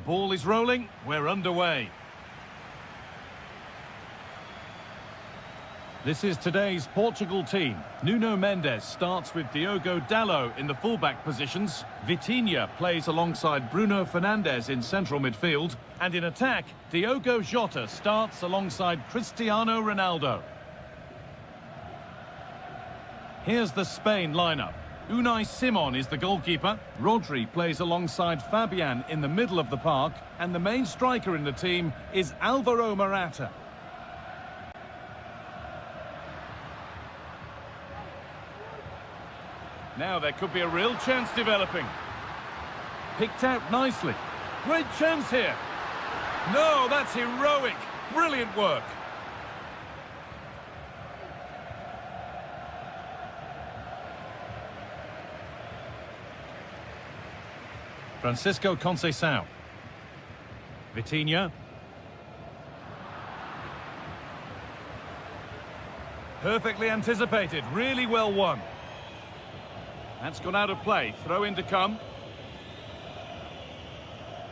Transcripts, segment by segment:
ball is rolling, we're underway. This is today's Portugal team. Nuno Mendes starts with Diogo Dalot in the fullback positions. Vitinha plays alongside Bruno Fernandes in central midfield. And in attack, Diogo Jota starts alongside Cristiano Ronaldo. Here's the Spain lineup. Unai Simon is the goalkeeper. Rodri plays alongside Fabian in the middle of the park. And the main striker in the team is Alvaro Morata. Now there could be a real chance developing. Picked out nicely. Great chance here. No, that's heroic. Brilliant work. Francisco Conceição. Vitinha. Perfectly anticipated. Really well won. That's gone out of play. Throw in to come.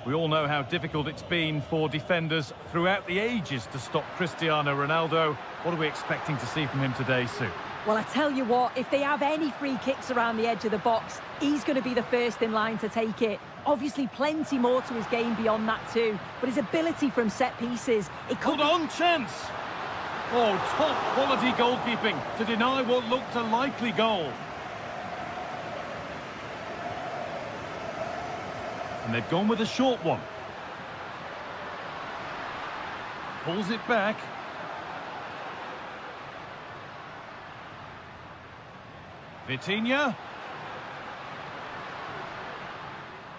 We all know how difficult it's been for defenders throughout the ages to stop Cristiano Ronaldo. What are we expecting to see from him today, Sue? Well, I tell you what, if they have any free kicks around the edge of the box, he's going to be the first in line to take it. Obviously, plenty more to his game beyond that too. But his ability from set pieces, it could... Hold on, chance! Oh, top quality goalkeeping to deny what looked a likely goal. And they've gone with a short one. Pulls it back. Vitinha.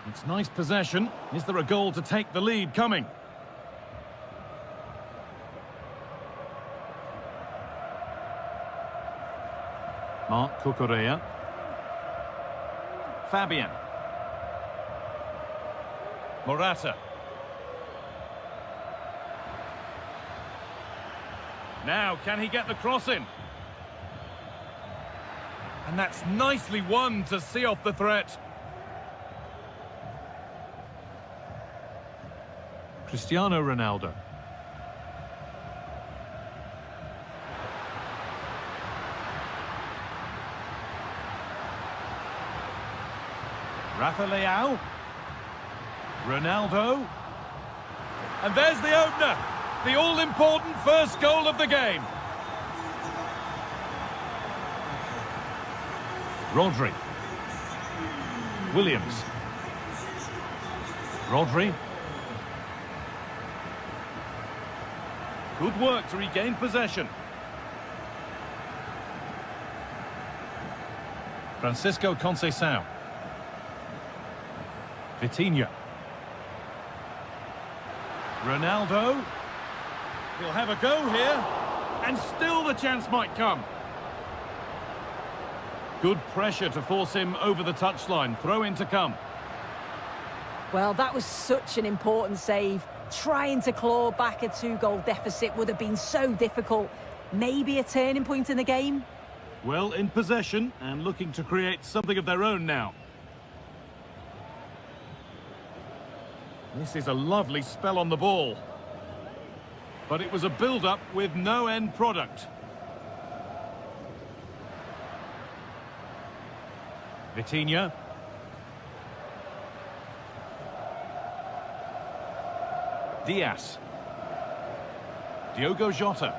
It's nice possession. Is there a goal to take the lead coming? Marc Cucurella. Fabian. Morata. Now, can he get the cross in? And that's nicely won to see off the threat. Cristiano Ronaldo. Rafa Leao. Ronaldo. And there's the opener. The all-important first goal of the game. Rodri. Williams. Rodri. Good work to regain possession. Francisco Conceição. Vitinha. Ronaldo. He'll have a go here. And still the chance might come. Good pressure to force him over the touchline. Throw in to come. Well, that was such an important save. Trying to claw back a 2-goal deficit would have been so difficult. Maybe a turning point in the game? Well, in possession and looking to create something of their own now. This is a lovely spell on the ball. But it was a build-up with no end product. Vitinha. Diaz. Diogo Jota.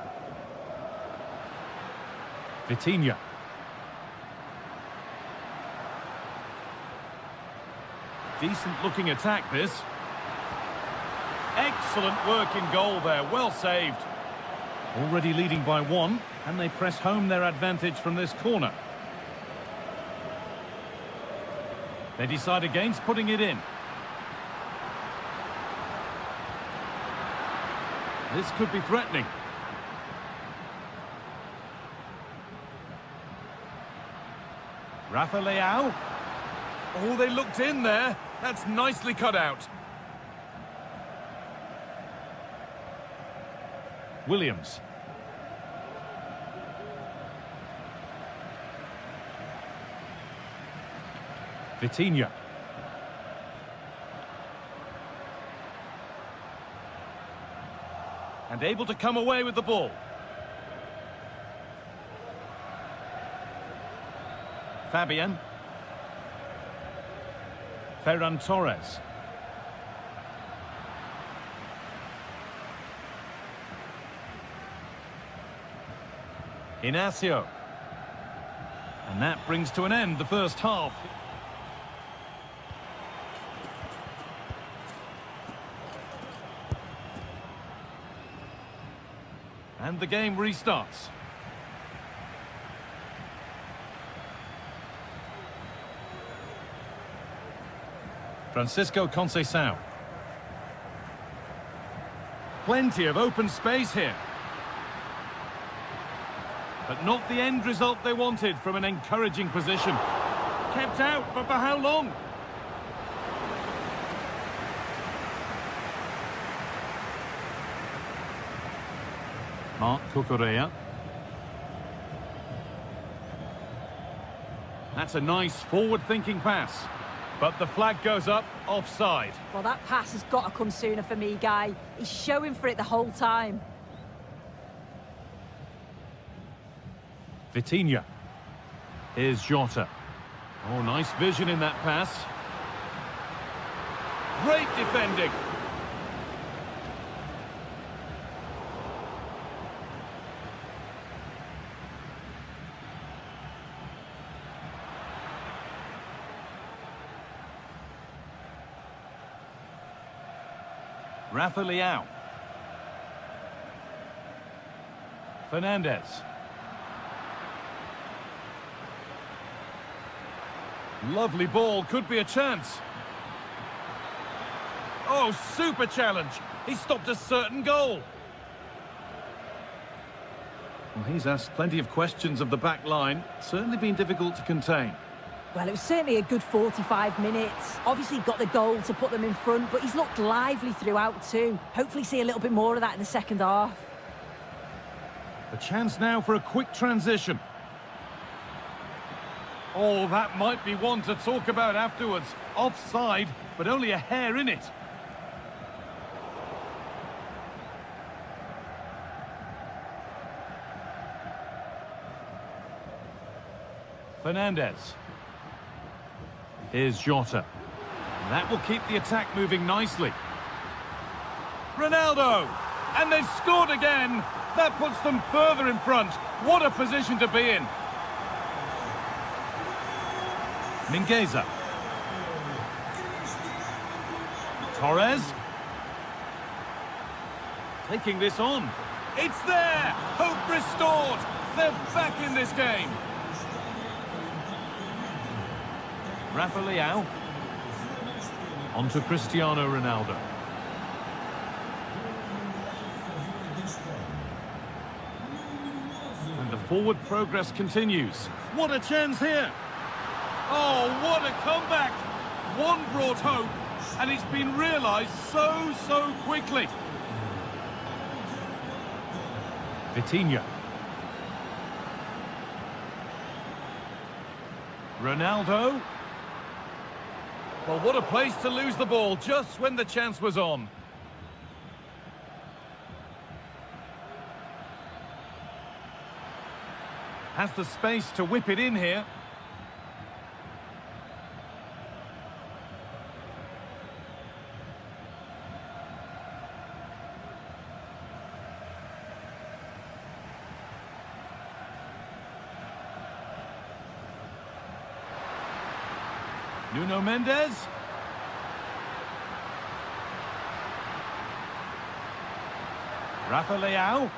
Vitinha. Decent-looking attack, this. Excellent work in goal there, well saved. Already leading by 1, and they press home their advantage from this corner. They decide against putting it in. This could be threatening. Rafa Leao. Oh, they looked in there. That's nicely cut out. Williams. Vitinha. And able to come away with the ball. Fabian. Ferran Torres. Inacio. And that brings to an end the first half. And the game restarts. Francisco Conceição. Plenty of open space here. But not the end result they wanted from an encouraging position. Kept out, but for how long? Marc Cucurella. That's a nice forward-thinking pass. But the flag goes up, offside. Well, that pass has got to come sooner for me, Guy. He's showing for it the whole time. Vitinha. Here's Jota. Oh, nice vision in that pass. Great defending. Rafa Leão. Fernandez. Lovely ball, could be a chance. Oh, super challenge. He stopped a certain goal. Well, he's asked plenty of questions of the back line. Certainly been difficult to contain. Well, it was certainly a good 45 minutes. Obviously got the goal to put them in front, but he's looked lively throughout too. Hopefully see a little bit more of that in the second half. The chance now for a quick transition. Oh, that might be one to talk about afterwards. Offside, but only a hair in it. Fernandez. Here's Jota. And that will keep the attack moving nicely. Ronaldo! And they've scored again! That puts them further in front. What a position to be in. Mingueza. Torres. Taking this on. It's there! Hope restored! They're back in this game. Rafa Leão. On to Cristiano Ronaldo. And the forward progress continues. What a chance here! Oh, what a comeback! One brought hope, and it's been realised so quickly. Vitinha. Ronaldo. Well, what a place to lose the ball just when the chance was on. Has the space to whip it in here. Nuno Mendes. Rafa Leão.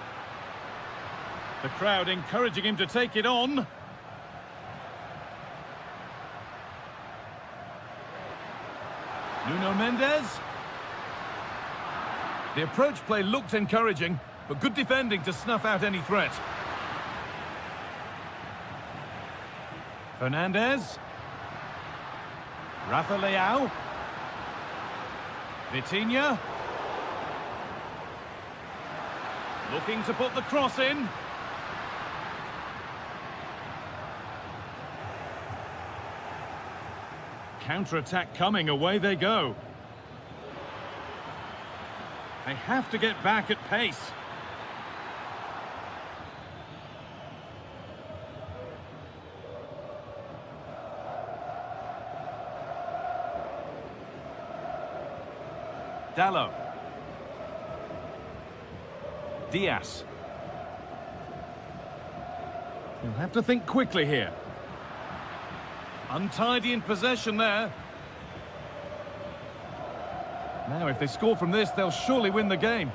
The crowd encouraging him to take it on. Nuno Mendes. The approach play looked encouraging, but good defending to snuff out any threat. Fernandez. Rafa Leão. Vitinha. Looking to put the cross in. Counter-attack coming, away they go. They have to get back at pace. Dallo. Diaz. He'll have to think quickly here. Untidy in possession there. Now, if they score from this, they'll surely win the game.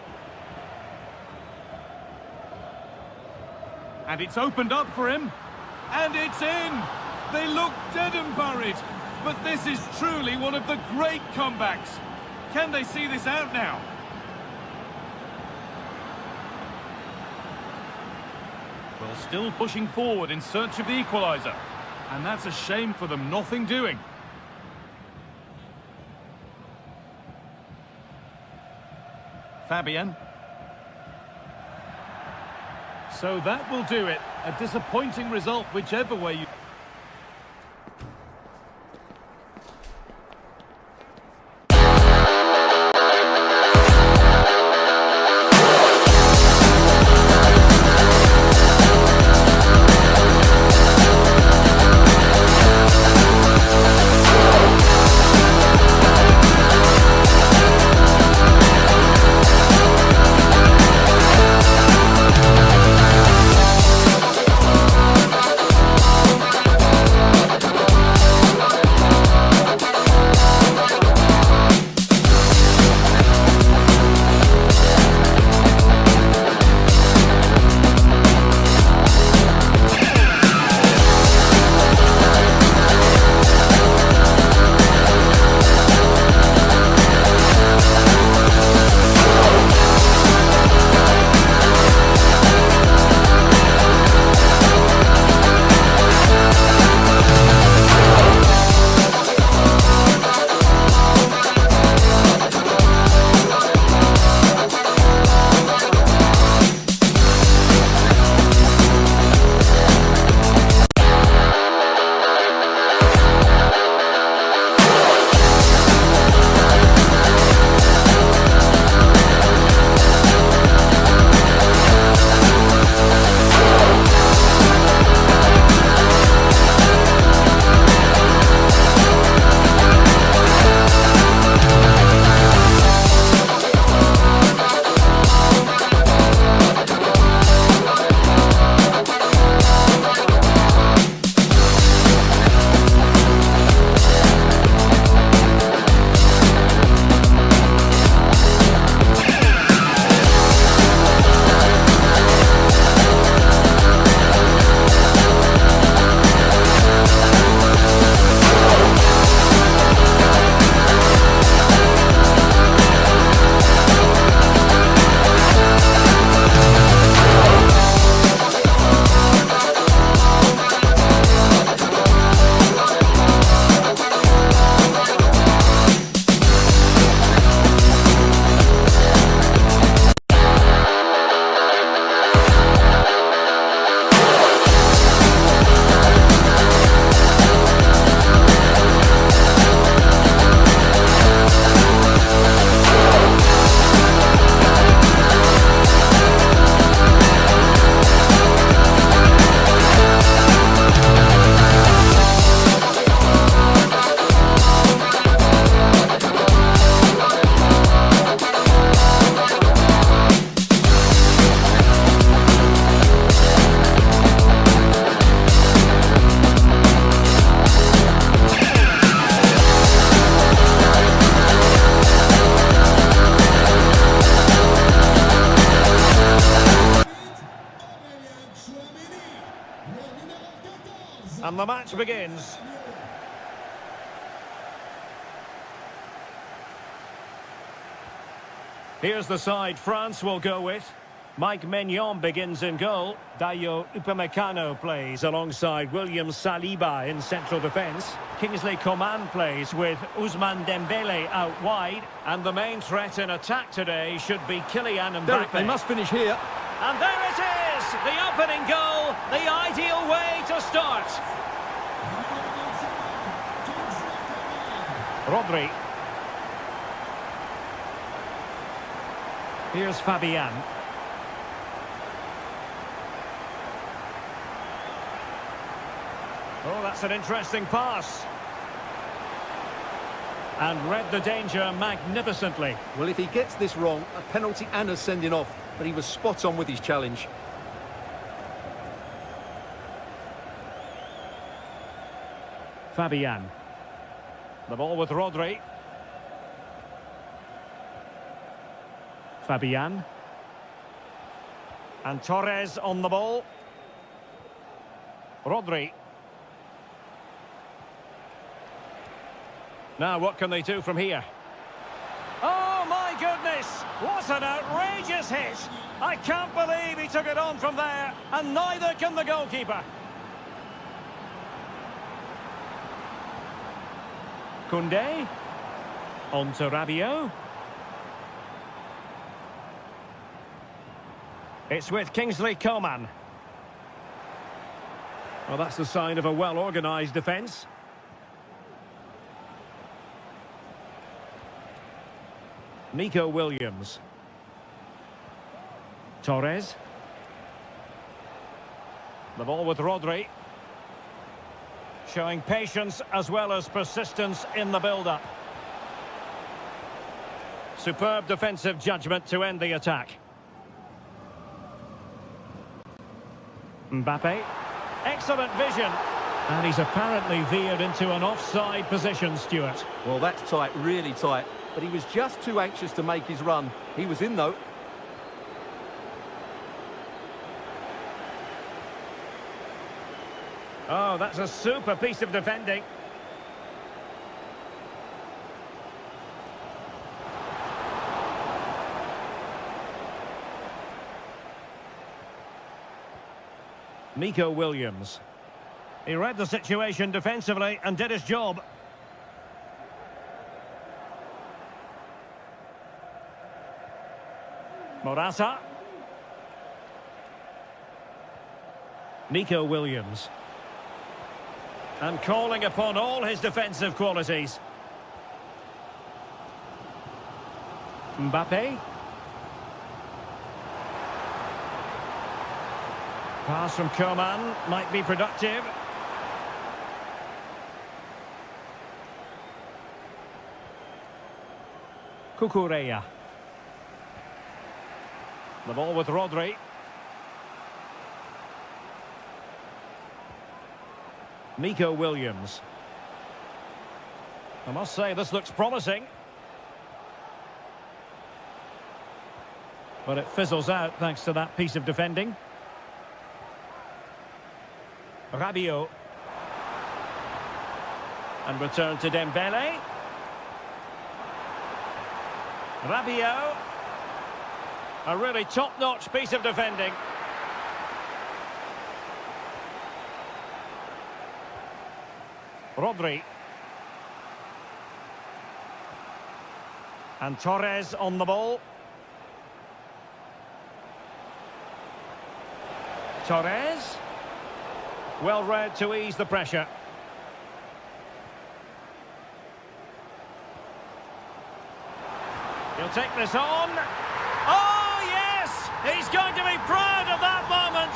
And it's opened up for him. And it's in! They look dead and buried. But this is truly one of the great comebacks. Can they see this out now? Well, still pushing forward in search of the equaliser. And that's a shame for them, nothing doing. Fabian. So that will do it. A disappointing result, whichever way you... And the match begins. Here's the side France will go with. Mike Maignan begins in goal. Dayo Upamecano plays alongside William Saliba in central defence. Kingsley Coman plays with Ousmane Dembele out wide. And the main threat in attack today should be Kylian Mbappe. They must finish here. And there it is! The opening goal, the ideal way to start. Rodri. Here's Fabian. Oh, that's an interesting pass. And read the danger magnificently. Well, if he gets this wrong, a penalty and a sending off, but he was spot on with his challenge. Fabian. The ball with Rodri. Fabian. And Torres on the ball. Rodri. Now, what can they do from here? Oh, my goodness! What an outrageous hit! I can't believe he took it on from there, and neither can the goalkeeper. Koundé. On to Rabiot. It's with Kingsley Coman. Well, that's the sign of a well-organised defence. Nico Williams. Torres. The ball with Rodri. Showing patience as well as persistence in the build-up. Superb defensive judgment to end the attack. Mbappe. Excellent vision. And he's apparently veered into an offside position, Stuart. Well, that's tight, really tight. But he was just too anxious to make his run. He was in, though. Oh, that's a super piece of defending. Nico Williams. He read the situation defensively and did his job. Morata. Nico Williams. And calling upon all his defensive qualities. Mbappe. Pass from Coman might be productive. Cucurella. The ball with Rodri. Nico Williams. I must say, this looks promising. But it fizzles out thanks to that piece of defending. Rabiot. And return to Dembele. Rabiot. A really top-notch piece of defending. Rodri. And Torres on the ball. Torres. Well read to ease the pressure. He'll take this on. Oh, yes! He's going to be proud of that moment.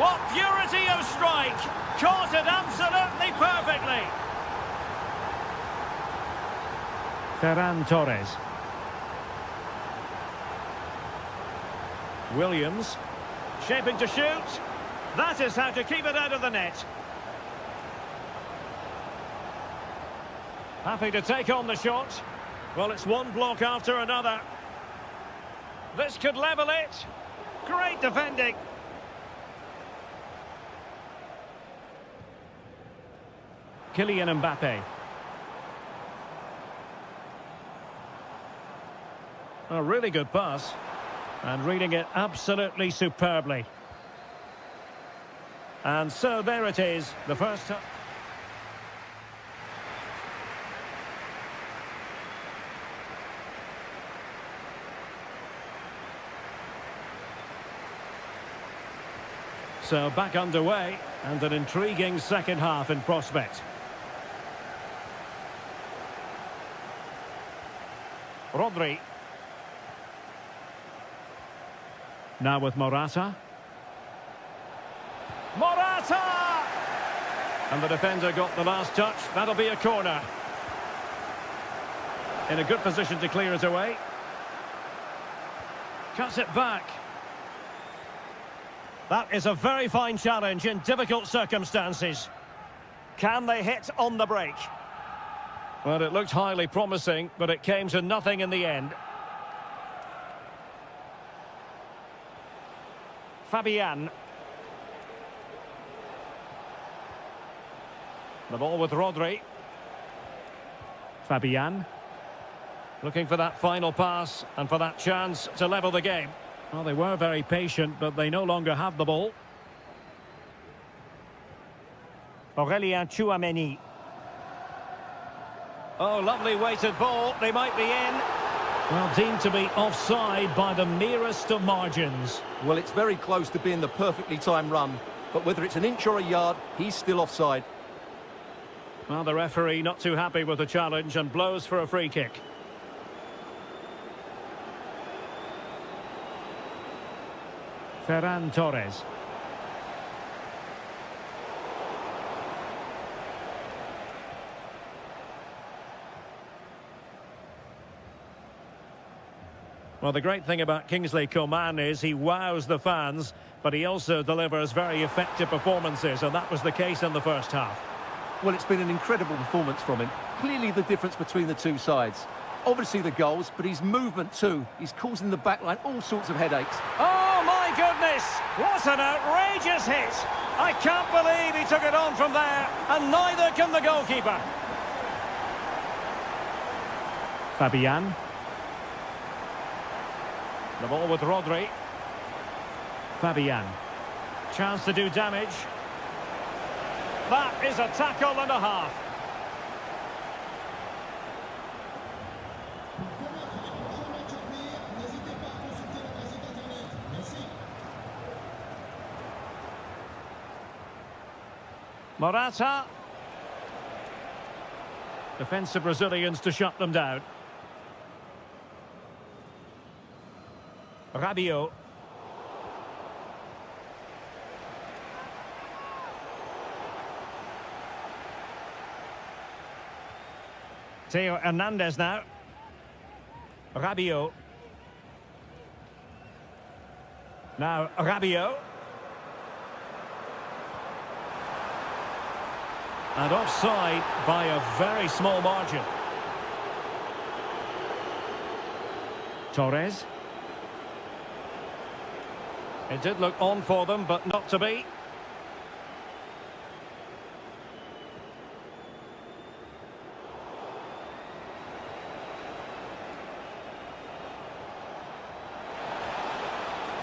What purity of strike. Caught it absolutely perfectly. Ferran Torres. Williams. Shaping to shoot. That is how to keep it out of the net. Happy to take on the shot. Well, it's one block after another. This could level it. Great defending. Kylian Mbappe. A really good pass. And reading it absolutely superbly. And so there it is, the first time. So back underway, and an intriguing second half in prospect. Rodri. Now with Morata. Morata! And the defender got the last touch. That'll be a corner. In a good position to clear it away. Cuts it back. That is a very fine challenge in difficult circumstances. Can they hit on the break? Well, it looked highly promising, but it came to nothing in the end. Fabian. The ball with Rodri. Fabian. Looking for that final pass and for that chance to level the game. Well, they were very patient, but they no longer have the ball. Aurélien Tchouaméni. Oh, lovely weighted ball. They might be in. Well, deemed to be offside by the merest of margins. Well, it's very close to being the perfectly timed run, but whether it's an inch or a yard, he's still offside. Well, the referee not too happy with the challenge and blows for a free kick. Ferran Torres. Well, the great thing about Kingsley Coman is he wows the fans, but he also delivers very effective performances, and that was the case in the first half. Well, it's been an incredible performance from him. Clearly the difference between the two sides. Obviously the goals, but his movement too. He's causing the backline all sorts of headaches. Oh, my goodness! What an outrageous hit! I can't believe he took it on from there, and neither can the goalkeeper. Fabian. The ball with Rodri. Fabian. Chance to do damage. That is a tackle and a half. Morata. Defensive Brazilians to shut them down. Rabiot. Theo Hernandez now. Rabiot. Now Rabiot. And offside by a very small margin. Torres. It did look on for them, but not to be.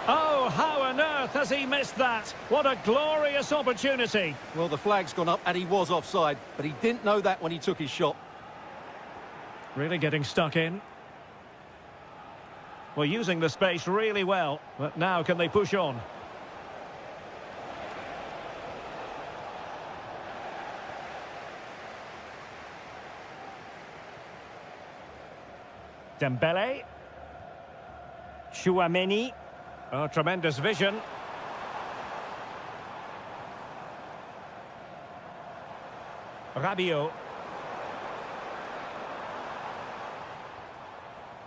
Oh, how on earth has he missed that? What a glorious opportunity. Well, the flag's gone up and he was offside, but he didn't know that when he took his shot. Really getting stuck in. Well, using the space really well, but now can they push on? Dembele. Tchouaméni. Oh, tremendous vision. Rabiot.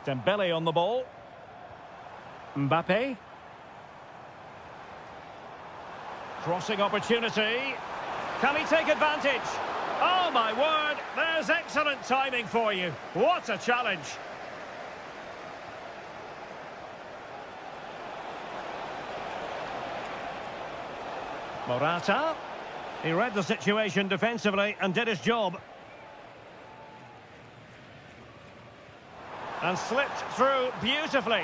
Dembele on the ball. Mbappe. Crossing opportunity. Can he take advantage? Oh, my word. There's excellent timing for you. What a challenge. Morata. He read the situation defensively and did his job. And slipped through beautifully.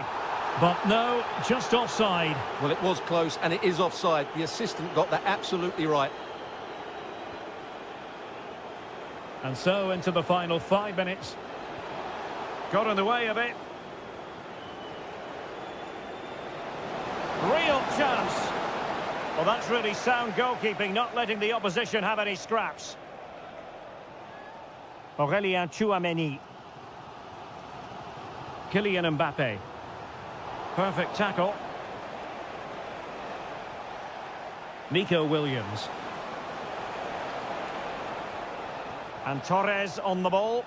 But no, just offside. Well, it was close and it is offside. The assistant got that absolutely right. And so into the final 5 minutes. Got in the way of it. Real chance. Well, that's really sound goalkeeping, not letting the opposition have any scraps. Aurélien Tchouaméni. Kylian Mbappe. Perfect tackle. Nico Williams. And Torres on the ball.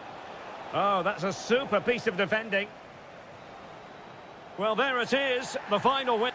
Oh, that's a super piece of defending. Well, there it is, the final win.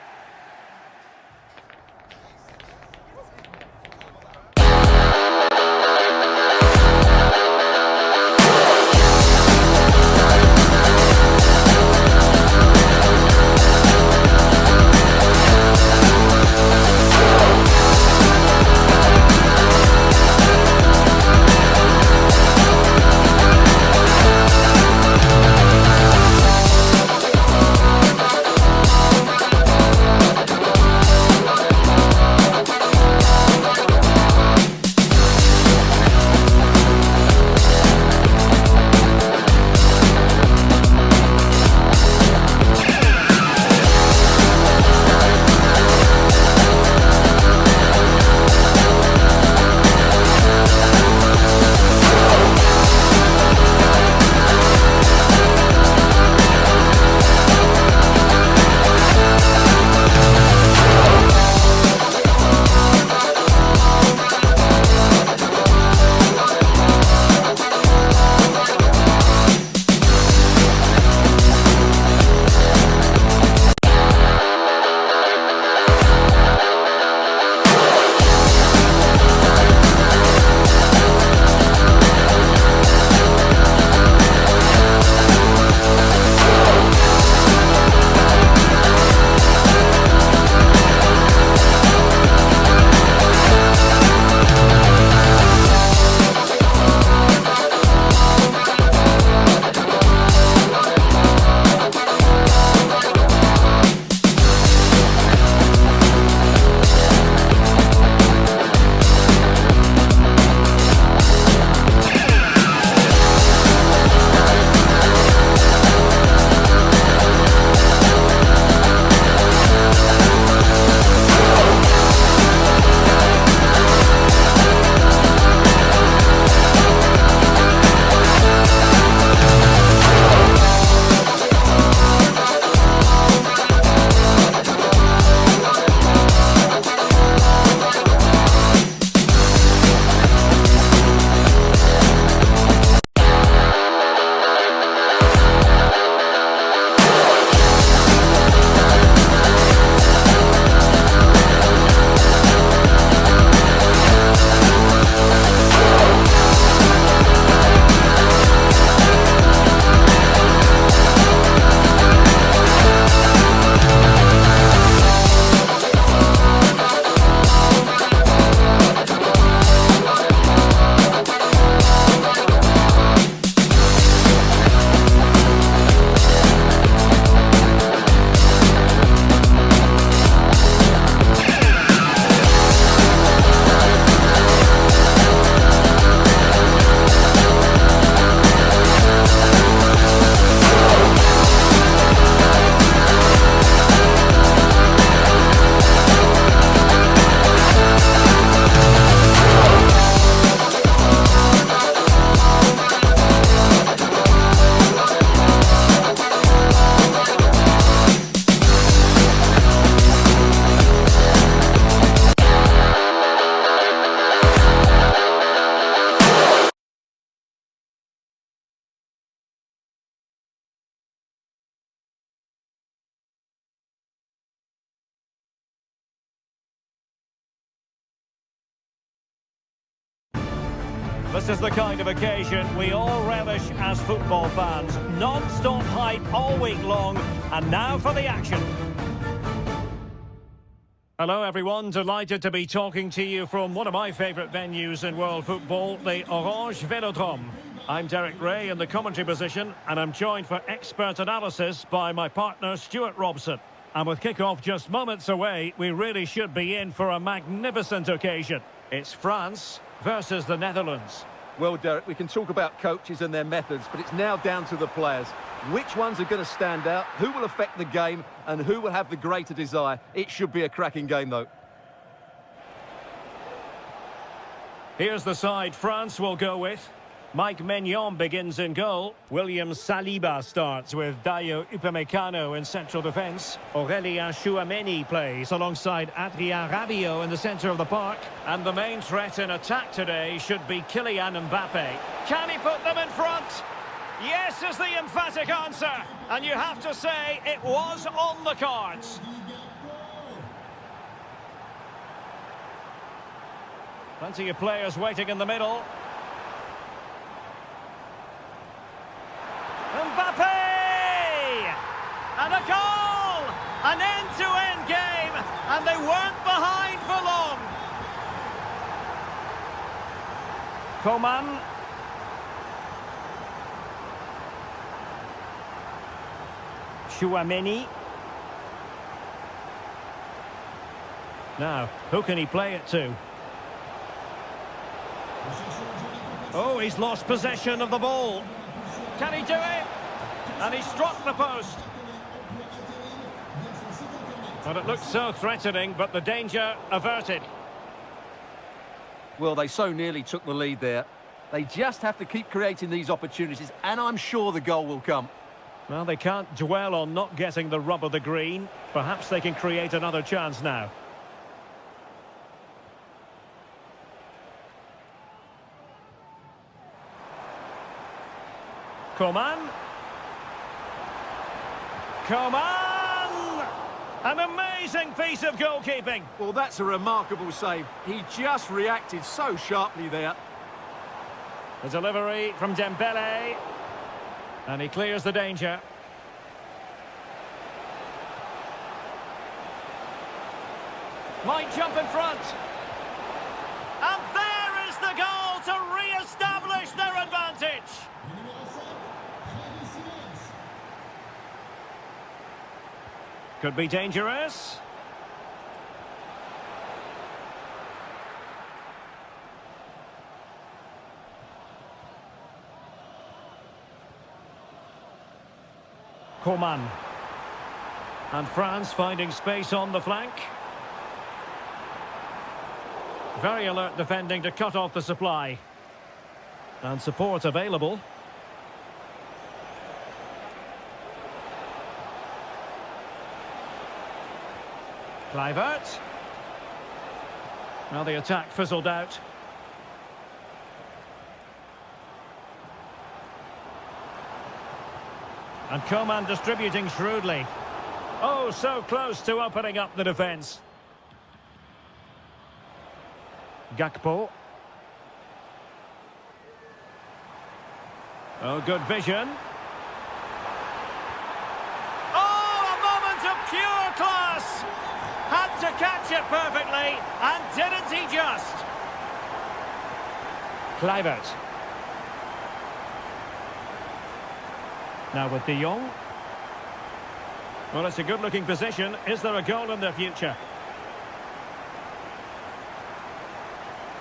This is the kind of occasion we all relish as football fans. Non-stop hype all week long, and now for the action. Hello everyone, delighted to be talking to you from one of my favourite venues in world football, the Orange Velodrome. I'm Derek Ray in the commentary position, and I'm joined for expert analysis by my partner Stuart Robson. And with kick-off just moments away, we really should be in for a magnificent occasion. It's France versus the Netherlands. Well, Derek, we can talk about coaches and their methods, but it's now down to the players. Which ones are going to stand out, who will affect the game, and who will have the greater desire? It should be a cracking game, though. Here's the side France will go with. Mike Maignan begins in goal. William Saliba starts with Dayo Upamecano in central defence. Aurélien Tchouameni plays alongside Adrien Rabiot in the centre of the park. And the main threat in attack today should be Kylian Mbappe. Can he put them in front? Yes is the emphatic answer. And you have to say it was on the cards. Plenty of players waiting in the middle. Mbappe! And a goal! An end-to-end game, and they weren't behind for long. Coman. Chouameni. Now, who can he play it to? Oh, he's lost possession of the ball. Can he do it? And he struck the post. But it looked so threatening, but the danger averted. Well, they so nearly took the lead there. They just have to keep creating these opportunities, and I'm sure the goal will come. Well, they can't dwell on not getting the rub of the green. Perhaps they can create another chance now. Coman. Coman! An amazing piece of goalkeeping. Well, that's a remarkable save. He just reacted so sharply there. The delivery from Dembele. And he clears the danger. Might jump in front. And there is the goal to re-establish their advantage. Could be dangerous. Coman. And France finding space on the flank. Very alert defending to cut off the supply. And support available. Kluivert. Now the attack fizzled out. And Coman distributing shrewdly. Oh, so close to opening up the defence. Gakpo. Oh, good vision. Oh, a moment of pure class! Had to catch it perfectly, and didn't he just? Kluivert. Now with De Jong. Well, it's a good-looking position. Is there a goal in the future?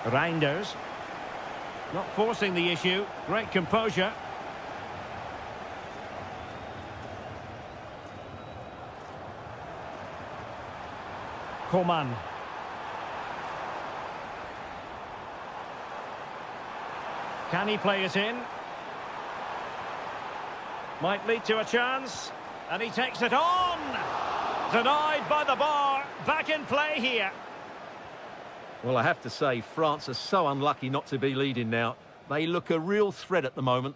Reinders. Not forcing the issue. Great composure. Coman. Can he play it in? Might lead to a chance. And he takes it on. Denied by the bar. Back in play here. Well, I have to say, France are so unlucky not to be leading now. They look a real threat at the moment.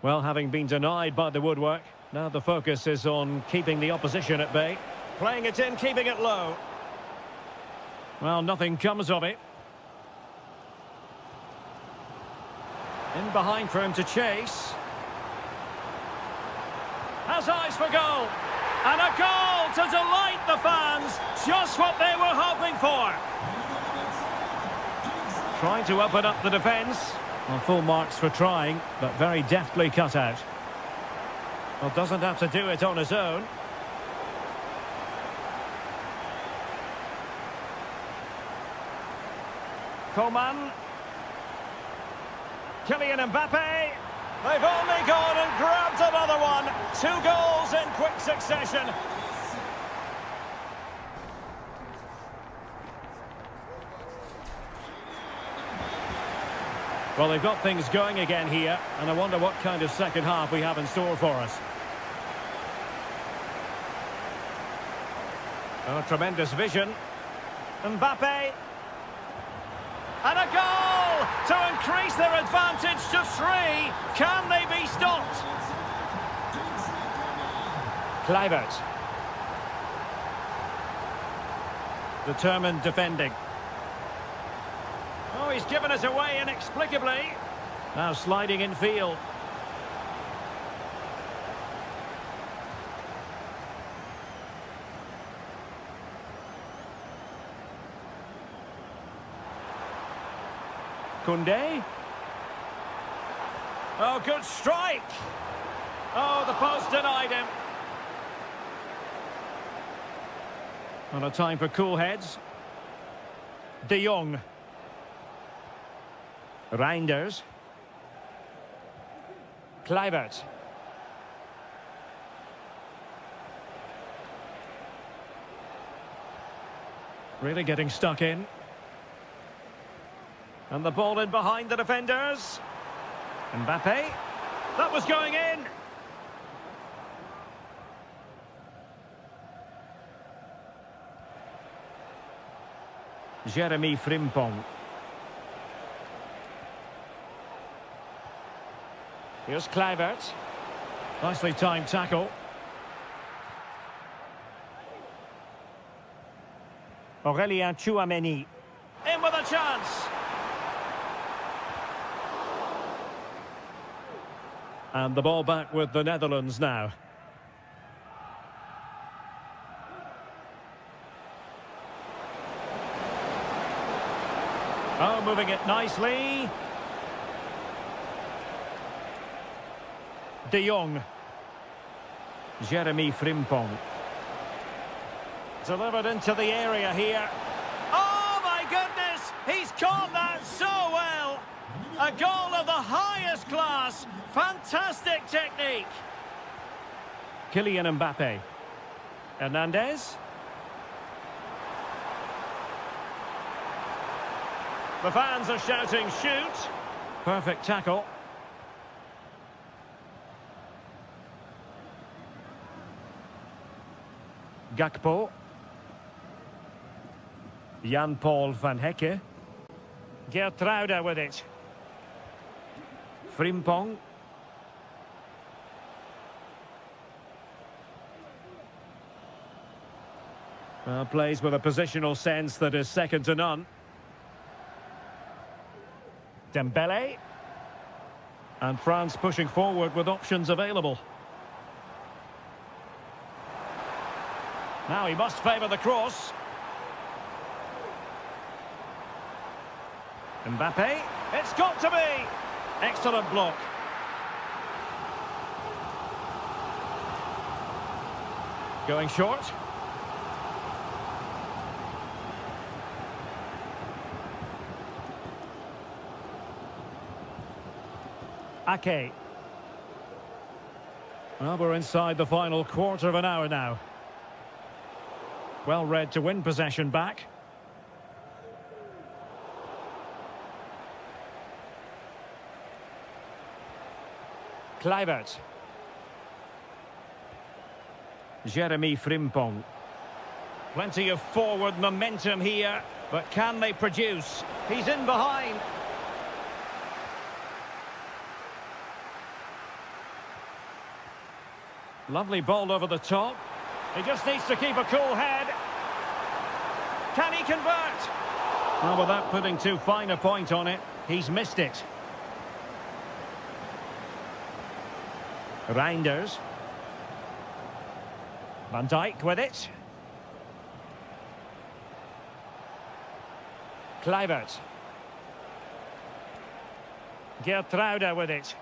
Well, having been denied by the woodwork, now the focus is on keeping the opposition at bay. Playing it in, keeping it low. Well, nothing comes of it. In behind for him to chase. Has eyes for goal. And a goal to delight the fans. Just what they were hoping for. Trying to open up the defence. Well, full marks for trying, but very deftly cut out. Well, doesn't have to do it on his own. Coman. Kylian Mbappe. They've only gone and grabbed another one. 2 goals in quick succession. Well, they've got things going again here, and I wonder what kind of second half we have in store for us. Oh, tremendous vision. Mbappe. And a goal! to increase their advantage to 3. Can they be stopped? Kluivert. Determined defending. Oh, he's given us away inexplicably. Now sliding in field. Koundé. Oh, good strike. Oh, the post denied him. On a time for cool heads. De Jong. Reinders. Kluivert. Really getting stuck in. And the ball in behind the defenders. Mbappe. That was going in. Jeremy Frimpong. Here's Kluivert. Nicely timed tackle. Aurélien Tchouameni. In with a chance. And the ball back with the Netherlands now. Oh, moving it nicely. De Jong. Jeremy Frimpong. Delivered into the area here. Oh, my goodness! He's caught that so well! A goal of the highest class. Fantastic technique. Kylian Mbappe. Hernandez. The fans are shouting, shoot. Perfect tackle. Gakpo. Jan-Paul van Hecke. Geertruida with it. Frimpong. Plays with a positional sense that is second to none. Dembele. And France pushing forward with options available. Now he must favour the cross. Mbappe. It's got to be! Excellent block. Going short. Ake. Well, we're inside the final quarter of an hour now. Well read to win possession back. Kluivert. Jeremy Frimpong. Plenty of forward momentum here, but can they produce? He's in behind. Lovely ball over the top. He just needs to keep a cool head. Can he convert? Well, without putting too fine a point on it, he's missed it. Reinders. Van Dijk with it. Kluivert. Geertruida with it.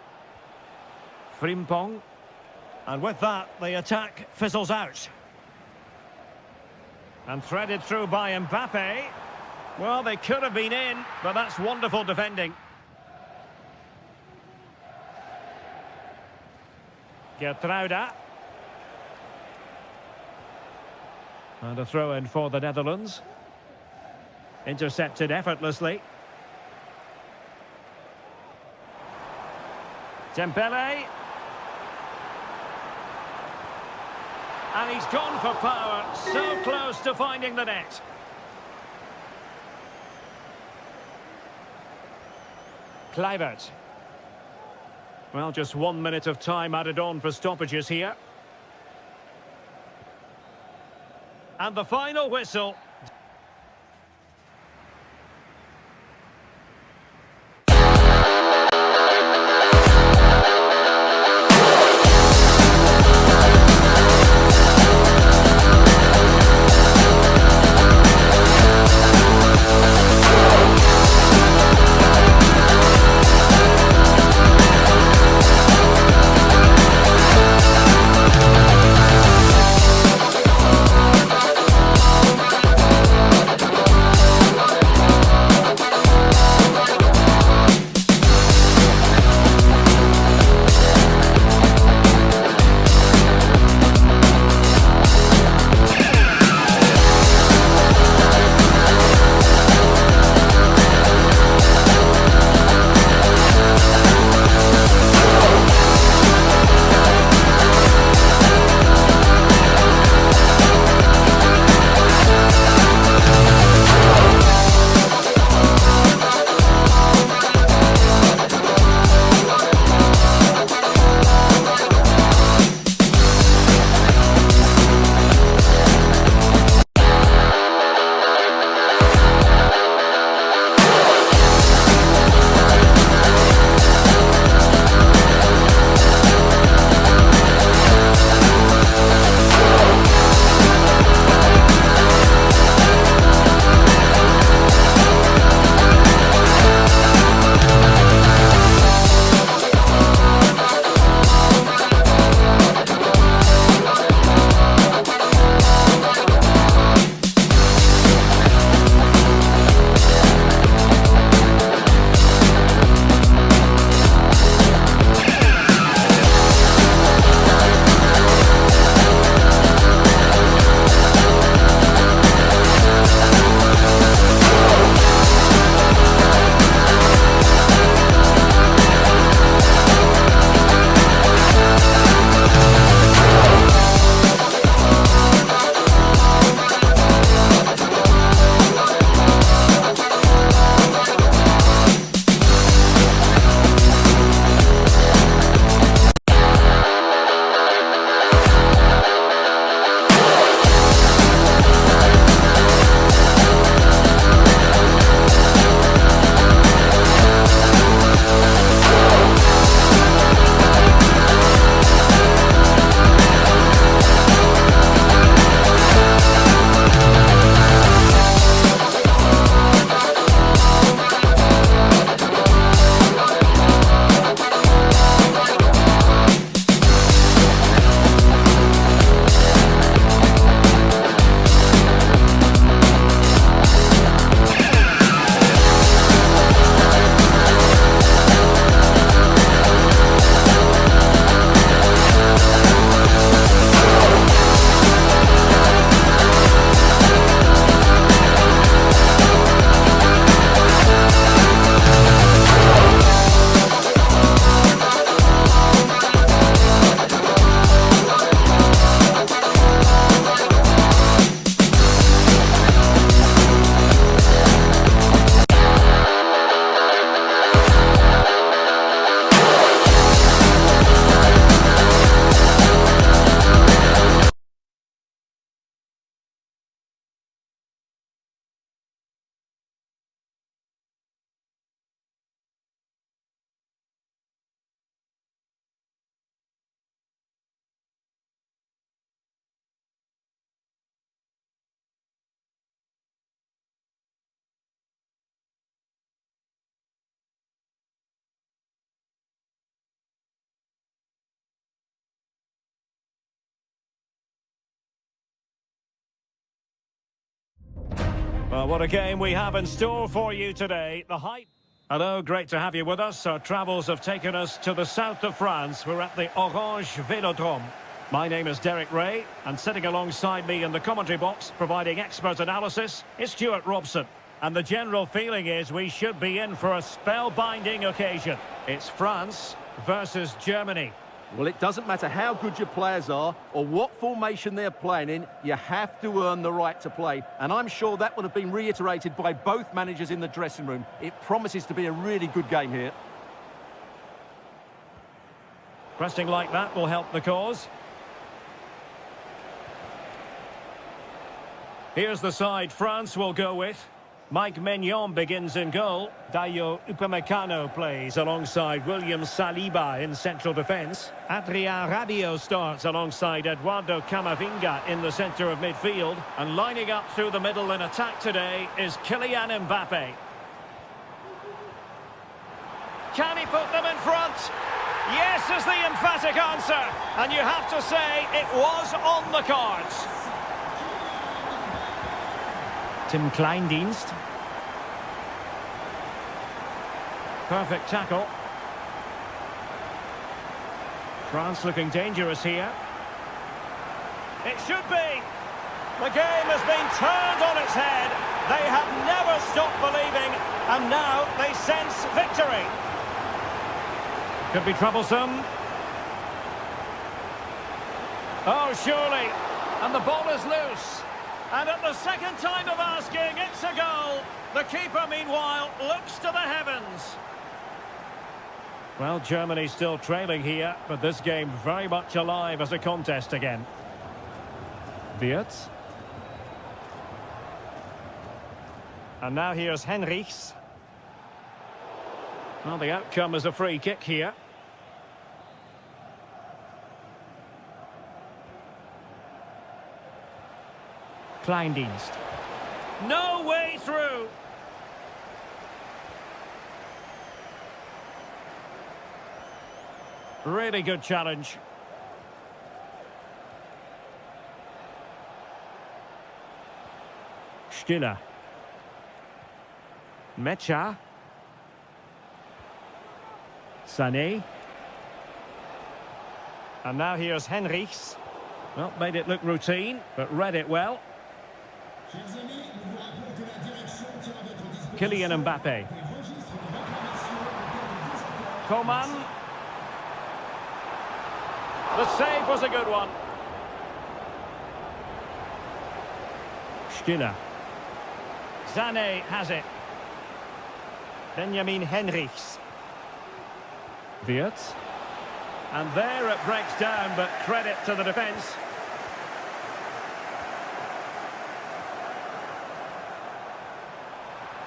Frimpong. And with that, the attack fizzles out. And threaded through by Mbappe. Well, they could have been in, but that's wonderful defending. Geertruida. And a throw-in for the Netherlands. Intercepted effortlessly. Dembele. And he's gone for power, so close to finding the net. Kluivert. Well, just 1 minute of time added on for stoppages here. And the final whistle. Well, what a game we have in store for you today. The height. Hello, great to have you with us. Our travels have taken us to the south of France. We're at the Orange Velodrome. My name is Derek Ray, and sitting alongside me in the commentary box, providing expert analysis, is Stuart Robson. And the general feeling is we should be in for a spellbinding occasion. It's France versus Germany. Well, it doesn't matter how good your players are or what formation they're playing in, you have to earn the right to play. And I'm sure that would have been reiterated by both managers in the dressing room. It promises to be a really good game here. Pressing like that will help the cause. Here's the side France will go with. Mike Maignan begins in goal. Dayot Upamecano plays alongside William Saliba in central defence. Adrien Rabiot starts alongside Eduardo Camavinga in the centre of midfield. And lining up through the middle in attack today is Kylian Mbappe. Can he put them in front? Yes is the emphatic answer. And you have to say it was on the cards. Tim Kleindienst. Perfect tackle. France looking dangerous here. It should be. The game has been turned on its head. They have never stopped believing, and now they sense victory. Could be troublesome. Oh, surely. And the ball is loose. And at the second time of asking, it's a goal. The keeper, meanwhile, looks to the heavens. Well, Germany still trailing here, but this game very much alive as a contest again. Wirtz. And now here's Henrichs. Well, the outcome is a free kick here. Kleindienst. No way through. Really good challenge. Stiller. Mecha. Sané. And now here's Henrichs. Well, made it look routine, but read it well. Kylian Mbappe. Coman. The save was a good one. Stiller. Sané has it. Benjamin Henrichs. Wirtz. And there it breaks down, but credit to the defence.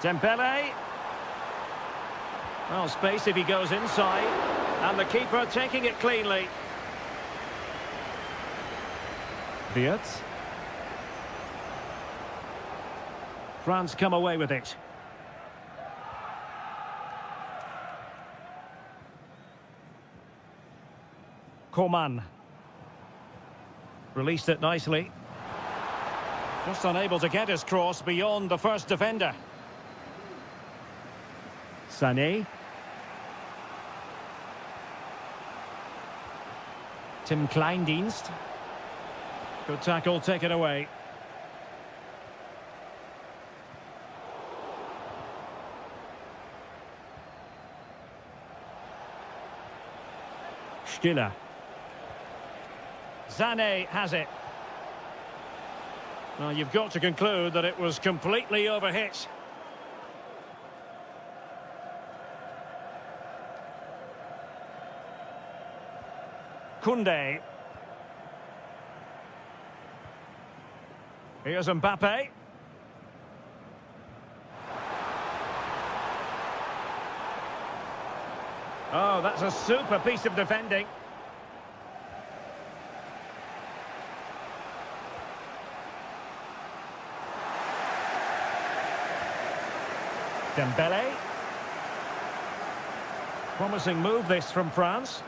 Dembele. Well, space if he goes inside. And the keeper taking it cleanly. Wirtz. France come away with it. Coman. Released it nicely. Just unable to get his cross beyond the first defender. Sané. Tim Kleindienst. Good tackle, taken away. Stiller. Sané has it. Well, you've got to conclude that it was completely overhit. Koundé. Here's Mbappe. Oh, that's a super piece of defending. Dembele. Promising move this from France.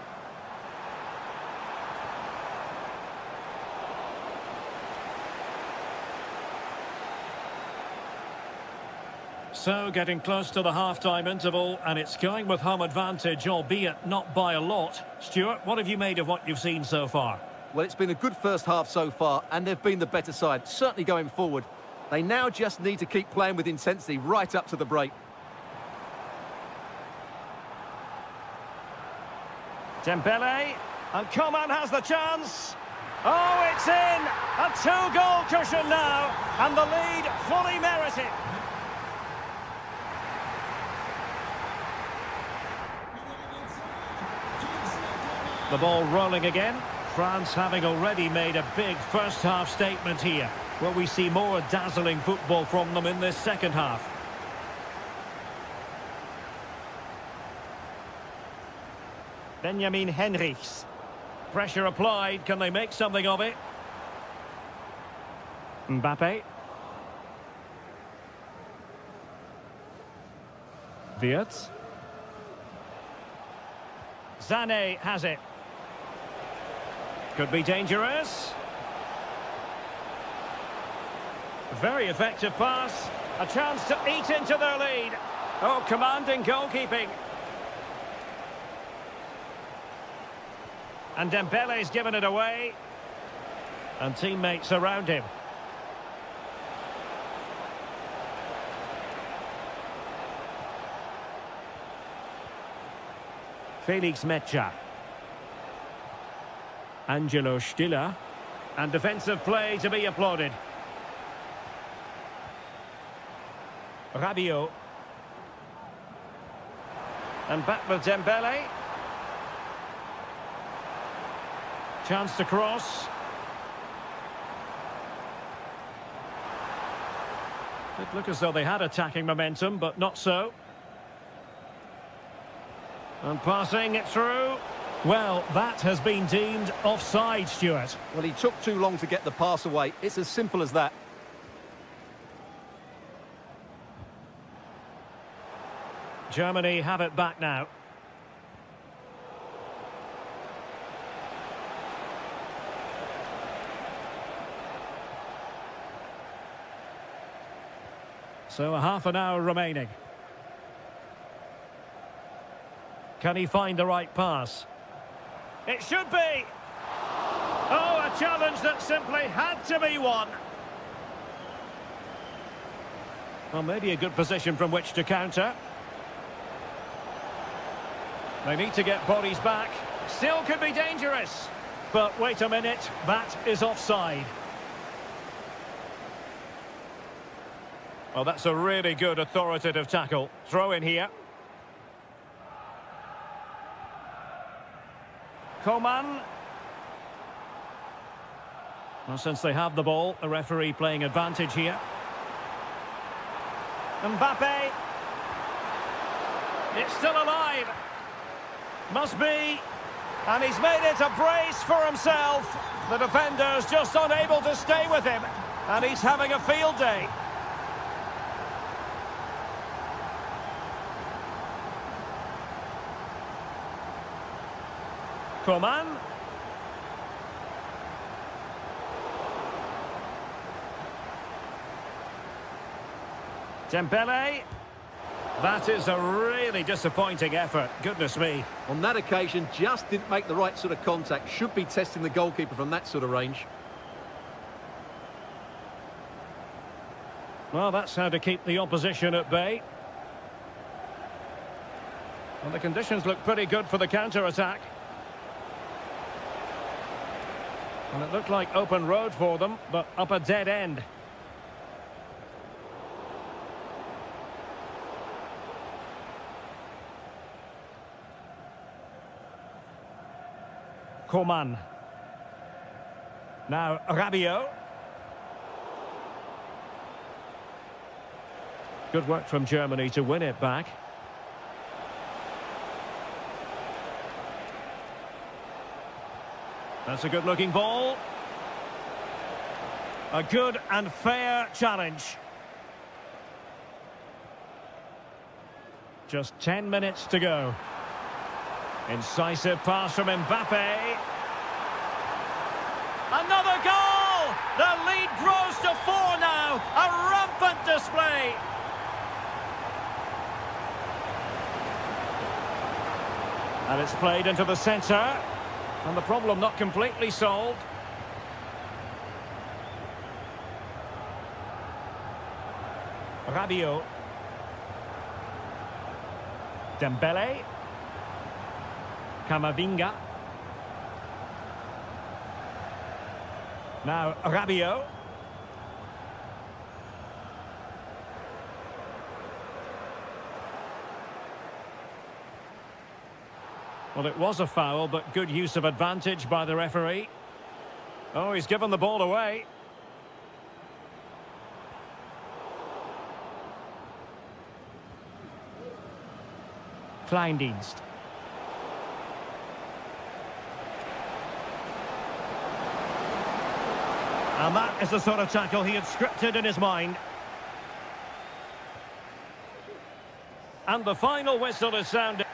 So, getting close to the half-time interval, and it's going with home advantage, albeit not by a lot. Stuart, what have you made of what you've seen so far? Well, it's been a good first half so far, and they've been the better side, certainly going forward. They now just need to keep playing with intensity right up to the break. Dembele. And Coman has the chance. Oh, it's in! A two-goal cushion now, and the lead fully merited. The ball rolling again. France having already made a big first-half statement here. Will we see more dazzling football from them in this second half? Benjamin Henrichs. Pressure applied. Can they make something of it? Mbappe. Wirtz. Sané has it. Could be dangerous. Very effective pass. A chance to eat into their lead. Oh, commanding goalkeeping. And Dembele's given it away. And teammates around him. Felix Mecha. Angelo Stiller. And defensive play to be applauded. Rabiot. And back with Dembele. Chance to cross. Did look as though they had attacking momentum, but not so. And passing it through. Well, that has been deemed offside, Stuart. Well, he took too long to get the pass away. It's as simple as that. Germany have it back now. So a half an hour remaining. Can he find the right pass? It should be! Oh, a challenge that simply had to be won. Well, maybe a good position from which to counter. They need to get bodies back. Still could be dangerous. But wait a minute, that is offside. Well, that's a really good authoritative tackle. Throw in here. Coman. Well, since they have the ball, the referee playing advantage here. Mbappe. It's still alive. Must be. And he's made it a brace for himself. The defender's just unable to stay with him. And he's having a field day. Coman. Dembele. That is a really disappointing effort. Goodness me. On that occasion, just didn't make the right sort of contact. Should be testing the goalkeeper from that sort of range. Well, that's how to keep the opposition at bay. And the conditions look pretty good for the counter-attack. And it looked like open road for them, but up a dead end. Coman. Now Rabiot. Good work from Germany to win it back. That's a good-looking ball. A good and fair challenge. Just 10 minutes to go. Incisive pass from Mbappe. Another goal! The lead grows to 4 now. A rampant display. And it's played into the centre. And the problem not completely solved. Rabiot. Dembele. Camavinga. Now, Rabiot. Well, it was a foul, but good use of advantage by the referee. Oh, he's given the ball away. Kleindienst. And that is the sort of tackle he had scripted in his mind. And the final whistle is sounded.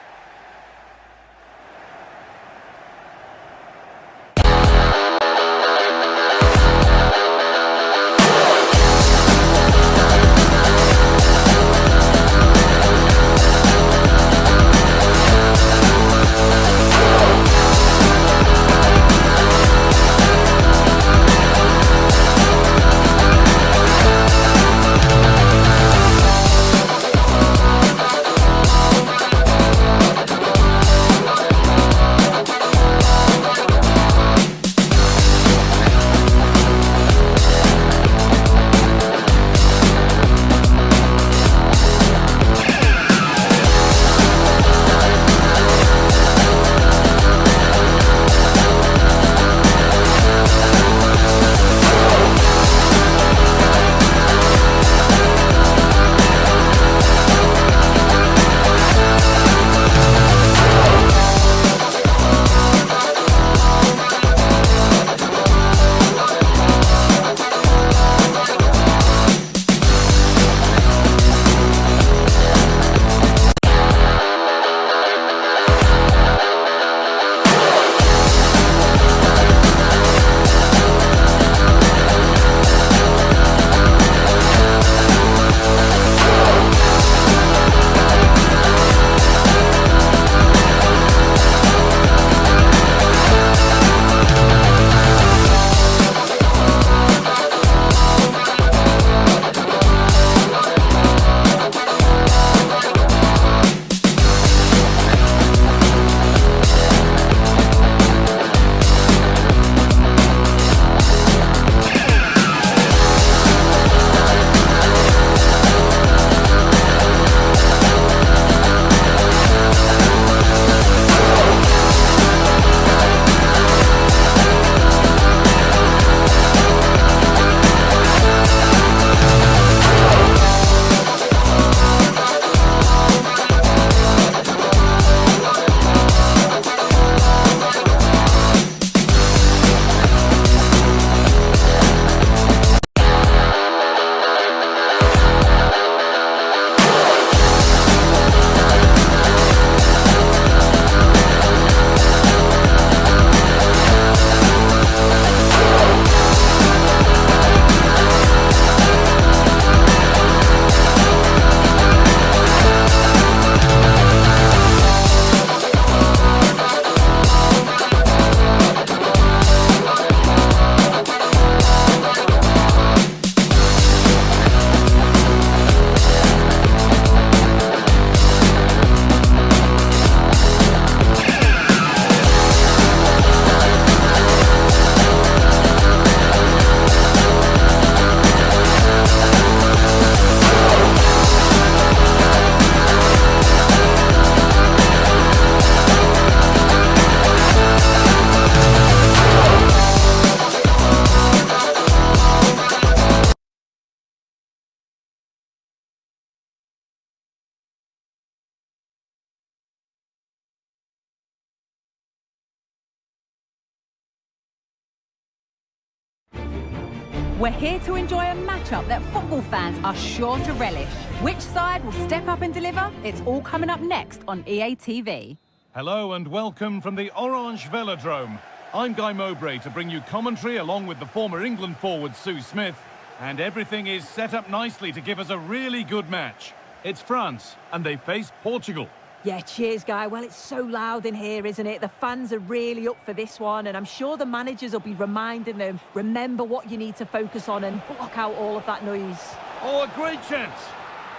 We're here to enjoy a matchup that football fans are sure to relish. Which side will step up and deliver? It's all coming up next on EA TV. Hello and welcome from the Orange Velodrome. I'm Guy Mowbray to bring you commentary along with the former England forward Sue Smith. And everything is set up nicely to give us a really good match. It's France and they face Portugal. Yeah, cheers, Guy. Well, it's so loud in here, isn't it? The fans are really up for this one, and I'm sure the managers will be reminding them, remember what you need to focus on and block out all of that noise. Oh, a great chance.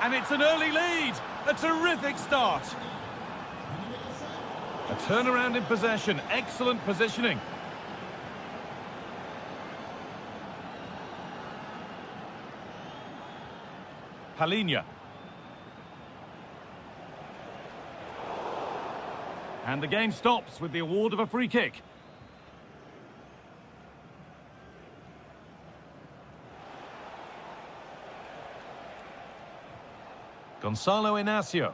And it's an early lead. A terrific start. A turnaround in possession. Excellent positioning. Palinha. And the game stops with the award of a free kick. Gonzalo Inacio.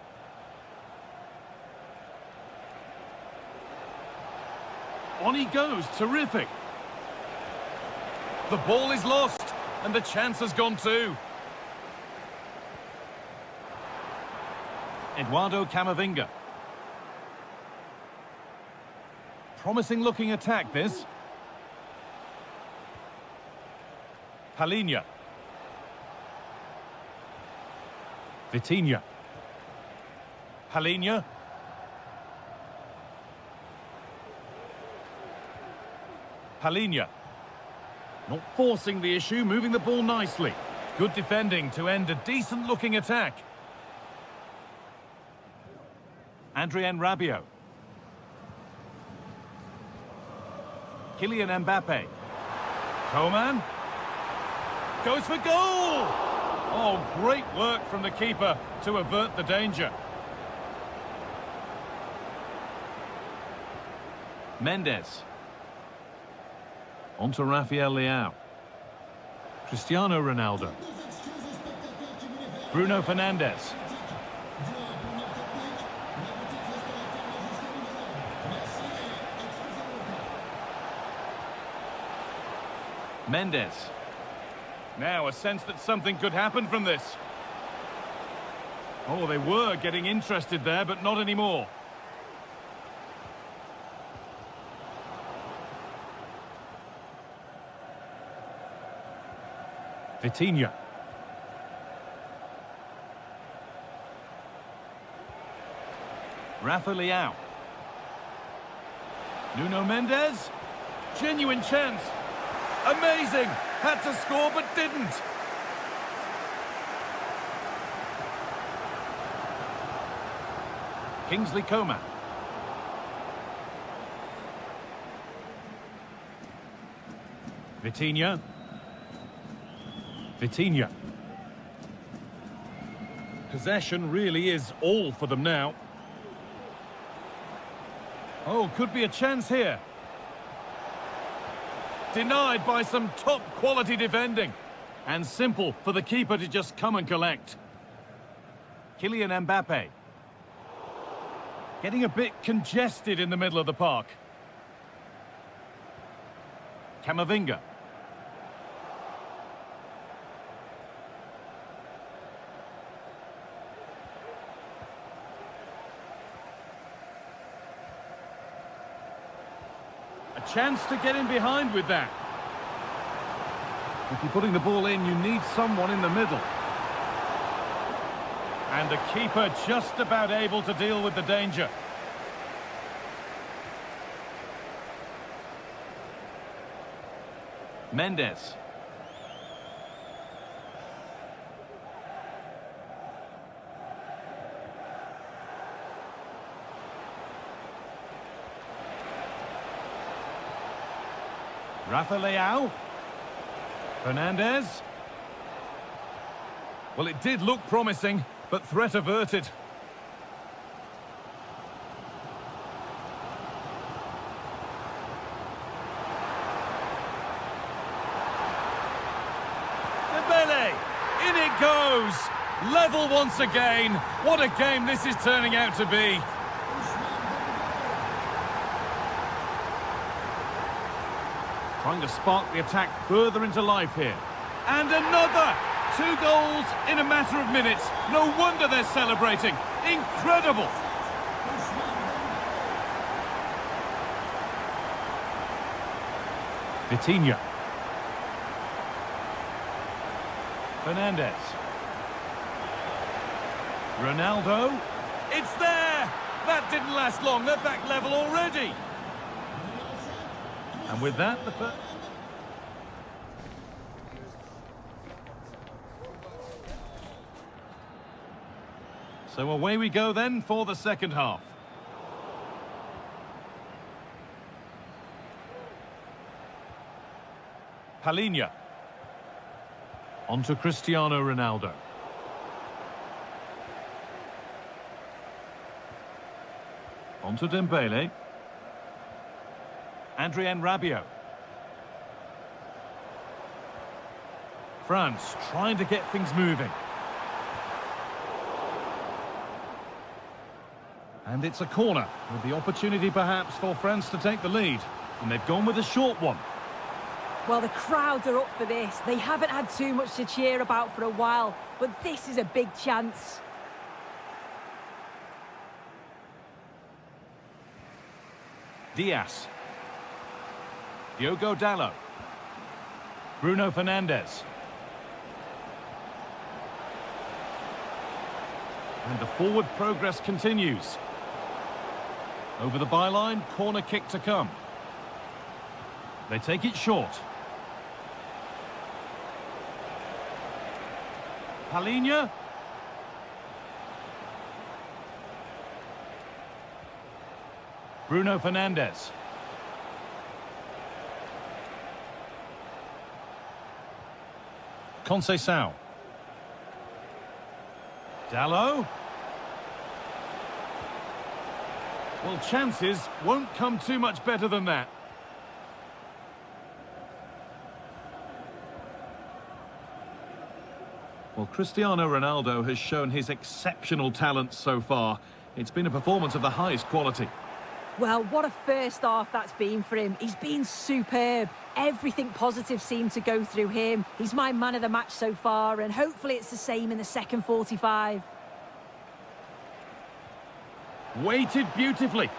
On he goes, terrific. The ball is lost, and the chance has gone too. Eduardo Camavinga. Promising looking attack, this. Palinha. Vitinha. Palinha. Palinha. Not forcing the issue, moving the ball nicely. Good defending to end a decent-looking attack. Adrien Rabiot. Kylian Mbappe. Coman. Goes for goal! Oh, great work from the keeper to avert the danger. Mendes. On to Rafael Leao. Cristiano Ronaldo. Bruno Fernandes. Mendes. Now a sense that something could happen from this. Oh, they were getting interested there, but not anymore. Vitinha. Rafa Leao. Nuno Mendes. Genuine chance. Amazing! Had to score but didn't. Kingsley Coman. Vitinha. Vitinha. Possession really is all for them now. Oh, could be a chance here. Denied by some top-quality defending. And simple for the keeper to just come and collect. Kylian Mbappe. Getting a bit congested in the middle of the park. Camavinga. A chance to get in behind with that. If you're putting the ball in, you need someone in the middle. And the keeper just about able to deal with the danger. Mendes. Rafa Leao. Fernandes. Well, it did look promising, but threat averted. Dembele, in it goes. Level once again. What a game this is turning out to be. Trying to spark the attack further into life here. And another! 2 goals in a matter of minutes. No wonder they're celebrating. Incredible! Vitinha. Fernandes. Ronaldo. It's there! That didn't last long. They're back level already. And with that, the first... So away we go then for the second half. Palinha. On to Cristiano Ronaldo. Onto Dembele. Adrien Rabiot. France trying to get things moving. And it's a corner, with the opportunity perhaps for France to take the lead. And they've gone with a short one. Well, the crowds are up for this. They haven't had too much to cheer about for a while, but this is a big chance. Diaz. Diogo Dalot. Bruno Fernandes. And the forward progress continues. Over the byline, corner kick to come. They take it short. Palhinha. Bruno Fernandes. Conceição. Dalot. Well, chances won't come too much better than that. Well, Cristiano Ronaldo has shown his exceptional talent so far. It's been a performance of the highest quality. Well, what a first half that's been for him. He's been superb. Everything positive seemed to go through him. He's my man of the match so far, and hopefully it's the same in the second 45. Waited beautifully.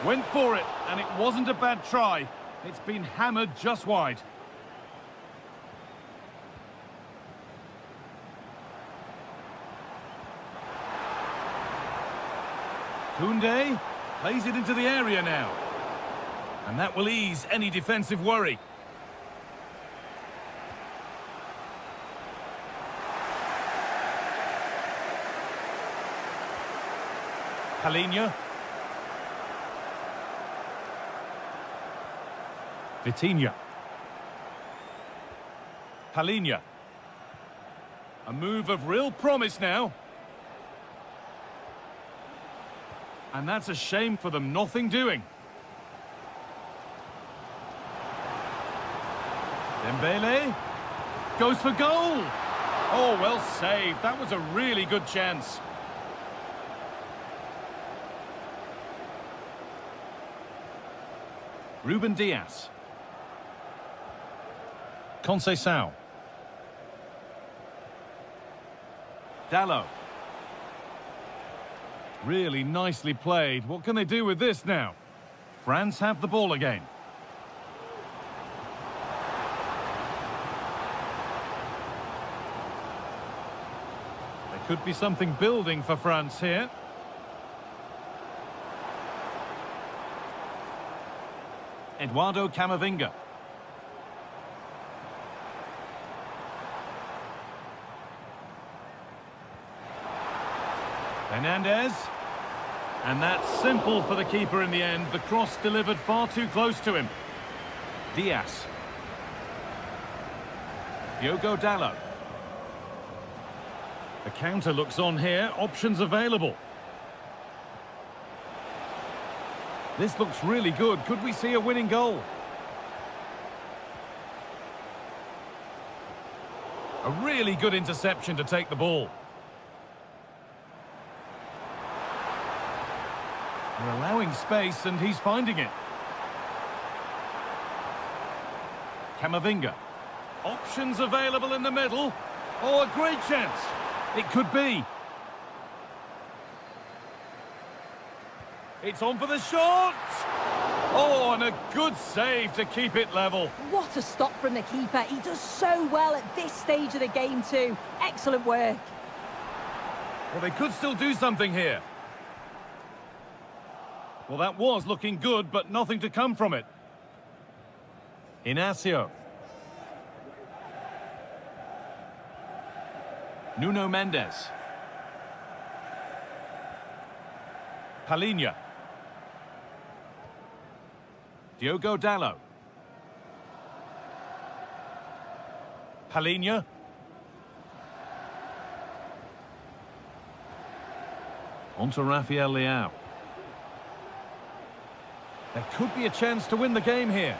Went for it, and it wasn't a bad try. It's been hammered just wide. Koundé plays it into the area now. And that will ease any defensive worry. Palhinha. Vitinha. Palhinha. A move of real promise now. And that's a shame for them, nothing doing. Dembele goes for goal. Oh, well saved. That was a really good chance. Ruben Diaz. Conceição. Dalot. Really nicely played. What can they do with this now? France have the ball again. There could be something building for France here. Eduardo Camavinga. Fernandes. And that's simple for the keeper in the end. The cross delivered far too close to him. Diaz. Diogo Dalot. The counter looks on here. Options available. This looks really good. Could we see a winning goal? A really good interception to take the ball. They're allowing space and he's finding it. Camavinga. Options available in the middle. Oh, a great chance. It could be. It's on for the shot. Oh, and a good save to keep it level. What a stop from the keeper. He does so well at this stage of the game too. Excellent work. Well, they could still do something here. Well, that was looking good, but nothing to come from it. Inacio. Nuno Mendes. Palhinha. Diogo Dalot. Palhinha. On to Rafael Leao. There could be a chance to win the game here.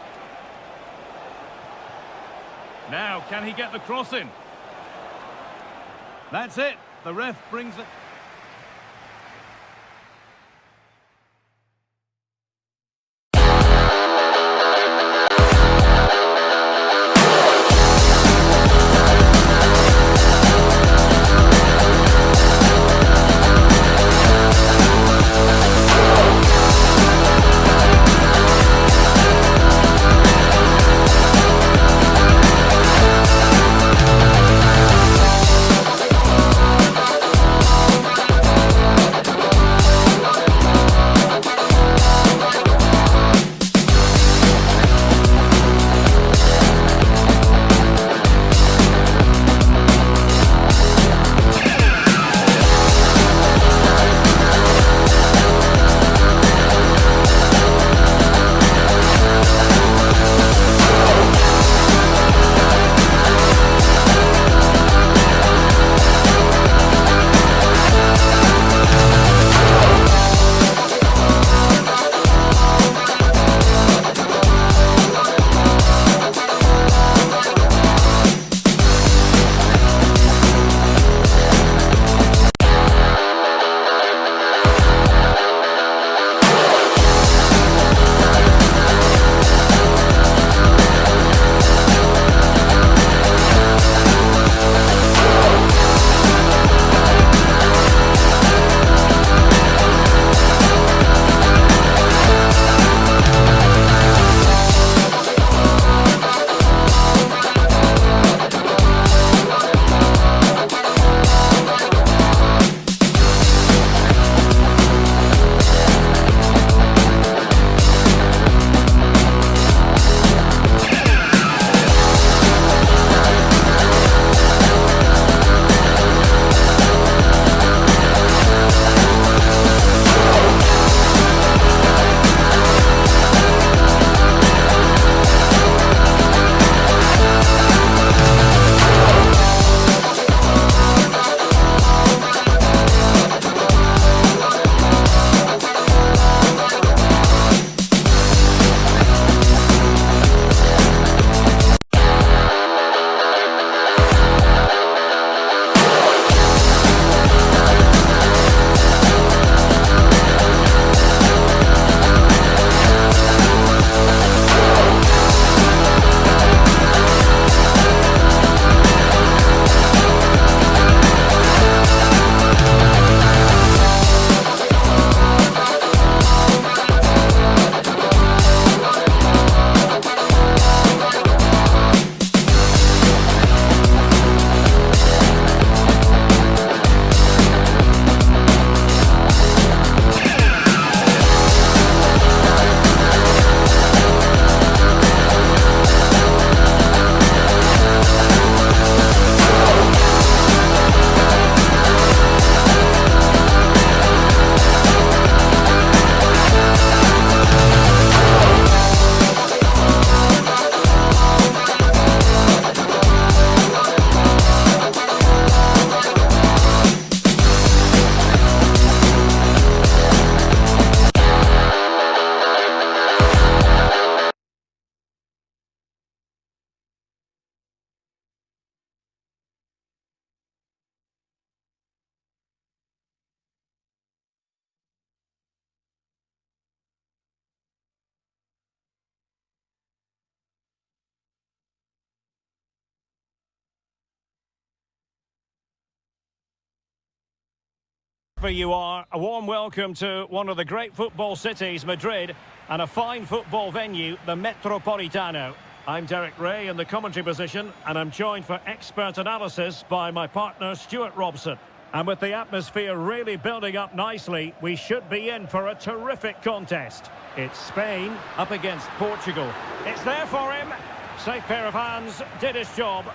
Now, can he get the cross in? That's it. The ref brings it. Wherever you are, a warm welcome to one of the great football cities, Madrid, and a fine football venue, the Metropolitano. I'm Derek Ray in the commentary position, and I'm joined for expert analysis by my partner, Stuart Robson. And with the atmosphere really building up nicely, we should be in for a terrific contest. It's Spain up against Portugal. It's there for him. Safe pair of hands, did his job.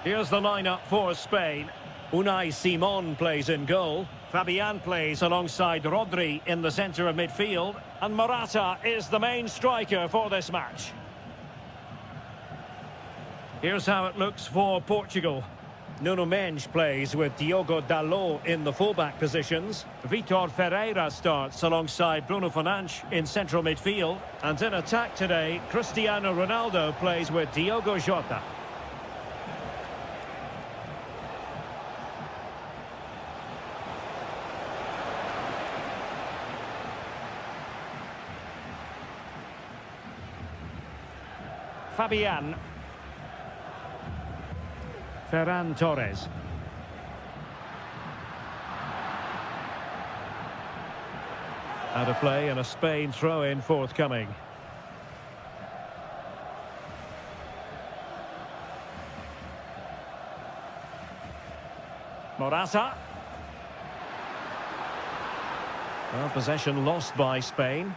Here's the lineup for Spain. Unai Simon plays in goal. Fabian plays alongside Rodri in the centre of midfield. And Morata is the main striker for this match. Here's how it looks for Portugal. Nuno Mendes plays with Diogo Dalot in the fullback positions. Vitor Ferreira starts alongside Bruno Fernandes in central midfield. And in attack today, Cristiano Ronaldo plays with Diogo Jota. Fabian. Ferran Torres. Out of play and a Spain throw-in forthcoming. Morata. Well, possession lost by Spain.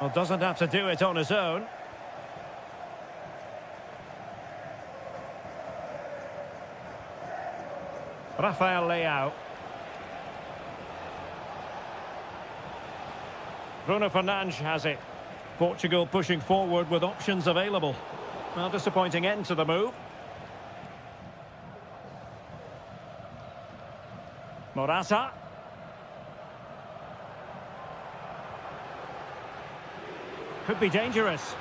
Well, doesn't have to do it on his own. Rafael Leao. Bruno Fernandes has it. Portugal pushing forward with options available. Well, disappointing end to the move. Morata. Could be dangerous.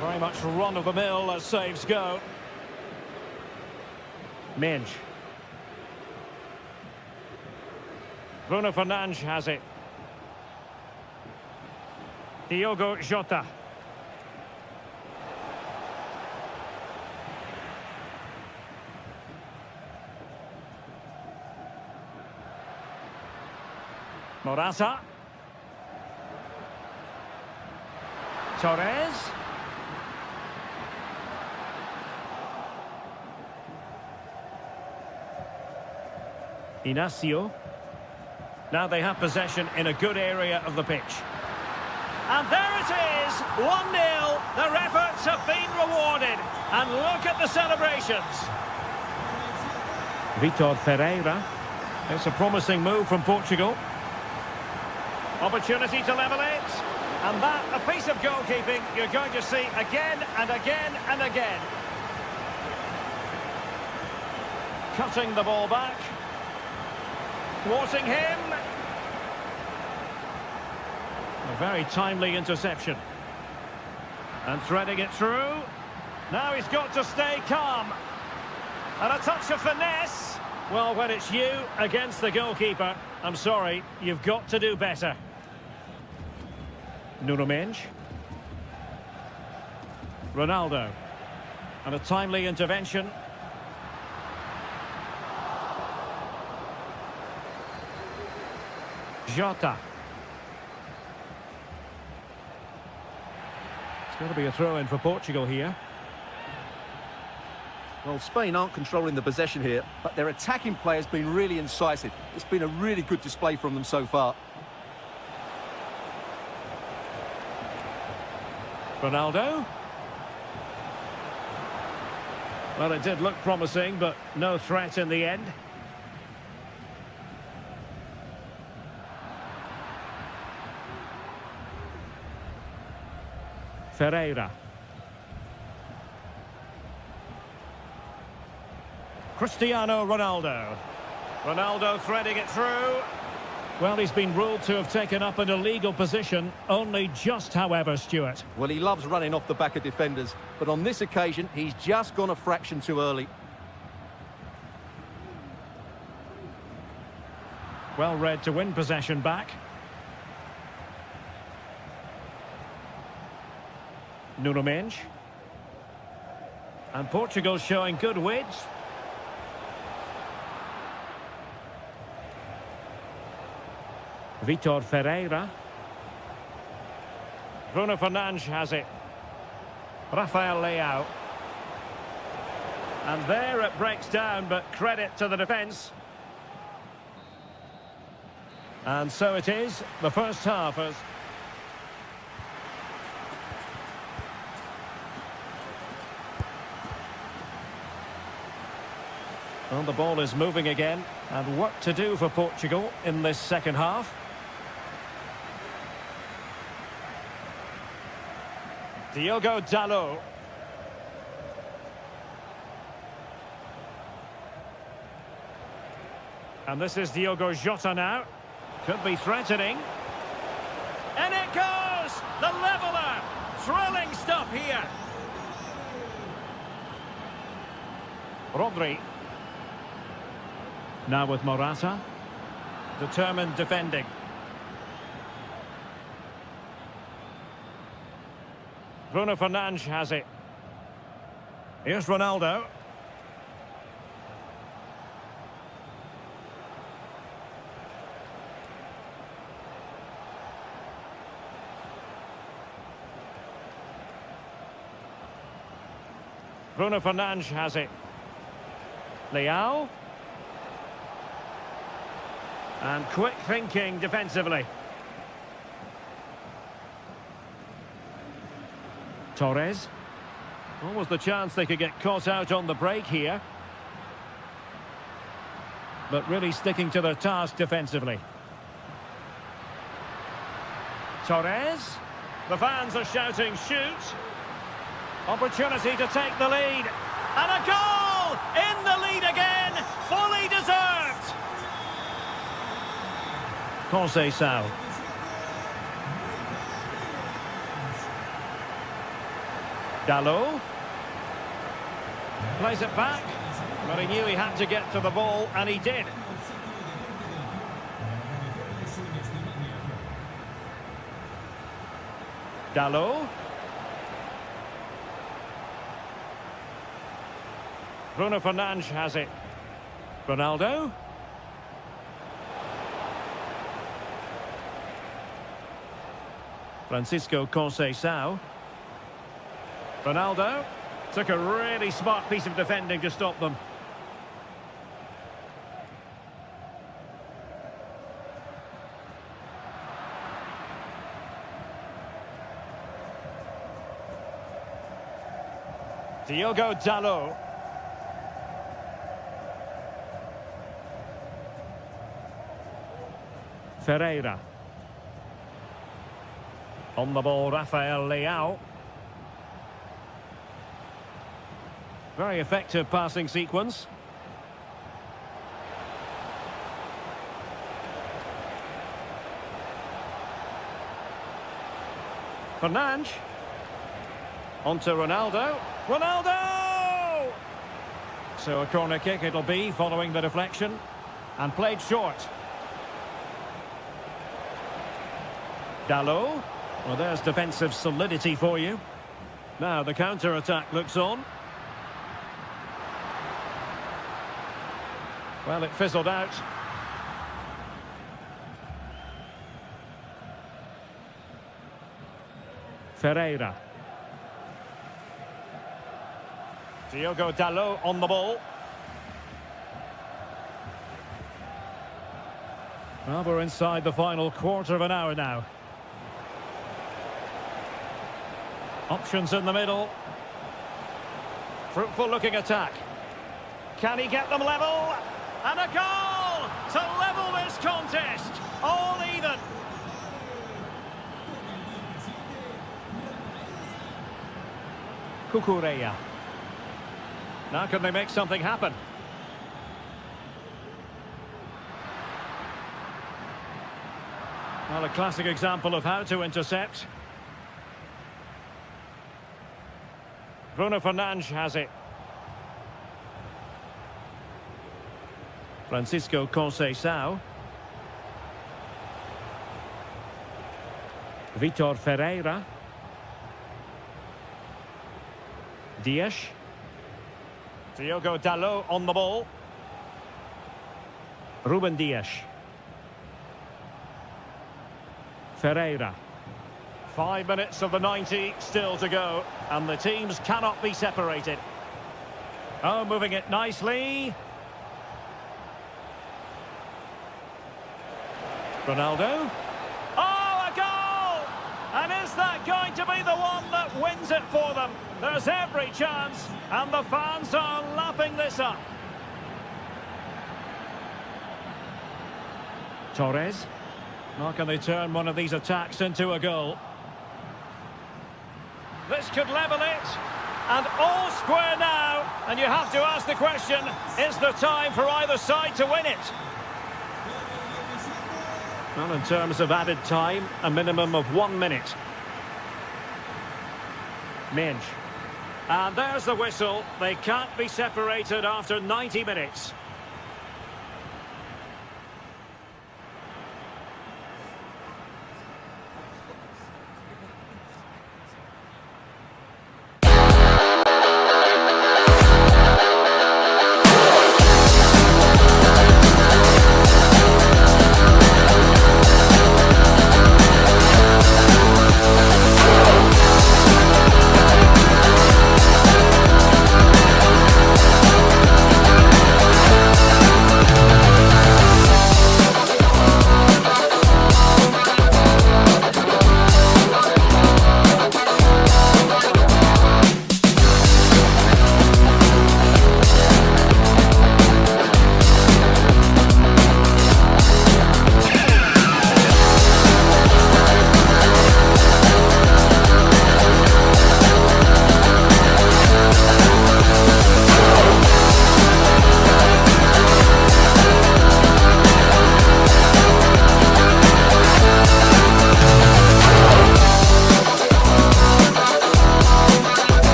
Very much run-of-the-mill as saves go. Mendes. Bruno Fernandes has it. Diogo Jota. Morata. Torres. Inacio. Now they have possession in a good area of the pitch. And there it is, 1-0. Their efforts have been rewarded. And look at the celebrations. Vitor Ferreira. It's a promising move from Portugal. Opportunity to level it. And that, a piece of goalkeeping you're going to see again and again and again. Cutting the ball back. Thwarting him. A very timely interception. And threading it through. Now he's got to stay calm. And a touch of finesse. Well, when it's you against the goalkeeper, I'm sorry, you've got to do better. Nuno Mendes. Ronaldo. And a timely intervention. Jota. It's going to be a throw-in for Portugal here. Well, Spain aren't controlling the possession here, but their attacking play has been really incisive. It's been a really good display from them so far. Ronaldo. Well, it did look promising, but no threat in the end. Ferreira. Cristiano Ronaldo. Ronaldo threading it through. Well, he's been ruled to have taken up an illegal position, only just, however, Stuart. Well, he loves running off the back of defenders, but on this occasion, he's just gone a fraction too early. Well read to win possession back. Nuno Mendes. And Portugal showing good width. Vitor Ferreira. Bruno Fernandes has it. Rafael Leao. And there it breaks down, but credit to the defence. And so it is, the first half has... Well, the ball is moving again, and work to do for Portugal in this second half. Diogo Dalot. And this is Diogo Jota now. Could be threatening. And it goes! The leveller! Thrilling stuff here. Rodri. Now with Morata. Determined defending. Bruno Fernandes has it. Here's Ronaldo. Bruno Fernandes has it. Leao. And quick thinking defensively. Torres. What was the chance they could get caught out on the break here? But really sticking to their task defensively. Torres. The fans are shouting, shoot. Opportunity to take the lead. And a goal! In the lead again! Fully deserved! Conceição. Dalot. Plays it back. But he knew he had to get to the ball, and he did. Dalot. Bruno Fernandes has it. Ronaldo. Francisco Conceição. Ronaldo. Took a really smart piece of defending to stop them. Diogo Dalot. Ferreira. On the ball, Rafael Leao. Very effective passing sequence. Fernandes. On to Ronaldo. Ronaldo! So a corner kick it'll be following the deflection. And played short. Dalot. Well, there's defensive solidity for you. Now the counter-attack looks on. Well, it fizzled out. Ferreira. Diogo Dalot on the ball. Well, we're inside the final quarter of an hour now. Options in the middle. Fruitful looking attack. Can he get them level? And a goal to level this contest. All even. Cucurella. Now can they make something happen? Well, a classic example of how to intercept. Bruno Fernandes has it. Francisco Conceição. Vitor Ferreira. Dias. Diogo Dalot on the ball. Ruben Dias. Ferreira. 5 minutes of the 90 still to go, and the teams cannot be separated. Oh, moving it nicely. Ronaldo. Oh, a goal! And is that going to be the one that wins it for them? There's every chance, and the fans are lapping this up. Torres. How can they turn one of these attacks into a goal? This could level it. And all square now. And you have to ask the question, is there time for either side to win it? Well, in terms of added time, a minimum of 1 minute. Minge. And there's the whistle. They can't be separated after 90 minutes.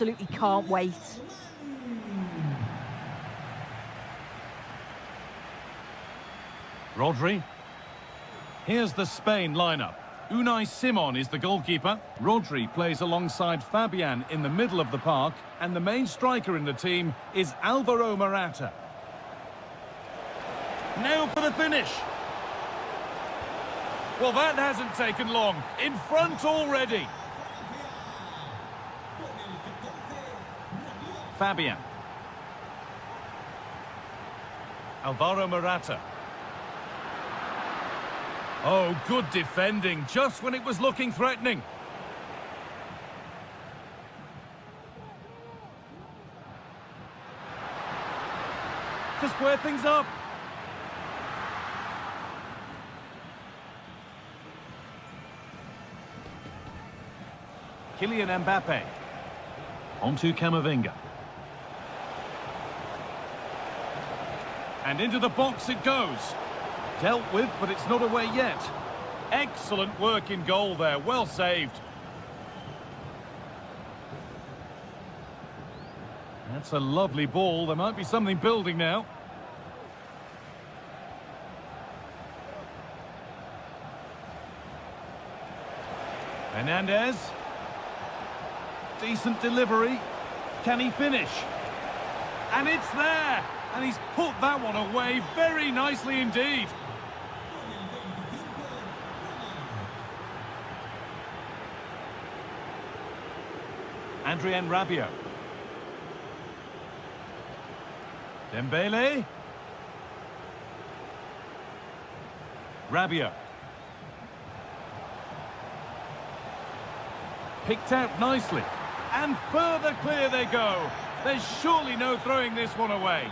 absolutely can't wait. Rodri. Here's the Spain lineup. Unai Simon is the goalkeeper. Rodri plays alongside Fabian in the middle of the park. And the main striker in the team is Alvaro Morata. Now for the finish. Well, that hasn't taken long. In front already. Fabian. Alvaro Morata. Oh, good defending, just when it was looking threatening. to square things up. Kylian Mbappe. Onto Camavinga. And into the box it goes. Dealt with, but it's not away yet. Excellent work in goal there. Well saved. That's a lovely ball. There might be something building now. Hernandez. Decent delivery. Can he finish? And it's there! And he's put that one away very nicely indeed. Adrien Rabiot. Dembele. Rabiot. Picked out nicely. And further clear they go. There's surely no throwing this one away.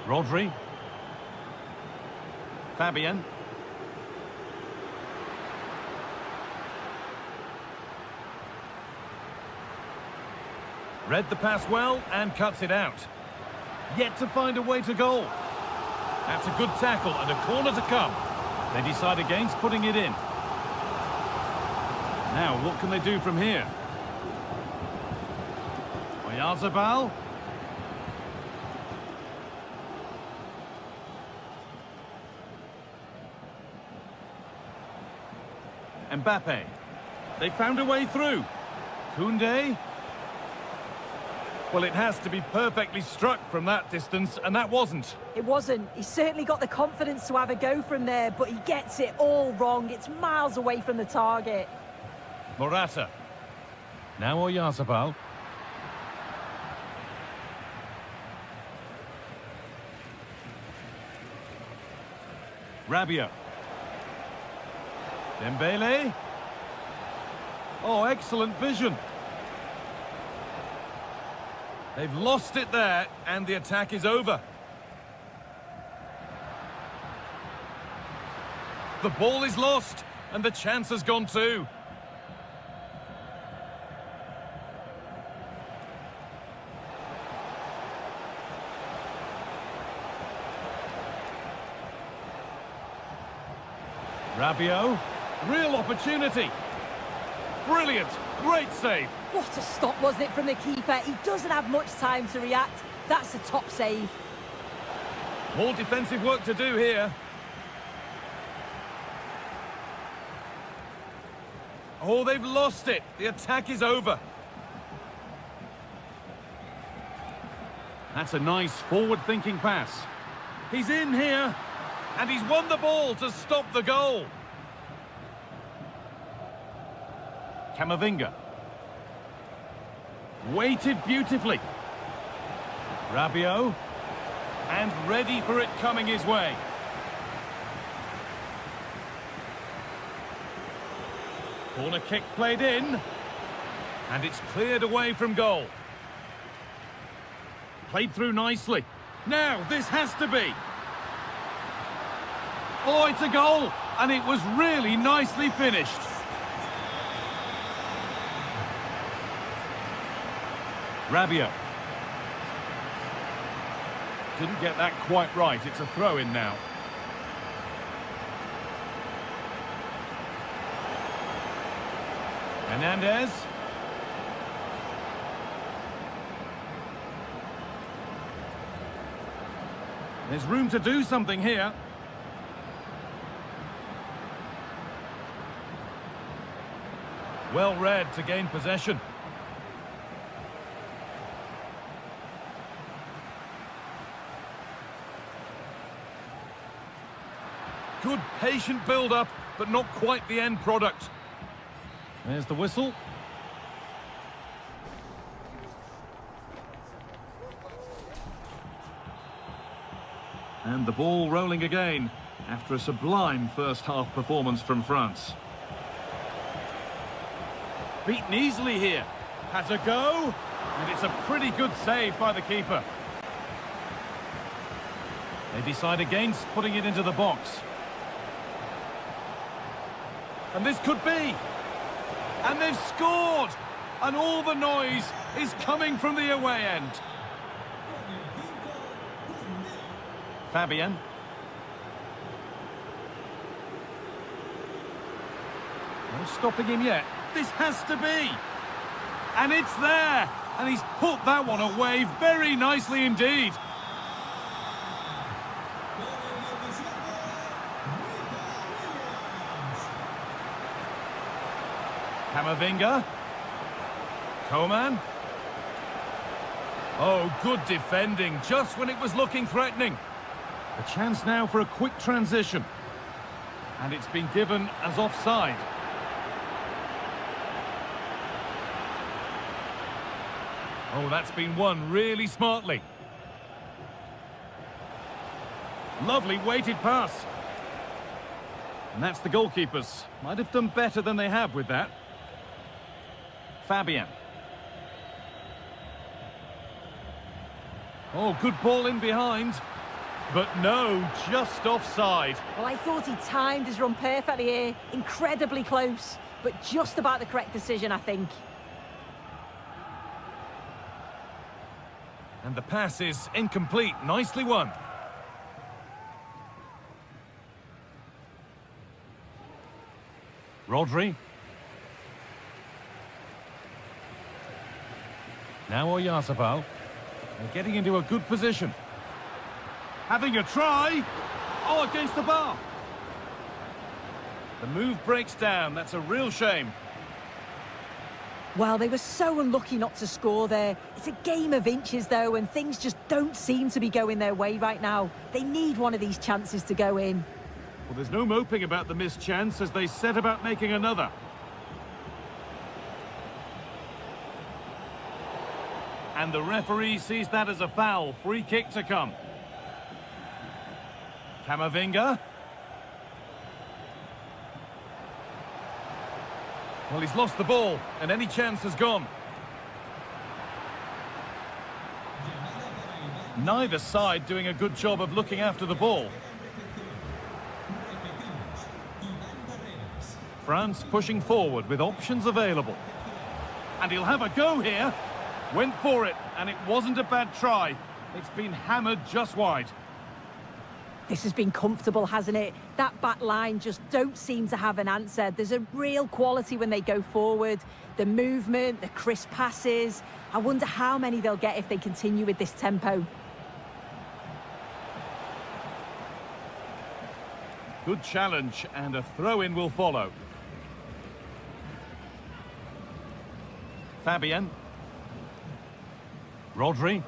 Rodri. Fabian. Read the pass well and cuts it out. Yet to find a way to goal. That's a good tackle and a corner to come. They decide against putting it in. Now, what can they do from here? Oyarzabal. Mbappe. They found a way through. Koundé. Well, it has to be perfectly struck from that distance, and that wasn't. It wasn't. He's certainly got the confidence to have a go from there, but he gets it all wrong. It's miles away from the target. Morata. Now Oyarzabal. Rabiot. Dembele. Oh, excellent vision. They've lost it there, and the attack is over. The ball is lost, and the chance has gone too. Rabiot, real opportunity. Brilliant, great save. What a stop, wasn't it, from the keeper? He doesn't have much time to react. That's a top save. More defensive work to do here. Oh, they've lost it. The attack is over. That's a nice forward-thinking pass. He's in here, and he's won the ball to stop the goal. Camavinga. Weighted beautifully. Rabiot. And ready for it coming his way. Corner kick played in. And it's cleared away from goal. Played through nicely. Now, this has to be. Oh, it's a goal. And it was really nicely finished. Rabiot. Didn't get that quite right. It's a throw-in now. Hernandez. There's room to do something here. Well read to gain possession. Good patient build-up, but not quite the end product. There's the whistle. And the ball rolling again after a sublime first-half performance from France. Beaten easily here. Has a go, and it's a pretty good save by the keeper. They decide against putting it into the box. And this could be. And they've scored! And all the noise is coming from the away end. Fabian. No stopping him yet. This has to be. And it's there. And he's put that one away very nicely indeed. Camavinga. Coman. Oh, good defending, just when it was looking threatening. A chance now for a quick transition. And it's been given as offside. Oh, that's been won really smartly. Lovely weighted pass. And that's the goalkeepers. Might have done better than they have with that. Fabian. Oh, good ball in behind. But no, just offside. Well, I thought he timed his run perfectly here. Incredibly close, but just about the correct decision, I think. And the pass is incomplete. Nicely won. Rodri. Now Oyarzabal. They're getting into a good position. Having a try. Oh, against the bar. The move breaks down. That's a real shame. Well, they were so unlucky not to score there. It's a game of inches, though, and things just don't seem to be going their way right now. They need one of these chances to go in. Well, there's no moping about the missed chance as they set about making another. And the referee sees that as a foul. Free kick to come. Camavinga. Well, he's lost the ball, and any chance has gone. Neither side doing a good job of looking after the ball. France pushing forward with options available. And he'll have a go here. Went for it, and it wasn't a bad try. It's been hammered just wide. This has been comfortable, hasn't it? That back line just don't seem to have an answer. There's a real quality when they go forward. The movement, the crisp passes. I wonder how many they'll get if they continue with this tempo. Good challenge, and a throw-in will follow. Fabian. Rodri.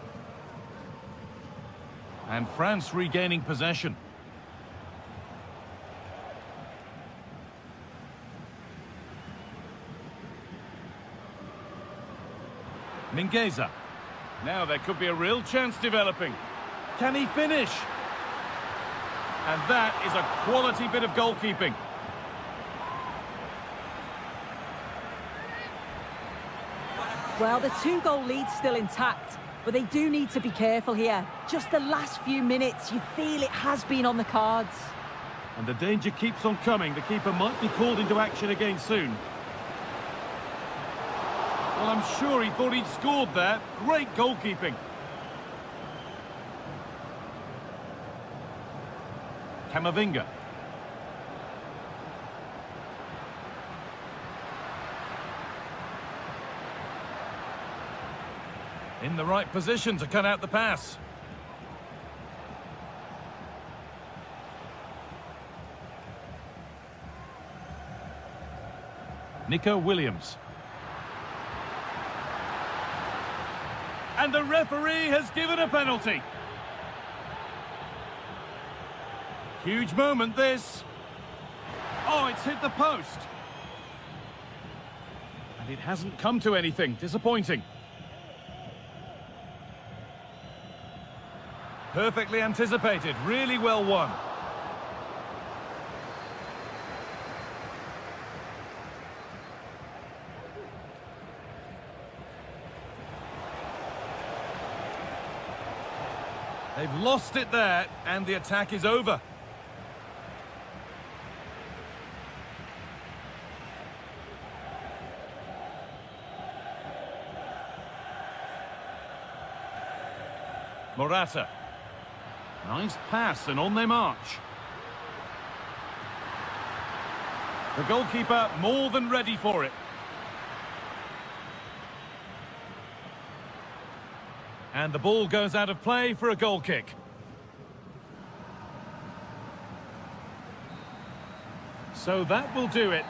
And France regaining possession. Mingueza. Now there could be a real chance developing. Can he finish? And that is a quality bit of goalkeeping. Well, the 2-goal lead's still intact, but they do need to be careful here. Just the last few minutes, you feel it has been on the cards. And the danger keeps on coming. The keeper might be called into action again soon. Well, I'm sure he thought he'd scored there. Great goalkeeping. Camavinga. In the right position to cut out the pass. Nico Williams. And the referee has given a penalty. Huge moment, this. Oh, it's hit the post. And it hasn't come to anything. Disappointing. Perfectly anticipated. Really well won. They've lost it there, and the attack is over. Morata. Nice pass, and on they march. The goalkeeper more than ready for it. And the ball goes out of play for a goal kick. So that will do it.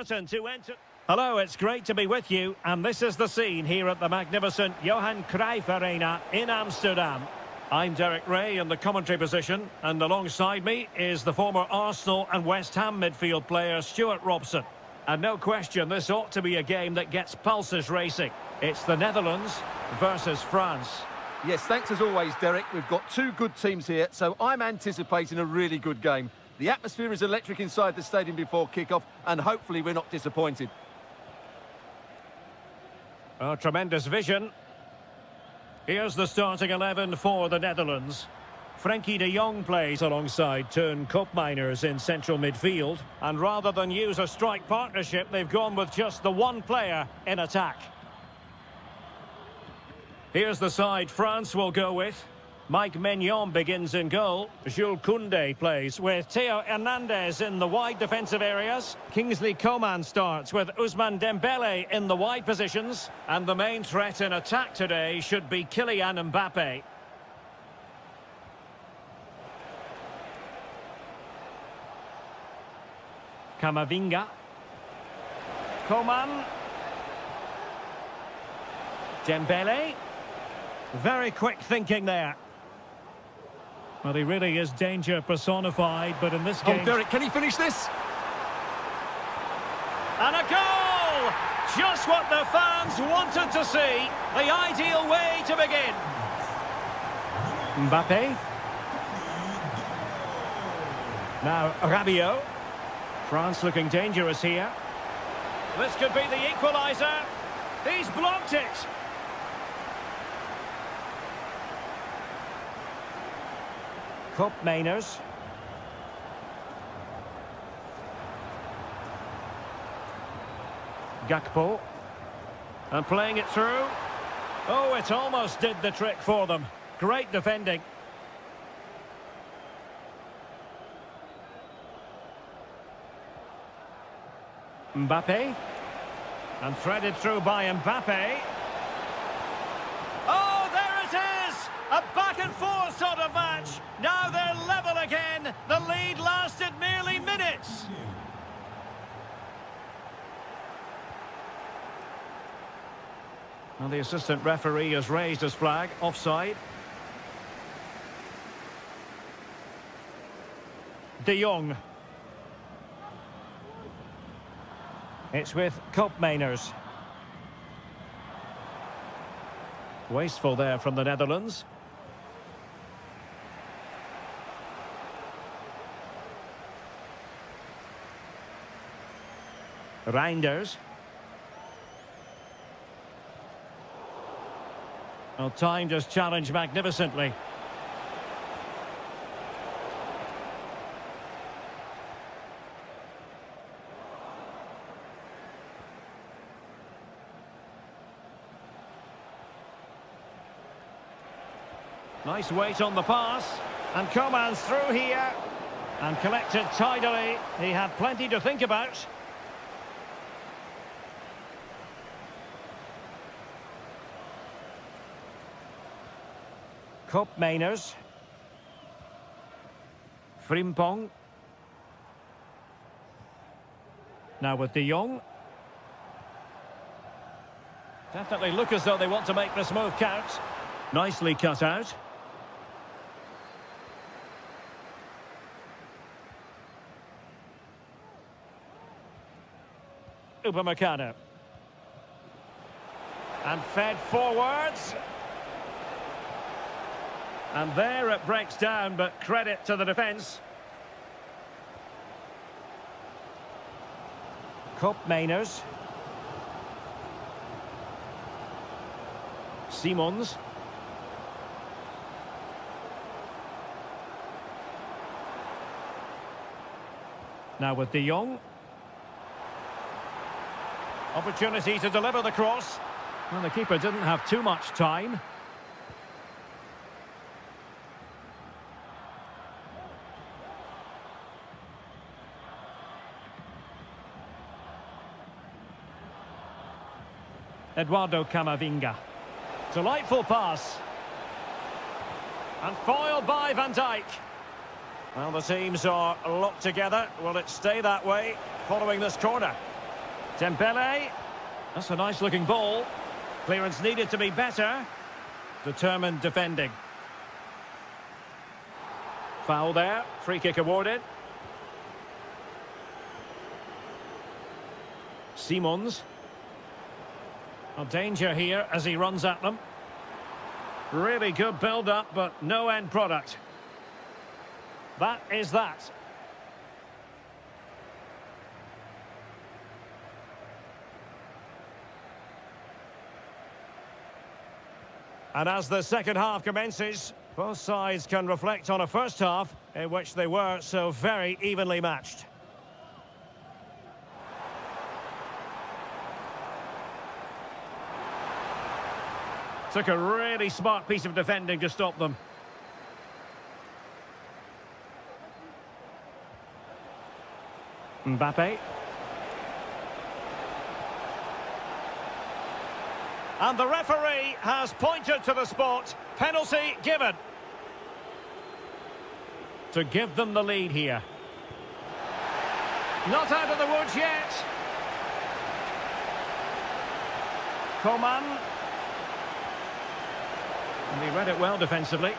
certain to enter. Hello, it's great to be with you, and this is the scene here at the magnificent Johan Cruyff Arena in Amsterdam. I'm Derek Ray in the commentary position, and alongside me is the former Arsenal and West Ham midfield player Stuart Robson. And no question, this ought to be a game that gets pulses racing. It's the Netherlands versus France. Yes, thanks as always, Derek. We've got two good teams here, so I'm anticipating a really good game. The atmosphere is electric inside the stadium before kick-off, and hopefully we're not disappointed. Oh, tremendous vision. Here's the starting 11 for the Netherlands. Frenkie de Jong plays alongside Teun Koopmeiners in central midfield. And rather than use a strike partnership, they've gone with just the one player in attack. Here's the side France will go with. Mike Maignan begins in goal. Jules Koundé plays with Theo Hernandez in the wide defensive areas. Kingsley Coman starts with Ousmane Dembele in the wide positions. And the main threat in attack today should be Kylian Mbappe. Camavinga. Coman. Dembele. Very quick thinking there. Well, he really is danger personified, but in this game... Oh, Derek, can he finish this? And a goal! Just what the fans wanted to see. The ideal way to begin. Mbappe. Now, Rabiot. France looking dangerous here. This could be the equaliser. He's blocked it. Cup Mainers. Gakpo. And playing it through. Oh, it almost did the trick for them. Great defending. Mbappe. And threaded through by Mbappe. Oh, there it is! A back-and-forth sort of match. Now they're level again. The lead lasted merely minutes. Well, the assistant referee has raised his flag. Offside. De Jong. It's with Koopmeiners. Wasteful there from the Netherlands. Reinders. Well, timed his challenge magnificently. Nice weight on the pass. And Coman's through here. And collected tidily. He had plenty to think about. Koopmeiners. Frimpong. Now with De Jong. Definitely look as though they want to make this move count. Nicely cut out. Upamecano. And fed forwards. And there it breaks down, but credit to the defence. Koopmeiners. Simons. Now with De Jong. Opportunity to deliver the cross. Well, the keeper didn't have too much time. Eduardo Camavinga. Delightful pass. And foiled by Van Dijk. Well, the teams are locked together. Will it stay that way following this corner? Dembele. That's a nice-looking ball. Clearance needed to be better. Determined defending. Foul there. Free kick awarded. Simons. A danger here as he runs at them. Really good build-up, but no end product. That is that. And as the second half commences, both sides can reflect on a first half in which they were so very evenly matched. Took a really smart piece of defending to stop them. Mbappe. And the referee has pointed to the spot. Penalty given. To give them the lead here. Not out of the woods yet. Coman. And he read it well defensively.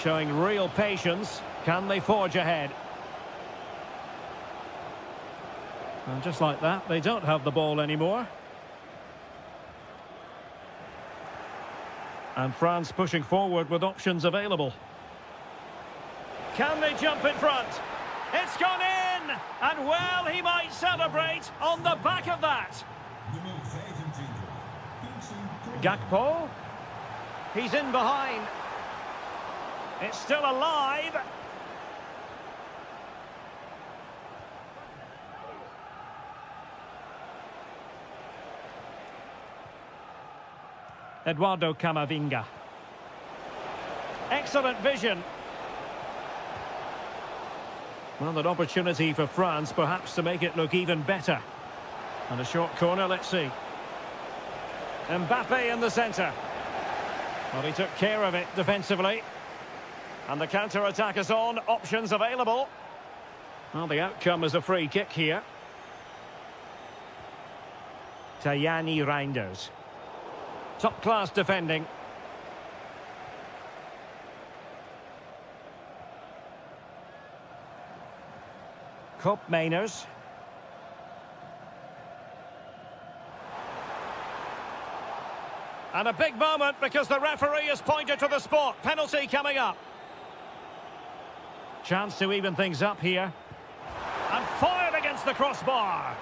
Showing real patience. Can they forge ahead? And just like that, they don't have the ball anymore. And France pushing forward with options available. Can they jump in front? It's gone in! And well, he might celebrate on the back of that. Gakpo. He's in behind. It's still alive. Eduardo Camavinga. Excellent vision. Well, an opportunity for France perhaps to make it look even better. And a short corner, let's see. Mbappe in the centre. Well, he took care of it defensively. And the counter-attack is on, options available. Well, the outcome is a free kick here. Tajani Reinders. Top-class defending. Koopmeiners. And a big moment because the referee has pointed to the spot. Penalty coming up. Chance to even things up here. And fired against the crossbar.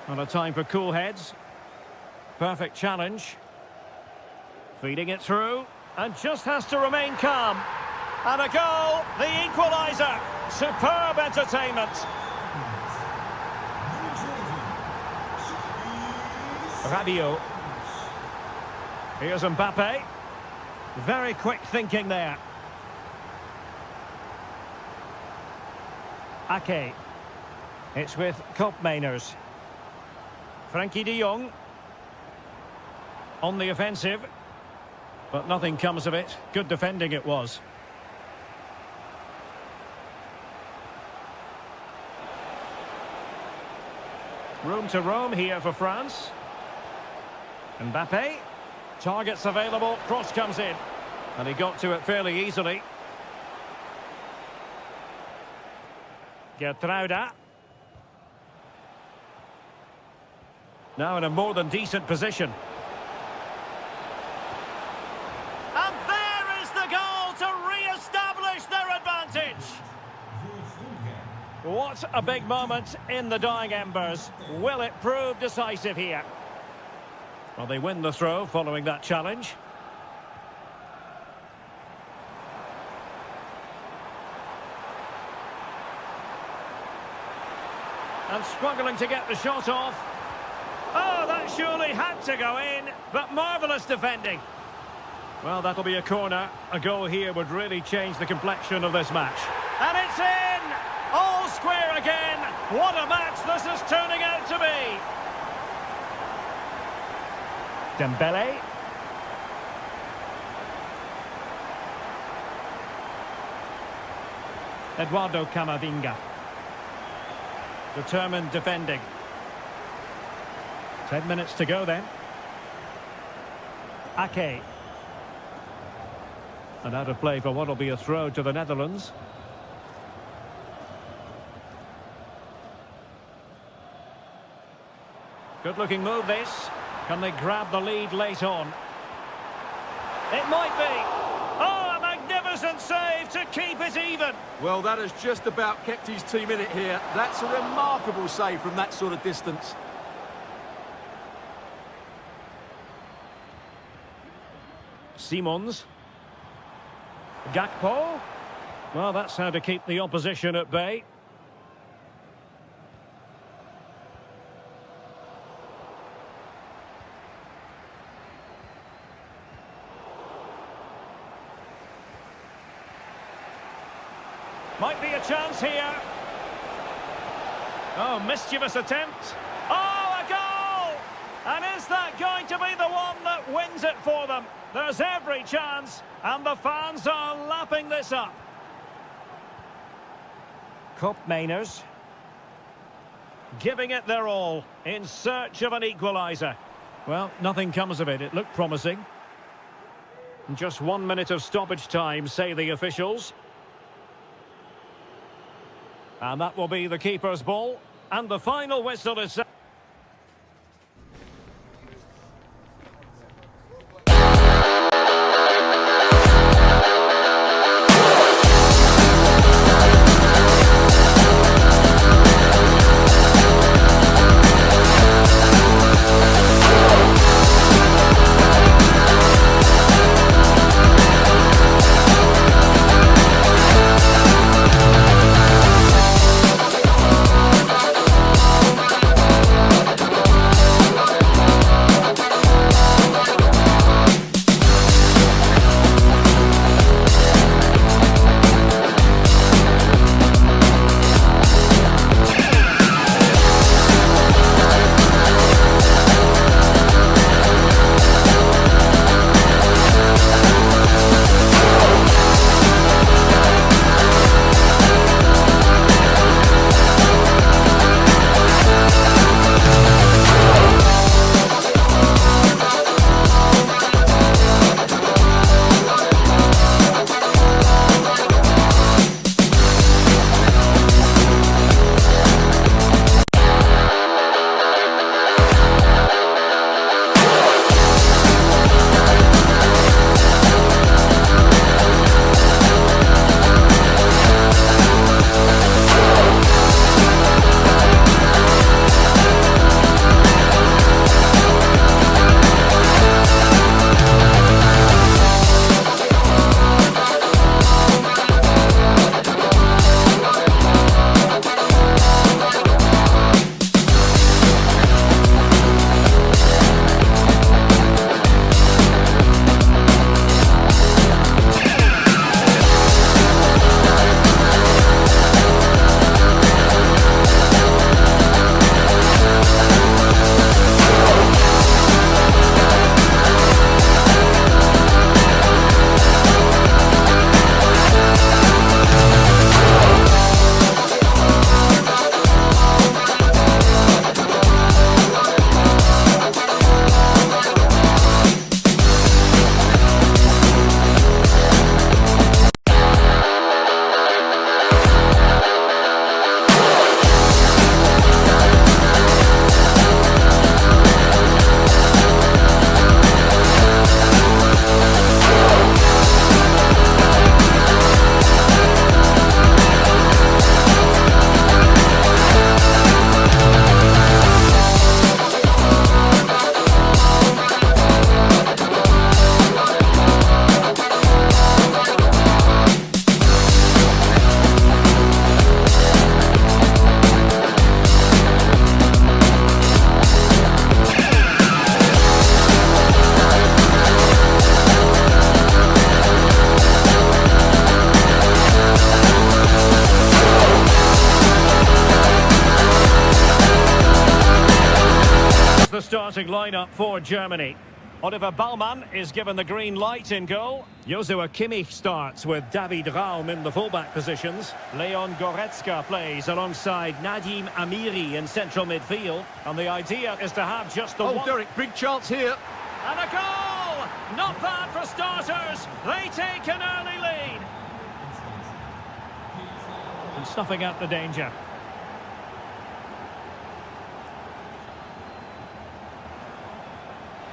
Not a time for cool heads. Perfect challenge. Feeding it through. And just has to remain calm. And a goal, the equaliser. Superb entertainment. Rabiot. Here's Mbappe. Very quick thinking there. Ake. It's with Koopmeiners. Frankie de Jong. On the offensive. But nothing comes of it. Good defending it was. Room to roam here for France. Mbappe. Targets available. Cross comes in. And he got to it fairly easily. Gertruida. Now in a more than decent position. And there is the goal to re-establish their advantage. What a big moment in the dying embers. Will it prove decisive here? Well, they win the throw following that challenge. And struggling to get the shot off. Oh, that surely had to go in, but marvellous defending. Well, that'll be a corner. A goal here would really change the complexion of this match. And it's in! All square again. What a match this is turning out to be. Dembele. Eduardo Camavinga. Determined defending. 10 minutes to go then. Ake. And out of play for what will be a throw to the Netherlands. Good looking move this. Can they grab the lead late on? It might be. Oh, a magnificent save to keep it even. Well, that has just about kept his team in it here. That's a remarkable save from that sort of distance. Simons. Gakpo. Well, that's how to keep the opposition at bay. Might be a chance here. Oh, mischievous attempt. Oh, a goal! And is that going to be the one that wins it for them? There's every chance, and the fans are lapping this up. Koopmeiners giving it their all in search of an equaliser. Well, nothing comes of it. It looked promising. Just 1 minute of stoppage time, say the officials. And that will be the keeper's ball. And the final whistle is set. Starting lineup for Germany. Oliver Baumann is given the green light in goal. Joshua Kimmich starts with David Raum in the fullback positions. Leon Goretzka plays alongside Nadim Amiri in central midfield. And the idea is to have just the one... Oh, Derek, big chance here. And a goal! Not bad for starters. They take an early lead. And snuffing out the danger.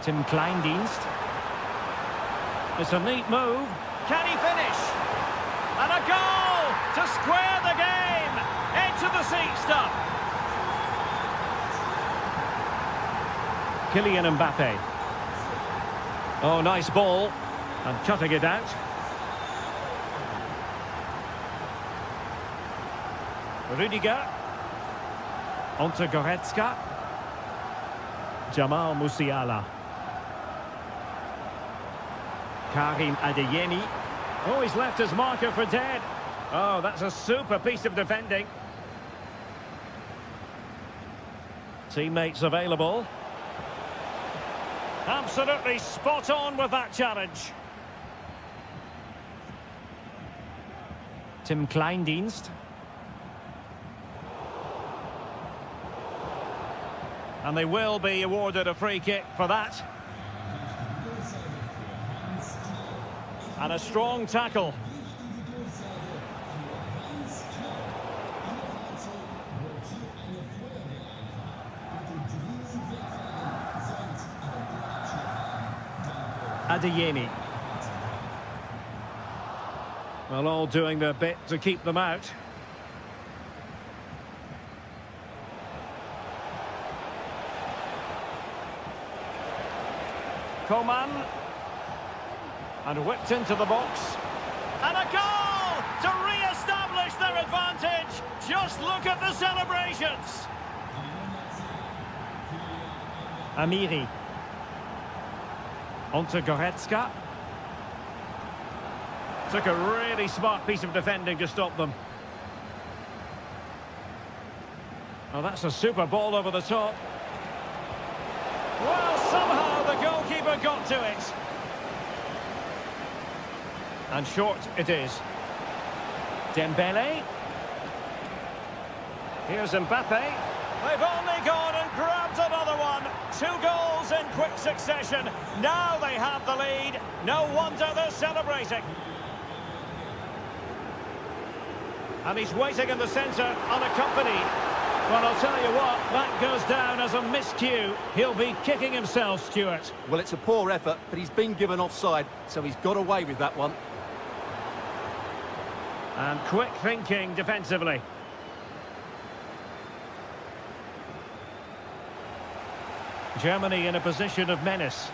Tim Kleindienst. It's a neat move. Can he finish? And a goal to square the game. Edge of the seat stuff. Kylian Mbappe. Oh, nice ball. And cutting it out. Rudiger. Onto Goretzka. Jamal Musiala. Karim Adeyemi. Oh, he's left his marker for dead. Oh, that's a super piece of defending. Teammates available. Absolutely spot on with that challenge. Tim Kleindienst. And they will be awarded a free kick for that. And a strong tackle. Adeyemi. Well, all doing their bit to keep them out. Coman. And whipped into the box. And a goal to re-establish their advantage. Just look at the celebrations. Amiri. Onto Goretzka. Took a really smart piece of defending to stop them. Oh, that's a super ball over the top. Well, somehow the goalkeeper got to it. And short it is. Dembele. Here's Mbappe. They've only gone and grabbed another one. 2 goals in quick succession. Now they have the lead. No wonder they're celebrating. And he's waiting in the centre, unaccompanied. Well, I'll tell you what, that goes down as a miscue. He'll be kicking himself, Stuart. Well, it's a poor effort, but he's been given offside, so he's got away with that one. And quick thinking defensively. Germany in a position of menace.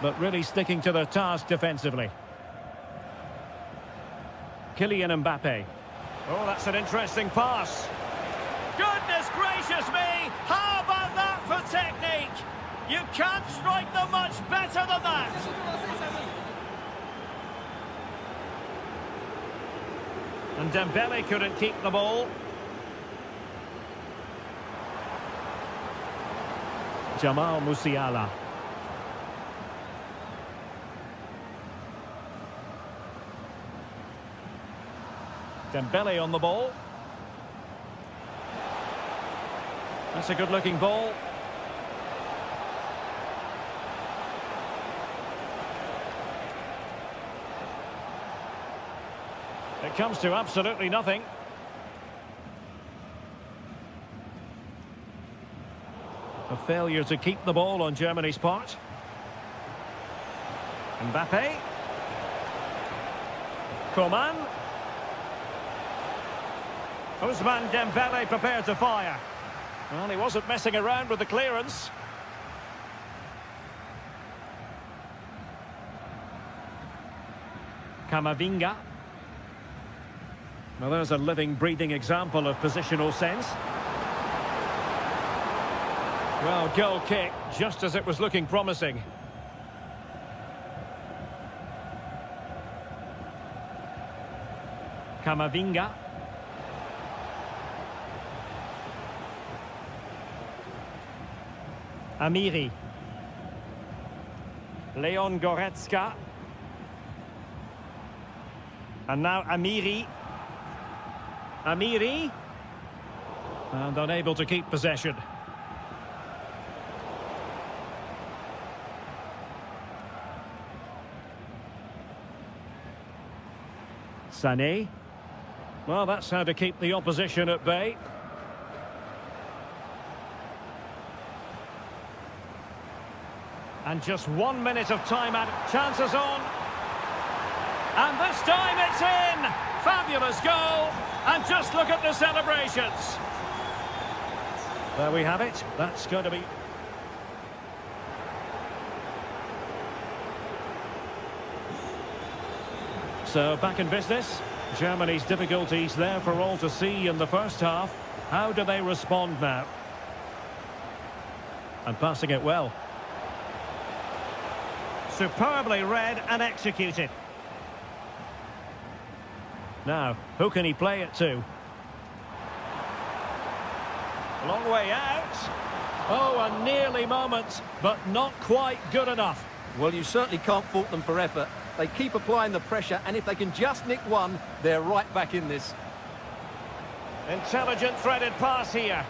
But really sticking to their task defensively. Kylian Mbappe. Oh, that's an interesting pass. Goodness gracious me! How about that for technique? You can't strike them much better than that. And Dembele couldn't keep the ball. Jamal Musiala. Dembele on the ball. That's a good-looking ball. It comes to absolutely nothing. A failure to keep the ball on Germany's part. Mbappe. Coman. Ousmane Dembele prepared to fire. Well, he wasn't messing around with the clearance. Camavinga. Well, there's a living, breathing example of positional sense. Well, goal kick, just as it was looking promising. Camavinga. Amiri. Leon Goretzka. And now Amiri. Amiri. And unable to keep possession. Sané. Well, that's how to keep the opposition at bay. And just 1 minute of time out. Chances on. And this time it's in. Fabulous goal. And just look at the celebrations. There we have it. That's going to be... So, back in business. Germany's difficulties there for all to see in the first half. How do they respond now? And passing it well. Superbly read and executed. Now, who can he play it to? Long way out. Oh, a nearly moment, but not quite good enough. Well, you certainly can't fault them for effort. They keep applying the pressure, and if they can just nick one, they're right back in this. Intelligent threaded pass here.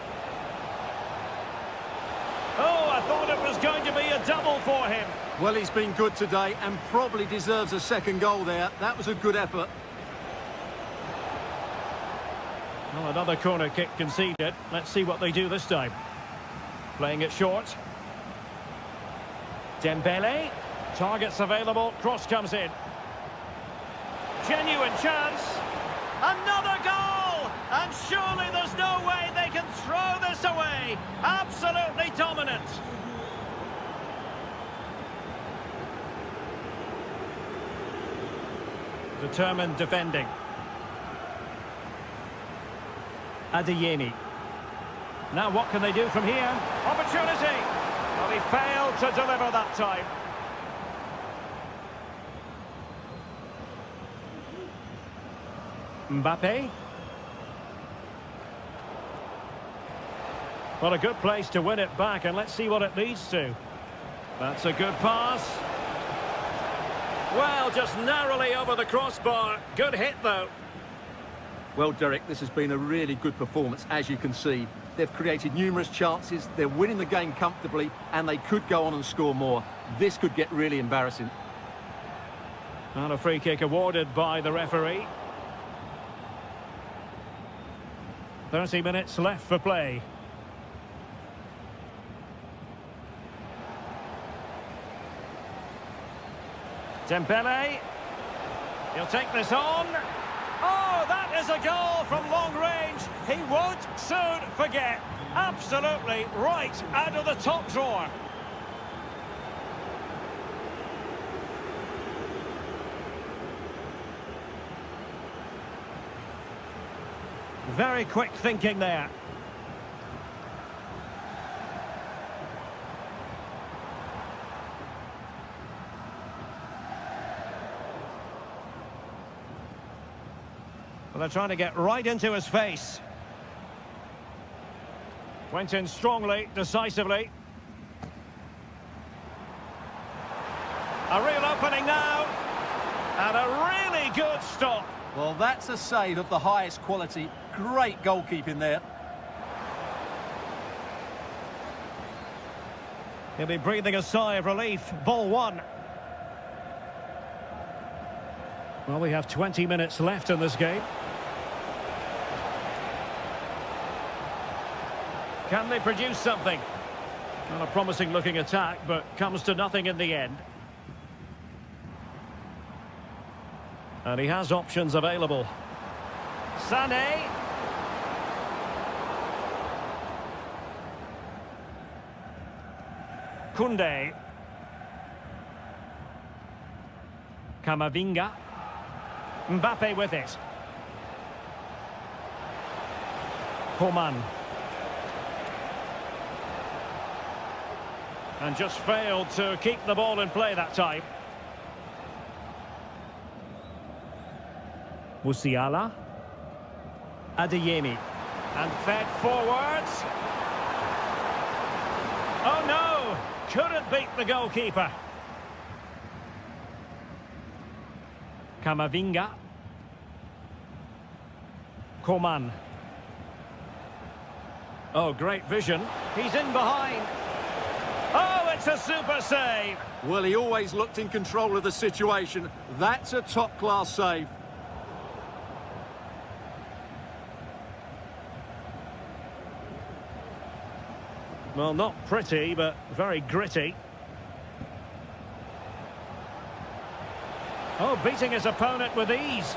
Oh, I thought it was going to be a double for him. Well, he's been good today and probably deserves a second goal there. That was a good effort. Well, another corner kick conceded. Let's see what they do this time. Playing it short. Dembele. Targets available. Cross comes in. Genuine chance. Another goal! And surely there's no way they can throw this away. Absolutely dominant. Determined defending. Adriano. Now what can they do from here? Opportunity! Well, he failed to deliver that time. Mbappe. Well, a good place to win it back, and let's see what it leads to. That's a good pass. Well, just narrowly over the crossbar. Good hit, though. Well, Derek, this has been a really good performance, as you can see. They've created numerous chances, they're winning the game comfortably, and they could go on and score more. This could get really embarrassing. And a free kick awarded by the referee. 30 minutes left for play. Dembele. He'll take this on. Oh, that is a goal from long range. He won't soon forget. Absolutely right out of the top drawer. Very quick thinking there. Well, they're trying to get right into his face. Went in strongly, decisively. A real opening now. And a really good stop. Well, that's a save of the highest quality. Great goalkeeping there. He'll be breathing a sigh of relief. Ball one. Well, we have 20 minutes left in this game. Can they produce something? Not a promising looking attack, but comes to nothing in the end. And he has options available. Sané. Koundé. Camavinga. Mbappe with it. Coman. And just failed to keep the ball in play that time. Musiala. Adeyemi. And fed forwards. Oh no! Couldn't beat the goalkeeper. Camavinga. Coman. Oh, great vision. He's in behind. Oh, it's a super save. Well, he always looked in control of the situation. That's a top-class save. Well, not pretty, but very gritty. Oh, beating his opponent with ease.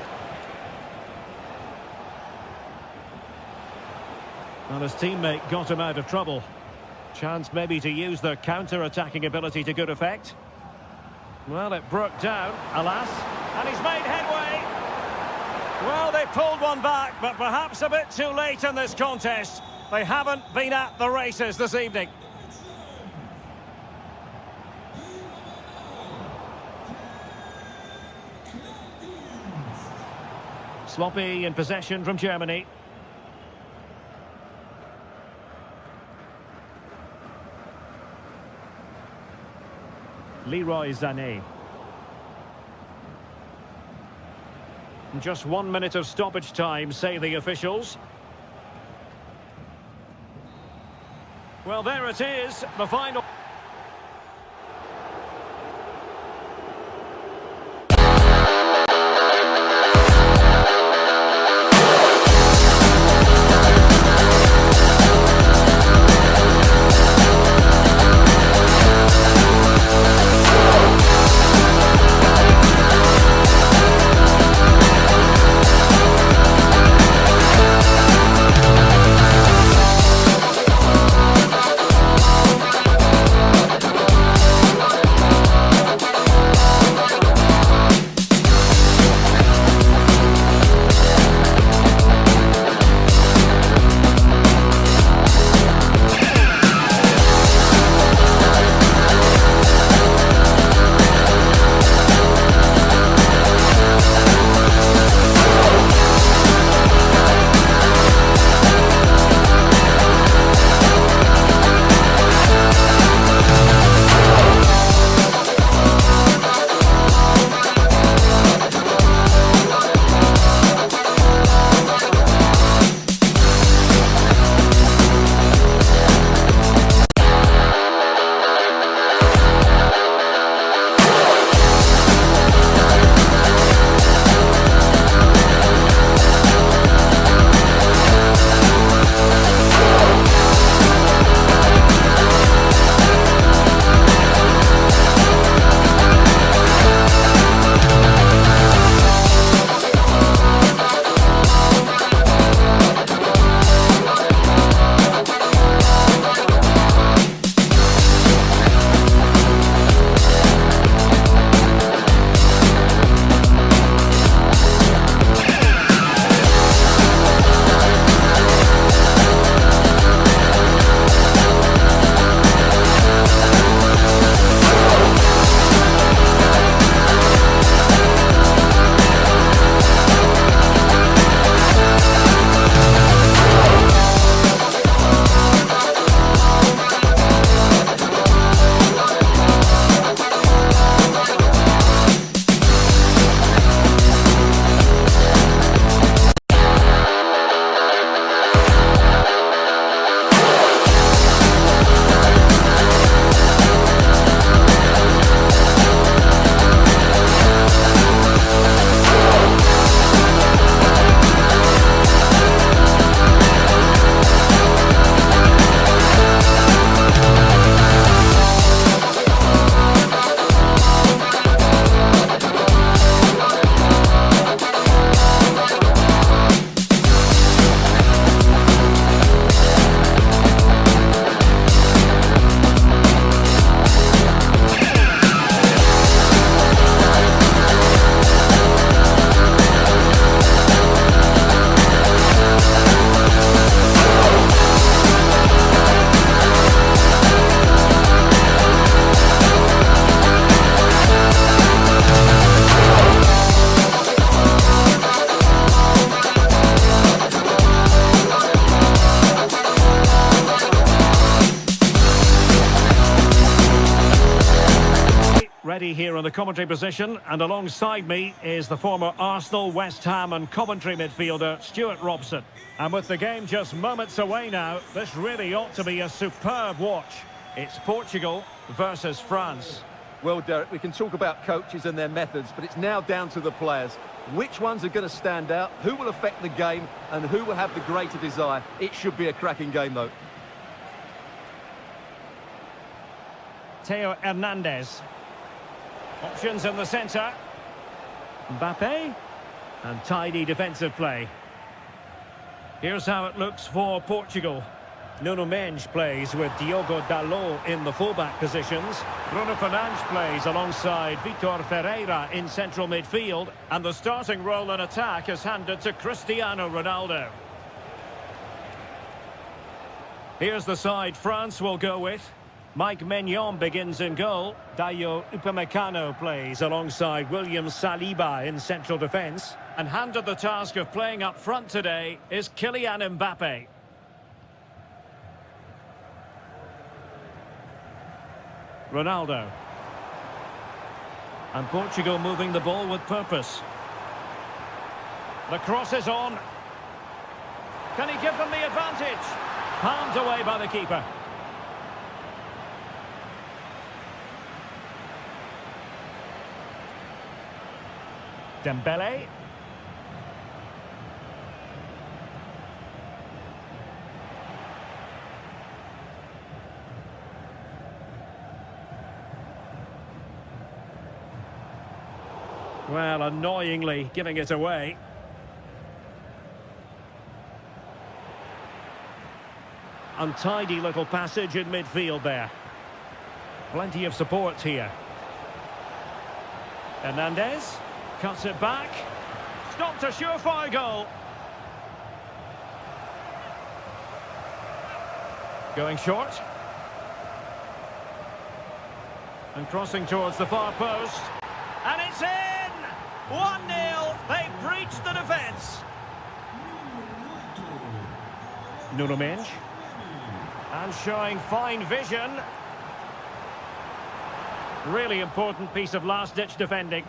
Well, his teammate got him out of trouble. Chance maybe to use their counter-attacking ability to good effect. Well, it broke down, alas. And he's made headway. Well, they pulled one back, but perhaps a bit too late in this contest. They haven't been at the races this evening. Sloppy in possession from Germany. Leroy Sané. Just 1 minute of stoppage time, say the officials. Well, there it is, the final. Ready here on the commentary position, and alongside me is the former Arsenal, West Ham and Coventry midfielder Stuart Robson. And with the game just moments away now, this really ought to be a superb watch. It's Portugal versus France. Well, Derek, we can talk about coaches and their methods, but it's now down to the players. Which ones are going to stand out, who will affect the game, and who will have the greater desire? It should be a cracking game, though. Theo Hernandez. Options in the centre. Mbappe. And tidy defensive play. Here's how it looks for Portugal. Nuno Mendes plays with Diogo Dalot in the fullback positions. Bruno Fernandes plays alongside Vitor Ferreira in central midfield. And the starting role in attack is handed to Cristiano Ronaldo. Here's the side France will go with. Mike Maignan begins in goal. Dayo Upamecano plays alongside William Saliba in central defence. And handed the task of playing up front today is Kylian Mbappe. Ronaldo. And Portugal moving the ball with purpose. The cross is on. Can he give them the advantage? Palmed away by the keeper. Dembele. Well, annoyingly giving it away. Untidy little passage in midfield there. Plenty of support here. Hernandez cuts it back. Stopped a surefire goal. Going short. And crossing towards the far post. And it's in! 1-0. They've breached the defence. Nuno Mendes. And showing fine vision. Really important piece of last-ditch defending.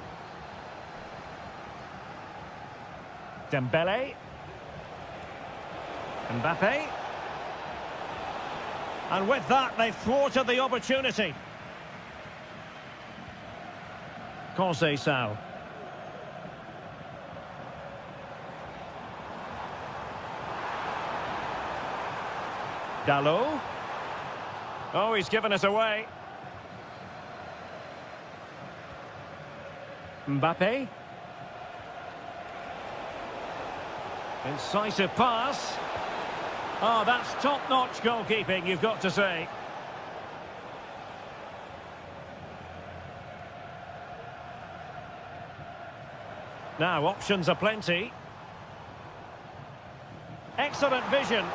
Dembele. Mbappe. And with that, they've thwarted the opportunity. Conceição. Dalot. Oh, he's given it away. Mbappe. Incisive pass. Oh, that's top-notch goalkeeping, you've got to say. Now, options are plenty. Excellent vision.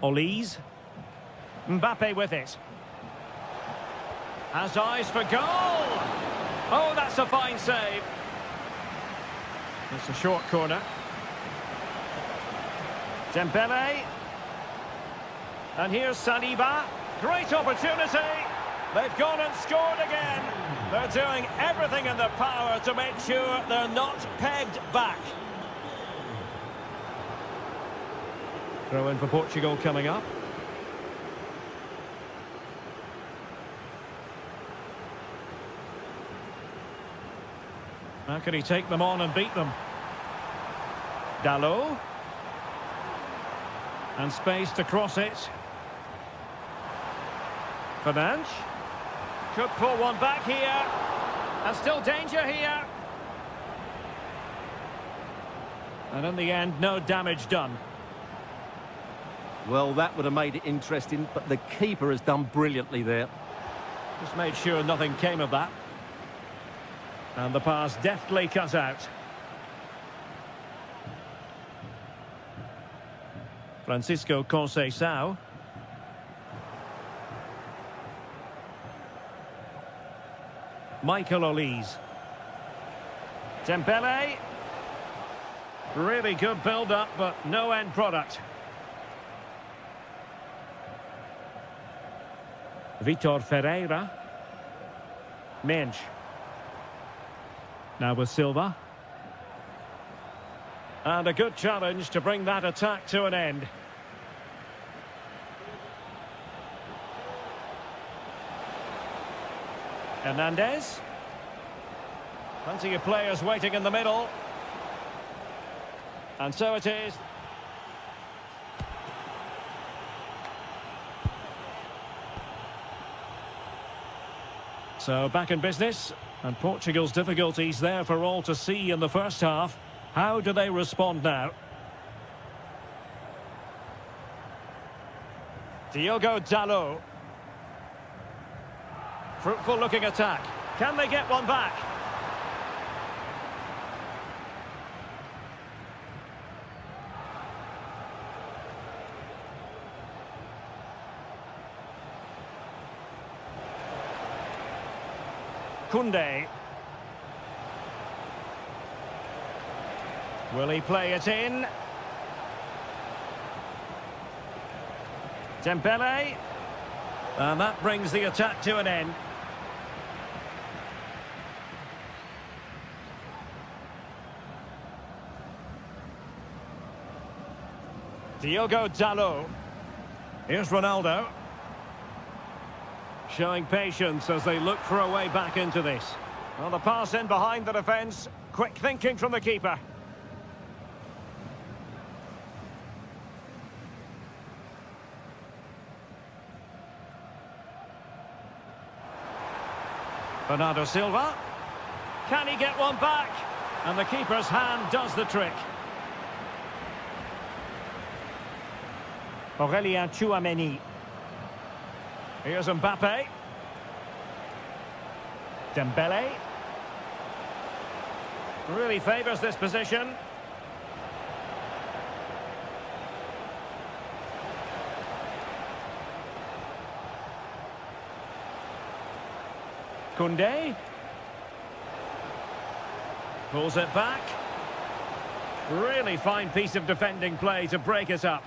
Olise. Mbappe with it. Has eyes for goal. Oh, that's a fine save. It's a short corner. Dembele. And here's Saliba. Great opportunity. They've gone and scored again. They're doing everything in their power to make sure they're not pegged back. Throw in for Portugal coming up. How can he take them on and beat them? Dalot. And space to cross it. Fernandes. Could pull one back here. And still danger here. And in the end, no damage done. Well, that would have made it interesting, but the keeper has done brilliantly there. Just made sure nothing came of that. And the pass deftly cut out. Francisco Conceição. Michael Olise. Dembele. Really good build-up, but no end product. Vitor Ferreira. Mendes. Now with Silva. And a good challenge to bring that attack to an end. Hernandez. Plenty of players waiting in the middle. And so it is. So back in business, and Portugal's difficulties there for all to see in the first half. How do they respond now? Diogo Dalot. Fruitful looking attack. Can they get one back? Koundé. Will he play it in? Dembele. And that brings the attack to an end. Diogo Dalot. Here's Ronaldo. Showing patience as they look for a way back into this. Well, the pass in behind the defence. Quick thinking from the keeper. Bernardo Silva. Can he get one back? And the keeper's hand does the trick. Aurélien Tchouameni. Here's Mbappe. Dembele. Really favours this position. Koundé. Pulls it back. Really fine piece of defending play to break it up.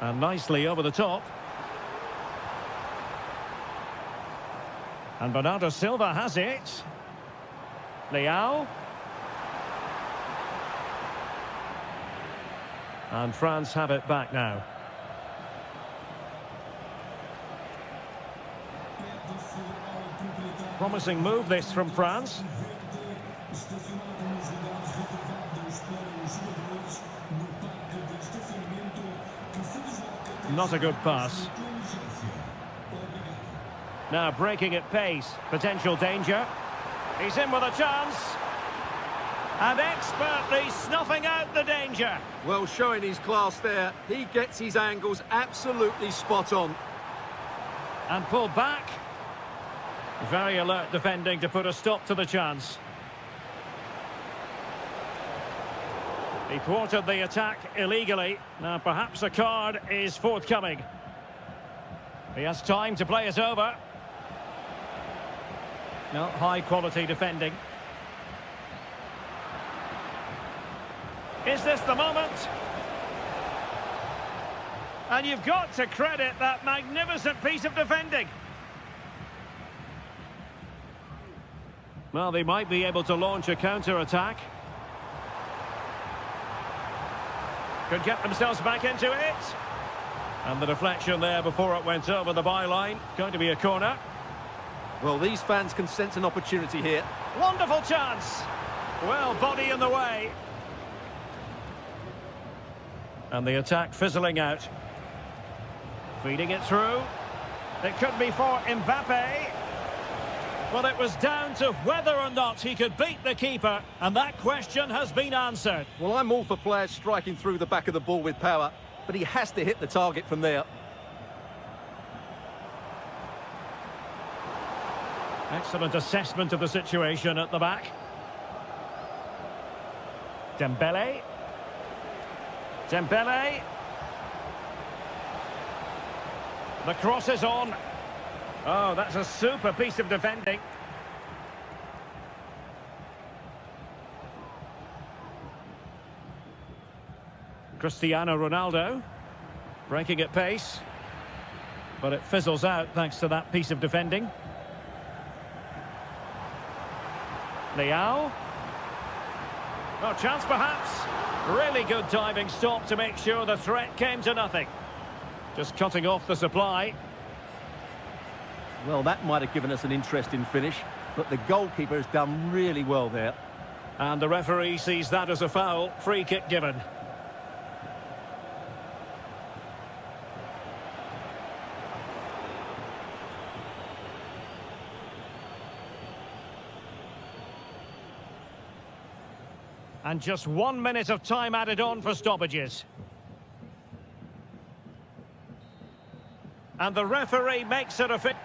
And nicely over the top. And Bernardo Silva has it. Leao. And France have it back now. Promising move this from France. Not a good pass. Now breaking at pace. Potential danger. He's in with a chance. And expertly snuffing out the danger. Well, showing his class there. He gets his angles absolutely spot on. And pulled back. Very alert defending to put a stop to the chance. He thwarted the attack illegally. Now perhaps a card is forthcoming. He has time to play it over. No, high quality defending. Is this the moment? And you've got to credit that magnificent piece of defending. Well, they might be able to launch a counter-attack. Could get themselves back into it. And the deflection there before it went over the byline. Going to be a corner. Well, these fans can sense an opportunity here. Wonderful chance. Well, body in the way. And the attack fizzling out. Feeding it through. It could be for Mbappe. Well, it was down to whether or not he could beat the keeper, and that question has been answered. Well, I'm all for players striking through the back of the ball with power, but he has to hit the target from there. Excellent assessment of the situation at the back. Dembele. Dembele. The cross is on. Oh, that's a super piece of defending. Cristiano Ronaldo. Breaking at pace. But it fizzles out thanks to that piece of defending. Leao. Oh, chance perhaps. Really good diving stop to make sure the threat came to nothing. Just cutting off the supply. Well, that might have given us an interesting finish, but the goalkeeper has done really well there. And the referee sees that as a foul. Free kick given. And just 1 minute of time added on for stoppages. And the referee makes it official.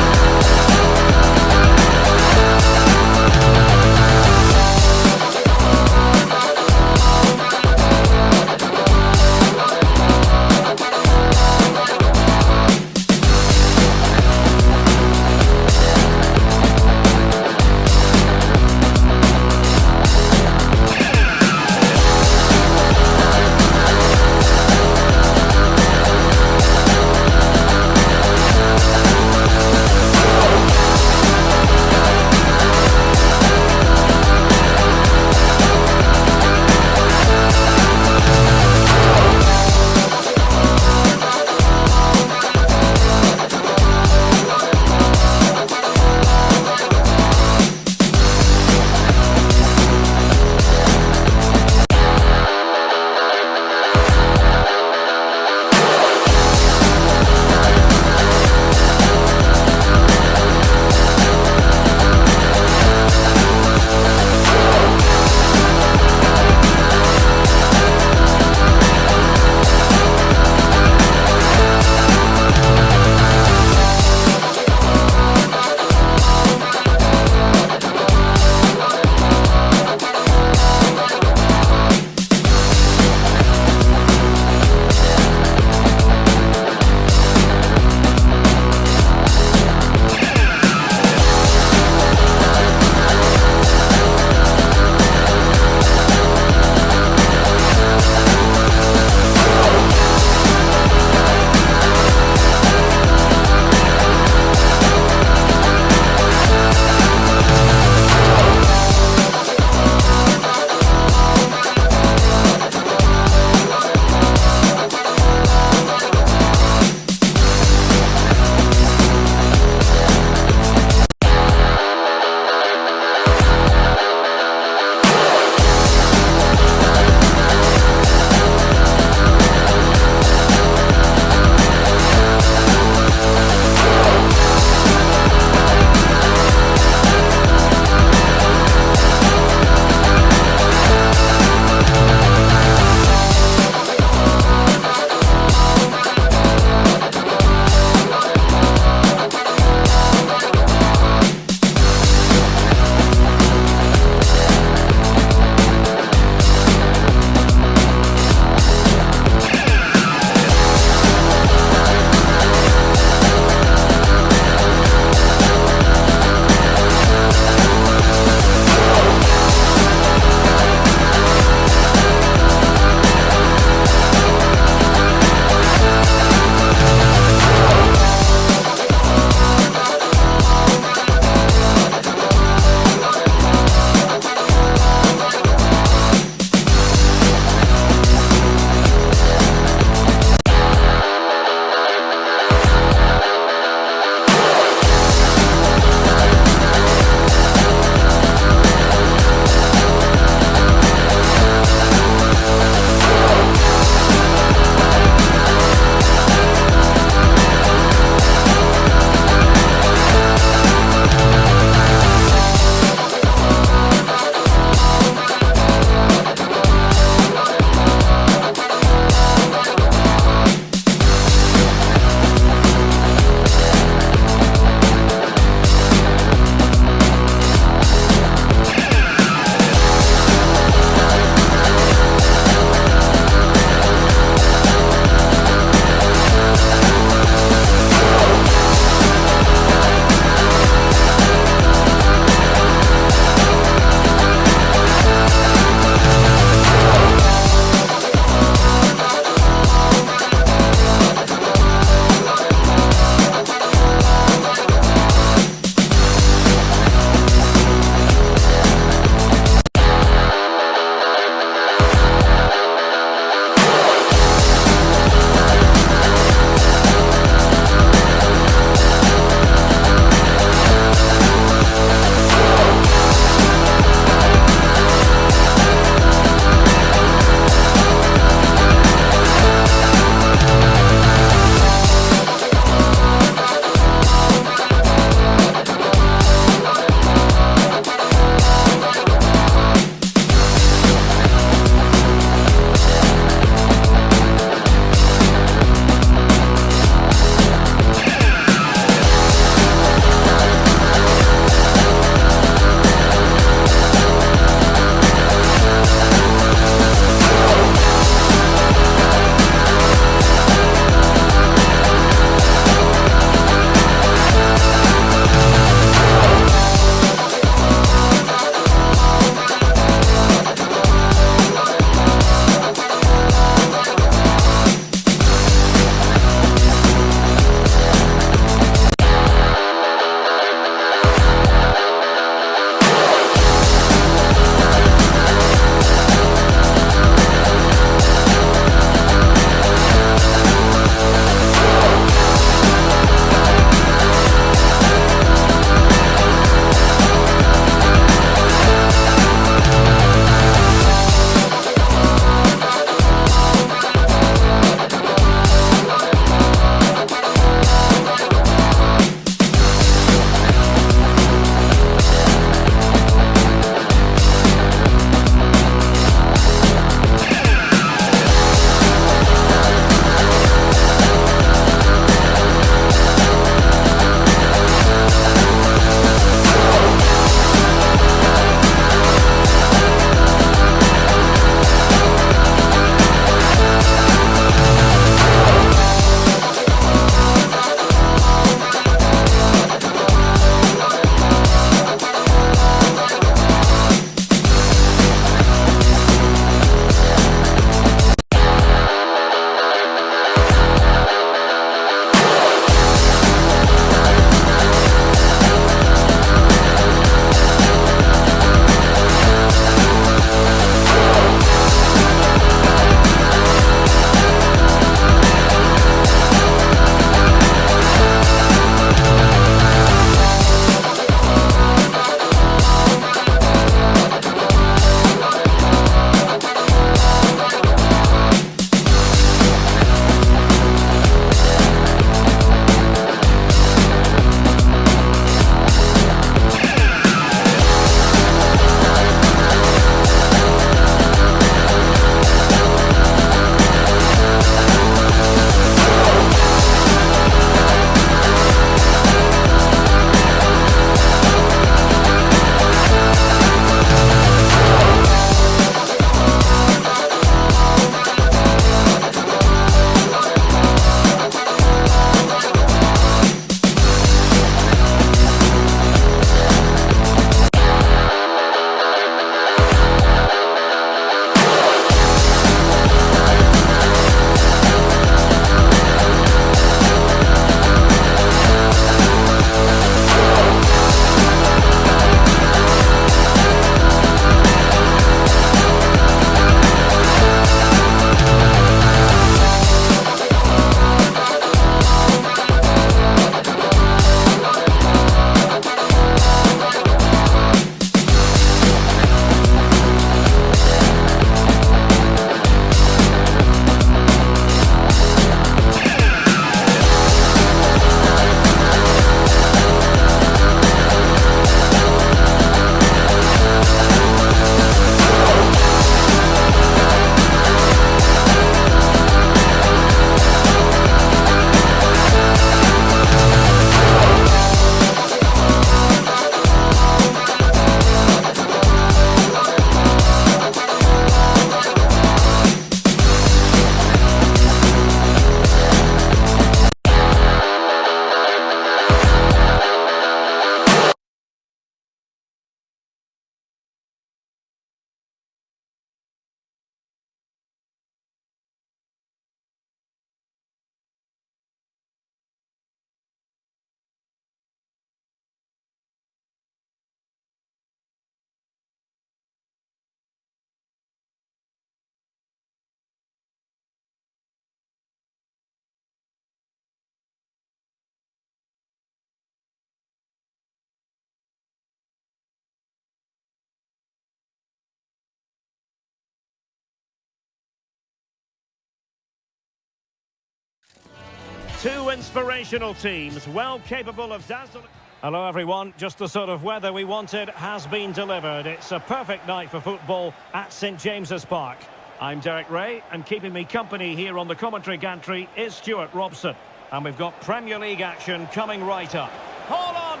Two inspirational teams, well capable of dazzling. Hello everyone, just the sort of weather we wanted has been delivered. It's a perfect night for football at St James's Park. I'm Derek Ray, and keeping me company here on the commentary gantry is Stuart Robson. And we've got Premier League action coming right up. Holland,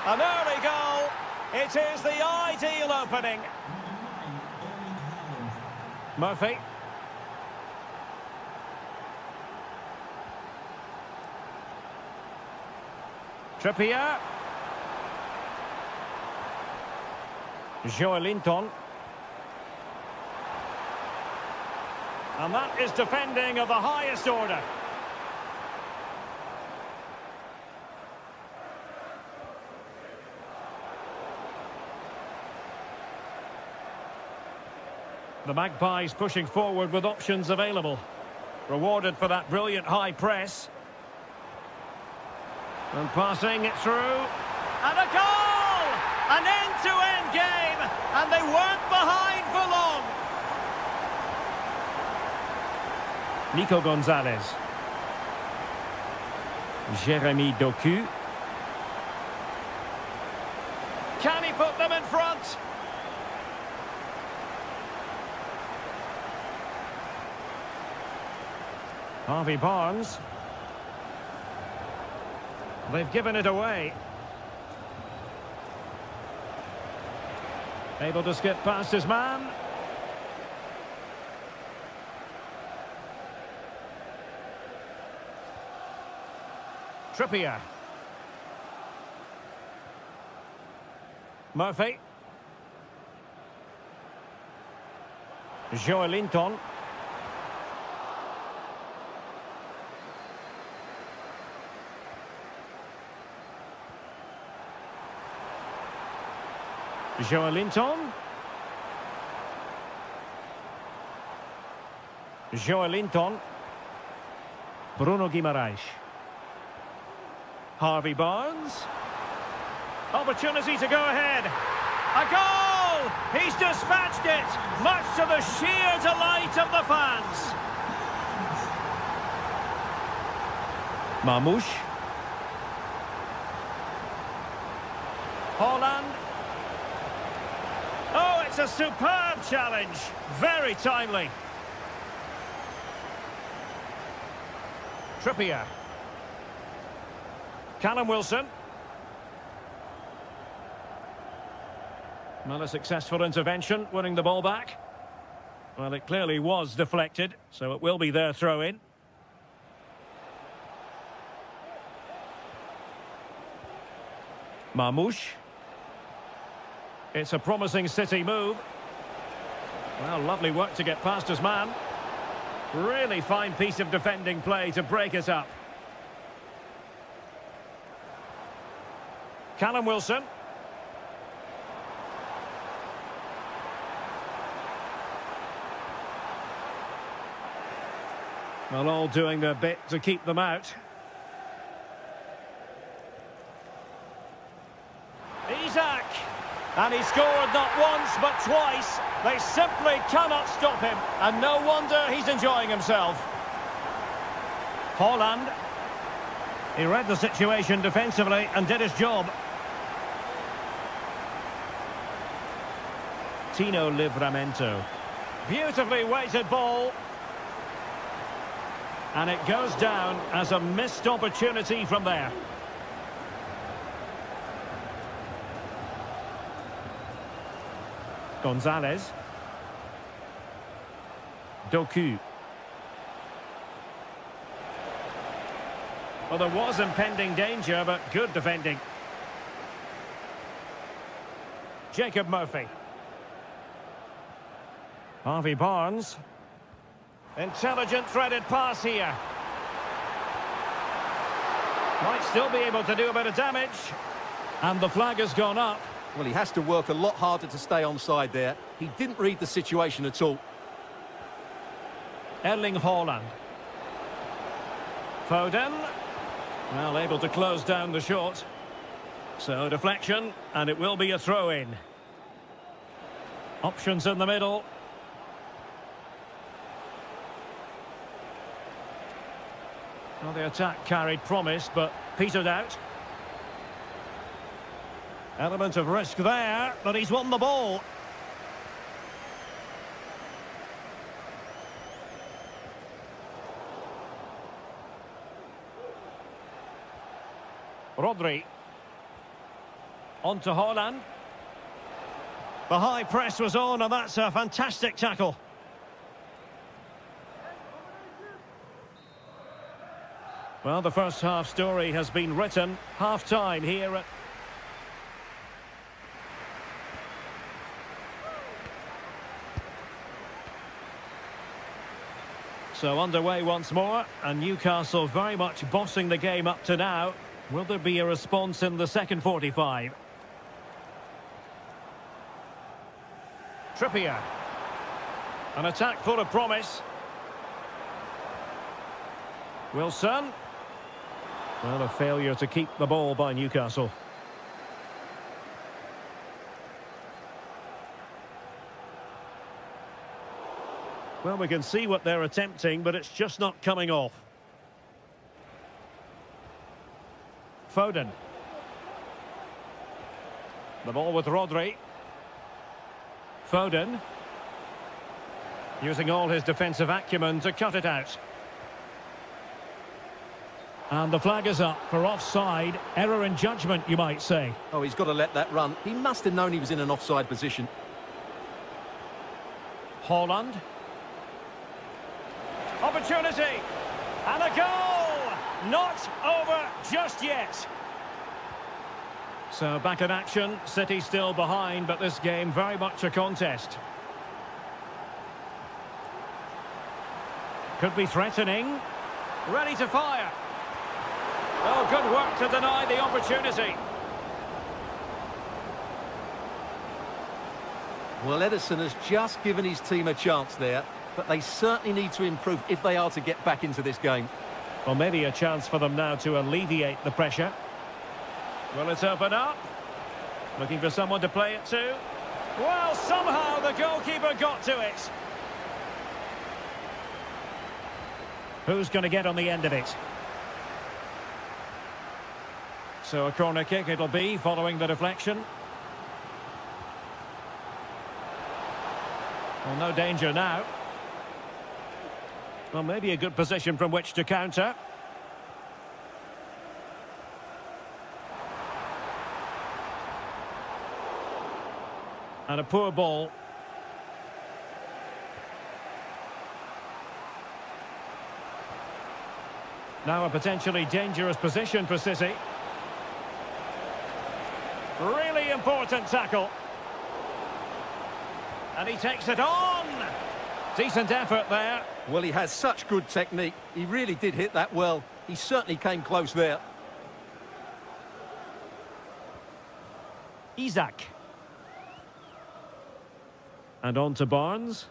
an early goal. It is the ideal opening. Murphy. Trippier. Joelinton. And that is defending of the highest order. The Magpies pushing forward with options available. Rewarded for that brilliant high press. And passing it through. And a goal! An end-to-end game! And they weren't behind for long. Nico Gonzalez. Jeremy Doku. Can he put them in front? Harvey Barnes. They've given it away. Able to skip past his man. Trippier. Murphy. Joelinton. Joelinton. Joelinton. Bruno Guimaraes. Harvey Barnes. Opportunity to go ahead. A goal! He's dispatched it, much to the sheer delight of the fans. Marmoush. Holland. Oh, it's a superb challenge. Very timely. Trippier. Callum Wilson. Well, a successful intervention, winning the ball back. Well, it clearly was deflected, so it will be their throw-in. Marmoush. It's a promising City move. Well, lovely work to get past his man. Really fine piece of defending play to break it up. Callum Wilson. Well, all doing their bit to keep them out. Isak. And he scored not once but twice. They simply cannot stop him. And no wonder he's enjoying himself. Holland. He read the situation defensively and did his job. Tino Livramento. Beautifully weighted ball. And it goes down as a missed opportunity from there. Gonzalez. Doku. Well, there was impending danger, but good defending. Jacob Murphy. Harvey Barnes. Intelligent threaded pass here. Might still be able to do a bit of damage. And the flag has gone up. Well, he has to work a lot harder to stay onside there. He didn't read the situation at all. Erling Haaland. Foden. Well, able to close down the shot. So, deflection, and it will be a throw-in. Options in the middle. Well, the attack carried promise, but petered out. Element of risk there, but he's won the ball. Rodri. On to Holland. The high press was on, and that's a fantastic tackle. Well, the first half story has been written. Half-time here at... So underway once more, and Newcastle very much bossing the game up to now. Will there be a response in the second 45? Trippier. An attack full of promise. Wilson. Well, a failure to keep the ball by Newcastle. Well, we can see what they're attempting, but it's just not coming off. Foden. The ball with Rodri. Foden. Using all his defensive acumen to cut it out. And the flag is up for offside. Error in judgment, you might say. Oh, he's got to let that run. He must have known he was in an offside position. Holland. Opportunity. And a goal! Not over just yet. So back in action. City still behind, but this game very much a contest. Could be threatening. Ready to fire. Oh, good work to deny the opportunity. Well, Edison has just given his team a chance there, but they certainly need to improve if they are to get back into this game. Well, maybe a chance for them now to alleviate the pressure. Will it open up? Looking for someone to play it to. Well, somehow the goalkeeper got to it. Who's going to get on the end of it? So a corner kick it'll be, following the deflection. Well, no danger now. Well, maybe a good position from which to counter. And a poor ball. Now a potentially dangerous position for City. Really important tackle. And he takes it on. Decent effort there. Well, he has such good technique. He really did hit that well. He certainly came close there. Isak. And on to Barnes.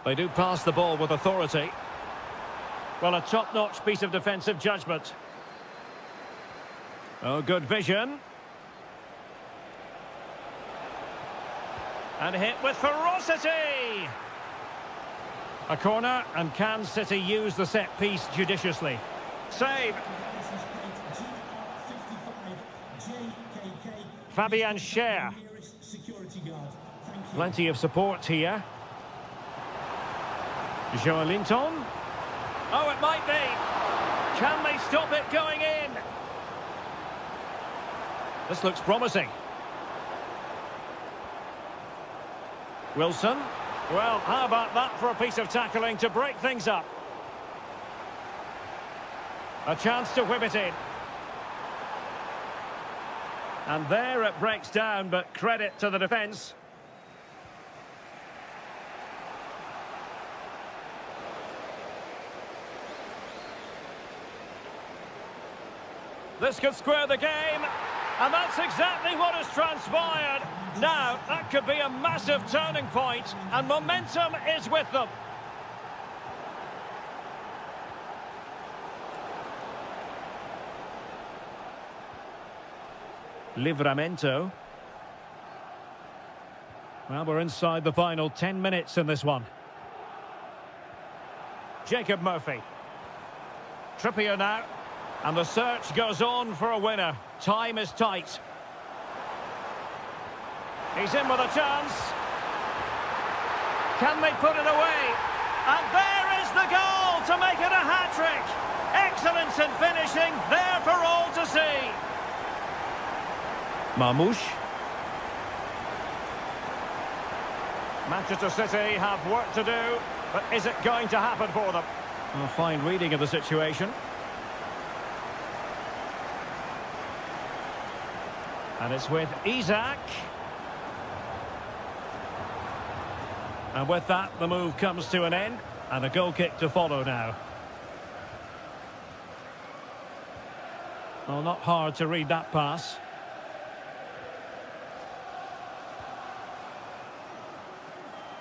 They do pass the ball with authority. Well, a top-notch piece of defensive judgment. Oh, good vision. And hit with ferocity. A corner, and can City use the set piece judiciously? Save. Fabian Schär. Plenty of support here. Joelinton. Oh, it might be. Can they stop it going in? This looks promising. Wilson. Well, how about that for a piece of tackling to break things up? A chance to whip it in. And there it breaks down, but credit to the defence. This could square the game, and that's exactly what has transpired. Now, that could be a massive turning point, and momentum is with them. Livramento. Well, we're inside the final 10 minutes in this one. Jacob Murphy. Trippier now. And the search goes on for a winner. Time is tight. He's in with a chance. Can they put it away? And there is the goal to make it a hat-trick. Excellence in finishing, there for all to see. Marmouche. Manchester City have work to do, but is it going to happen for them? A fine reading of the situation. And it's with Isak. And with that, the move comes to an end. And a goal kick to follow now. Well, not hard to read that pass.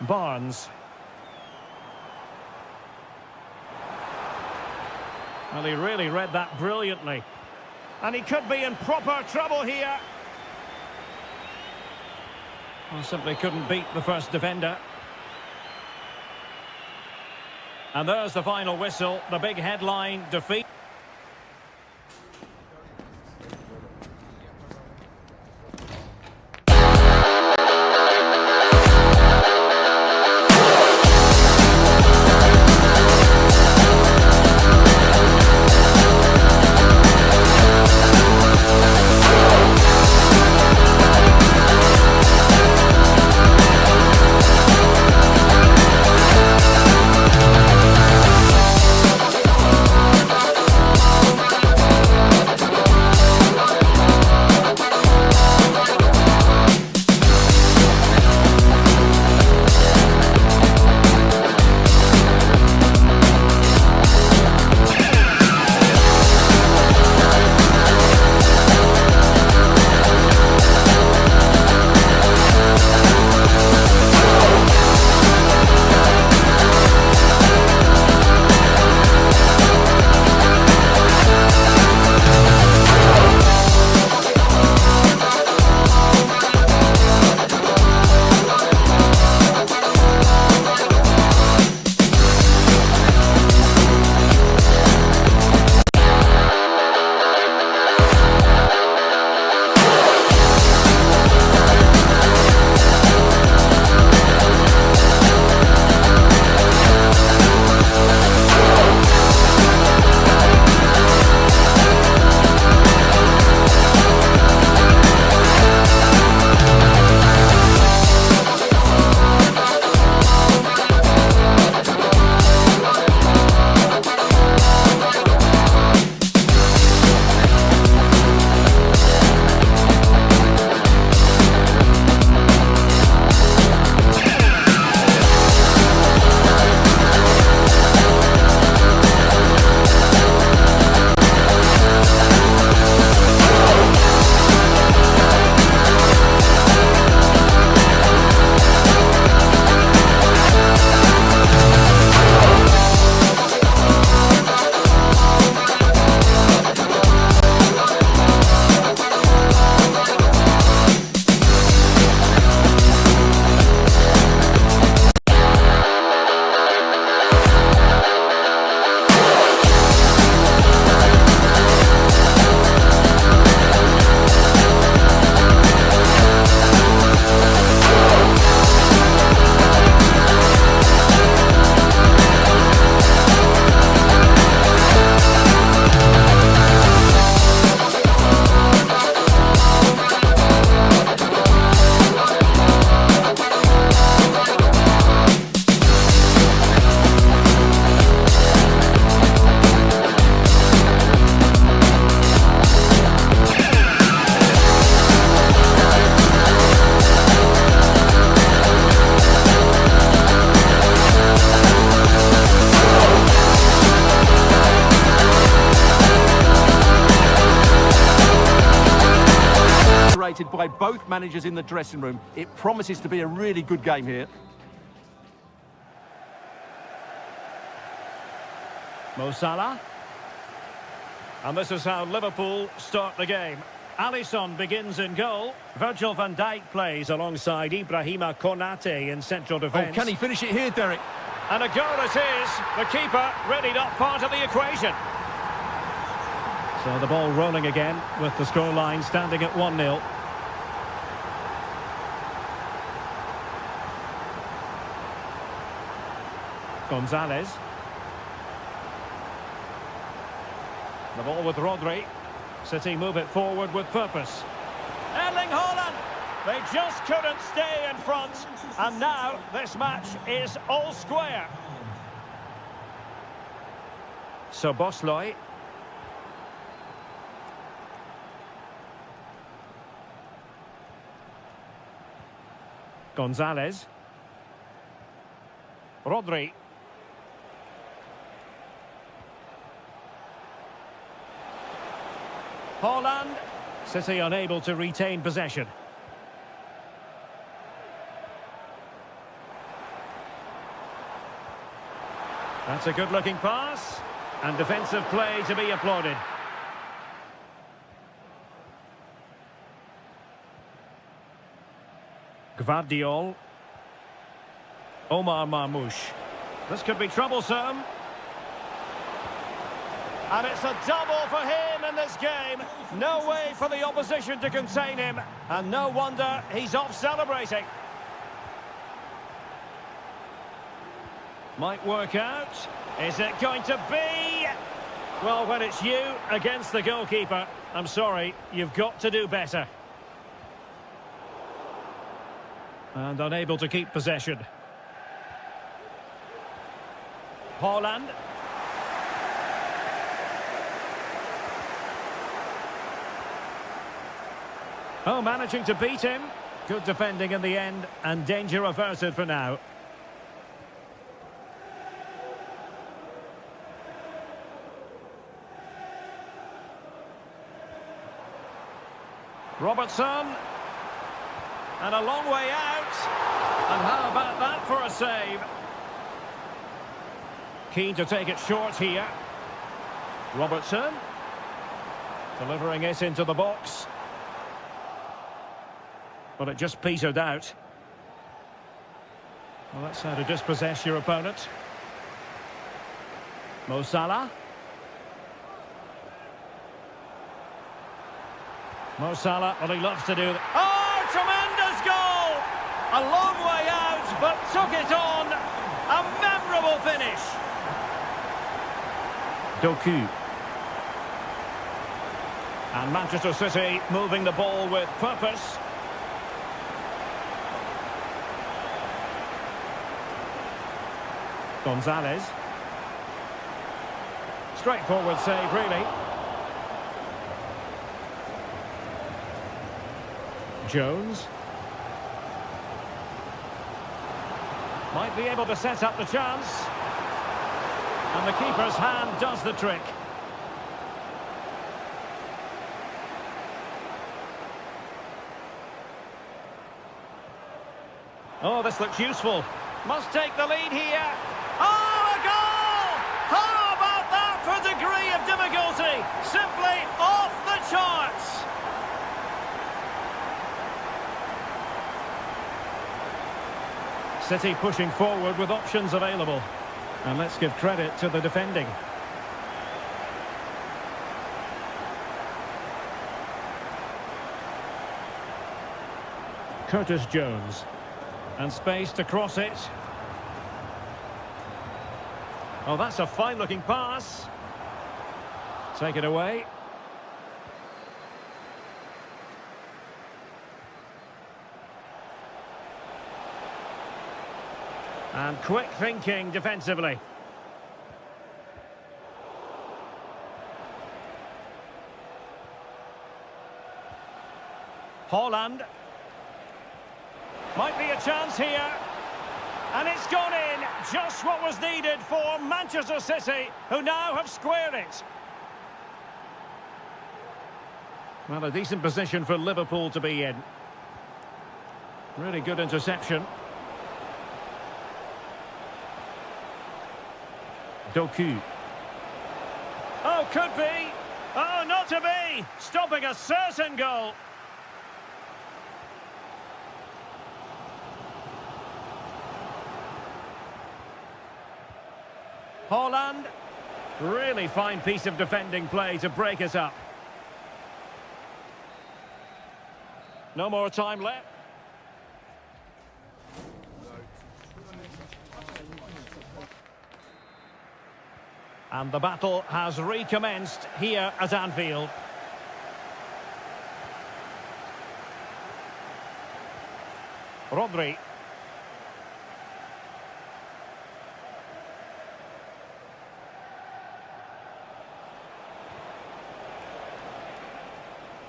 Barnes. Well, he really read that brilliantly. And he could be in proper trouble here. Well, simply couldn't beat the first defender. And there's the final whistle, the big headline, defeat. By both managers in the dressing room. It promises to be a really good game here. Mo Salah. And this is how Liverpool start the game. Alisson begins in goal. Virgil van Dijk plays alongside Ibrahima Konate in central defence. Oh, can he finish it here, Derek? And a goal it is. The keeper really not part of the equation. So the ball rolling again with the scoreline standing at 1-0. Gonzalez. The ball with Rodri. City move it forward with purpose. Erling Holland! They just couldn't stay in front. And now this match is all square. So Bosloy. Gonzalez. Rodri. Holland. City unable to retain possession. That's a good-looking pass. And defensive play to be applauded. Gvardiol. Omar Marmoush. This could be troublesome. And it's a double for him in this game. No way for the opposition to contain him. And no wonder he's off celebrating. Might work out. Is it going to be? Well, when it's you against the goalkeeper, I'm sorry, you've got to do better. And unable to keep possession. Holland. Oh, managing to beat him. Good defending in the end, and danger averted for now. Robertson. And a long way out. And how about that for a save? Keen to take it short here. Robertson. Delivering it into the box. But it just petered out. Well, that's how to dispossess your opponent. Mo Salah. Mo Salah, well, he loves to do that. Oh, tremendous goal! A long way out, but took it on. A memorable finish. Doku. And Manchester City moving the ball with purpose. Gonzalez. Straightforward save, really. Jones. Might be able to set up the chance. And the keeper's hand does the trick. Oh, this looks useful. Must take the lead here. Oh, a goal! How about that for degree of difficulty? Simply off the charts. City pushing forward with options available. And let's give credit to the defending. Curtis Jones. And space to cross it. Oh, that's a fine-looking pass. Take it away. And quick thinking defensively. Holland. Might be a chance here. And it's gone in. Just what was needed for Manchester City, who now have squared it. Well, a decent position for Liverpool to be in. Really good interception. Doku. Oh, could be. Oh, not to be. Stopping a certain goal. Holland. Really fine piece of defending play to break us up. No more time left. And the battle has recommenced here at Anfield. Rodri.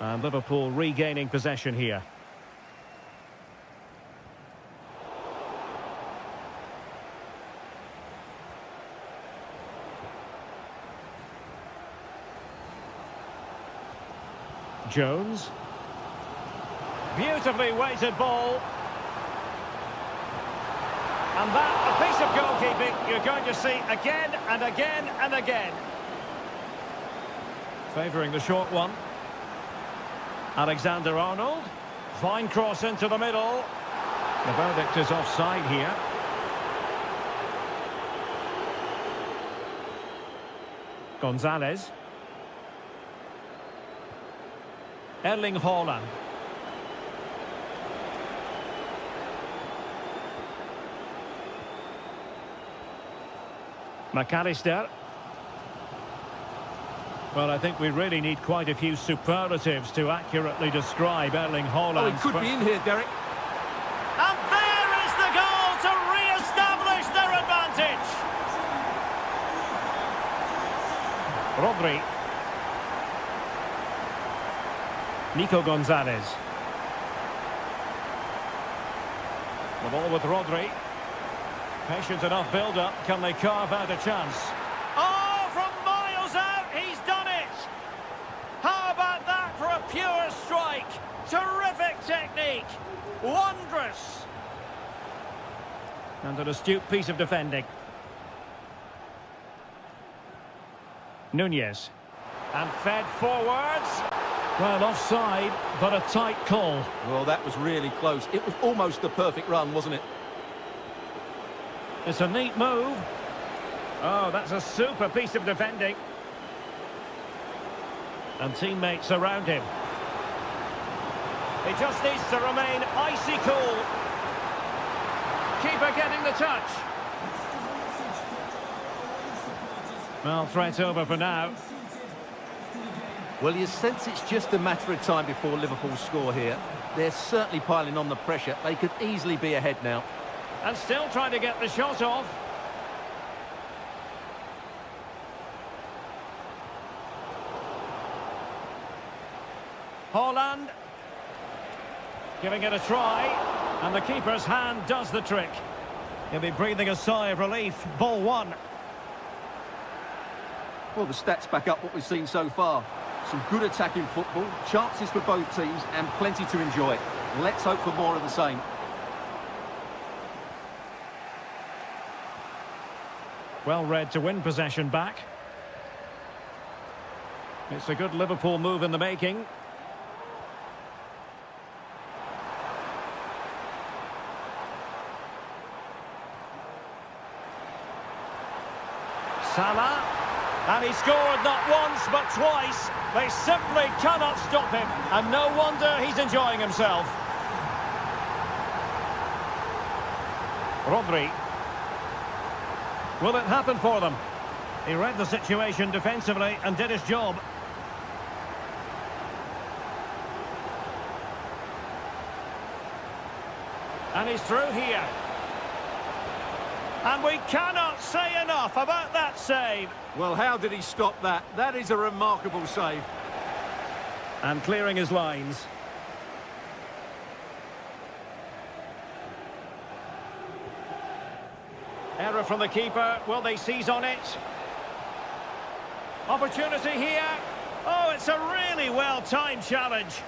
And Liverpool regaining possession here. Jones. Beautifully weighted ball. And that, a piece of goalkeeping you're going to see again and again and again. Favouring the short one. Alexander-Arnold. Fine cross into the middle. The verdict is offside here. Gonzalez. Erling Haaland. McAllister. Well, I think we really need quite a few superlatives to accurately describe Erling Haaland. Oh, he could be in here, Derek. And there is the goal to re-establish their advantage. Rodri. Nico Gonzalez. The ball with Rodri. Patient enough build-up. Can they carve out a chance? Oh, from miles out, he's done it! How about that for a pure strike? Terrific technique. Wondrous. And an astute piece of defending. Nunez. And fed forwards. Well, offside, but a tight call. Well, that was really close. It was almost the perfect run, wasn't it? It's a neat move. Oh, that's a super piece of defending. And teammates around him. He just needs to remain icy cool. Keeper getting the touch. Well, threat over for now. Well, you sense it's just a matter of time before Liverpool score here. They're certainly piling on the pressure. They could easily be ahead now. And still trying to get the shot off. Holland. Giving it a try. And the keeper's hand does the trick. He'll be breathing a sigh of relief. Ball one. Well, the stats back up what we've seen so far. Some good attacking football, chances for both teams, and plenty to enjoy. Let's hope for more of the same. Well read to win possession back. It's a good Liverpool move in the making. Salah. And he scored not once but twice. They simply cannot stop him. And no wonder he's enjoying himself. Rodri. Will it happen for them? He read the situation defensively and did his job. And he's through here. And we cannot say enough about that save. Well, how did he stop that? That is a remarkable save. And clearing his lines. Error from the keeper. Will they seize on it? Opportunity here. Oh, it's a really well-timed challenge.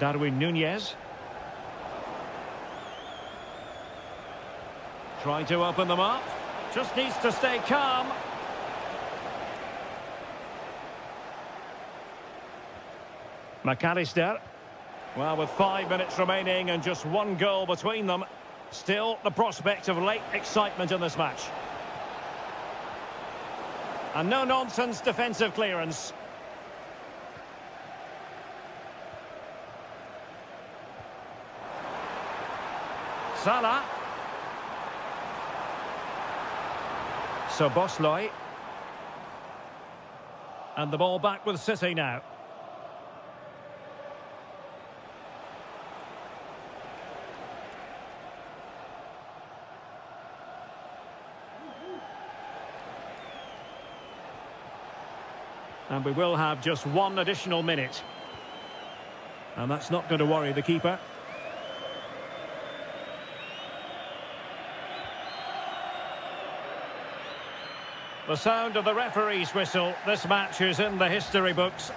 Darwin Nunez. Trying to open them up. Just needs to stay calm. McAllister. Well, with 5 minutes remaining and just one goal between them, Still, the prospect of late excitement in this match. And no-nonsense defensive clearance. Salah. So Bosloy. And the ball back with City now. And we will have just one additional minute. And that's not going to worry the keeper. The sound of the referee's whistle. This match is in the history books.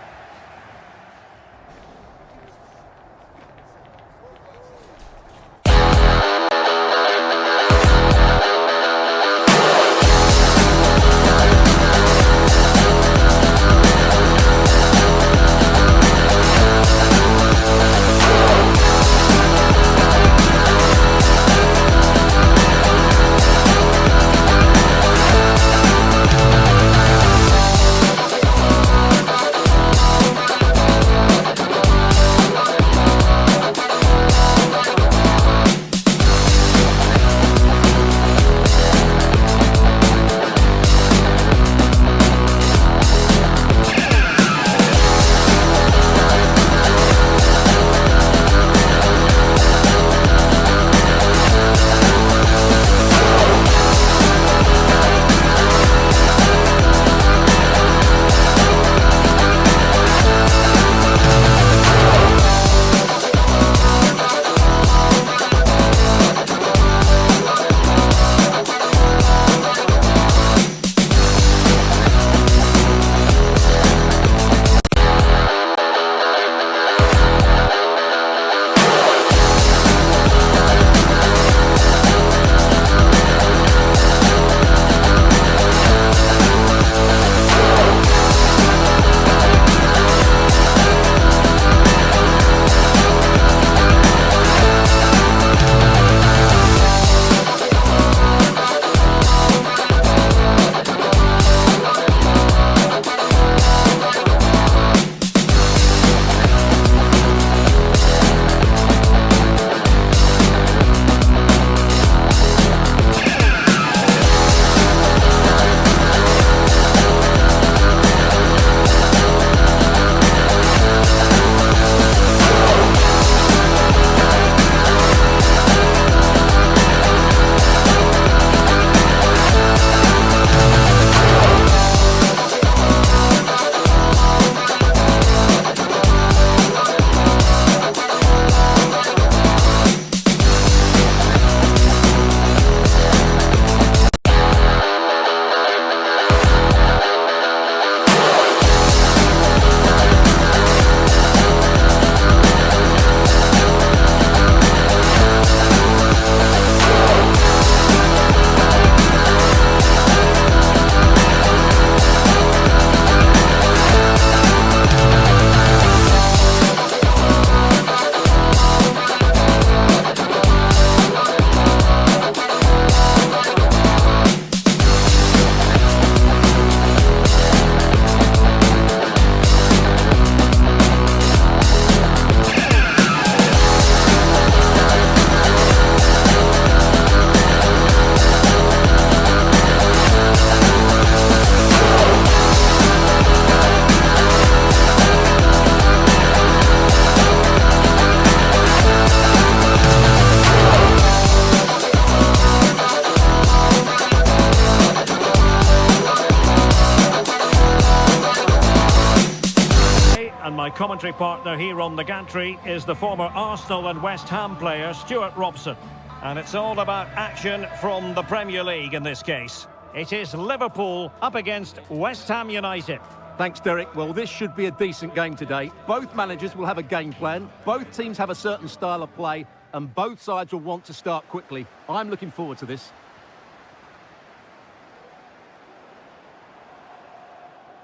My commentary partner here on the gantry is the former Arsenal and West Ham player Stuart Robson. And it's all about action from the Premier League in this case. It is Liverpool up against West Ham United. Thanks, Derek. Well, this should be a decent game today. Both managers will have a game plan. Both teams have a certain style of play, and both sides will want to start quickly. I'm looking forward to this.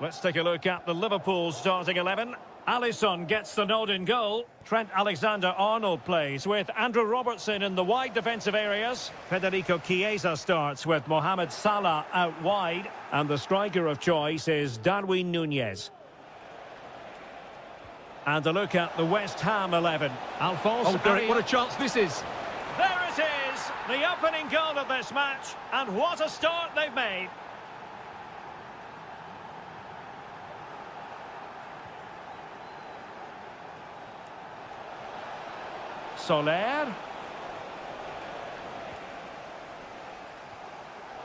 Let's take a look at the Liverpool starting 11. Alisson gets the nod in goal. Trent Alexander-Arnold plays with Andrew Robertson in the wide defensive areas. Federico Chiesa starts with Mohamed Salah out wide. And the striker of choice is Darwin Núñez. And a look at the West Ham 11. Alphonse. Oh, Derek, what a chance this is. There it is, the opening goal of this match. And what a start they've made. Soler.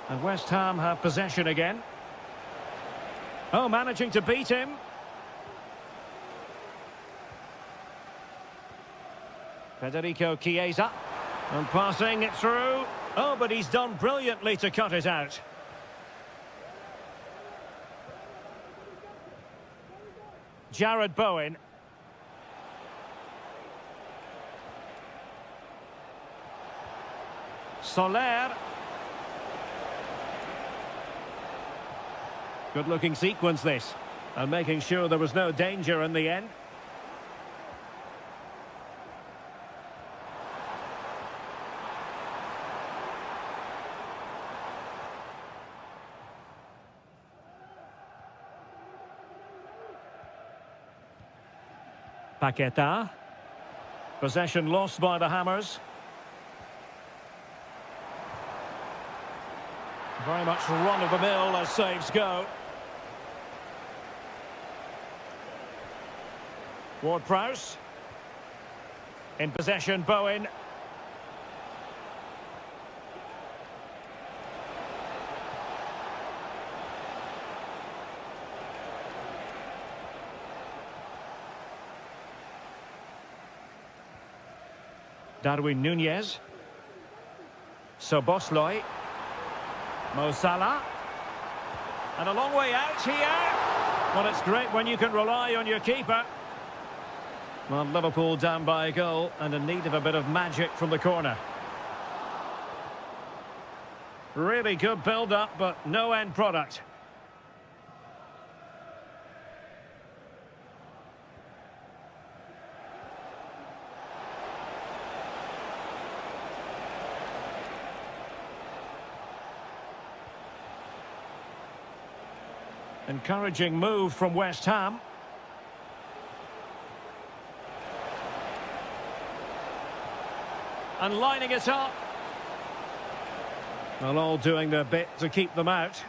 And West Ham have possession again. Oh, managing to beat him. Federico Chiesa. And passing it through. Oh, but he's done brilliantly to cut it out. Jared Bowen. Soler. Good-looking sequence, this. And making sure there was no danger in the end. Paqueta. Possession lost by the Hammers. Very much run-of-the-mill as saves go. Ward-Prowse. In possession, Bowen. Darwin Núñez. Szoboszlai. Mo Salah. And a long way out here. Well, it's great when you can rely on your keeper. Well, Liverpool down by a goal and in need of a bit of magic from the corner. Really good build-up, but no end product. Encouraging move from West Ham. And lining it up. Well, all doing their bit to keep them out.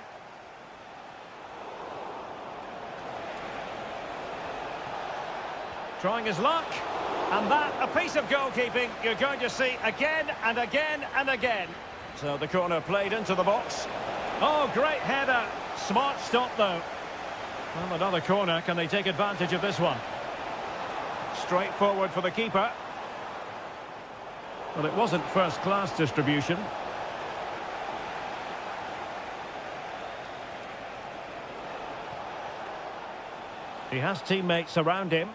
Trying his luck. And that, a piece of goalkeeping you're going to see again and again and again. So the corner played into the box. Oh, great header. Smart stop, though. Well, another corner. Can they take advantage of this one? Straightforward for the keeper. Well, it wasn't first-class distribution. He has teammates around him.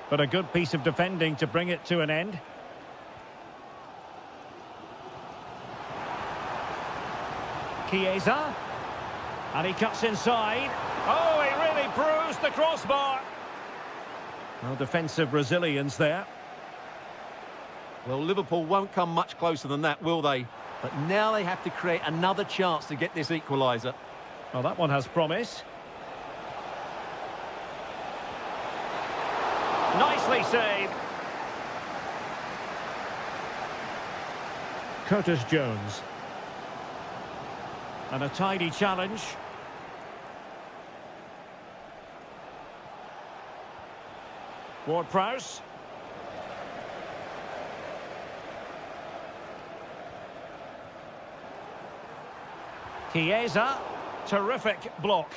But a good piece of defending to bring it to an end. Chiesa. And he cuts inside. Oh, he really bruised the crossbar. Well, defensive resilience there. Well, Liverpool won't come much closer than that, will they? But now they have to create another chance to get this equaliser. Well, that one has promise. Nicely saved. Curtis Jones. And a tidy challenge. Ward-Prowse. Chiesa. Terrific block.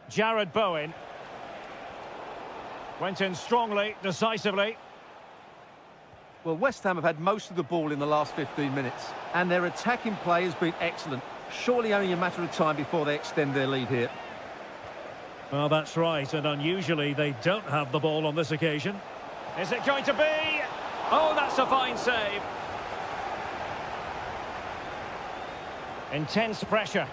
Jared Bowen. Went in strongly, decisively. Well, West Ham have had most of the ball in the last 15 minutes, and their attacking play has been excellent. Surely only a matter of time before they extend their lead here. Well, that's right, and unusually they don't have the ball on this occasion. Is it going to be? Oh, that's a fine save. Intense pressure.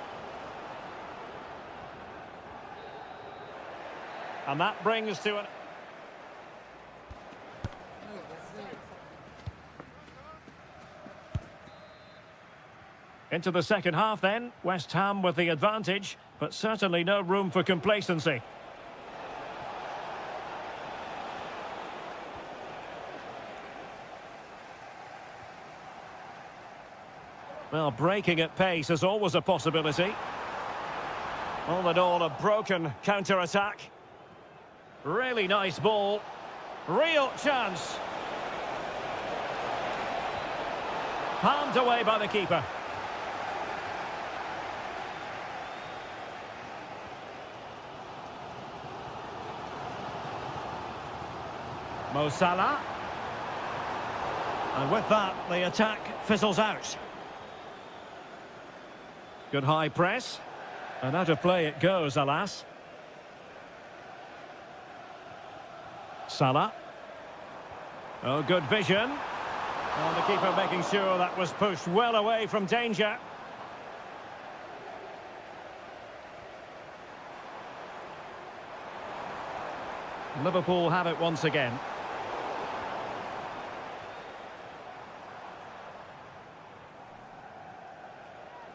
And that brings to an... Into the second half then. West Ham with the advantage, but certainly no room for complacency. Well, breaking at pace is always a possibility. All in all, a broken counter-attack. Really nice ball. Real chance. Palmed away by the keeper. Mo Salah. And with that, the attack fizzles out. Good high press. And out of play it goes, alas. Salah. Oh, good vision. And the keeper making sure that was pushed well away from danger. Liverpool have it once again.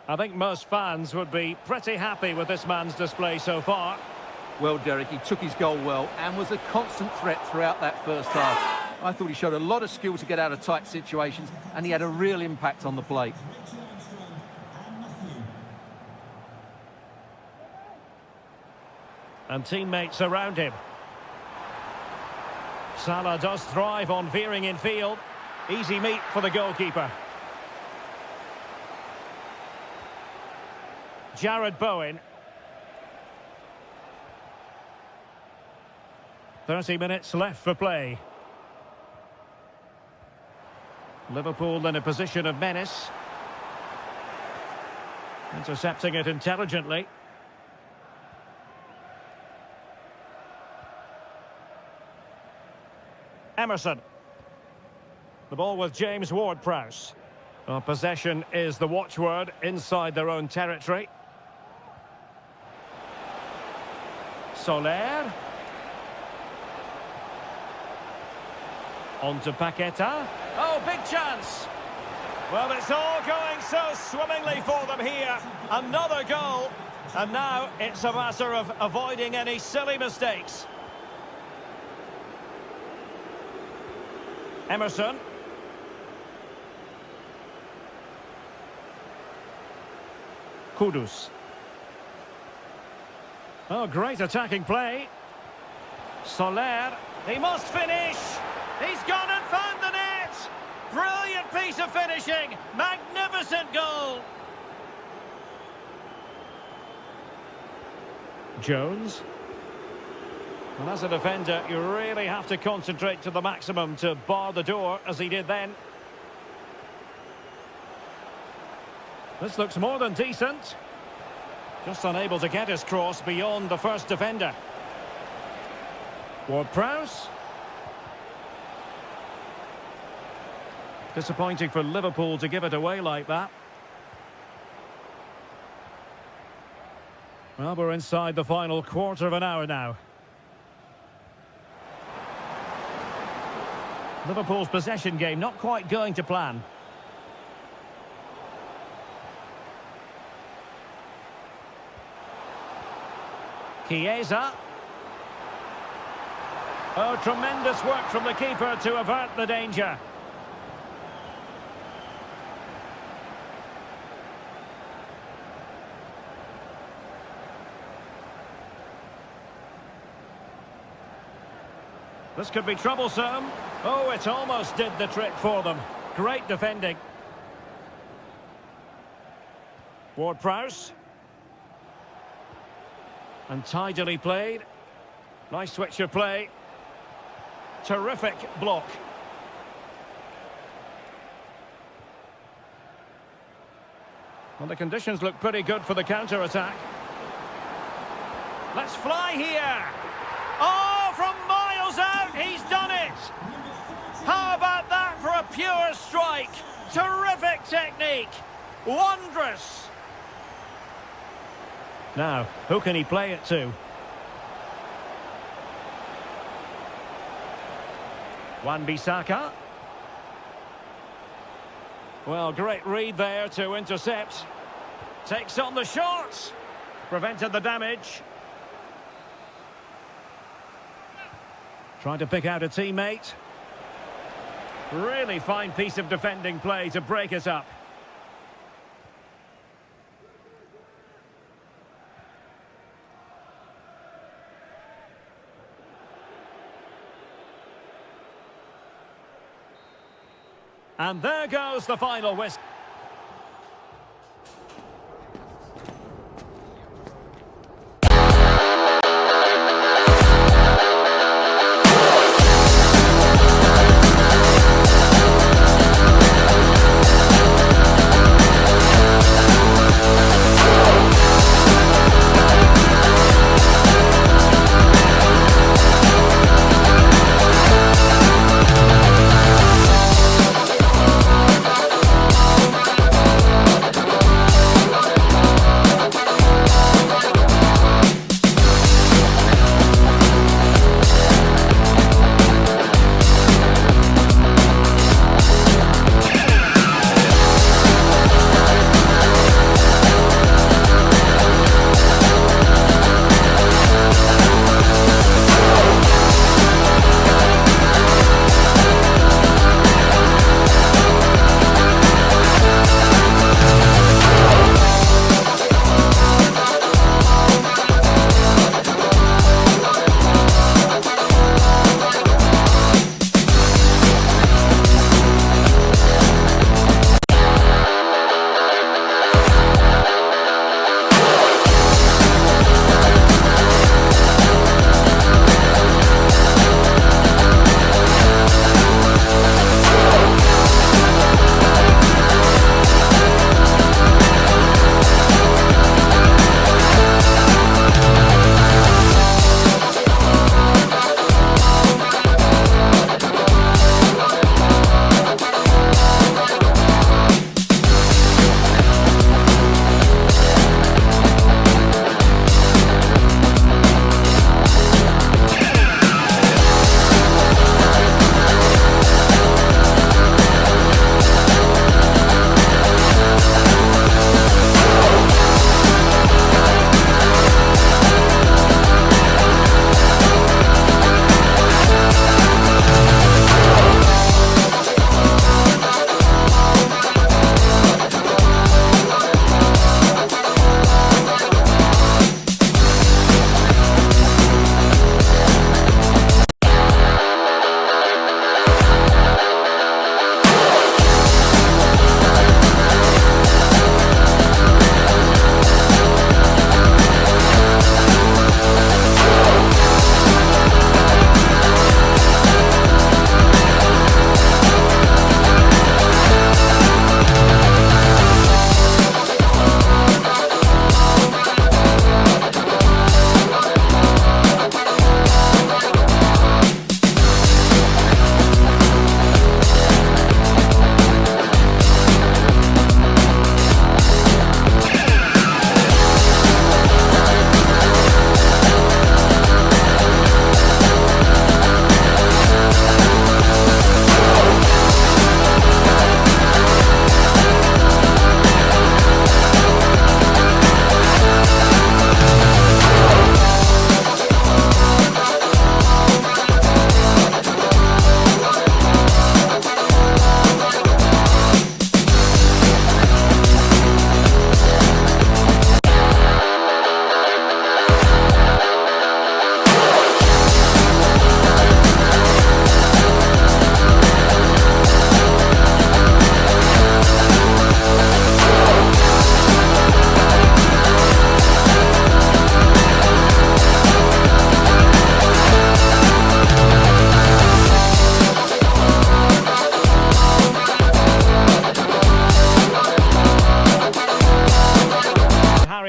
I think most fans would be pretty happy with this man's display so far. Well, Derek, he took his goal well and was a constant threat throughout that first half. I thought he showed a lot of skill to get out of tight situations, and he had a real impact on the plate. And teammates around him. Salah does thrive on veering in field. Easy meat for the goalkeeper. Jared Bowen. 30 minutes left for play. Liverpool in a position of menace. Intercepting it intelligently. Emerson. The ball with James Ward-Prowse. Well, possession is the watchword inside their own territory. Soler. On to Paqueta. Oh, big chance! Well, it's all going so swimmingly for them here. Another goal. And now it's a matter of avoiding any silly mistakes. Emerson. Kudus. Oh, great attacking play. Soler. He must finish. He's gone and found the net. Brilliant piece of finishing. Magnificent goal. Jones. Well, as a defender, you really have to concentrate to the maximum to bar the door, as he did then. This looks more than decent. Just unable to get his cross beyond the first defender. Ward-Prowse. Disappointing for Liverpool to give it away like that. Well, we're inside the final quarter of an hour now. Liverpool's possession game not quite going to plan. Chiesa. Oh, tremendous work from the keeper to avert the danger. This could be troublesome. Oh, it almost did the trick for them. Great defending. Ward-Prowse. And tidily played. Nice switch of play. Terrific block. Well, the conditions look pretty good for the counter-attack. Let's fly here. Oh, from miles out, he's done it. How about that for a pure strike? Terrific technique. Wondrous. Now, who can he play it to? Wan-Bissaka. Well, great read there to intercept. Takes on the shot. Prevented the damage. Trying to pick out a teammate. Really fine piece of defending play to break it up. And there goes the final whistle.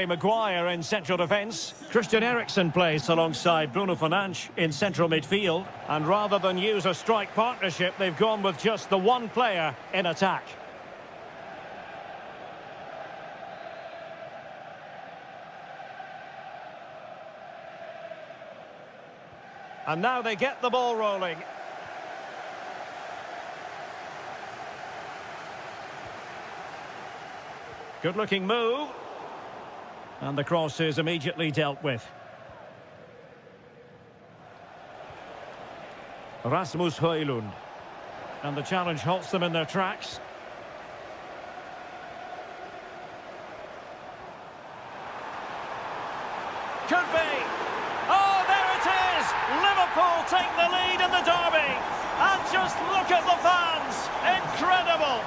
Maguire in central defence. Christian Eriksen plays alongside Bruno Fernandes in central midfield. And rather than use a strike partnership, they've gone with just the one player in attack. And now they get the ball rolling. Good-looking move. And the cross is immediately dealt with. Rasmus Højlund. And the challenge halts them in their tracks. Could be. Oh, there it is! Liverpool take the lead in the derby. And just look at the fans. Incredible.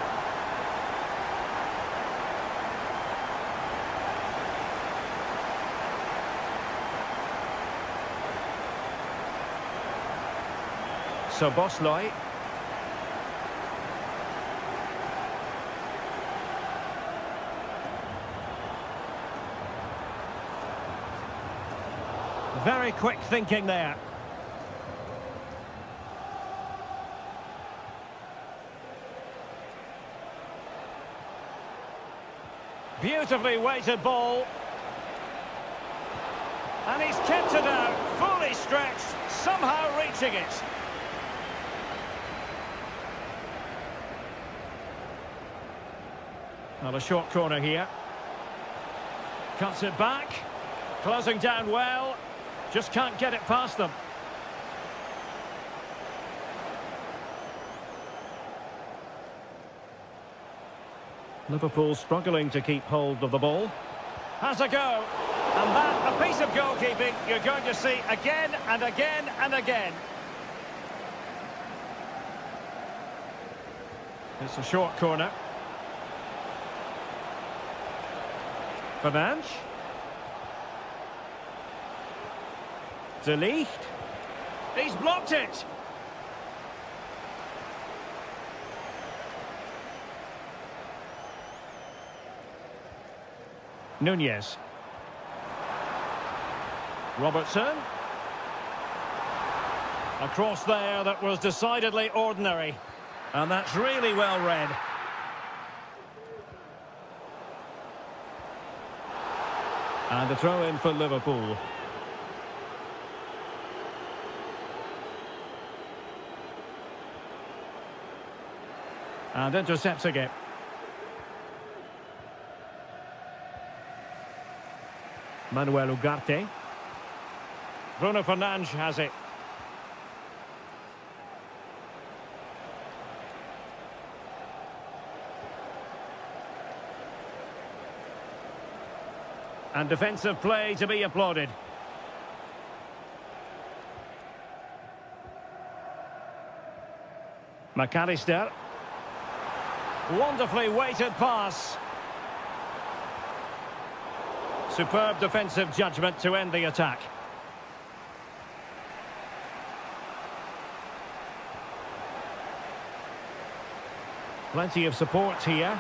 So Bosley. Very quick thinking there. Beautifully weighted ball. And he's kept it out, fully stretched, somehow reaching it. Well, a short corner here. Cuts it back. Closing down well. Just can't get it past them. Liverpool struggling to keep hold of the ball. Has a go. And that, a piece of goalkeeping you're going to see again and again and again. It's a short corner. Fernandes. De Ligt. He's blocked it. Nunez. Robertson. A cross there that was decidedly ordinary. And that's really well read. And a throw in for Liverpool. And intercepting it. Manuel Ugarte. Bruno Fernandes has it. And defensive play to be applauded. McAllister. Wonderfully weighted pass. Superb defensive judgment to end the attack. Plenty of support here.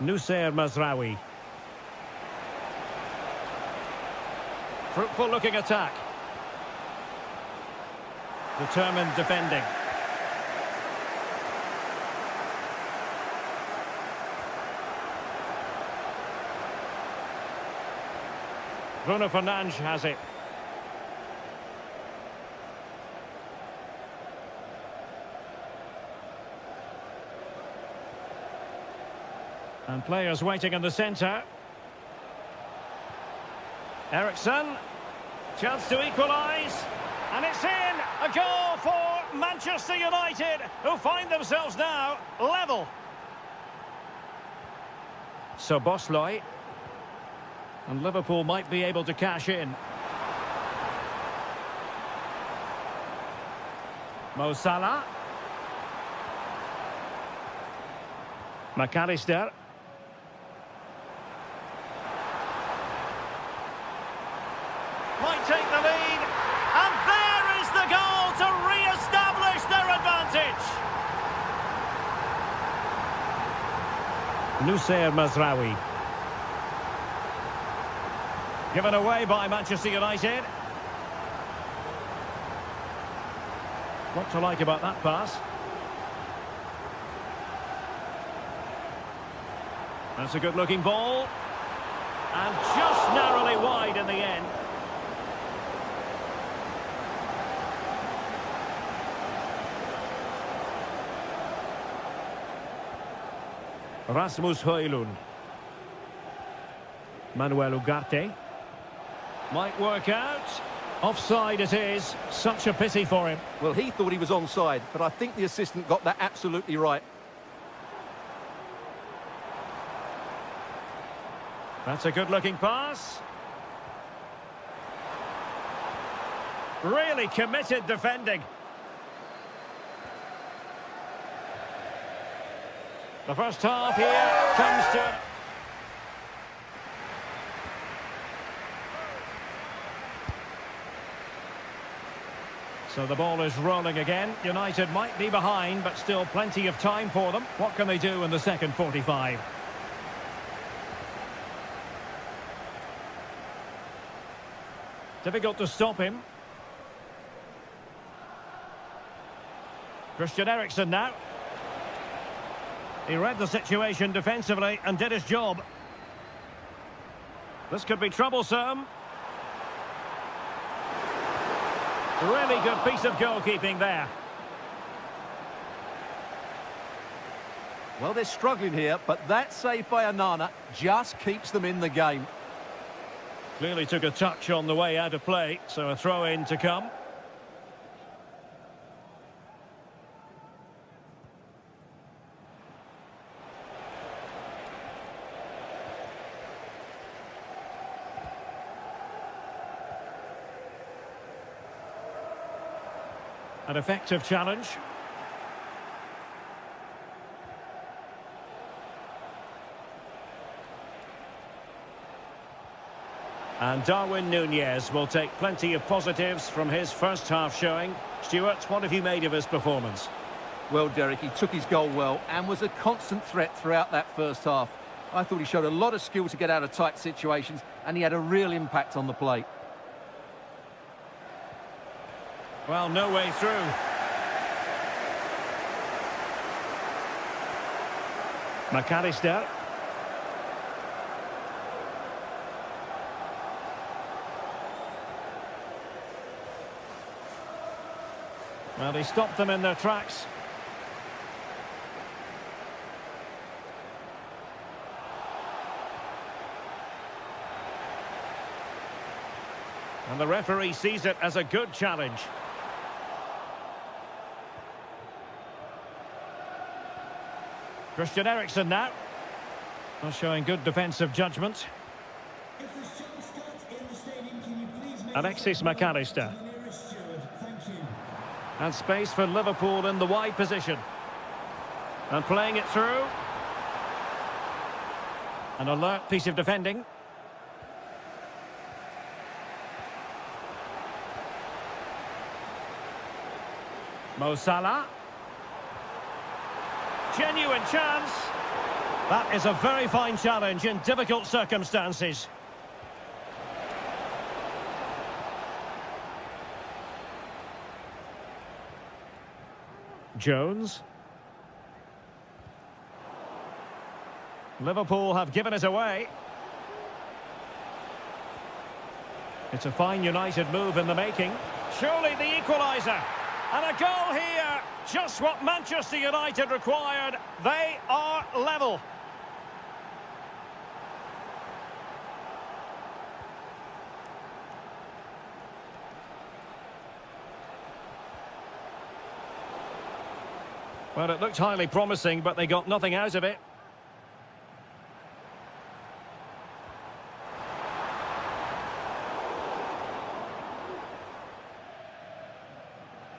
Nussair Mazraoui. Fruitful looking attack. Determined defending. Bruno Fernandes has it. And players waiting in the centre. Eriksson. Chance to equalise. And it's in! A goal for Manchester United, who find themselves now level. So Bosley. And Liverpool might be able to cash in. Mo Salah. McAllister. Might take the lead. And there is the goal to re-establish their advantage. Nussair Mazraoui. Given away by Manchester United. What to like about that pass? That's a good-looking ball. And just narrowly wide in the end. Rasmus Højlund. Manuel Ugarte. Might work out. Offside it is. Such a pity for him. Well, he thought he was onside, but I think the assistant got that absolutely right. That's a good-looking pass. Really committed defending. The first half here comes to... So the ball is rolling again. United might be behind, but still plenty of time for them. What can they do in the second 45? Difficult to stop him. Christian Eriksen now. He read the situation defensively and did his job. This could be troublesome. Really good piece of goalkeeping there. Well, they're struggling here, but that save by Onana just keeps them in the game. Clearly took a touch on the way out of play, so a throw-in to come. An effective challenge. And Darwin Núñez will take plenty of positives from his first half showing. Stuart, what have you made of his performance? Well, Derek, he took his goal well and was a constant threat throughout that first half. I thought he showed a lot of skill to get out of tight situations, and he had a real impact on the play. Well, no way through. McAllister. Well, he stopped them in their tracks. And the referee sees it as a good challenge. Christian Eriksen now. Well, showing good defensive judgment. Alexis McAllister. And space for Liverpool in the wide position. And playing it through. An alert piece of defending. Mo Salah. Genuine chance. That is a very fine challenge in difficult circumstances. Jones. Liverpool have given it away. It's a fine United move in the making. Surely the equaliser. And a goal here. Just what Manchester United required. They are level. Well, it looked highly promising, but they got nothing out of it.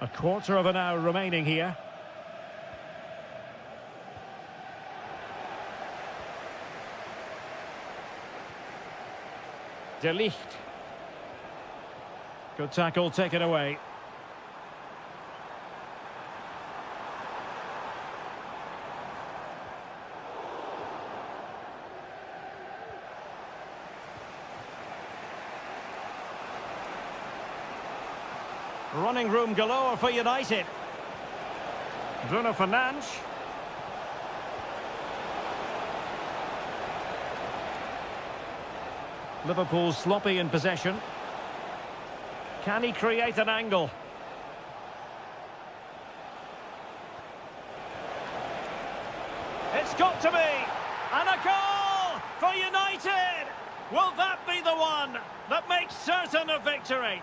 A quarter of an hour remaining here. De Ligt. Good tackle taken away. Running room galore for United. Bruno Fernandes. Liverpool sloppy in possession. Can he create an angle? It's got to be! And a goal for United! Will that be the one that makes certain a victory?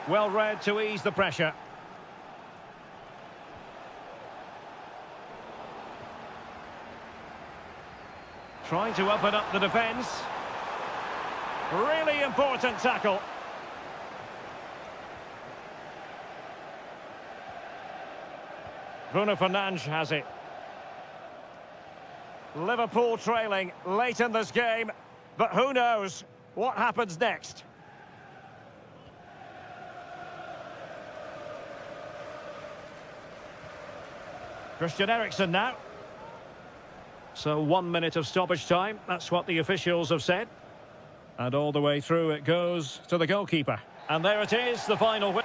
Well read to ease the pressure. Trying to open up the defence. Really important tackle. Bruno Fernandes has it. Liverpool trailing late in this game, but who knows what happens next? Christian Eriksen now. So 1 minute of stoppage time, that's what the officials have said. And all the way through it goes to the goalkeeper. And there it is, the final win.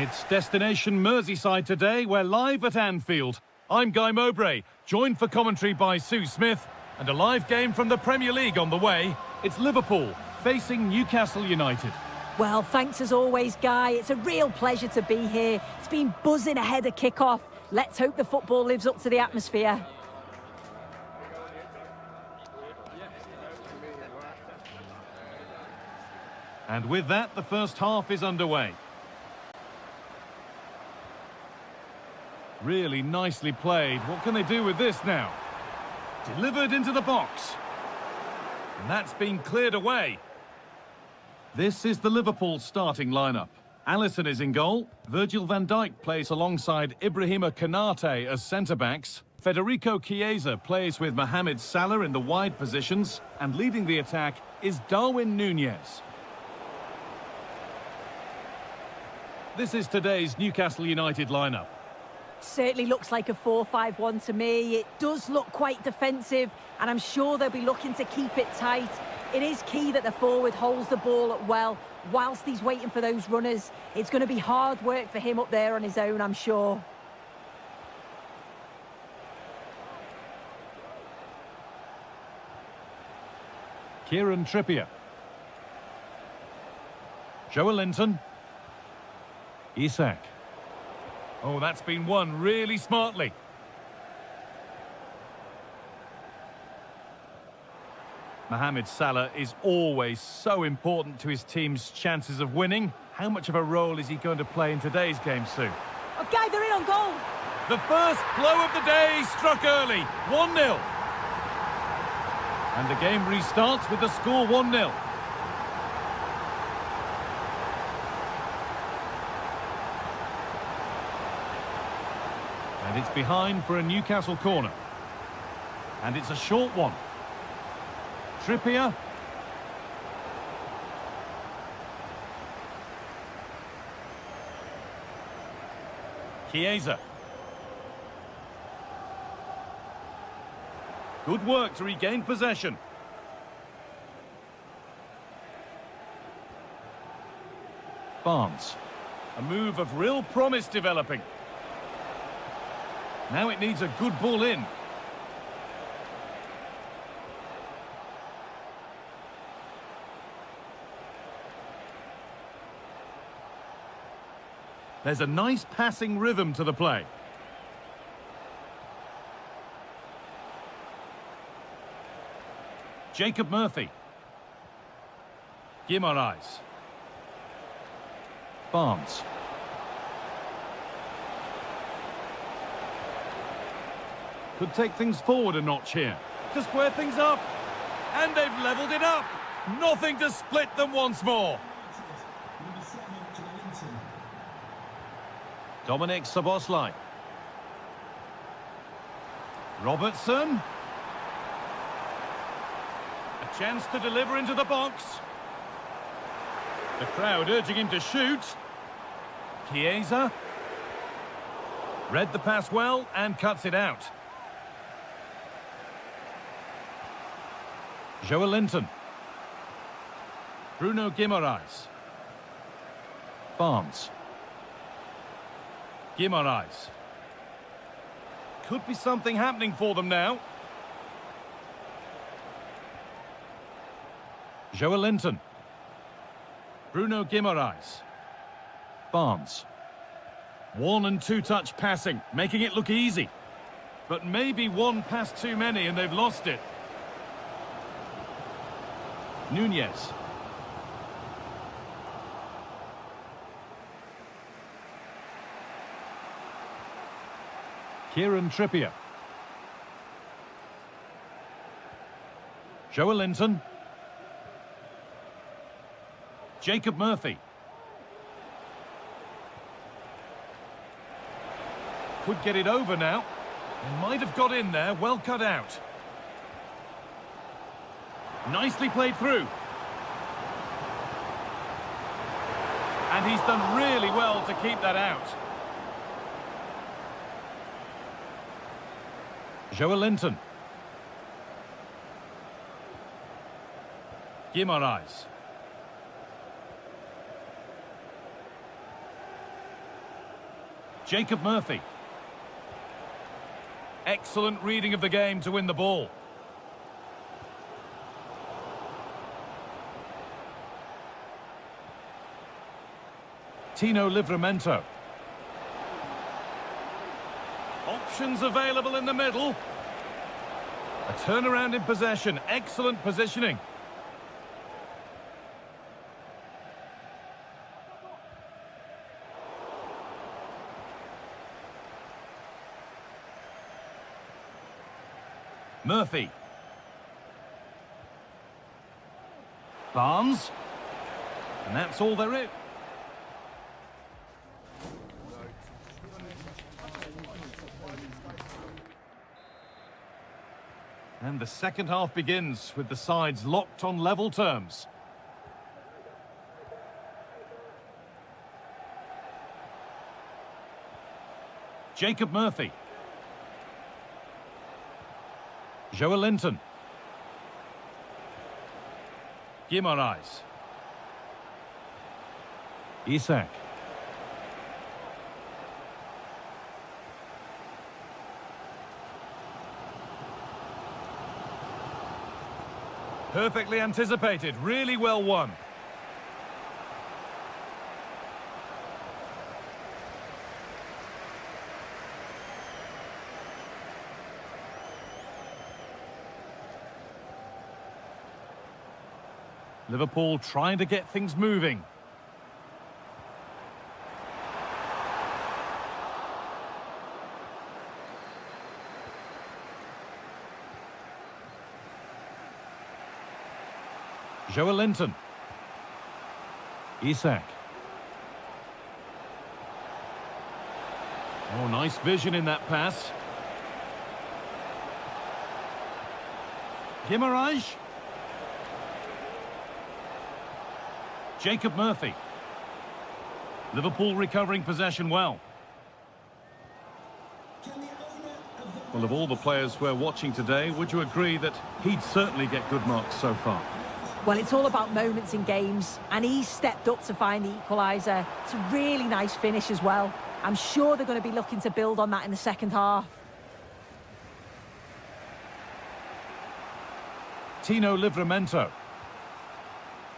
It's destination Merseyside today. We're live at Anfield. I'm Guy Mowbray, joined for commentary by Sue Smith, and a live game from the Premier League on the way. It's Liverpool facing Newcastle United. Well, thanks as always, Guy. It's a real pleasure to be here. It's been buzzing ahead of kick-off. Let's hope the football lives up to the atmosphere. And with that, the first half is underway. Really nicely played. What can they do with this now? Delivered into the box. And that's been cleared away. This is the Liverpool starting lineup. Alisson is in goal. Virgil van Dijk plays alongside Ibrahima Konate as centre-backs. Federico Chiesa plays with Mohamed Salah in the wide positions. And leading the attack is Darwin Núñez. This is today's Newcastle United lineup. Certainly looks like a 4-5-1 to me. It does look quite defensive, and I'm sure they'll be looking to keep it tight. It is key that the forward holds the ball up well whilst he's waiting for those runners. It's going to be hard work for him up there on his own, I'm sure. Kieran Trippier. Joelinton. Isak. Oh, that's been won really smartly. Mohamed Salah is always so important to his team's chances of winning. How much of a role is he going to play in today's game, Sue? Okay, they're in on goal. The first blow of the day struck early, 1-0. And the game restarts with the score 1-0. And it's behind for a Newcastle corner. And it's a short one. Trippier. Chiesa. Good work to regain possession. Barnes. A move of real promise developing. Now it needs a good ball in. There's a nice passing rhythm to the play. Jacob Murphy. Guimaraes. Barnes. Could take things forward a notch here. To square things up. And they've levelled it up. Nothing to split them once more. Dominic Szoboszlai. Robertson. A chance to deliver into the box. The crowd urging him to shoot. Chiesa. Read the pass well and cuts it out. Joelinton. Bruno Guimaraes. Barnes. Guimaraes. Could be something happening for them now. Joelinton. Bruno Guimaraes. Barnes. One and two touch passing, making it look easy. But maybe one pass too many and they've lost it. Núñez. Kieran Trippier. Joelinton. Jacob Murphy. Could get it over now. He might have got in there, well cut out. Nicely played through. And he's done really well to keep that out. Joelinton. Guimaraes. Jacob Murphy. Excellent reading of the game to win the ball. Tino Livramento. Options available in the middle. A turnaround in possession. Excellent positioning. Murphy. Barnes. And that's all there is. And the second half begins with the sides locked on level terms. Jacob Murphy. Joelinton. Guimaraes. Isak. Perfectly anticipated, really well won. Liverpool trying to get things moving. Joelinton. Isak. Oh, nice vision in that pass. Guimaraes. Jacob Murphy. Liverpool recovering possession well. Well, of all the players we're watching today, would you agree that he'd certainly get good marks so far? Well, it's all about moments in games, and he's stepped up to find the equaliser. It's a really nice finish as well. I'm sure they're going to be looking to build on that in the second half. Tino Livramento.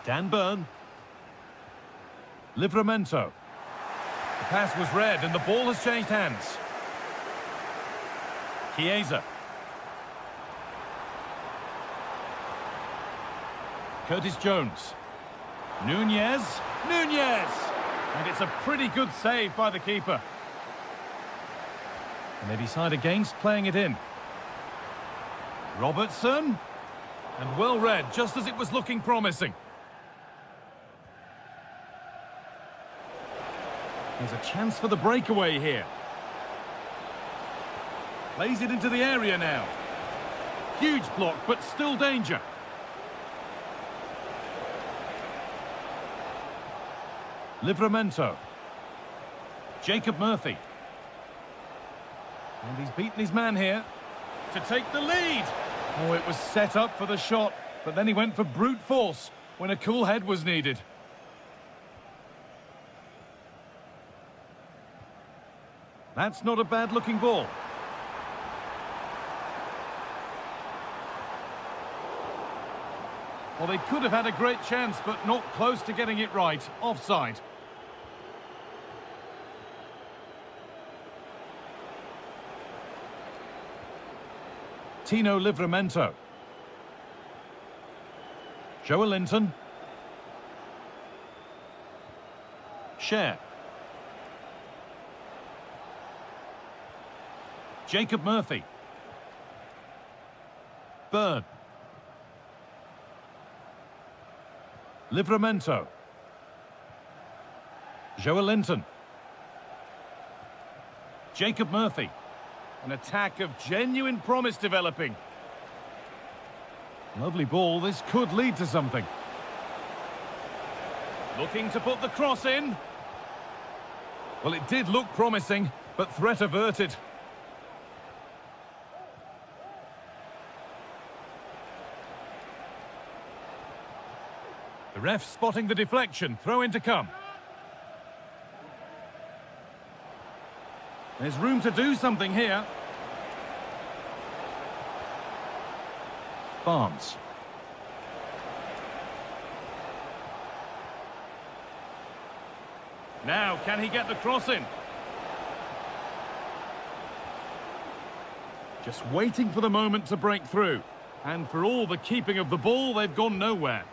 Dan Burn. Livramento. The pass was read and the ball has changed hands. Chiesa. Curtis Jones. Nunez. Nunez! And it's a pretty good save by the keeper. And they decide against playing it in. Robertson. And well read, just as it was looking promising. There's a chance for the breakaway here. Plays it into the area now. Huge block, but still danger. Livramento. Jacob Murphy. And he's beaten his man here to take the lead. Oh, it was set up for the shot, but then he went for brute force when a cool head was needed. That's not a bad-looking ball. Well, they could have had a great chance, but not close to getting it right. Offside. Tino Livramento. Joelinton. Cher. Jacob Murphy. Bird. Livramento. Joelinton. Jacob Murphy. An attack of genuine promise developing. Lovely ball, this could lead to something. Looking to put the cross in. Well, it did look promising, but threat averted. The ref spotting the deflection, throw in to come. There's room to do something here. Barnes. Now, can he get the cross in? Just waiting for the moment to break through. And for all the keeping of the ball, they've gone nowhere.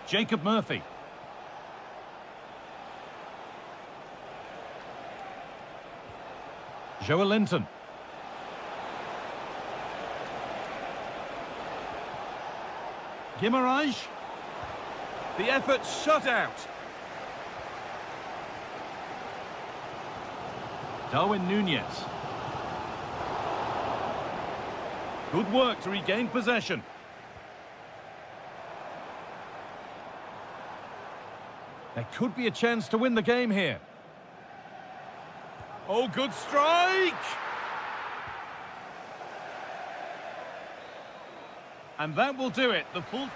Jacob Murphy. Joelinton. Guimarães. The effort shut out. Darwin Nunez. Good work to regain possession. There could be a chance to win the game here. Oh, good strike! And that will do it. The full...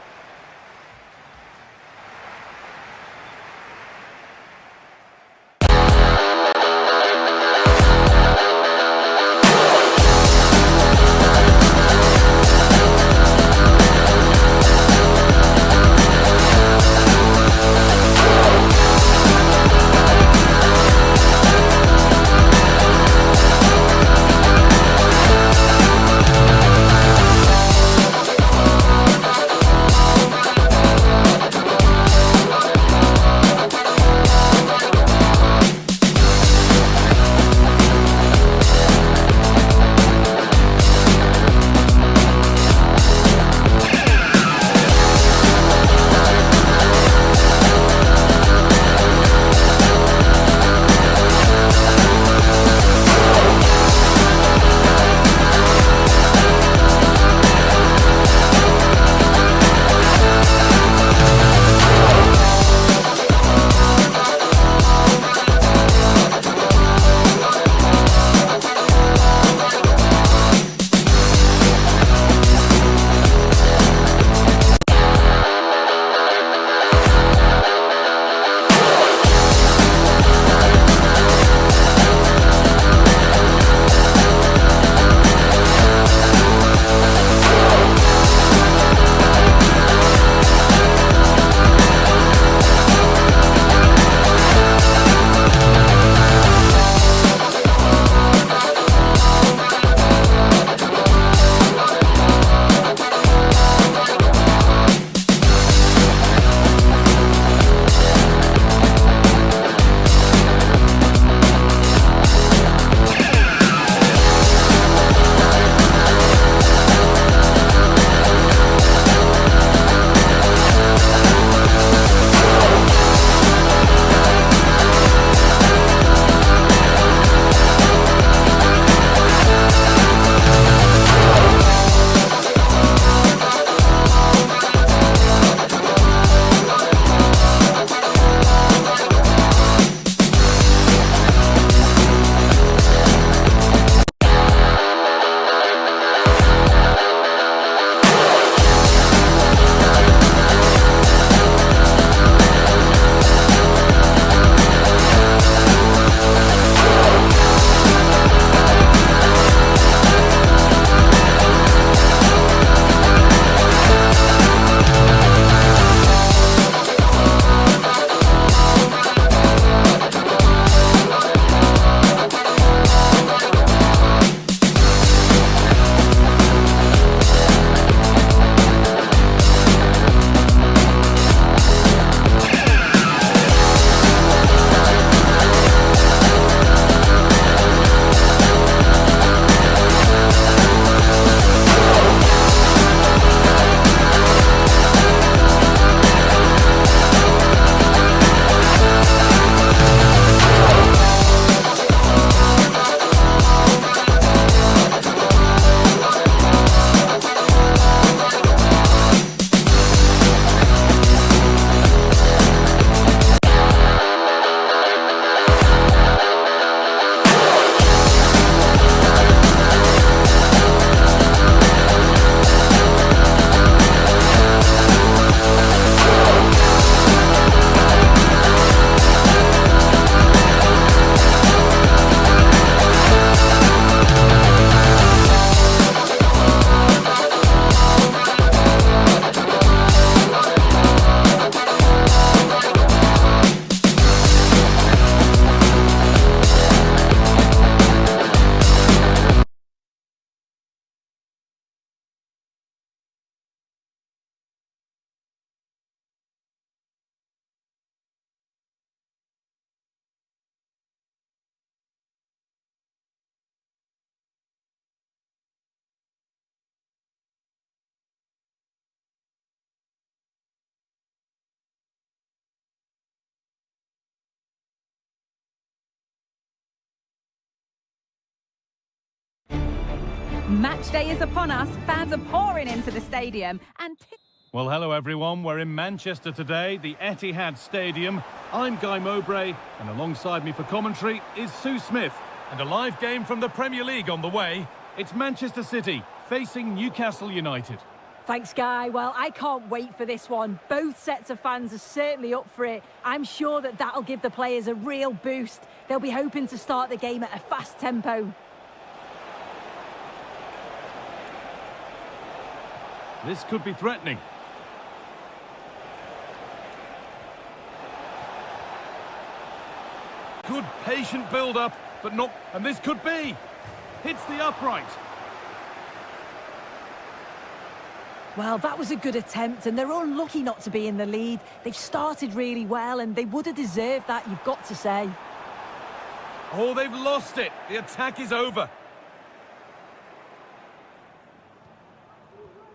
Match day is upon us. Fans are pouring into the stadium and... Well, hello everyone. We're in Manchester today, the Etihad Stadium. I'm Guy Mowbray, and alongside me for commentary is Sue Smith. And a live game from the Premier League on the way. It's Manchester City facing Newcastle United. Thanks, Guy. Well, I can't wait for this one. Both sets of fans are certainly up for it. I'm sure that that'll give the players a real boost. They'll be hoping to start the game at a fast tempo. This could be threatening. Good patient build-up, but not... And this could be! Hits the upright. Well, that was a good attempt, and they're unlucky not to be in the lead. They've started really well, and they would have deserved that, you've got to say. Oh, they've lost it. The attack is over.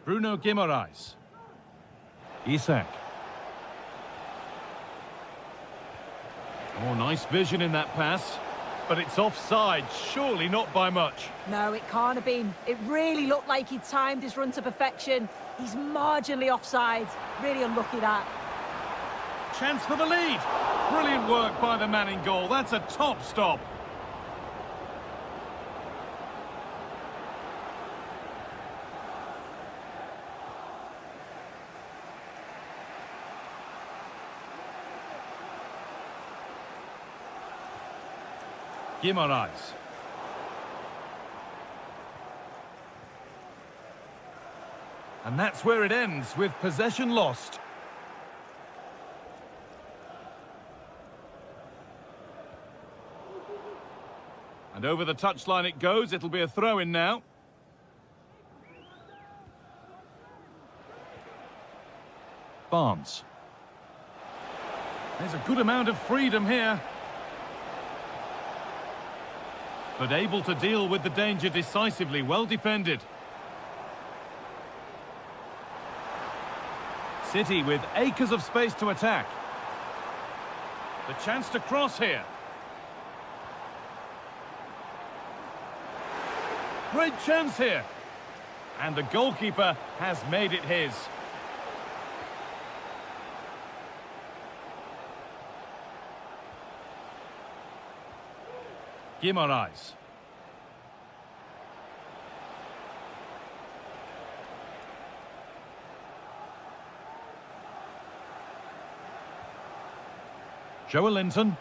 Bruno Guimaraes. Isak. Oh, nice vision in that pass. But it's offside, surely not by much. No, it can't have been. It really looked like he'd timed his run to perfection. He's marginally offside. Really unlucky, that. Chance for the lead. Brilliant work by the man in goal. That's a top stop. Guimaraes. And that's where it ends, with possession lost. And over the touchline it goes. It'll be a throw-in now. Barnes. There's a good amount of freedom here. But able to deal with the danger decisively, well defended. City with acres of space to attack. The chance to cross here. Great chance here. And the goalkeeper has made it his. Guimaraes. Joelinton.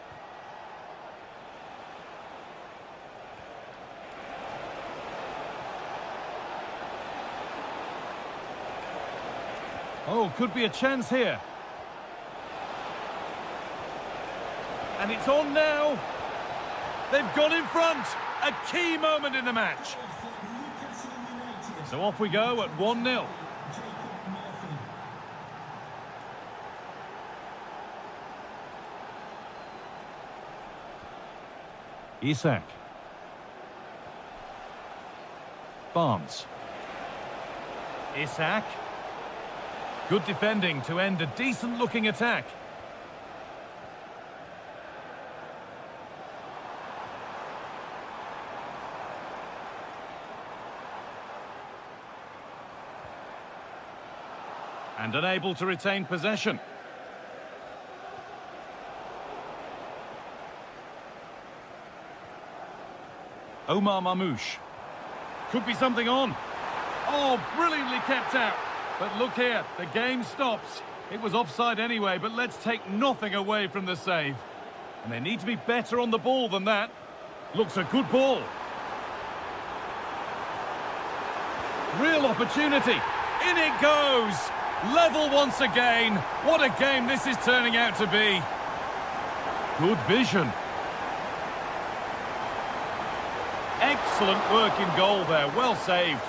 Oh, could be a chance here. And it's on now. They've got in front. A key moment in the match. So off we go at 1-0. Isak. Barnes. Isak. Good defending to end a decent-looking attack. And unable to retain possession. Omar Mamouche. Could be something on. Oh, brilliantly kept out. But look here, the game stops. It was offside anyway, but let's take nothing away from the save. And they need to be better on the ball than that. Looks a good ball. Real opportunity. In it goes. Level once again. What a game this is turning out to be. Good vision. Excellent work in goal there. Well saved.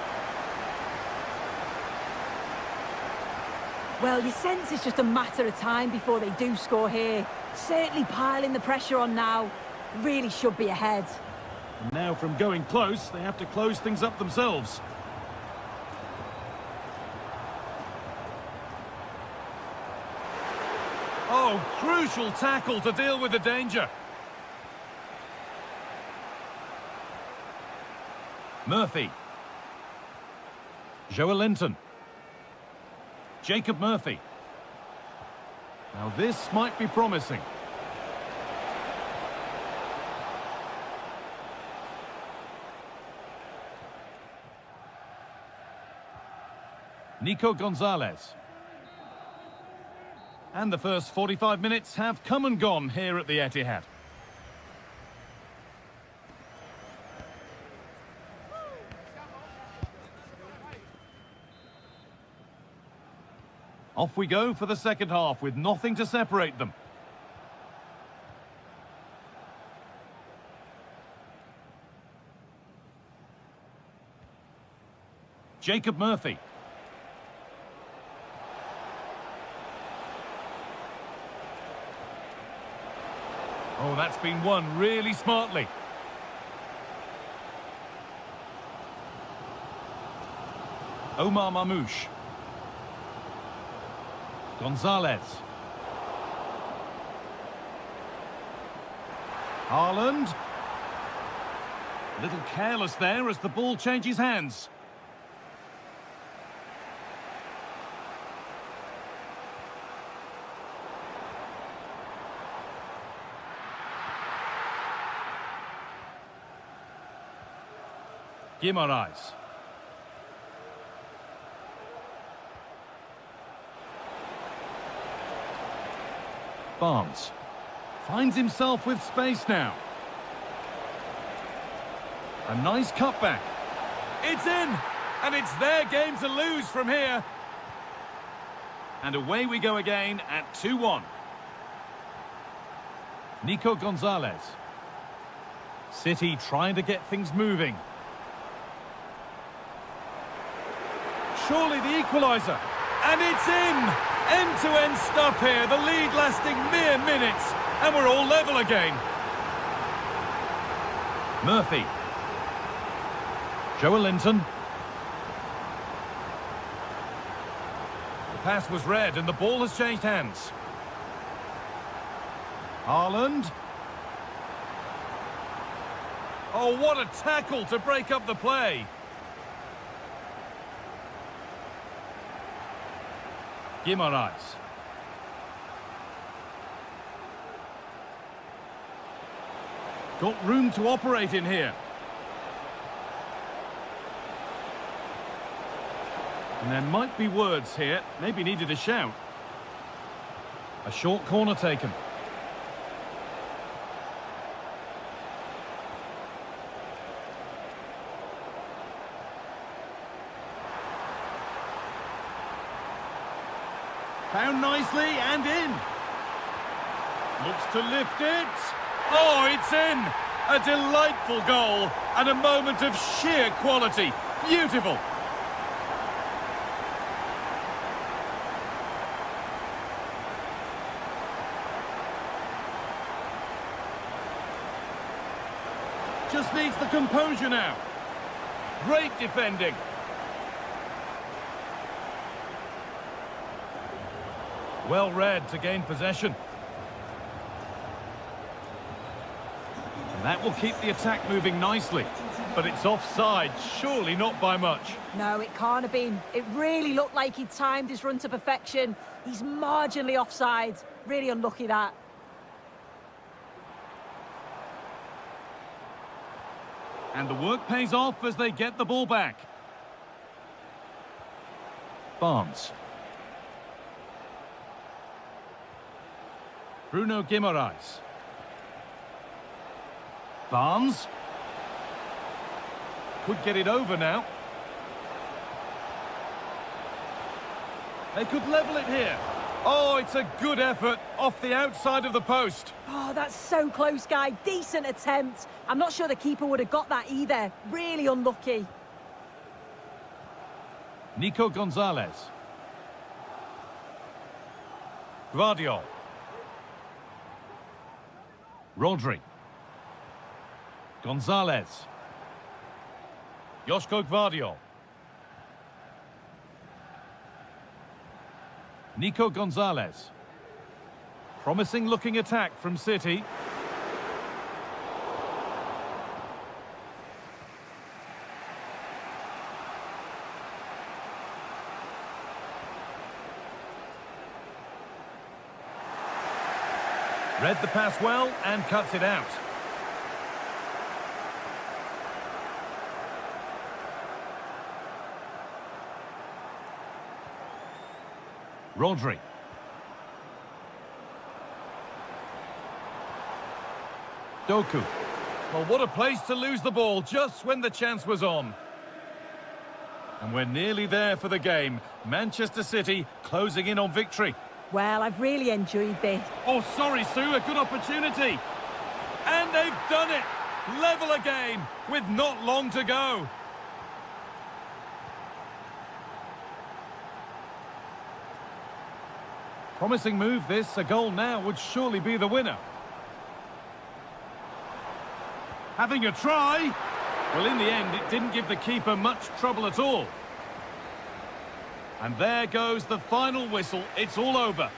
Well, you sense it's just a matter of time before they do score here. Certainly piling the pressure on now. Really should be ahead. And now from going close, they have to close things up themselves. Oh, crucial tackle to deal with the danger. Murphy. Joelinton. Jacob Murphy. Now this might be promising. Nico Gonzalez. And the first 45 minutes have come and gone here at the Etihad. Off we go for the second half with nothing to separate them. Jacob Murphy. Oh, that's been won really smartly. Omar Mamouche. Gonzalez. Holland. A little careless there as the ball changes hands. Guimaraes. Barnes finds himself with space now. A nice cutback. It's in! And it's their game to lose from here. And away we go again at 2-1. Nico Gonzalez. City trying to get things moving. Surely the equaliser. And it's in! End-to-end stuff here. The lead lasting mere minutes. And we're all level again. Murphy. Joelinton. The pass was read and the ball has changed hands. Holland. Oh, what a tackle to break up the play. Guimaraes. Got room to operate in here. And there might be words here. Maybe needed a shout. A short corner taken. Found nicely and in. Looks to lift it. Oh, it's in. A delightful goal and a moment of sheer quality. Beautiful. Just needs the composure now. Great defending. Well read to gain possession. And that will keep the attack moving nicely. But it's offside, surely not by much. No, it can't have been. It really looked like he'd timed his run to perfection. He's marginally offside. Really unlucky, that. And the work pays off as they get the ball back. Barnes. Bruno Guimaraes. Barnes. Could get it over now. They could level it here. Oh, it's a good effort off the outside of the post. Oh, that's so close, guy. Decent attempt. I'm not sure the keeper would have got that either. Really unlucky. Nico Gonzalez. Gvardiol. Rodri. Gonzalez. Joško Gvardiol. Nico Gonzalez. Promising looking attack from City. Read the pass well and cuts it out. Rodri. Doku. Well, what a place to lose the ball just when the chance was on. And we're nearly there for the game. Manchester City closing in on victory. Well, I've really enjoyed this. Oh, sorry, Sue, a good opportunity. And they've done it. Level again with not long to go. Promising move this. A goal now would surely be the winner. Having a try. Well, in the end, it didn't give the keeper much trouble at all. And there goes the final whistle. It's all over.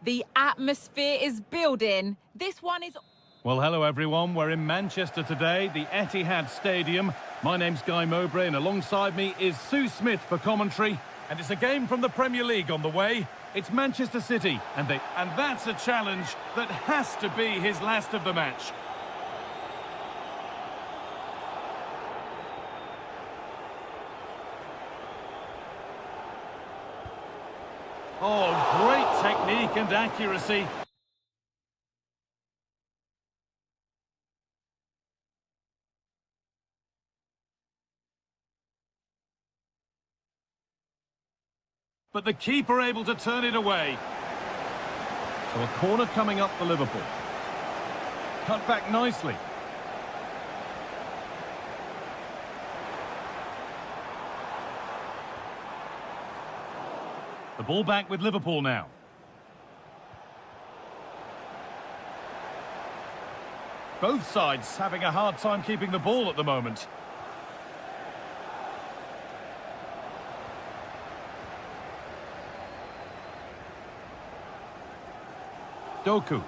The atmosphere is building. This one is... Well, hello everyone. We're in Manchester today, the Etihad Stadium. My name's Guy Mowbray and alongside me is Sue Smith for commentary. And it's a game from the Premier League on the way. It's Manchester City, and that's a challenge that has to be his last of the match. Oh, great technique and accuracy. But the keeper able to turn it away. So a corner coming up for Liverpool. Cut back nicely. The ball back with Liverpool now. Both sides having a hard time keeping the ball at the moment. Doku.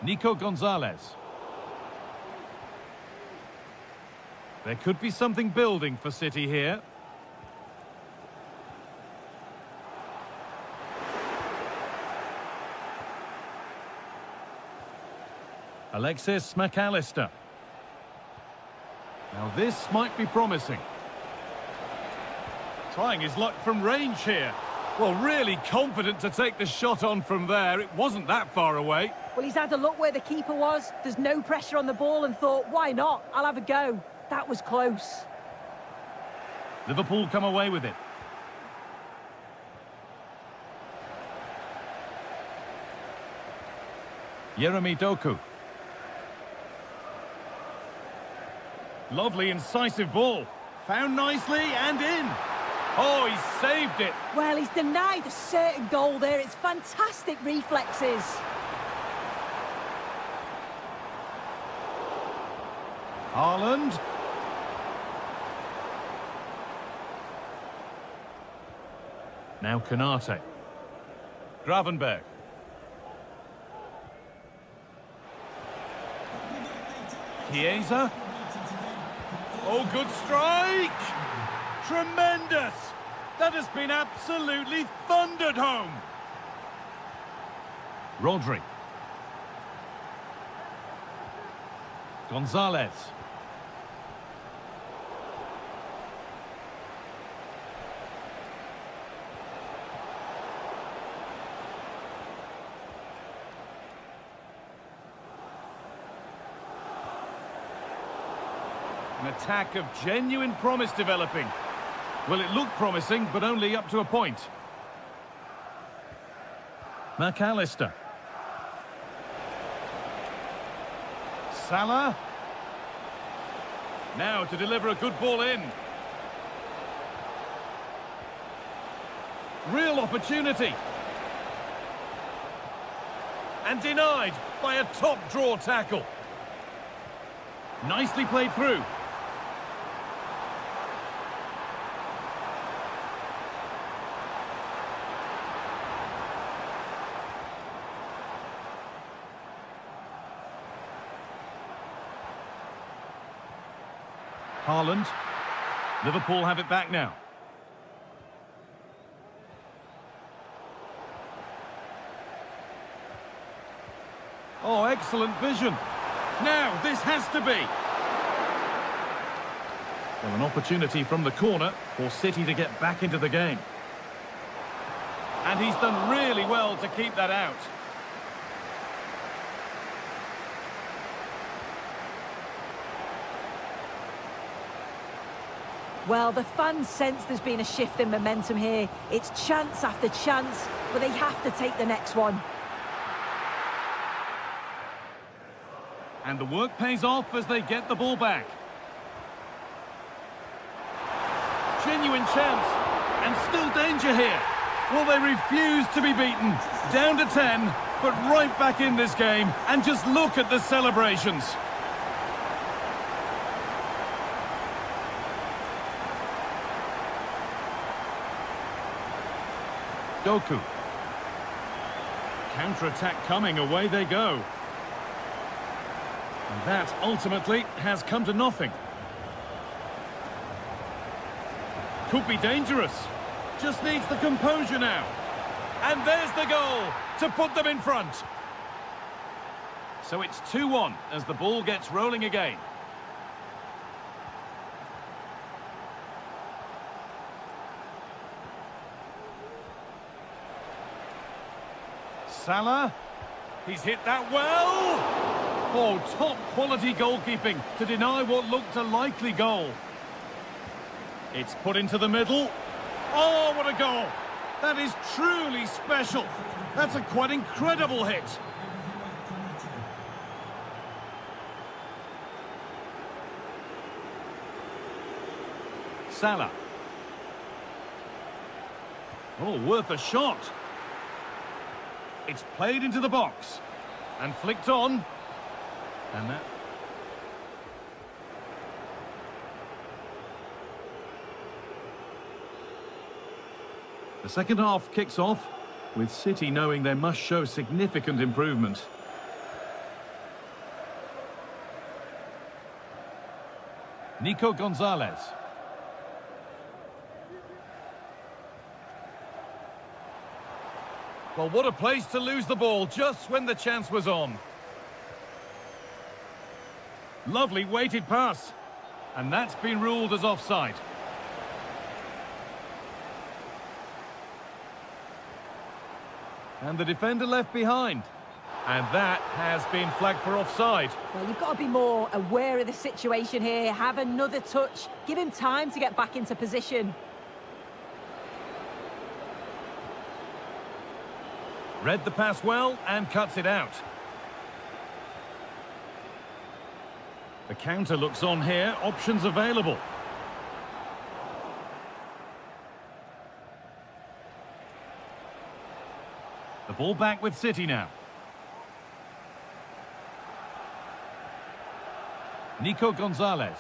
Nico Gonzalez. There could be something building for City here. Alexis McAllister. Now this might be promising. Trying his luck from range here. Well, really confident to take the shot on from there. It wasn't that far away. Well, he's had a look where the keeper was. There's no pressure on the ball and thought, why not? I'll have a go. That was close. Liverpool come away with it. Jeremy Doku. Lovely, incisive ball. Found nicely and in. Oh, he saved it. Well, he's denied a certain goal there. It's fantastic reflexes. Holland. Now Konate. Gravenberg. Chiesa. Oh, good strike! Tremendous! That has been absolutely thundered home. Rodri. Gonzalez. An attack of genuine promise developing. Well, it looked promising, but only up to a point. McAllister. Salah. Now to deliver a good ball in. Real opportunity. And denied by a top draw tackle. Nicely played through. Holland. Liverpool have it back now. Oh, excellent vision. Now, this has to be. Well, an opportunity from the corner for City to get back into the game. And he's done really well to keep that out. Well, the fans sense there's been a shift in momentum here. It's chance after chance, but they have to take the next one. And the work pays off as they get the ball back. Genuine chance, and still danger here. Well, they refuse to be beaten. Down to 10, but right back in this game. And just look at the celebrations. Doku. Counter-attack coming, away they go. And that ultimately has come to nothing. Could be dangerous. Just needs the composure now. And there's the goal to put them in front. So it's 2-1 as the ball gets rolling again. Salah. He's hit that well. Oh, top quality goalkeeping to deny what looked a likely goal. It's put into the middle. Oh, what a goal. That is truly special. That's a quite incredible hit. Salah. Oh, worth a shot. It's played into the box. And flicked on. And that... The second half kicks off, with City knowing they must show significant improvement. Nico Gonzalez. Well, what a place to lose the ball just when the chance was on. Lovely weighted pass. And that's been ruled as offside. And the defender left behind. And that has been flagged for offside. Well, you've got to be more aware of the situation here. Have another touch. Give him time to get back into position. Read the pass well and cuts it out. The counter looks on here. Options available. The ball back with City now. Nico Gonzalez.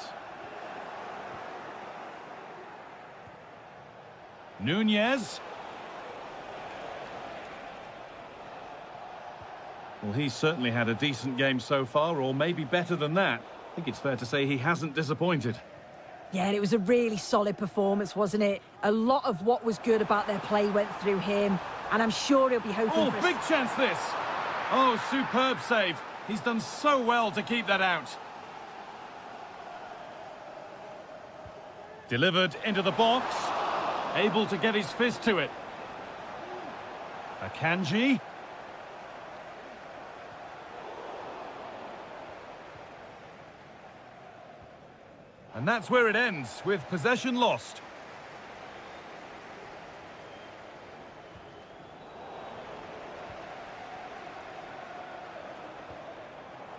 Nunez. Well, he's certainly had a decent game so far, or maybe better than that. I think it's fair to say he hasn't disappointed. Yeah, it was a really solid performance, wasn't it? A lot of what was good about their play went through him, and I'm sure he'll be hoping Oh, for big chance this! Oh, superb save. He's done so well to keep that out. Delivered into the box. Able to get his fist to it. Akanji. And that's where it ends, with possession lost.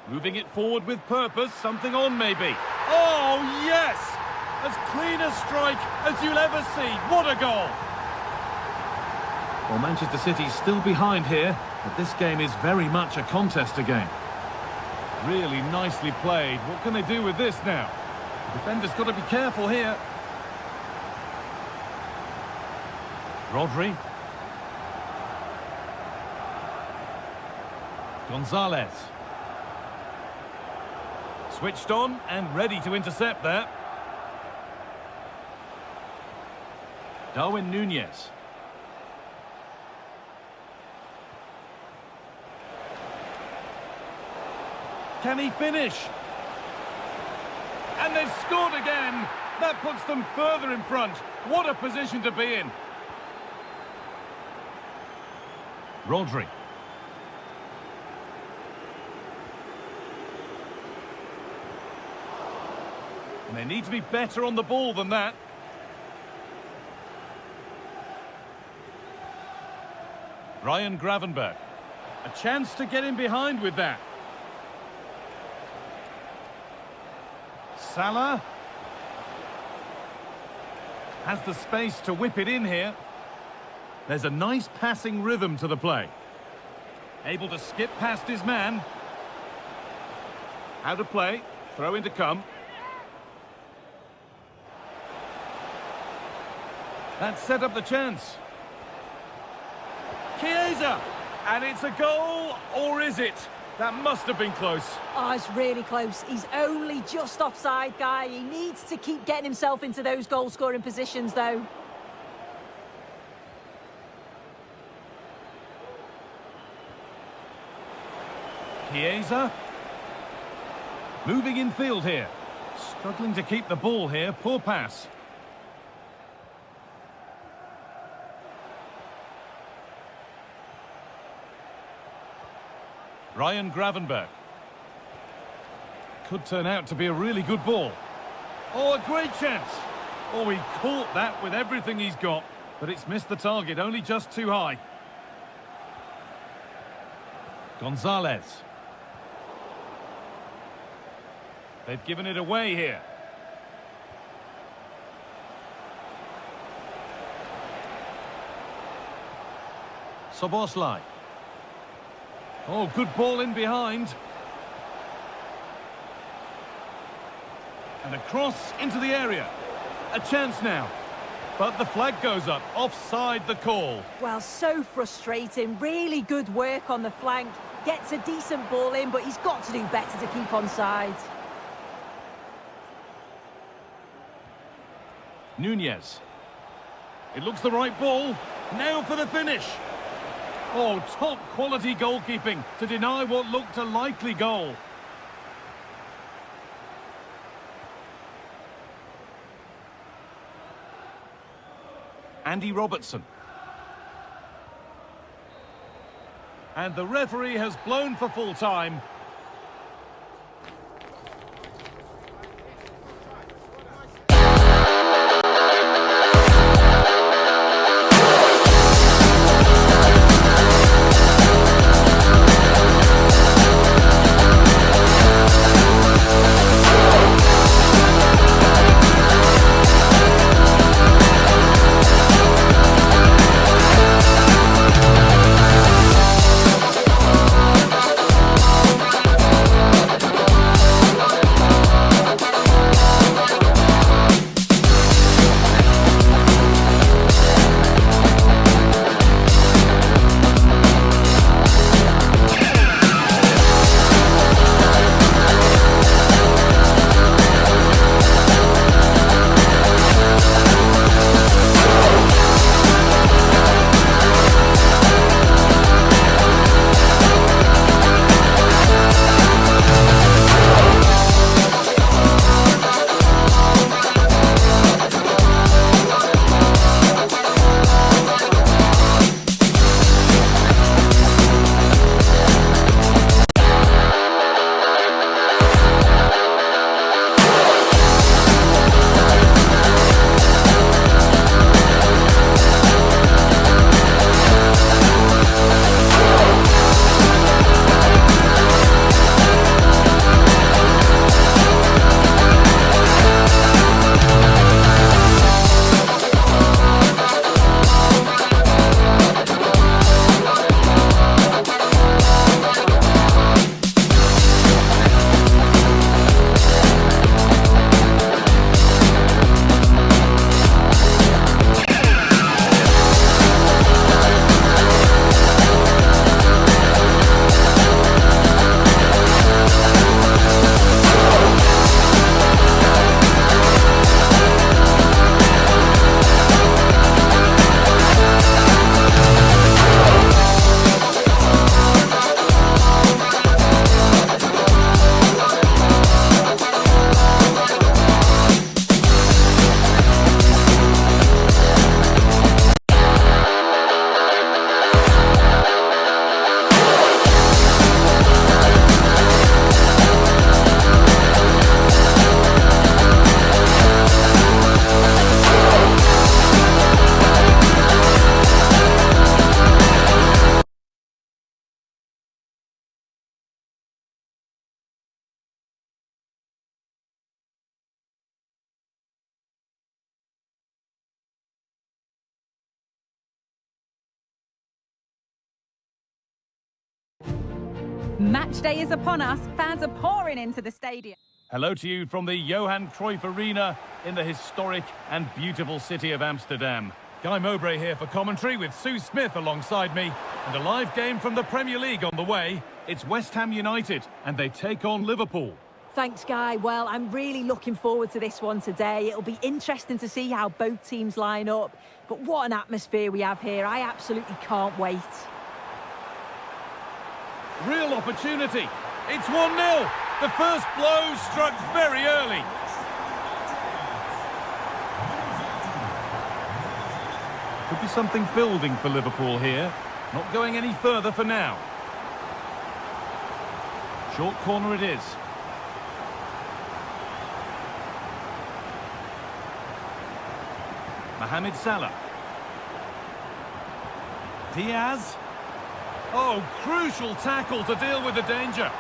Moving it forward with purpose, something on maybe. Oh, yes! As clean a strike as you'll ever see. What a goal! Well, Manchester City's still behind here, but this game is very much a contest again. Really nicely played. What can they do with this now? The defender's got to be careful here. Rodri. Gonzalez. Switched on and ready to intercept there. Darwin Nunez. Can he finish? And they've scored again. That puts them further in front. What a position to be in. Rodri. And they need to be better on the ball than that. Ryan Gravenberch. A chance to get in behind with that. Salah. Has the space to whip it in here. There's a nice passing rhythm to the play. Able to skip past his man. How to play. Throw in to come. That set up the chance. Chiesa! And it's a goal, or is it? That must have been close. Oh, it's really close. He's only just offside, guy. He needs to keep getting himself into those goal-scoring positions, though. Chiesa. Moving in field here. Struggling to keep the ball here. Poor pass. Ryan Gravenberch. Could turn out to be a really good ball. Oh, a great chance. Oh, he caught that with everything he's got, but it's missed the target, only just too high. Gonzalez. They've given it away here. Soboslai. Oh, good ball in behind. And a cross into the area. A chance now. But the flag goes up. Offside the call. Well, so frustrating. Really good work on the flank. Gets a decent ball in, but he's got to do better to keep onside. Nunez. It looks the right ball. Now for the finish. Oh, top quality goalkeeping to deny what looked a likely goal. Andy Robertson. And the referee has blown for full time. Match day is upon us. Fans are pouring into the stadium. Hello to you from the Johan Cruyff Arena in the historic and beautiful city of Amsterdam. Guy Mowbray here for commentary with Sue Smith alongside me, and a live game from the Premier League on the way. It's West Ham United, and they take on Liverpool. Thanks, Guy. Well, I'm really looking forward to this one today. It'll be interesting to see how both teams line up. But what an atmosphere we have here. I absolutely can't wait. Real opportunity. It's 1-0. The first blow struck very early. Could be something building for Liverpool here. Not going any further for now. Short corner it is. Mohamed Salah. Diaz. Oh, crucial tackle to deal with the danger.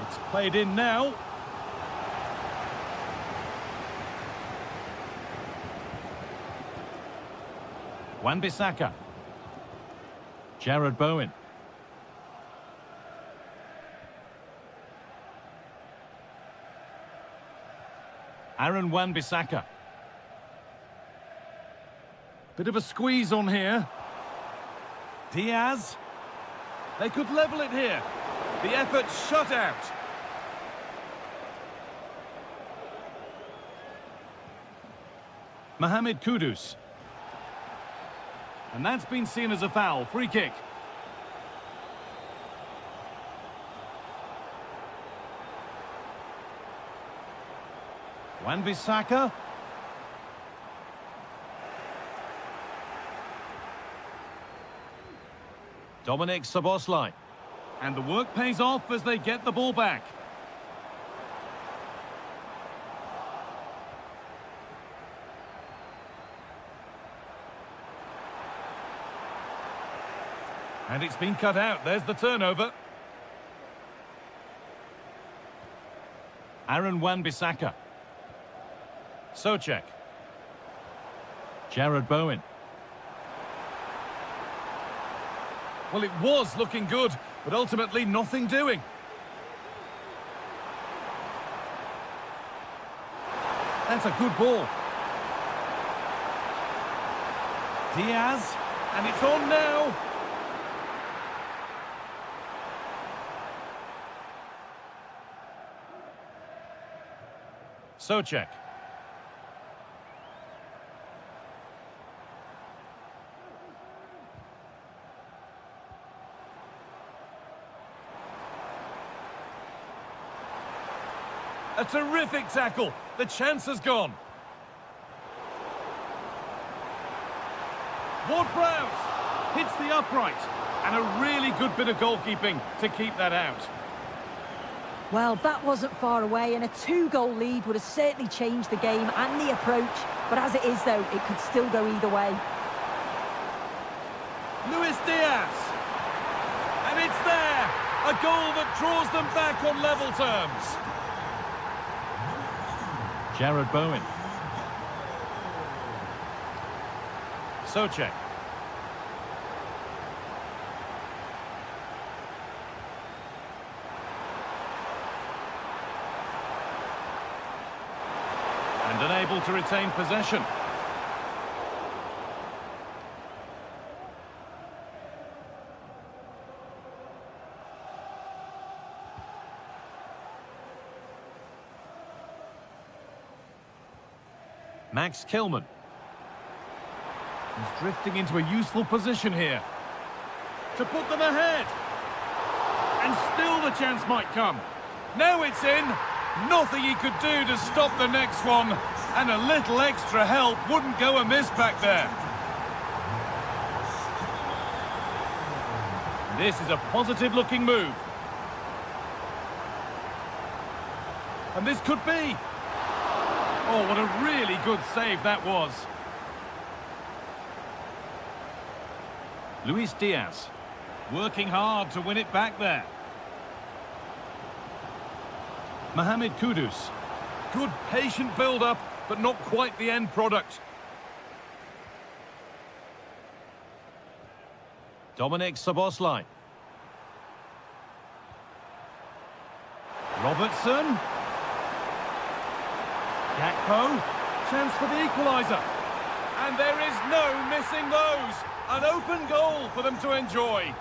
It's played in now. Wan-Bissaka. Jared Bowen. Aaron Wan-Bissaka. Bit of a squeeze on here. Diaz. They could level it here. The effort shut out. Mohamed Kudus. And that's been seen as a foul. Free kick. Wan-Bissaka. Dominic Szoboszlai. And the work pays off as they get the ball back. And it's been cut out. There's the turnover. Aaron Wan-Bissaka. Souček. Jared Bowen. Well, it was looking good, but ultimately nothing doing. That's a good ball. Diaz. And it's on now. Souček. A terrific tackle. The chance has gone. Ward-Prowse hits the upright. And a really good bit of goalkeeping to keep that out. Well, that wasn't far away, and a 2-goal lead would have certainly changed the game and the approach. But as it is, though, it could still go either way. Luis Diaz. And it's there. A goal that draws them back on level terms. Jared Bowen. Souček. And unable to retain possession. Max Kilman. He's drifting into a useful position here. To put them ahead. And still the chance might come. Now it's in. Nothing he could do to stop the next one. And a little extra help wouldn't go amiss back there. This is a positive-looking move. And this could be. Oh, what a really good save that was. Luis Diaz, working hard to win it back there. Mohamed Kudus. Good patient build-up, but not quite the end product. Dominic Szoboszlai. Robertson. Gakpo, chance for the equaliser. And there is no missing those. An open goal for them to enjoy.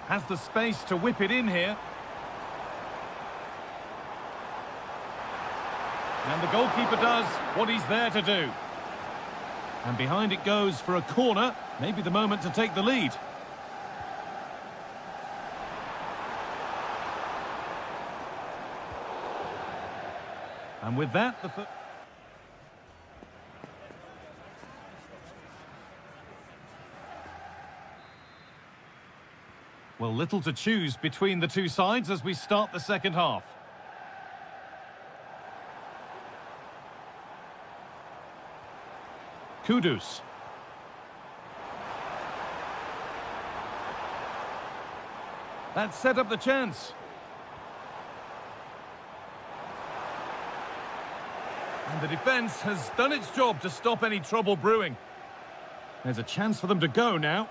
Has the space to whip it in here. And the goalkeeper does what he's there to do. And behind it goes for a corner. Maybe the moment to take the lead. And with that, well, little to choose between the two sides as we start the second half. Kudus. That set up the chance. And the defence has done its job to stop any trouble brewing. There's a chance for them to go now.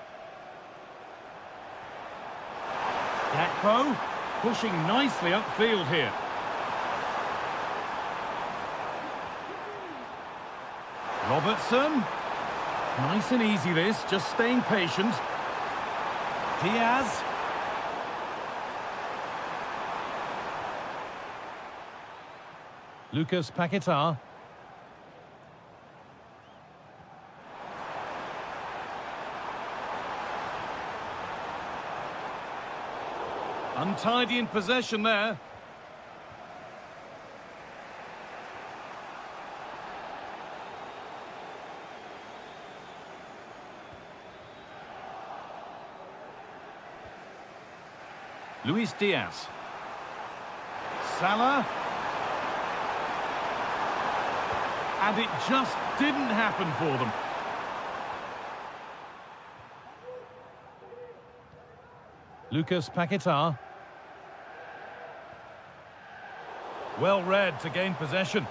Gakpo pushing nicely upfield here. Robertson. Nice and easy this, just staying patient. Diaz. Lucas Paquetá. Untidy in possession there. Luis Diaz. Salah. And it just didn't happen for them. Lucas Paquetá. Well read to gain possession.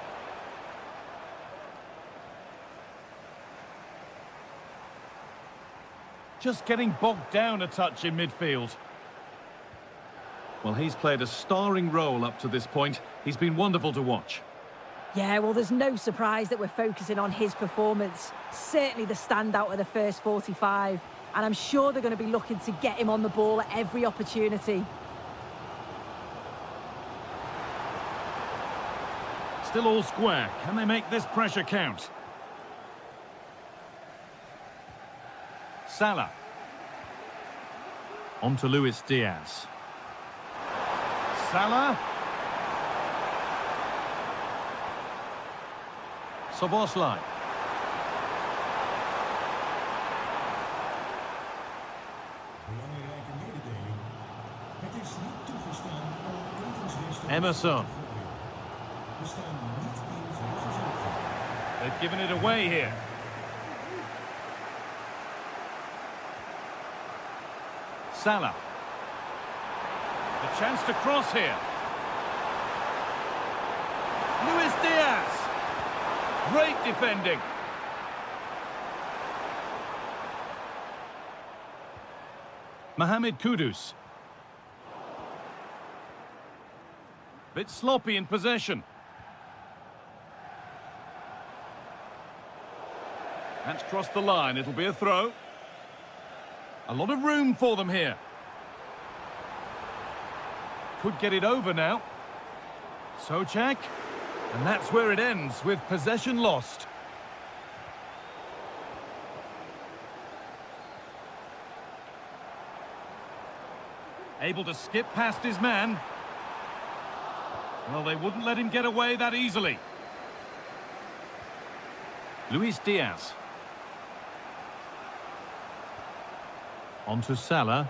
Just getting bogged down a touch in midfield. Well, he's played a starring role up to this point. He's been wonderful to watch. Yeah, well, there's no surprise that we're focusing on his performance. Certainly the standout of the first 45. And I'm sure they're going to be looking to get him on the ball at every opportunity. Still all square. Can they make this pressure count? Salah. On to Luis Diaz. Salah. Szoboszlai. Emerson. They've given it away here. Salah. The chance to cross here. Luis Diaz. Great defending. Mohamed Kudus. Bit sloppy in possession. That's crossed the line. It'll be a throw. A lot of room for them here. Could get it over now. Souček. And that's where it ends, with possession lost. Able to skip past his man. Well, they wouldn't let him get away that easily. Luis Diaz. On to Salah.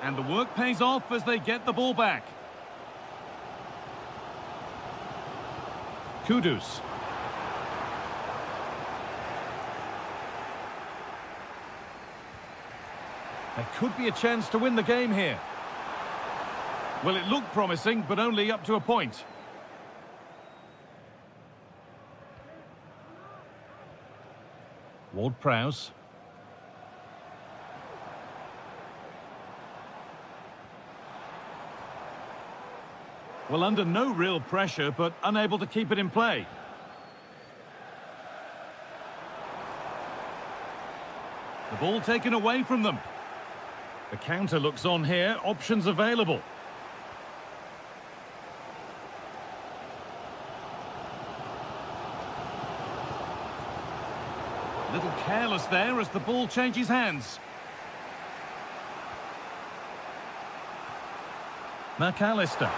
And the work pays off as they get the ball back. Kudus. There could be a chance to win the game here. Well, it looked promising, but only up to a point. Ward-Prowse. Well, under no real pressure, but unable to keep it in play. The ball taken away from them. The counter looks on here, options available. A little careless there as the ball changes hands. McAllister.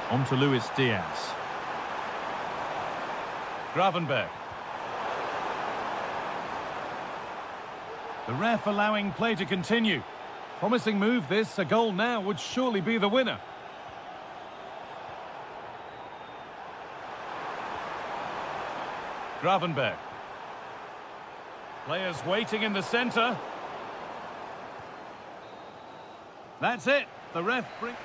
On to Luis Diaz. Gravenberg. The ref allowing play to continue. Promising move this, a goal now would surely be the winner. Gravenberg. Players waiting in the centre. That's it. The ref brings...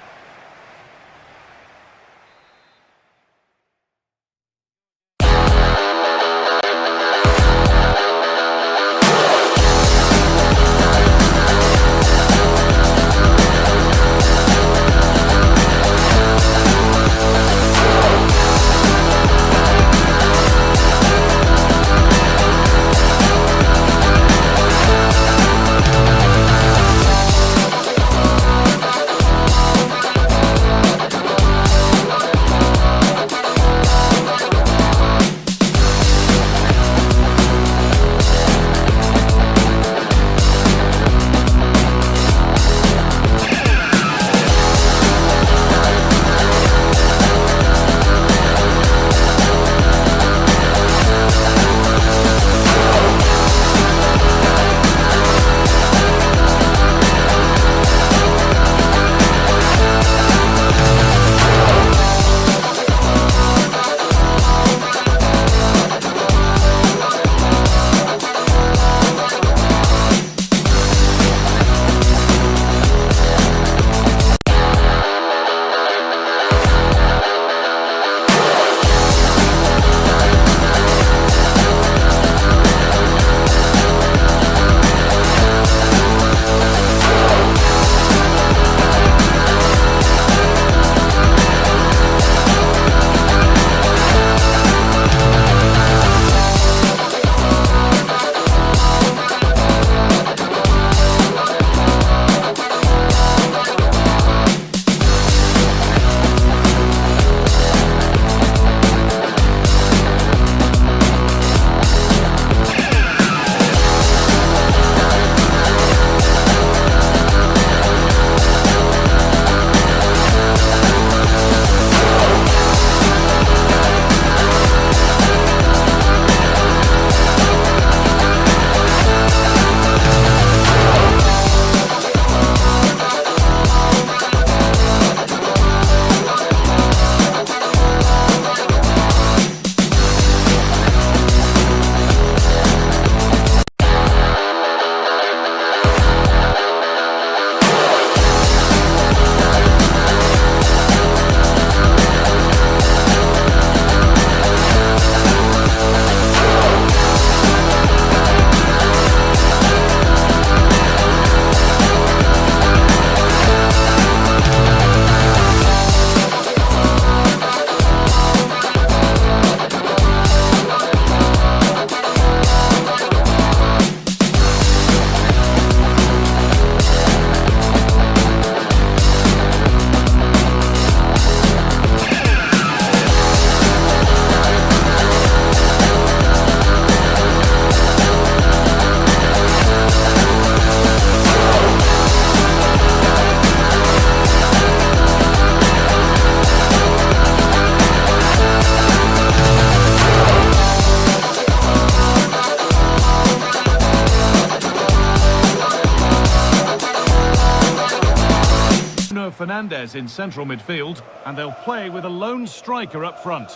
Fernandes in central midfield, and they'll play with a lone striker up front.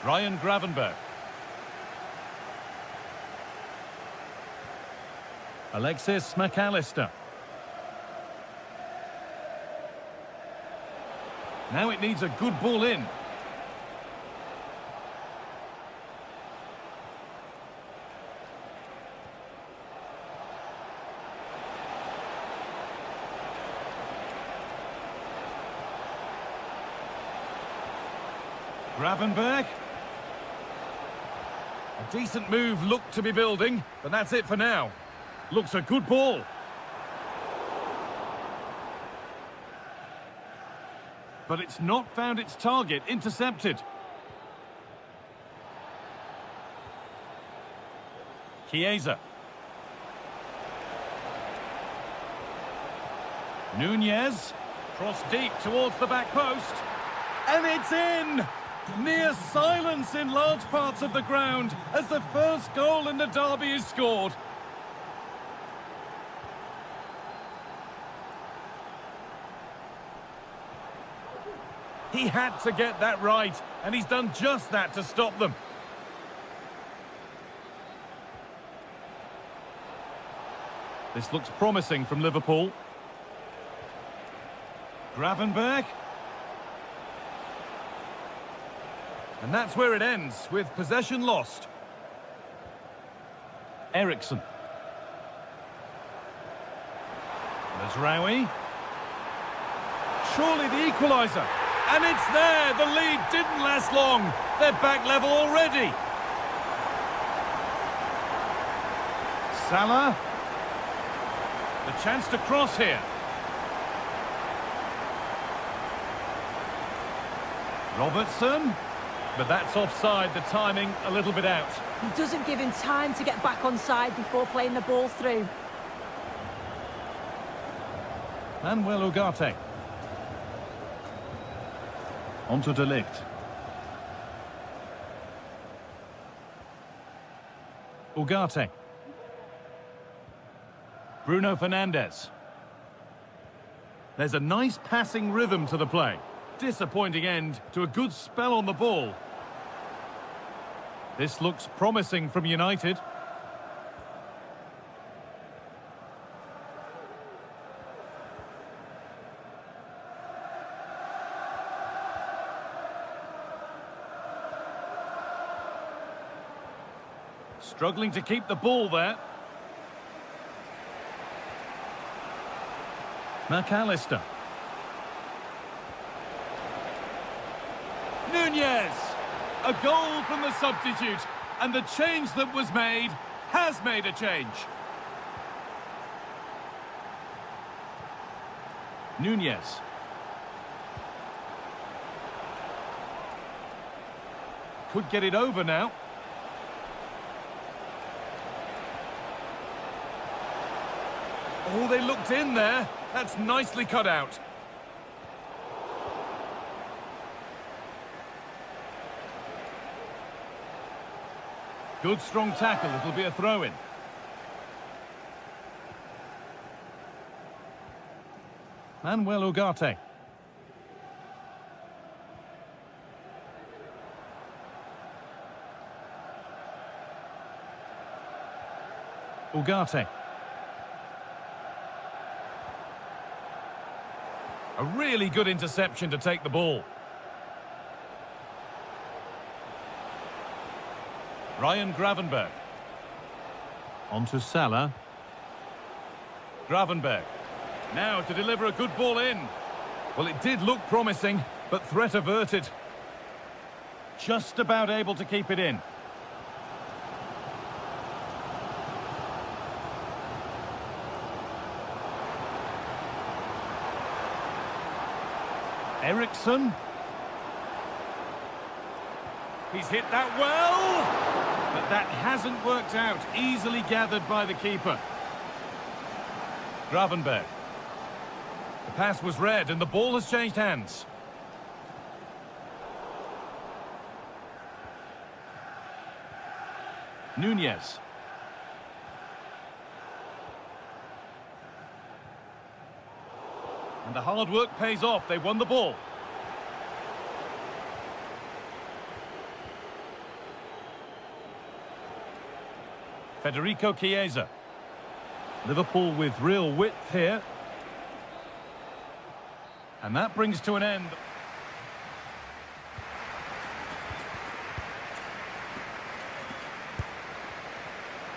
Ryan Gravenberg. Alexis McAllister. Now it needs a good ball in. Gravenberch. A decent move looked to be building, but that's it for now. Looks a good ball. But it's not found its target, intercepted. Chiesa. Nunez. Cross deep towards the back post. And it's in! Near silence in large parts of the ground as the first goal in the derby is scored. He had to get that right, and he's done just that to stop them. This looks promising from Liverpool. Gravenberch. And that's where it ends, with possession lost. Eriksson. Mazraoui. Surely the equaliser. And it's there! The lead didn't last long. They're back level already. Salah. The chance to cross here. Robertson. But that's offside, the timing a little bit out. He doesn't give him time to get back on side before playing the ball through. Manuel Ugarte. Onto De Ligt. Ugarte. Bruno Fernandes. There's a nice passing rhythm to the play. Disappointing end to a good spell on the ball. This looks promising from United. Struggling to keep the ball there. McAllister. Nunez! A goal from the substitute, and the change that was made has made a change. Nunez. Could get it over now. Oh, they looked in there. That's nicely cut out. Good strong tackle, it'll be a throw-in. Manuel Ugarte. Ugarte. A really good interception to take the ball. Ryan Gravenberch. On to Salah. Gravenberch. Now to deliver a good ball in. Well, it did look promising, but threat averted. Just about able to keep it in. Eriksson. He's hit that well. But that hasn't worked out. Easily gathered by the keeper. Gravenberch. The pass was read and the ball has changed hands. Nunez. And the hard work pays off. They won the ball. Federico Chiesa. Liverpool with real width here. And that brings to an end.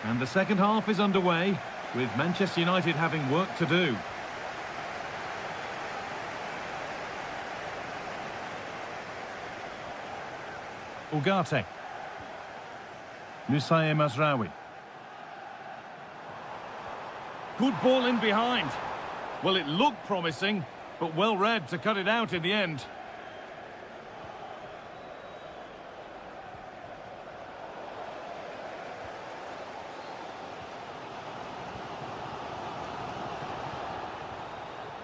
And the second half is underway, with Manchester United having work to do. Ugarte. Nusayr Mazraoui. Good ball in behind. Well, it looked promising, but well read to cut it out in the end.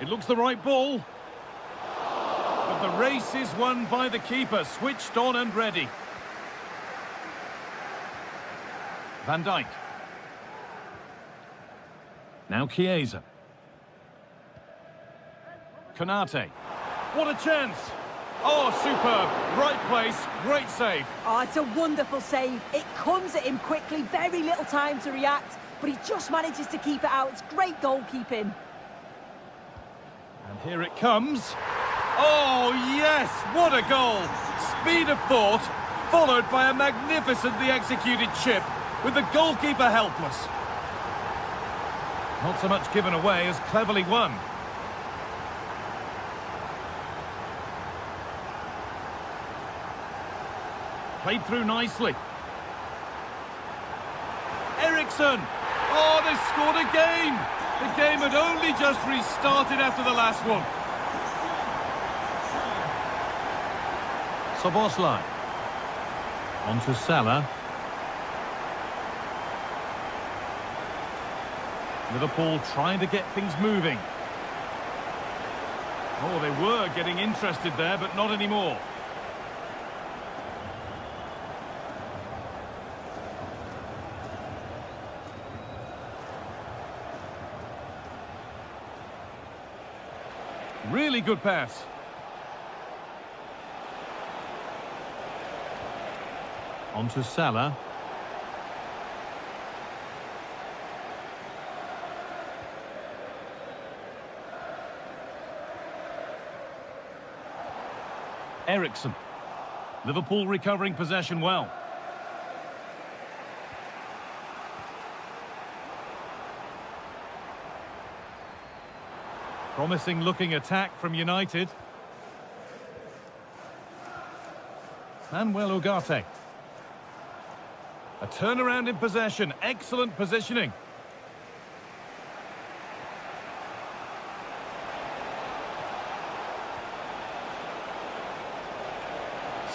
It looks the right ball. But the race is won by the keeper, switched on and ready. Van Dijk. Now Chiesa. Konate. What a chance! Oh, superb. Right place, great save. Oh, it's a wonderful save. It comes at him quickly, very little time to react, but he just manages to keep it out. It's great goalkeeping. And here it comes. Oh, yes! What a goal! Speed of thought, followed by a magnificently executed chip, with the goalkeeper helpless. Not so much given away as cleverly won. Played through nicely. Eriksson! Oh, they scored again! The game had only just restarted after the last one. Szoboszlai. On to Salah. Liverpool trying to get things moving. Oh, they were getting interested there, but not anymore. Really good pass. On to Salah. Eriksson. Liverpool recovering possession well. Promising looking attack from United. Manuel Ugarte. A turnaround in possession. Excellent positioning.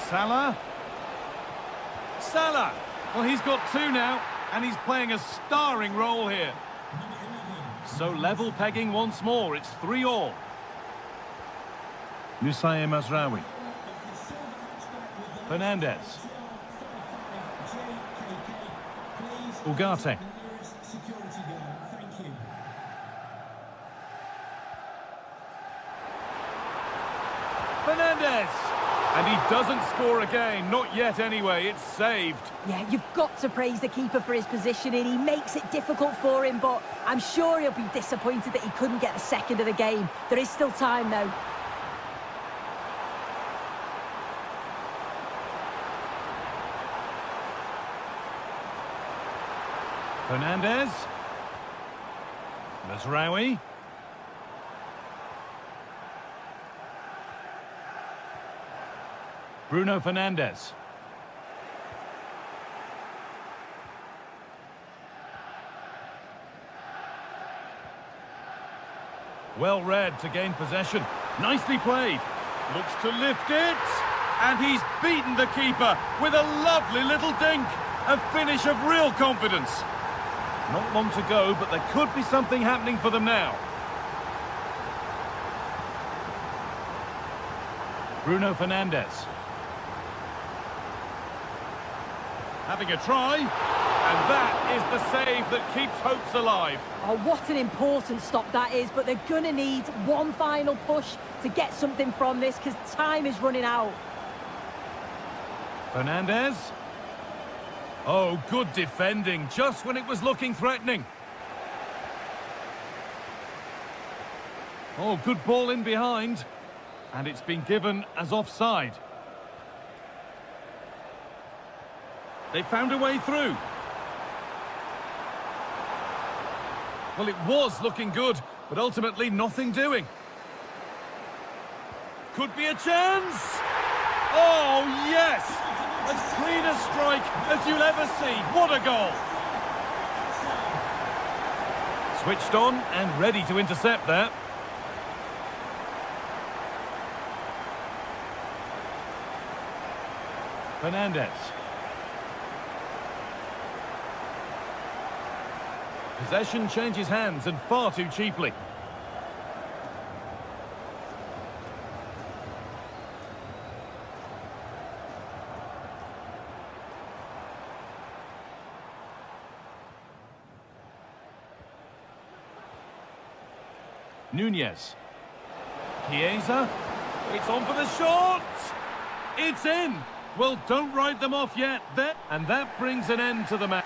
Salah. Salah. Well, he's got two now, and he's playing a starring role here. So level pegging once more. It's 3-3. Nusayr Mazraoui. Fernandes. Ugarte. Fernandes! And he doesn't score again, not yet anyway, it's saved. Yeah, you've got to praise the keeper for his positioning. He makes it difficult for him, but I'm sure he'll be disappointed that he couldn't get the second of the game. There is still time, though. Fernandes. Mazraoui. Bruno Fernandes. Well read to gain possession. Nicely played. Looks to lift it. And he's beaten the keeper with a lovely little dink. A finish of real confidence. Not long to go, but there could be something happening for them now. Bruno Fernandes. Having a try, and that is the save that keeps hopes alive. Oh, what an important stop that is, but they're going to need one final push to get something from this because time is running out. Fernandes. Oh, good defending, just when it was looking threatening. Oh, good ball in behind. And it's been given as offside. They found a way through. Well, it was looking good, but ultimately nothing doing. Could be a chance! Oh, yes! As clean a strike as you'll ever see. What a goal! Switched on and ready to intercept there. Fernandez. Possession changes hands and far too cheaply. Nunez. Chiesa. It's on for the shot. It's in. Well, don't write them off yet. And that brings an end to the match.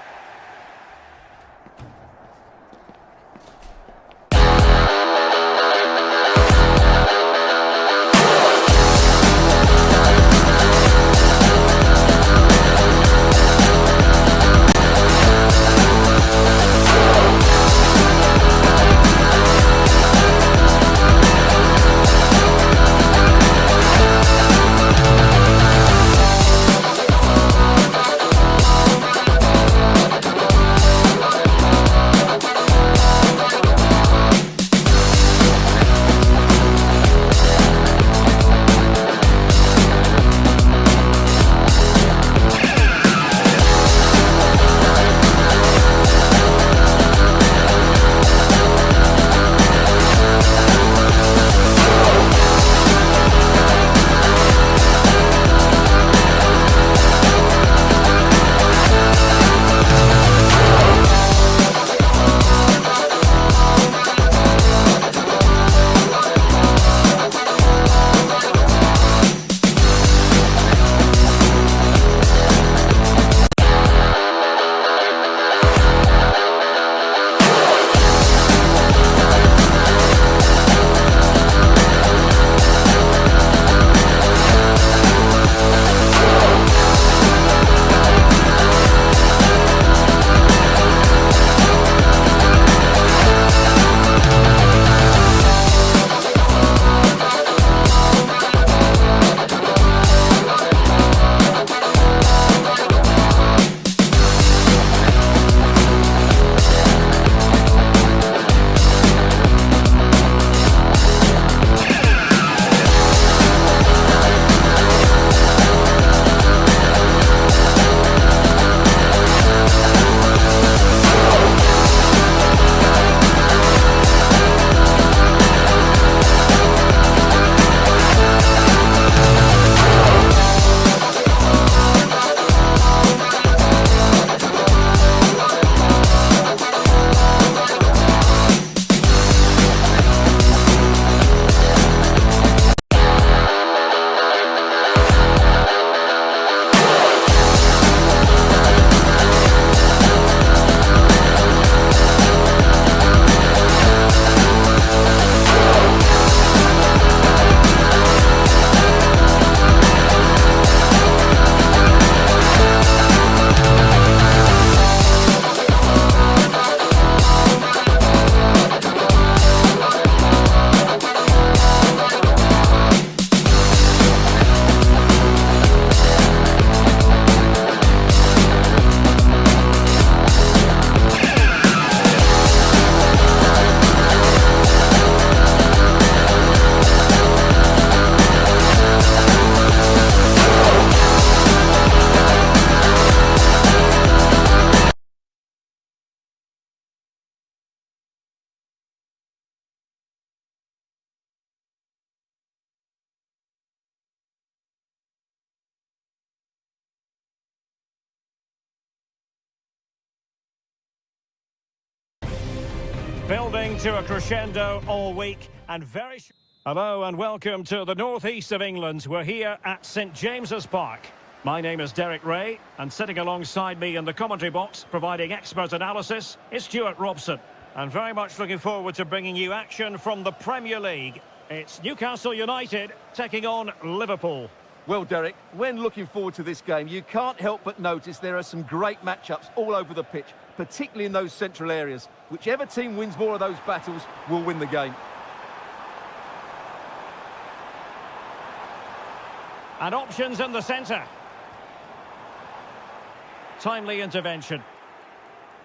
Building to a crescendo all week and very... Hello and welcome to the northeast of England. We're here at St James's Park. My name is Derek Ray, and sitting alongside me in the commentary box, providing expert analysis, is Stuart Robson. And very much looking forward to bringing you action from the Premier League. It's Newcastle United taking on Liverpool. Well, Derek, when looking forward to this game, you can't help but notice there are some great matchups all over the pitch, particularly in those central areas. Whichever team wins more of those battles will win the game. And options in the centre. Timely intervention.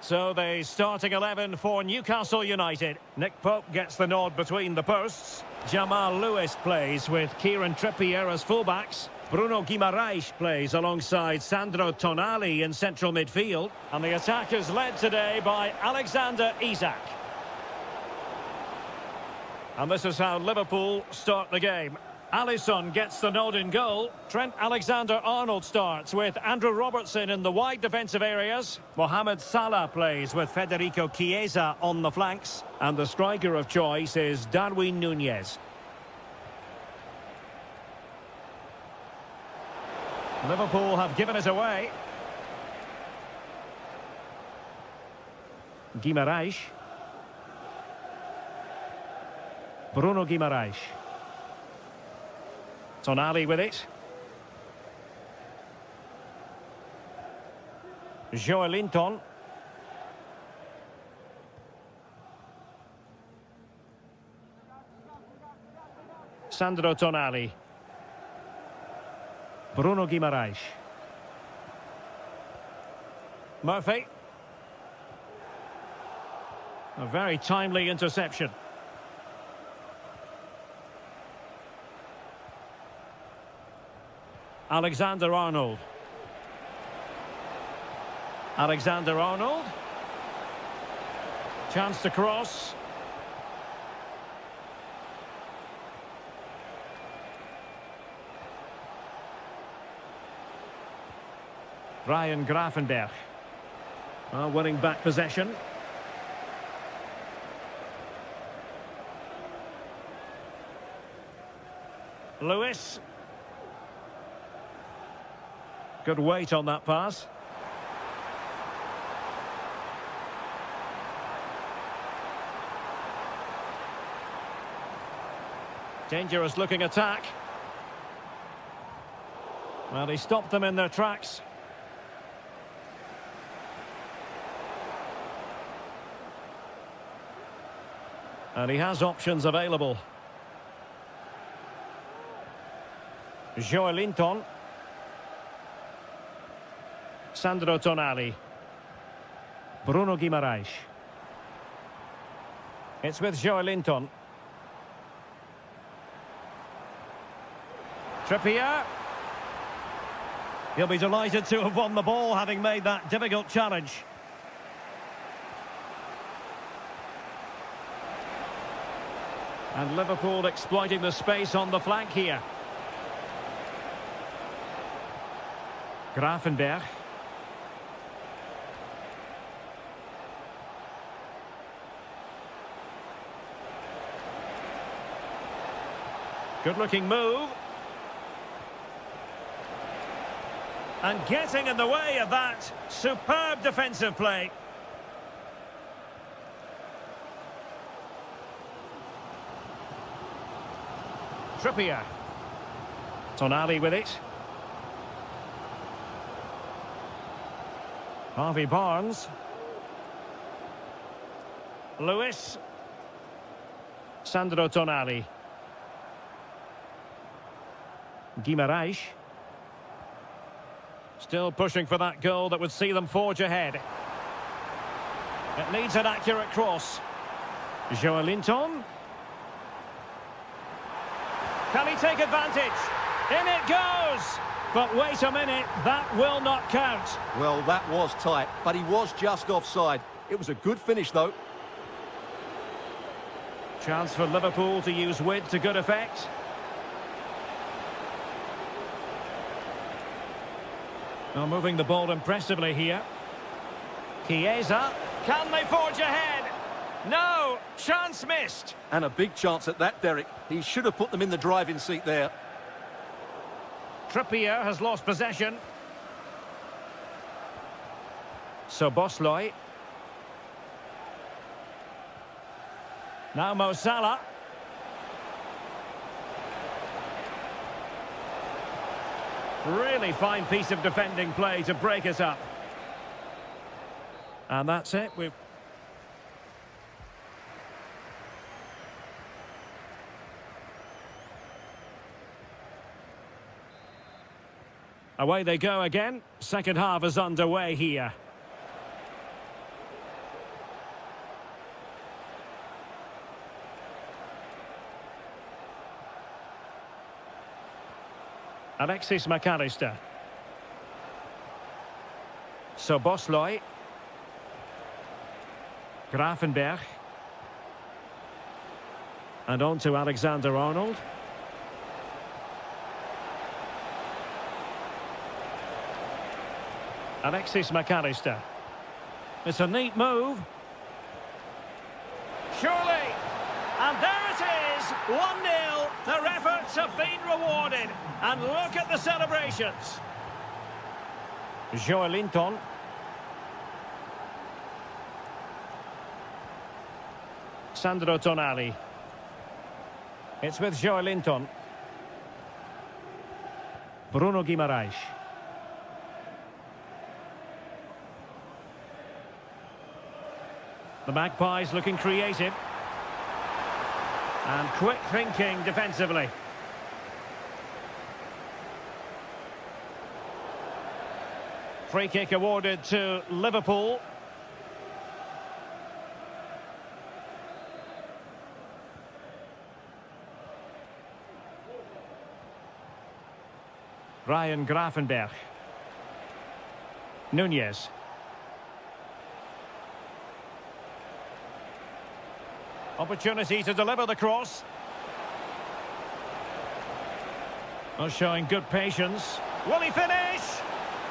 So the starting 11 for Newcastle United. Nick Pope gets the nod between the posts. Jamal Lewis plays with Kieran Trippier as fullbacks. Bruno Guimaraes plays alongside Sandro Tonali in central midfield. And the attack is led today by Alexander Isak. And this is how Liverpool start the game. Alisson gets the nod in goal. Trent Alexander-Arnold starts with Andrew Robertson in the wide defensive areas. Mohamed Salah plays with Federico Chiesa on the flanks. And the striker of choice is Darwin Núñez. Liverpool have given it away. Guimaraes. Bruno Guimaraes. Tonali with it. Joelinton. Sandro Tonali. Bruno Guimaraes. Murphy. A very timely interception. Alexander-Arnold. Alexander-Arnold. Chance to cross. Ryan Gravenberch. Winning back possession. Lewis. Good weight on that pass. Dangerous looking attack. Well, he stopped them in their tracks. And he has options available. Joelinton. Sandro Tonali. Bruno Guimaraes. It's with Joelinton. Trippier. He'll be delighted to have won the ball, having made that difficult challenge. And Liverpool exploiting the space on the flank here. Gravenberch. Good-looking move. And getting in the way of that superb defensive play. Trippier. Tonali with it. Harvey Barnes. Lewis. Sandro Tonali. Guimaraes. Still pushing for that goal that would see them forge ahead. It needs an accurate cross. Joelinton. Can he take advantage? In it goes! But wait a minute, that will not count. Well, that was tight, but he was just offside. It was a good finish, though. Chance for Liverpool to use width to good effect. Now moving the ball impressively here. Chiesa. Can they forge ahead? No! Chance missed! And a big chance at that, Derek. He should have put them in the driving seat there. Trippier has lost possession. Szoboszlai. Now Mo Salah. Really fine piece of defending play to break us up. And that's it. Away they go again. Second half is underway here. Alexis McAllister. Szoboszlai. Gravenberch. And on to Alexander-Arnold. Alexis McAllister. It's a neat move. Surely. And there it is. 1-0. Their efforts have been rewarded. And look at the celebrations. Joelinton. Sandro Tonali. It's with Joelinton. Bruno Guimaraes. The Magpies looking creative. And quick thinking defensively. Free kick awarded to Liverpool. Ryan Gravenberch. Nunez. Opportunity to deliver the cross. Oh, showing good patience. Will he finish?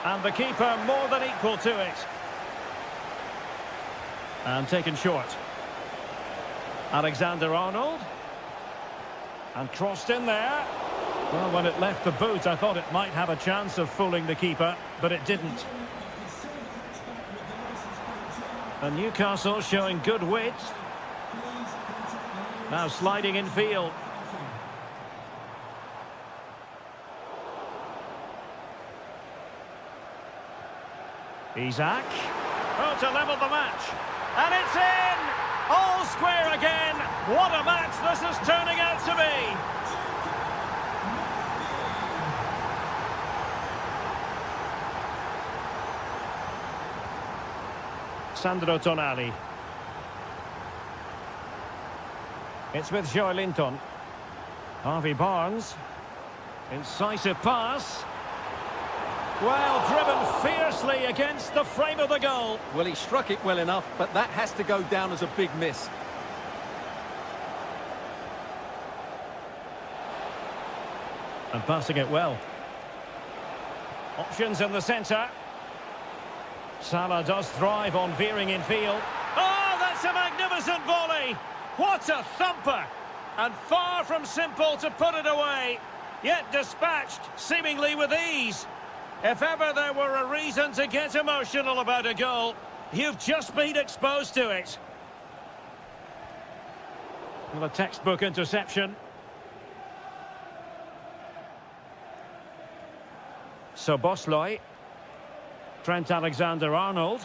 And the keeper more than equal to it. And taken short. Alexander-Arnold. And crossed in there. Well, when it left the boot, I thought it might have a chance of fooling the keeper, but it didn't. And Newcastle showing good width. Now sliding in field. Isaac. Oh, to level the match. And it's in! All square again. What a match this is turning out to be. Sandro Tonali. It's with Joelinton. Harvey Barnes. Incisive pass. Well, driven fiercely against the frame of the goal. Well, he struck it well enough, but that has to go down as a big miss. And passing it well. Options in the centre. Salah does thrive on veering in field. Oh, that's a magnificent volley! What a thumper! And far from simple to put it away, yet dispatched seemingly with ease. If ever there were a reason to get emotional about a goal, you've just been exposed to it. Well, a textbook interception. Szoboszlai. Trent Alexander-Arnold.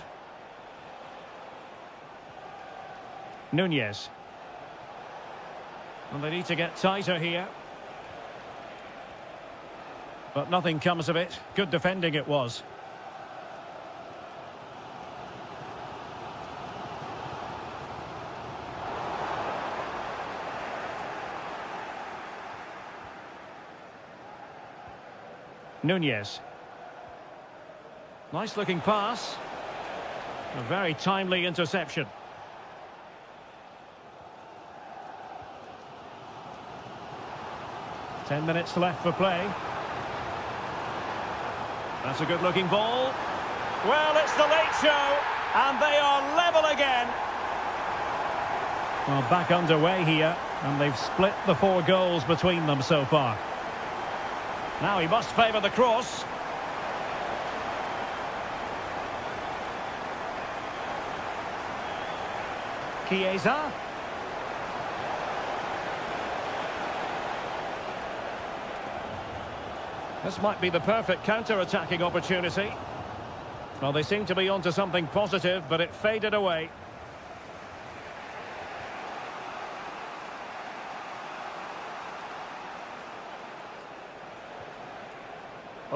Nunez. And they need to get tighter here. But nothing comes of it. Good defending it was. Nunez. Nice looking pass. A very timely interception. Ten minutes left for play. That's a good looking ball. Well, it's the late show, and they are level again. Well, back underway here, and they've split the 4 goals between them so far. Now he must favour the cross. Chiesa. This might be the perfect counter-attacking opportunity. Well, they seem to be onto something positive, but it faded away.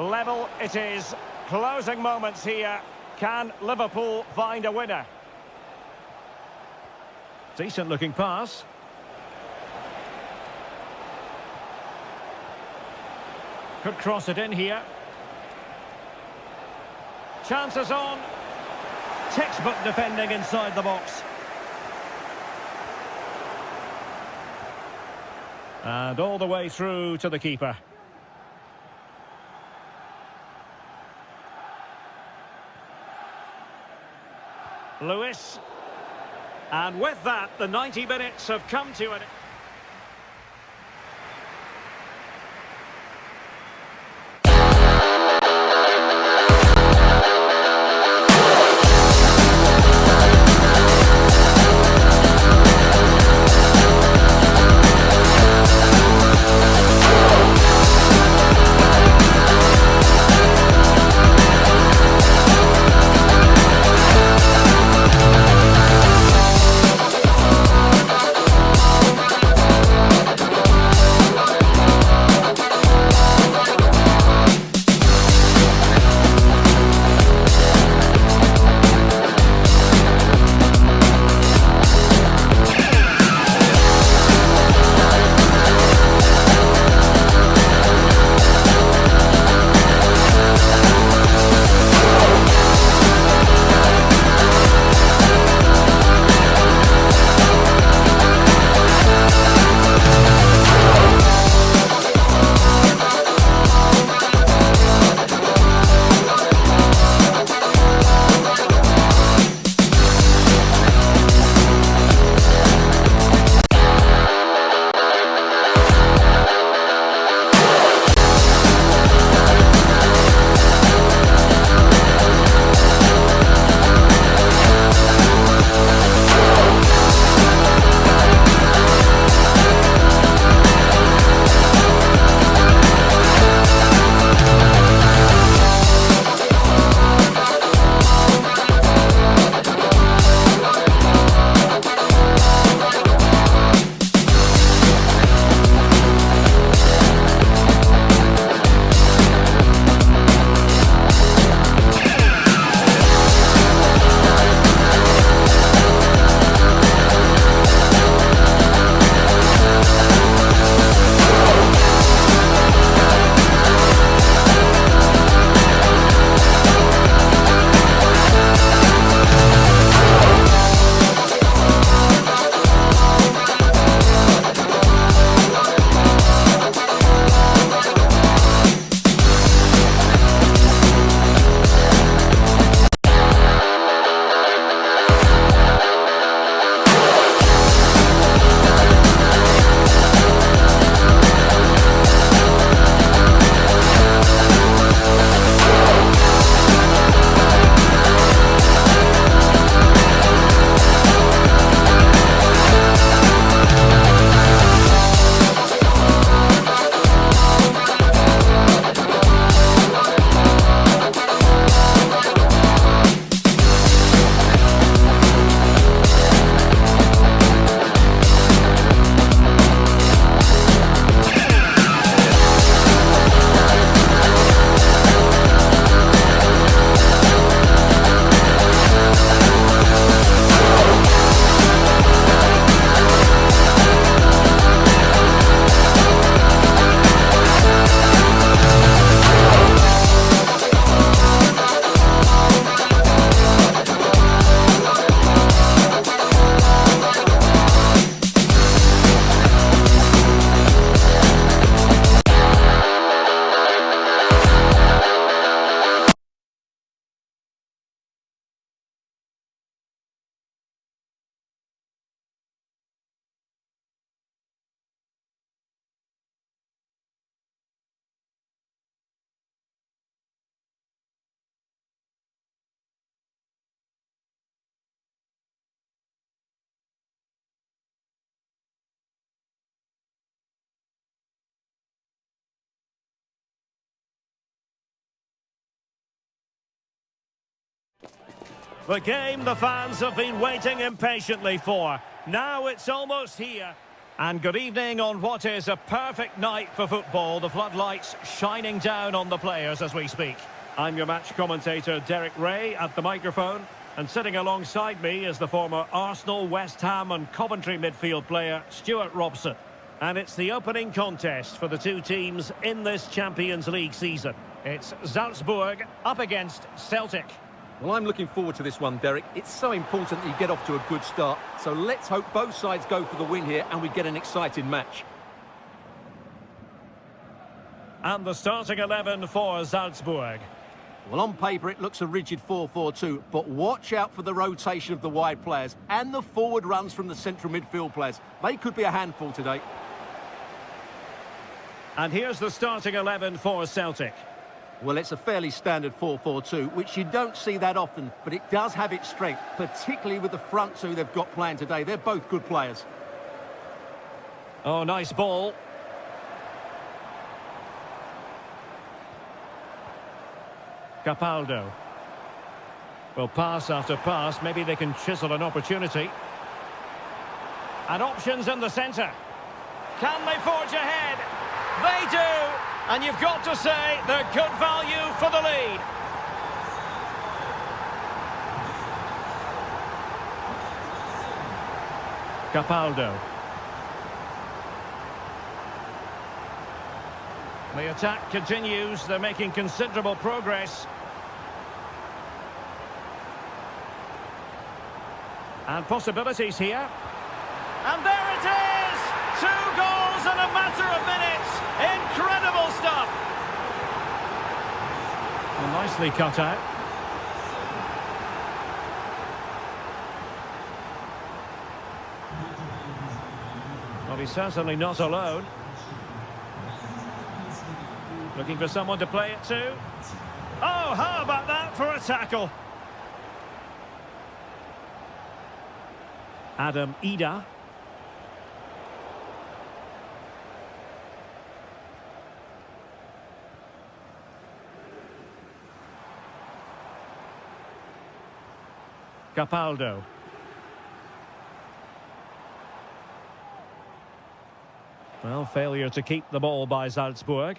Level it is. Closing moments here. Can Liverpool find a winner? Decent looking pass. Could cross it in here. Chances on. Textbook defending inside the box. And all the way through to the keeper. Lewis. And with that, the 90 minutes have come to an... The game the fans have been waiting impatiently for. Now it's almost here. And good evening on what is a perfect night for football. The floodlights shining down on the players as we speak. I'm your match commentator, Derek Ray, at the microphone. And sitting alongside me is the former Arsenal, West Ham and Coventry midfield player, Stuart Robson. And it's the opening contest for the two teams in this Champions League season. It's Salzburg up against Celtic. Well, I'm looking forward to this one, Derek. It's so important that you get off to a good start. So let's hope both sides go for the win here and we get an exciting match. And the starting 11 for Salzburg. Well, on paper, it looks a rigid 4-4-2, but watch out for the rotation of the wide players and the forward runs from the central midfield players. They could be a handful today. And here's the starting 11 for Celtic. Well, it's a fairly standard 4-4-2, which you don't see that often, but it does have its strength, particularly with the front two they've got playing today. They're both good players. Oh, nice ball. Capaldo. Well, pass after pass. Maybe they can chisel an opportunity. And options in the centre. Can they forge ahead? They do! And you've got to say they're good value for the lead. Capaldo. The attack continues. They're making considerable progress. And possibilities here. And there it is! 2 goals in a matter of minutes. Incredible stuff. Well, nicely cut out. Well, he's certainly not alone. Looking for someone to play it to. Oh, how about that for a tackle? Adam Ida. Capaldo. Well, failure to keep the ball by Salzburg.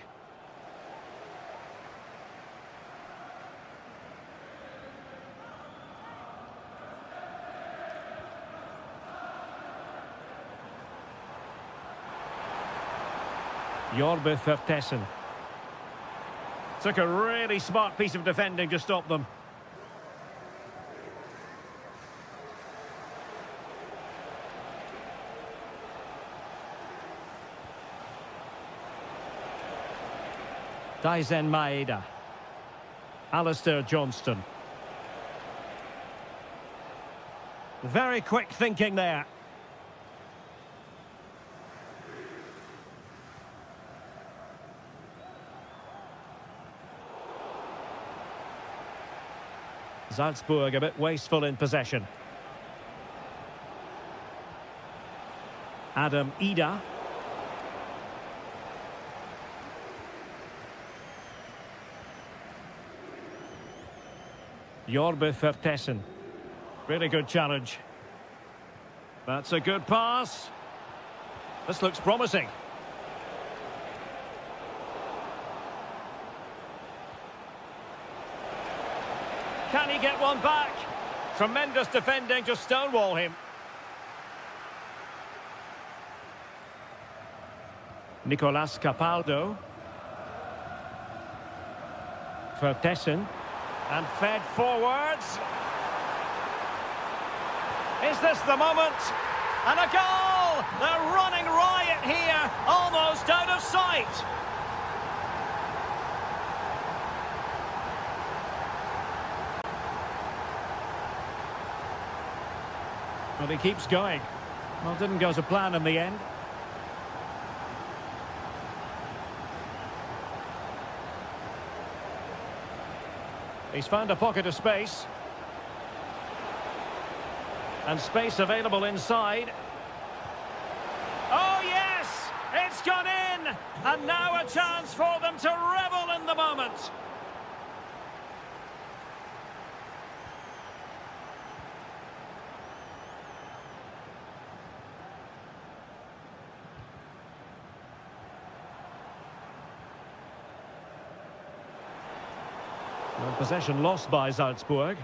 Jorbe Vertessen. Took a really smart piece of defending to stop them. Daisen Maeda. Alistair Johnston. Very quick thinking there. Salzburg a bit wasteful in possession. Adam Ida. Jorbe Vertessen. Really good challenge. That's a good pass. This looks promising. Can he get one back? Tremendous defending to stonewall him. Nicolas Capaldo. Vertessen. And fed forwards. Is this the moment? And a goal! They're running riot here, almost out of sight. Well, he keeps going. Well, didn't go to plan in the end. He's found a pocket of space. And space available inside. Oh, yes! It's gone in! And now a chance for them to revel in the moment. And possession lost by Salzburg.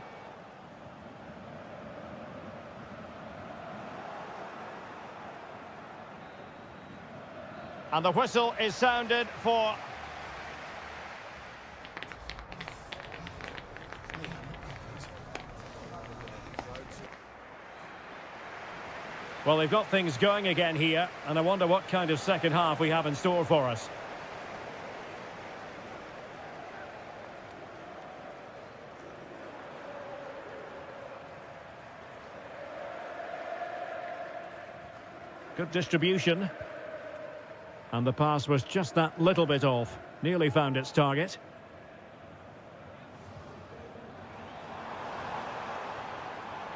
And the whistle is sounded for... Well, they've got things going again here, and I wonder what kind of second half we have in store for us. Good distribution. And the pass was just that little bit off. Nearly found its target.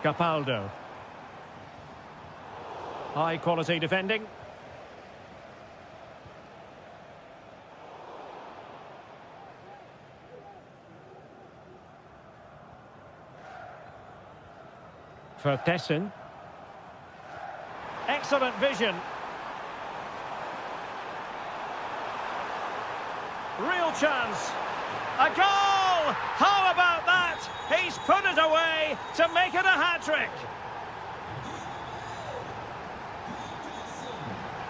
Capaldo. High quality defending. For Tessin. Excellent vision. Real chance. A goal! How about that? He's put it away to make it a hat-trick.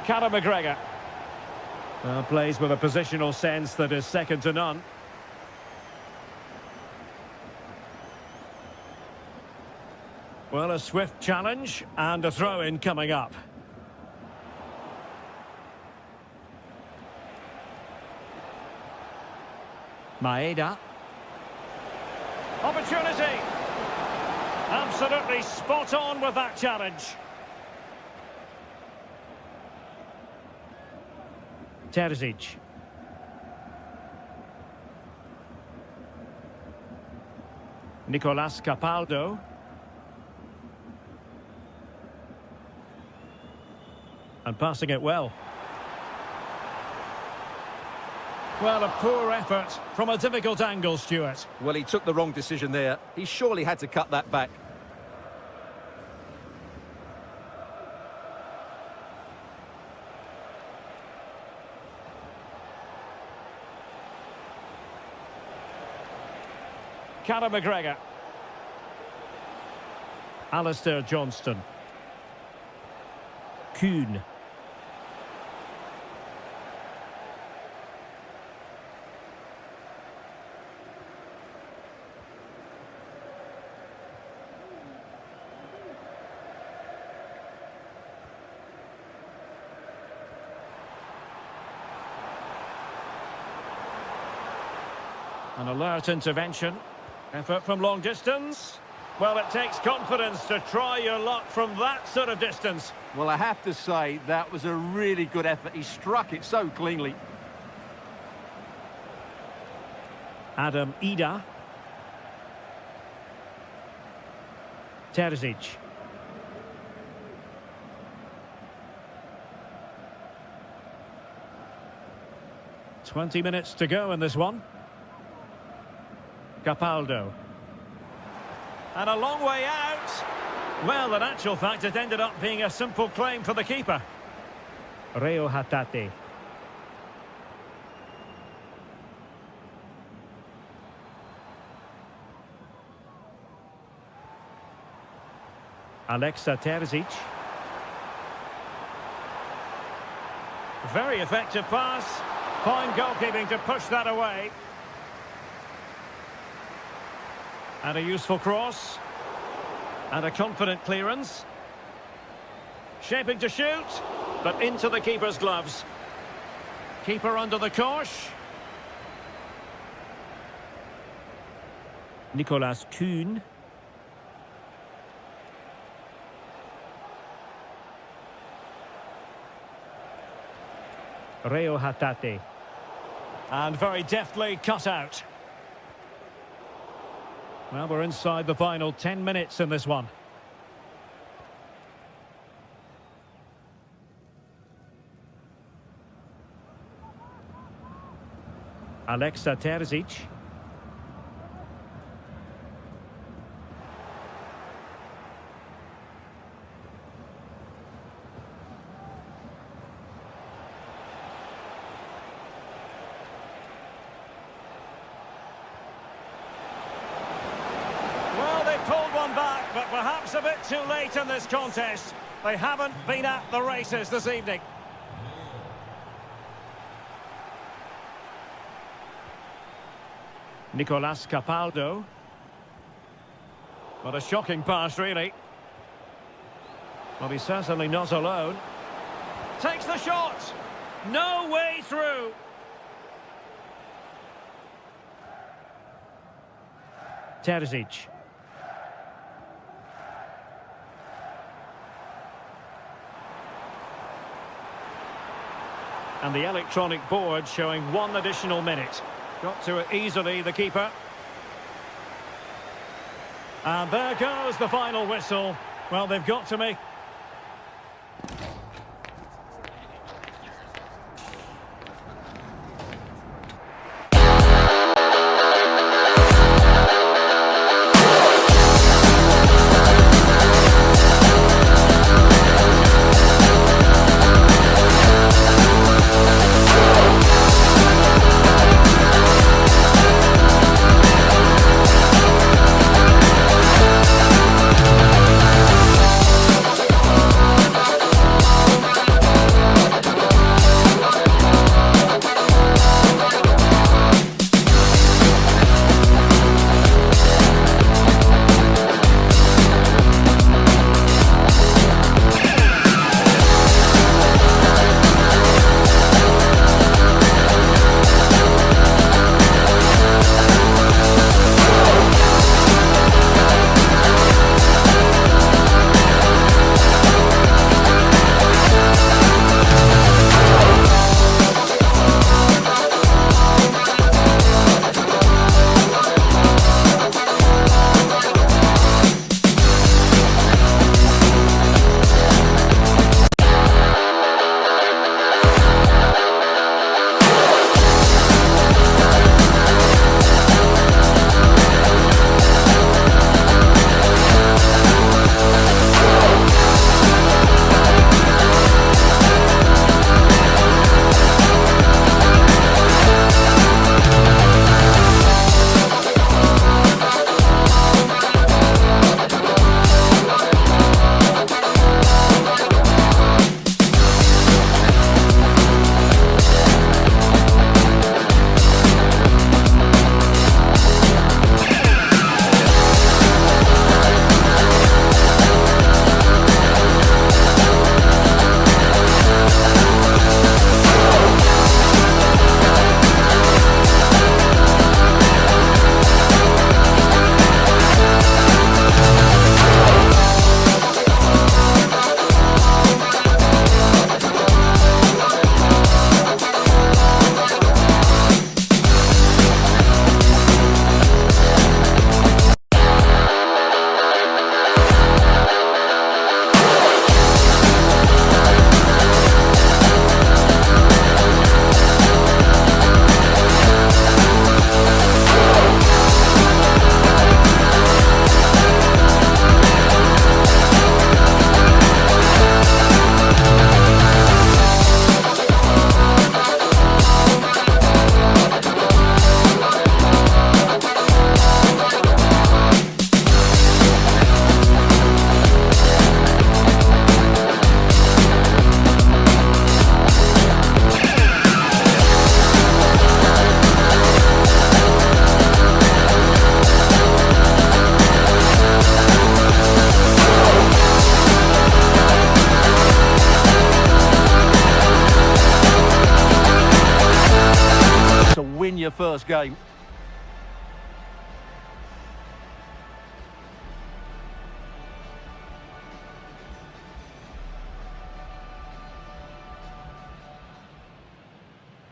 Conor McGregor. Plays with a positional sense that is second to none. Well, a swift challenge and a throw-in coming up. Maeda. Opportunity. Absolutely spot on with that challenge. Terzic. Nicolas Capaldo. And passing it well. Well, a poor effort from a difficult angle, Stuart. Well, he took the wrong decision there. He surely had to cut that back. Conor McGregor. Alistair Johnston. Kuhn. An alert intervention. Effort from long distance. Well, it takes confidence to try your luck from that sort of distance. Well, I have to say, that was a really good effort. He struck it so cleanly. Adam Ida. Terzic. "20 minutes to go in this one. Capaldo. And a long way out. Well, in actual fact, it ended up being a simple claim for the keeper. Reo Hatate. Alexa Terzic. Very effective pass. Fine goalkeeping to push that away. And a useful cross. And a confident clearance. Shaping to shoot, but into the keeper's gloves. Keeper under the cosh. Nicolas Kuhn. Reo Hatate. And very deftly cut out. Well, we're inside the final 10 minutes in this one. Alexa Terzic. pulled one back, but perhaps a bit too late in this contest. They haven't been at the races this evening. Nicolas Capaldo. What a shocking pass, really. Well, he's certainly not alone. Takes the shot. No way through. Terzic. And the electronic board showing 1 additional minute. Got to it easily, the keeper. And there goes the final whistle. Well, they've got to make... your first game.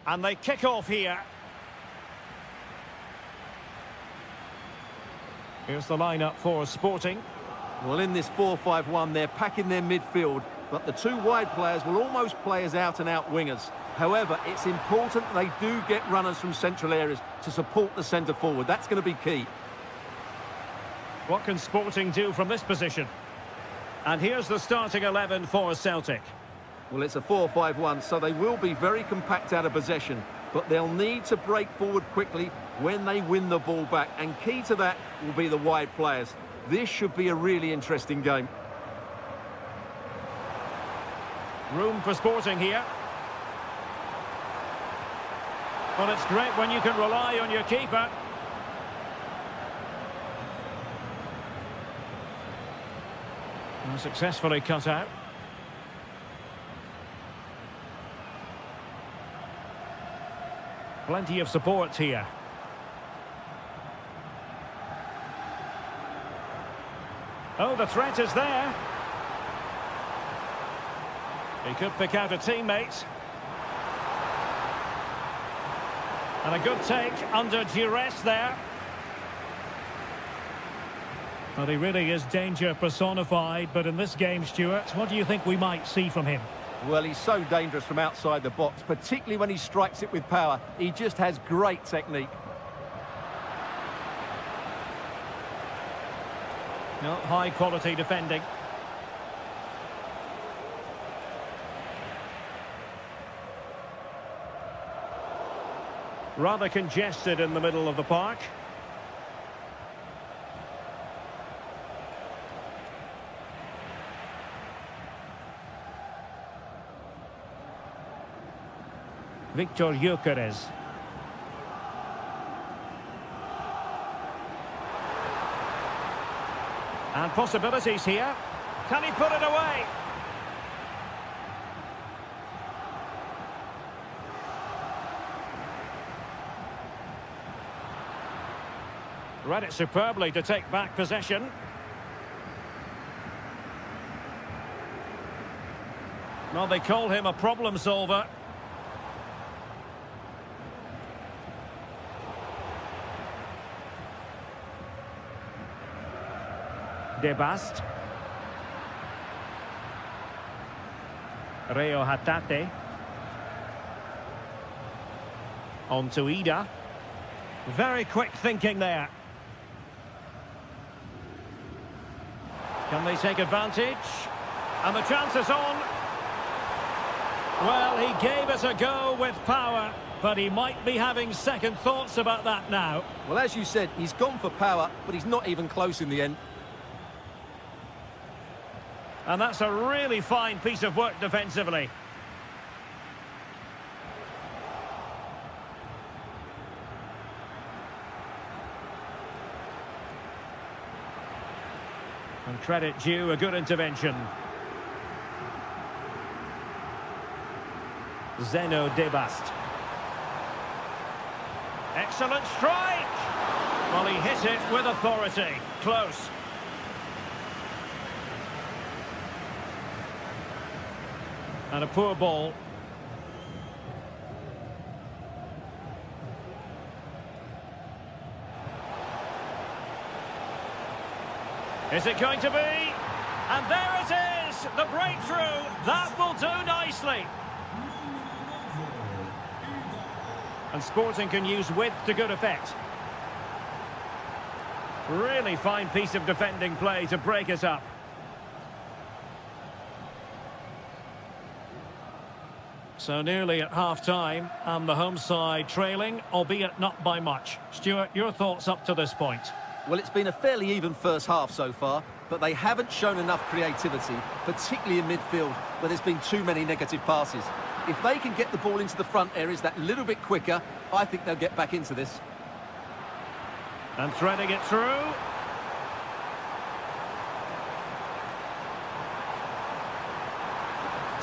And they kick off here. Here's the lineup for Sporting. Well, in this 4-5-1, they're packing their midfield, but the two wide players will almost play as out-and-out wingers. However, it's important they do get runners from central areas to support the centre forward. That's going to be key. What can Sporting do from this position? And here's the starting 11 for Celtic. Well, it's a 4-5-1, so they will be very compact out of possession, but they'll need to break forward quickly when they win the ball back, and key to that will be the wide players. This should be a really interesting game. Room for Sporting here. Well, it's great when you can rely on your keeper. And successfully cut out. Plenty of support here. Oh, the threat is there. He could pick out a teammate. And a good take under duress there. Well, he really is danger personified, but in this game, Stuart, what do you think we might see from him? Well, he's so dangerous from outside the box, particularly when he strikes it with power. He just has great technique. No, high-quality defending. Rather congested in the middle of the park. Victor Gyökeres. And possibilities here. Can he put it away? Read it superbly to take back possession. Well, they call him a problem solver. De Bast. Reo Hatate. On to Ida. Very quick thinking there. Can they take advantage? And the chance is on. Well, he gave it a go with power, but he might be having second thoughts about that now. Well, as you said, he's gone for power, but he's not even close in the end. And that's a really fine piece of work defensively. And credit due, a good intervention. Zeno De Bast. Excellent strike! Well, he hit it with authority. Close. And a poor ball. Is it going to be? And there it is! The breakthrough! That will do nicely. And Sporting can use width to good effect. Really fine piece of defending play to break it up. So nearly at half-time, and the home side trailing, albeit not by much. Stuart, your thoughts up to this point? Well, it's been a fairly even first half so far, but they haven't shown enough creativity, particularly in midfield, where there's been too many negative passes. If they can get the ball into the front areas that little bit quicker, I think they'll get back into this. And threading it through.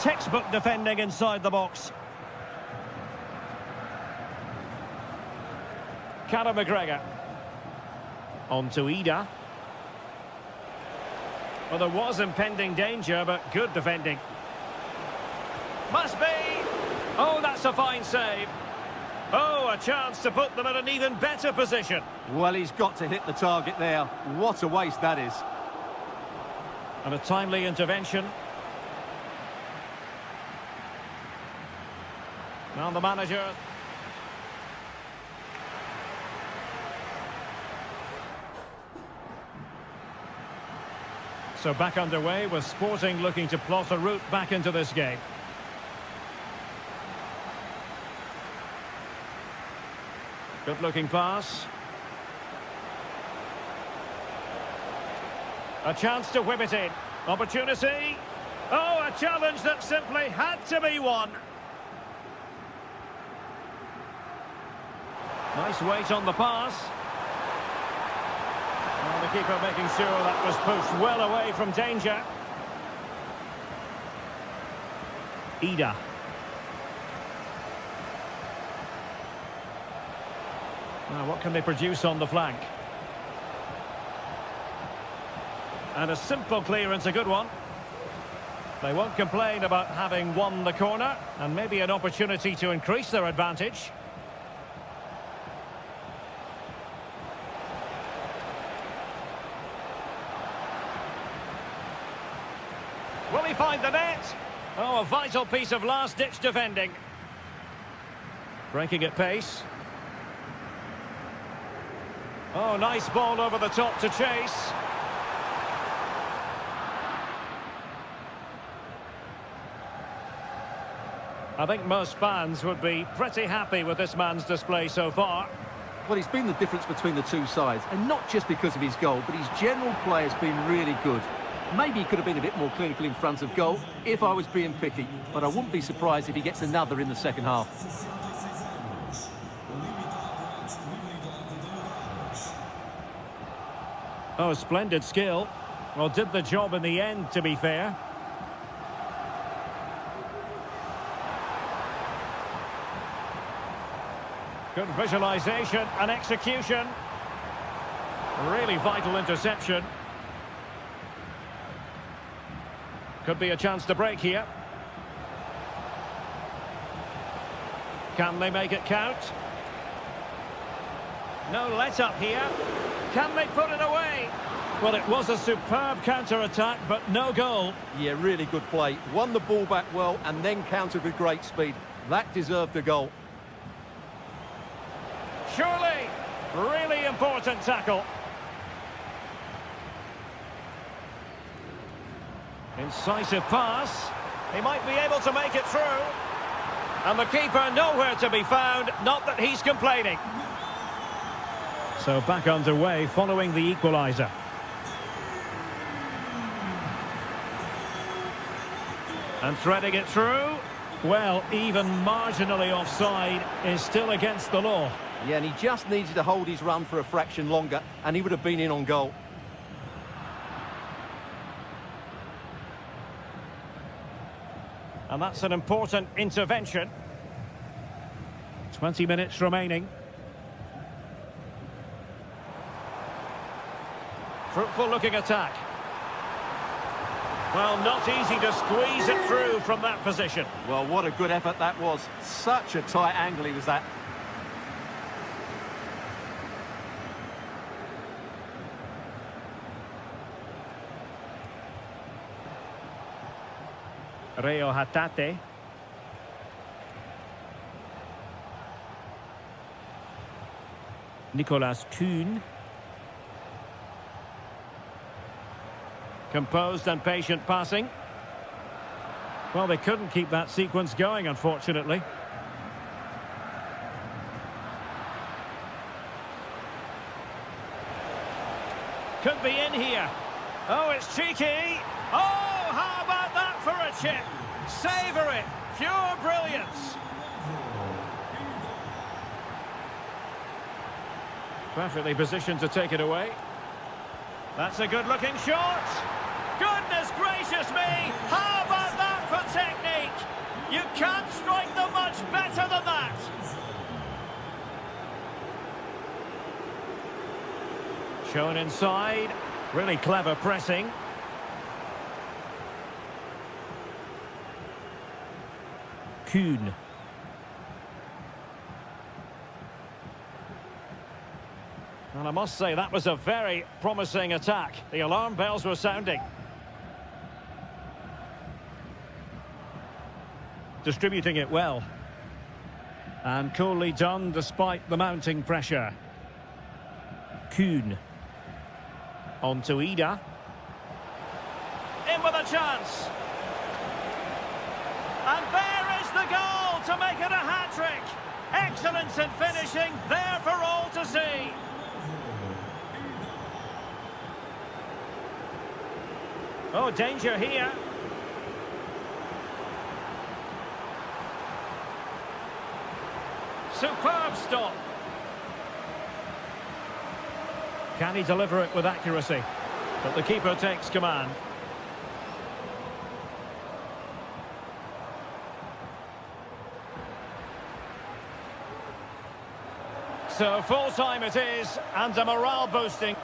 Textbook defending inside the box. Callum McGregor. On to Ida. Well, there was impending danger, but good defending. Must be! Oh, that's a fine save. Oh, a chance to put them in an even better position. Well, he's got to hit the target there. What a waste that is. And a timely intervention. Now the manager. So back underway with Sporting looking to plot a route back into this game. Good looking pass. A chance to whip it in. Opportunity. Oh, a challenge that simply had to be won. Nice weight on the pass. Well, the keeper making sure that was pushed well away from danger. Ida. Now, what can they produce on the flank? And a simple clearance, a good one. They won't complain about having won the corner, and maybe an opportunity to increase their advantage. Will he find the net? Oh, a vital piece of last-ditch defending. Breaking at pace. Oh, nice ball over the top to chase. I think most fans would be pretty happy with this man's display so far. Well, he's been the difference between the two sides, and not just because of his goal, but his general play has been really good. Maybe he could have been a bit more clinical in front of goal, if I was being picky, but I wouldn't be surprised if he gets another in the second half. Oh, splendid skill. Well, did the job in the end, to be fair. Good visualisation and execution. Really vital interception. Could be a chance to break here. Can they make it count? No let-up here. Can they put it away? Well, it was a superb counter-attack, but no goal. Yeah, really good play. Won the ball back well and then countered with great speed. That deserved a goal. Surely, really important tackle. Incisive pass. He might be able to make it through. And the keeper nowhere to be found, not that he's complaining. So back underway following the equaliser. And threading it through. Well, even marginally offside is still against the law. Yeah, and he just needed to hold his run for a fraction longer, and he would have been in on goal. And that's an important intervention. 20 minutes remaining. Fruitful looking attack. Well, not easy to squeeze it through from that position. Well, what a good effort that was. Such a tight angle he was at. Reo Hatate. Nicolas Kuhn. Composed and patient passing. Well, they couldn't keep that sequence going, unfortunately. Could be in here. Oh, it's cheeky. Oh, how about that for a chip? Savour it. Pure brilliance. Perfectly positioned to take it away. That's a good-looking shot. Goodness gracious me! How about that for technique? You can't strike them much better than that. Shown inside. Really clever pressing. Kuhn. And I must say, that was a very promising attack. The alarm bells were sounding. Distributing it well. And coolly done despite the mounting pressure. Kuhn. On to Ida. In with a chance. And there is the goal to make it a hat-trick. Excellence in finishing, there for all to see. Oh, danger here. Superb stop. Can he deliver it with accuracy? But the keeper takes command. So full time it is, and a morale boosting.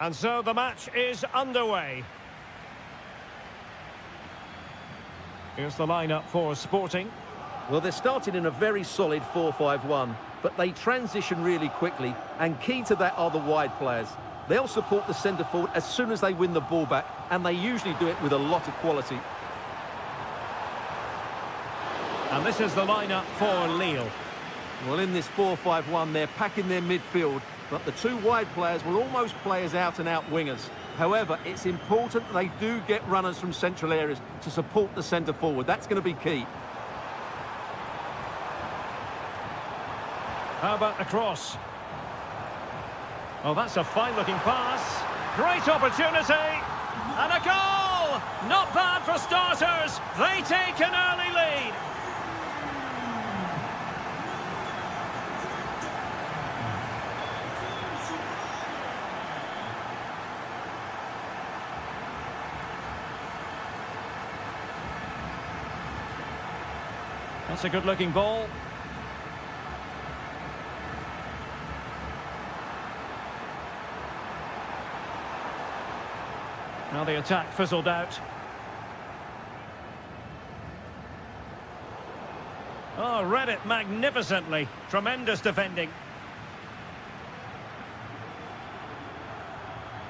And so the match is underway. Here's the lineup for Sporting. Well, they're starting in a very solid 4-5-1, but they transition really quickly, and key to that are the wide players. They'll support the centre forward as soon as they win the ball back, and they usually do it with a lot of quality. And this is the lineup for Lille. Well, in this 4-5-1, they're packing their midfield, but the two wide players will almost play as out-and-out wingers. However, it's important that they do get runners from central areas to support the centre forward. That's going to be key. How about the cross? Oh, that's a fine-looking pass. Great opportunity. And a goal! Not bad for starters. They take an early lead. That's a good-looking ball. Now the attack fizzled out. Oh, read it magnificently. Tremendous defending.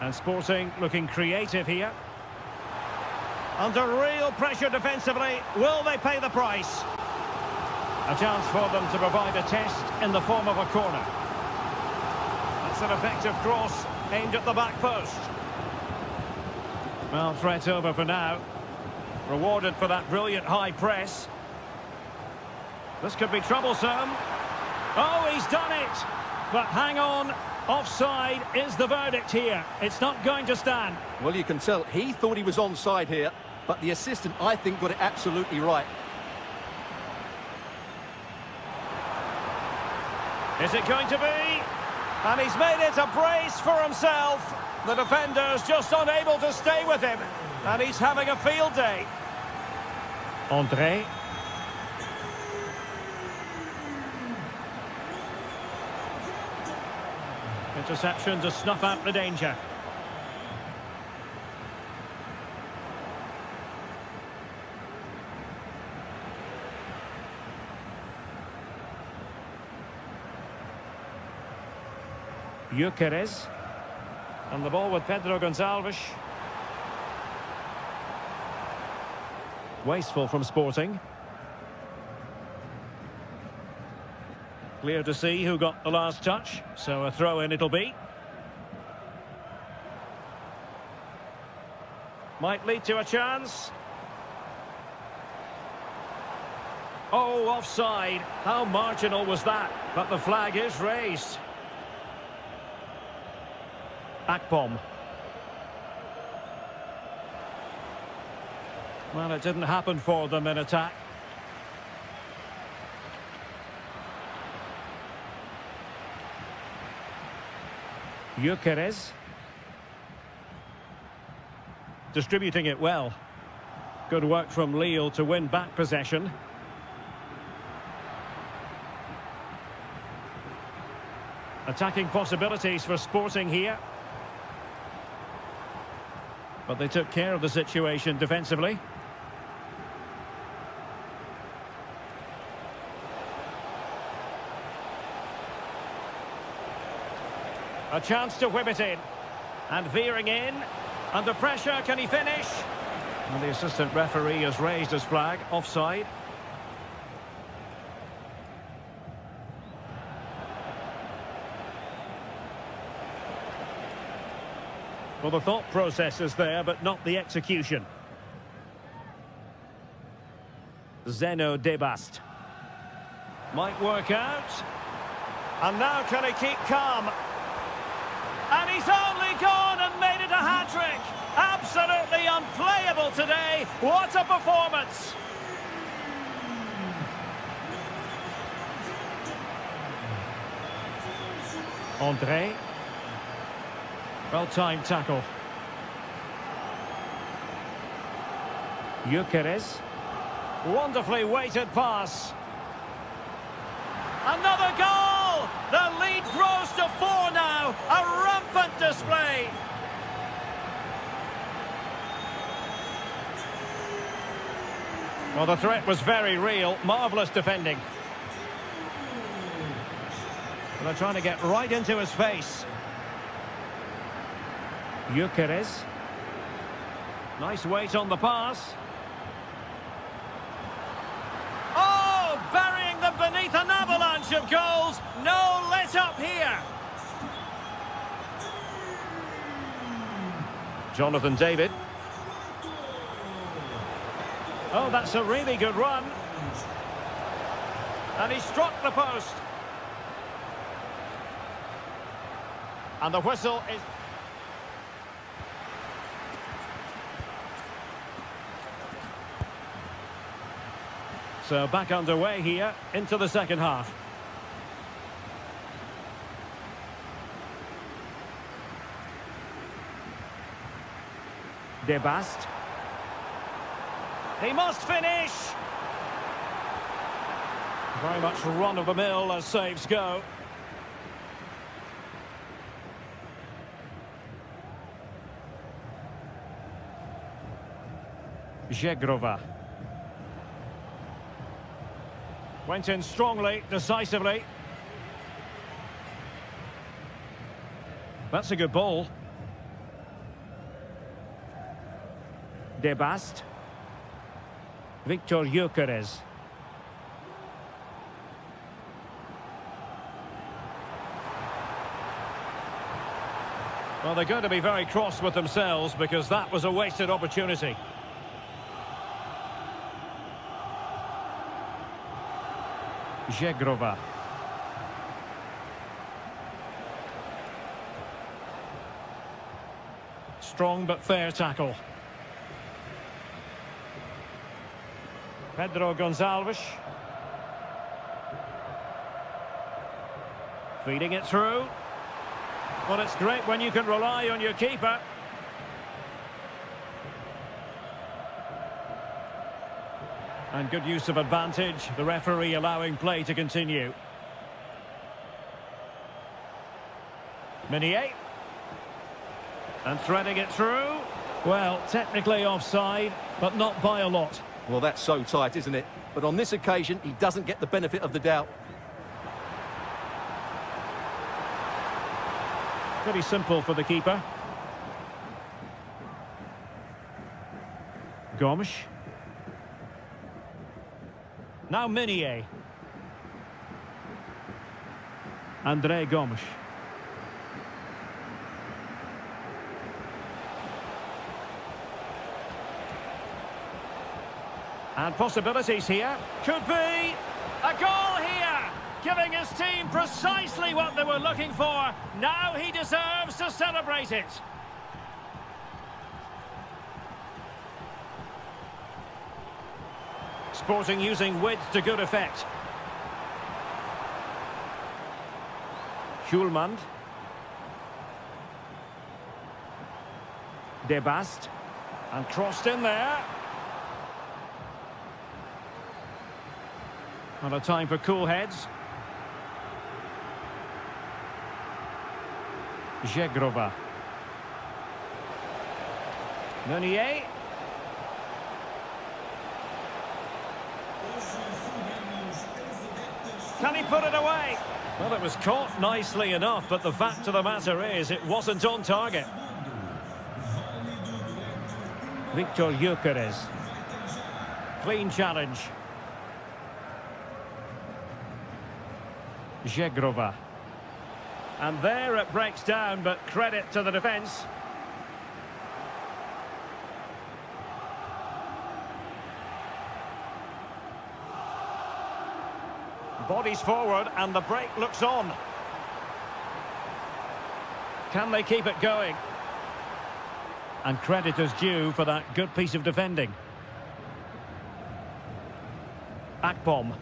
And Sporting looking creative here. Under real pressure defensively. Will they pay the price? A chance for them to provide a test in the form of a corner. That's an effective cross aimed at the back post. Well, threat over for now. Rewarded for that brilliant high press. This could be troublesome. Oh, he's done it! But hang on, offside is the verdict here. It's not going to stand. Well, you can tell he thought he was onside here, but the assistant, I think, got it absolutely right. Is it going to be? And he's made it a brace for himself. The defender's just unable to stay with him. And he's having a field day. André. Interception to snuff out the danger. Gyökeres. And the ball with Pedro Gonçalves. Wasteful from Sporting. Clear to see who got the last touch, so a throw-in it'll be. Might lead to a chance. Oh, offside. How marginal was that? But the flag is raised. Akpom. Well, it didn't happen for them in attack. Gyökeres. Distributing it well. Good work from Lille to win back possession. Attacking possibilities for Sporting here. But they took care of the situation defensively. A chance to whip it in. And veering in. Under pressure, can he finish? And the assistant referee has raised his flag. Offside. Well, the thought process is there, but not the execution. Zeno Debast. Might work out. And now can he keep calm? And he's only gone and made it a hat-trick. Absolutely unplayable today. What a performance. André. Well-timed tackle. Gyökeres. Wonderfully weighted pass. Another goal! The lead grows to 4 now. A rampant display. Well, the threat was very real. Marvellous defending. They're trying to get right into his face. Gyökeres. Nice weight on the pass. Oh, burying them beneath an avalanche of goals. No let up here. Jonathan David. Oh, that's a really good run. And he struck the post. And the whistle is... So back underway here into the second half. De Bast. He must finish! Very much run-of-the-mill as saves go. Żegrova. Went in strongly, decisively. That's a good ball. De Bast. Victor Gyökeres. Well, they're going to be very cross with themselves because that was a wasted opportunity. Żegrova. Strong but fair tackle. Pedro Gonçalves. Feeding it through. Well, it's great when you can rely on your keeper. And good use of advantage, the referee allowing play to continue. Meunier. And threading it through. Well, technically offside, but not by a lot. Well, that's so tight, isn't it? But on this occasion, he doesn't get the benefit of the doubt. Pretty simple for the keeper. Gomes. Now Meunier. André Gomes. And possibilities here. Could be a goal here, giving his team precisely what they were looking for. Now he deserves to celebrate it. Sporting using width to good effect. Schulman. De Bast. And crossed in there. Not a time for cool heads. Żegrova. Meunier. Can he put it away? Well, it was caught nicely enough, but the fact of the matter is it wasn't on target. Victor Gyökeres. Clean challenge. Żegrova. And there it breaks down, but credit to the defence. Bodies forward and the break looks on. Can they keep it going? And credit is due for that good piece of defending. Akpom.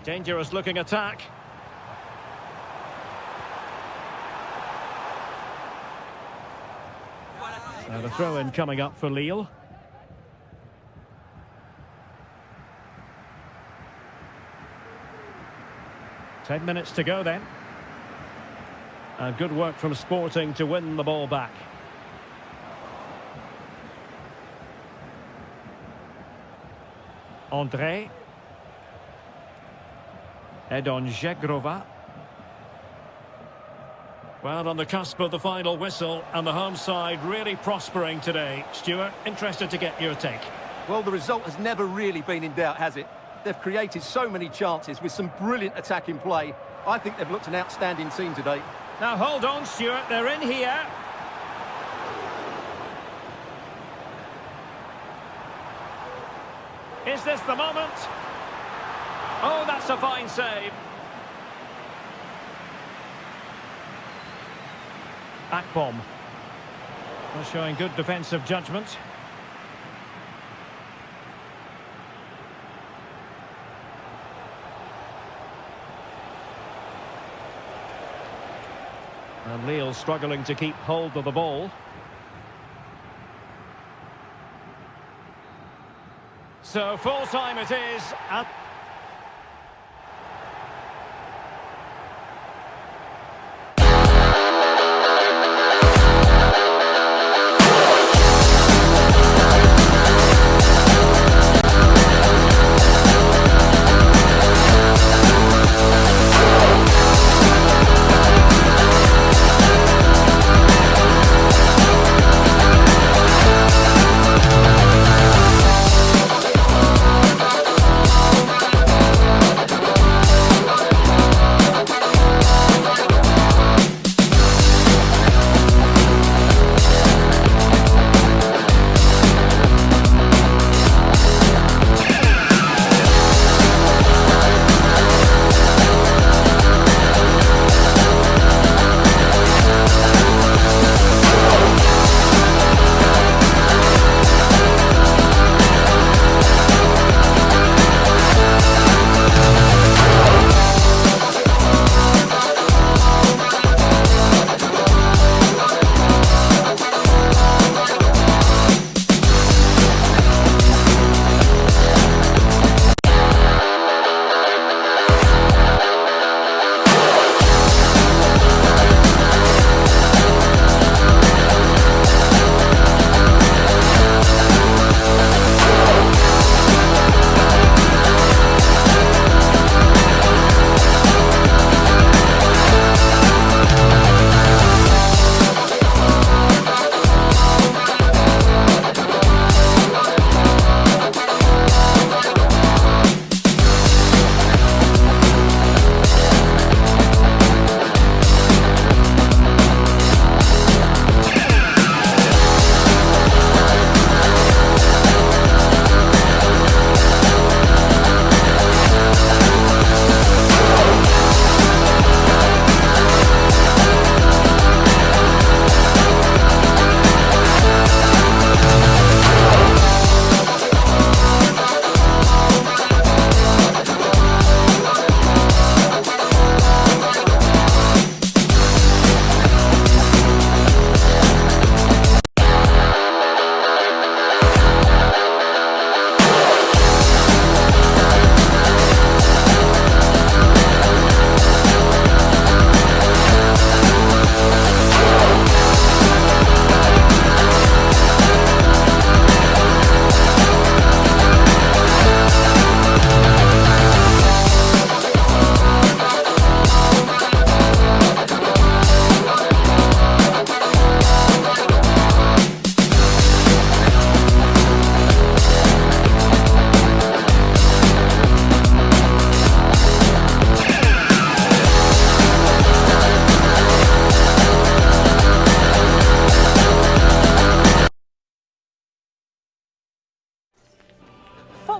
Dangerous looking attack. Now the throw-in coming up for Lille. Ten minutes to go then. And good work from Sporting to win the ball back. André. Edon Żegrova. Well, on the cusp of the final whistle, and the home side really prospering today. Stuart, interested to get your take. Well, the result has never really been in doubt, has it? They've created so many chances with some brilliant attacking play. I think they've looked an outstanding team today. Now hold on, Stuart, they're in here. Is this the moment? Oh, that's a fine save. Akpom. Well, showing good defensive judgment. And Lille struggling to keep hold of the ball. So full time it is.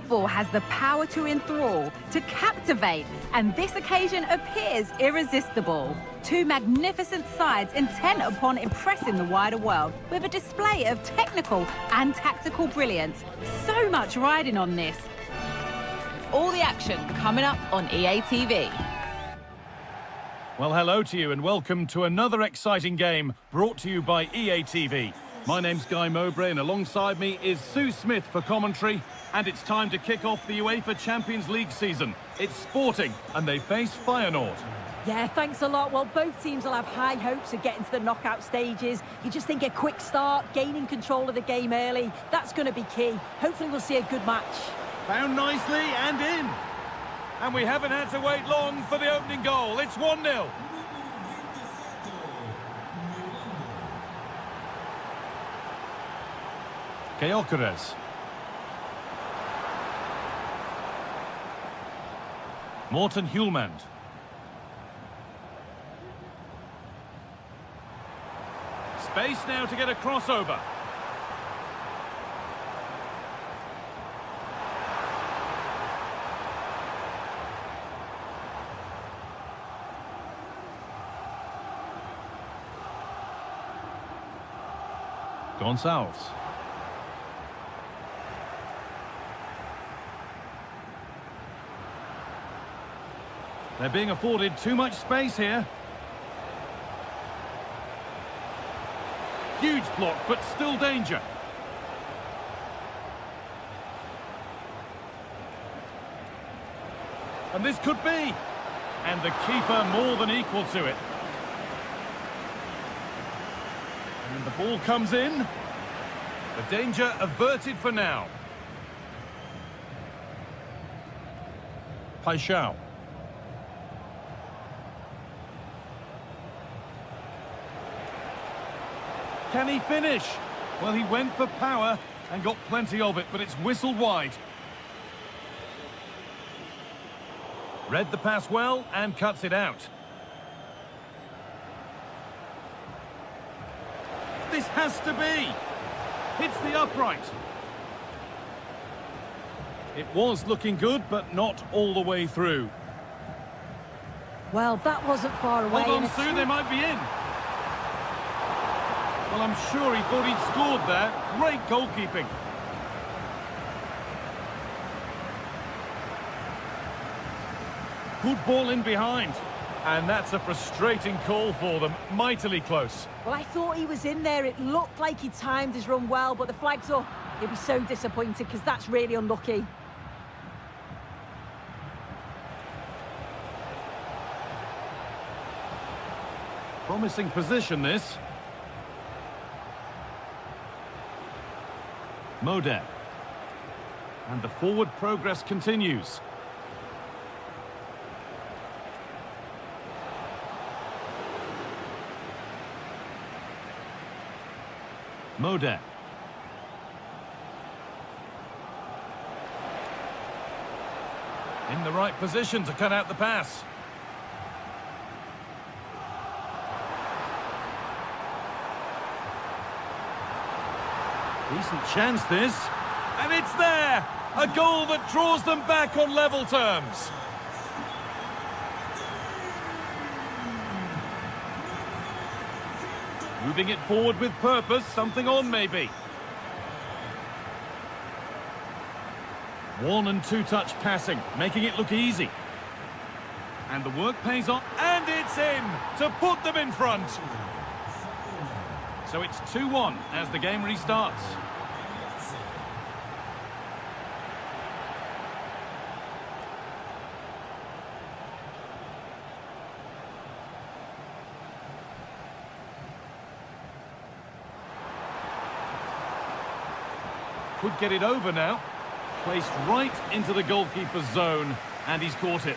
Football has the power to enthrall, to captivate, and this occasion appears irresistible. Two magnificent sides intent upon impressing the wider world with a display of technical and tactical brilliance. So much riding on this. All the action coming up on EA TV. Well, hello to you and welcome to another exciting game brought to you by EA TV. My name's Guy Mowbray and alongside me is Sue Smith for commentary. And it's time to kick off the UEFA Champions League season. It's Sporting and they face Feyenoord. Yeah, thanks a lot. Well, both teams will have high hopes of getting to the knockout stages. You just think a quick start, gaining control of the game early, that's going to be key. Hopefully we'll see a good match. Found nicely and in. And we haven't had to wait long for the opening goal. It's 1-0. Gyökeres. Morten Hjulmand. Space now to get a crossover. Gonçalves. They're being afforded too much space here. Huge block, but still danger. And this could be. And the keeper more than equal to it. And the ball comes in. The danger averted for now. Paixão. Can he finish? Well, he went for power and got plenty of it, but it's whistled wide. Read the pass well and cuts it out. This has to be. Hits the upright. It was looking good, but not all the way through. Well, that wasn't far away. Hold on, Sue, they might be in. Well, I'm sure he thought he'd scored there. Great goalkeeping. Good ball in behind. And that's a frustrating call for them. Mightily close. Well, I thought he was in there. It looked like he timed his run well, but the flag's up. He'll be so disappointed because that's really unlucky. Promising position, this. Moder. And the forward progress continues. Moder. In the right position to cut out the pass. Decent chance this, and it's there! A goal that draws them back on level terms. Moving it forward with purpose, something on maybe. One and two touch passing, making it look easy. And the work pays off, and it's in to put them in front. So it's 2-1 as the game restarts. Could get it over now. Placed right into the goalkeeper's zone, and he's caught it.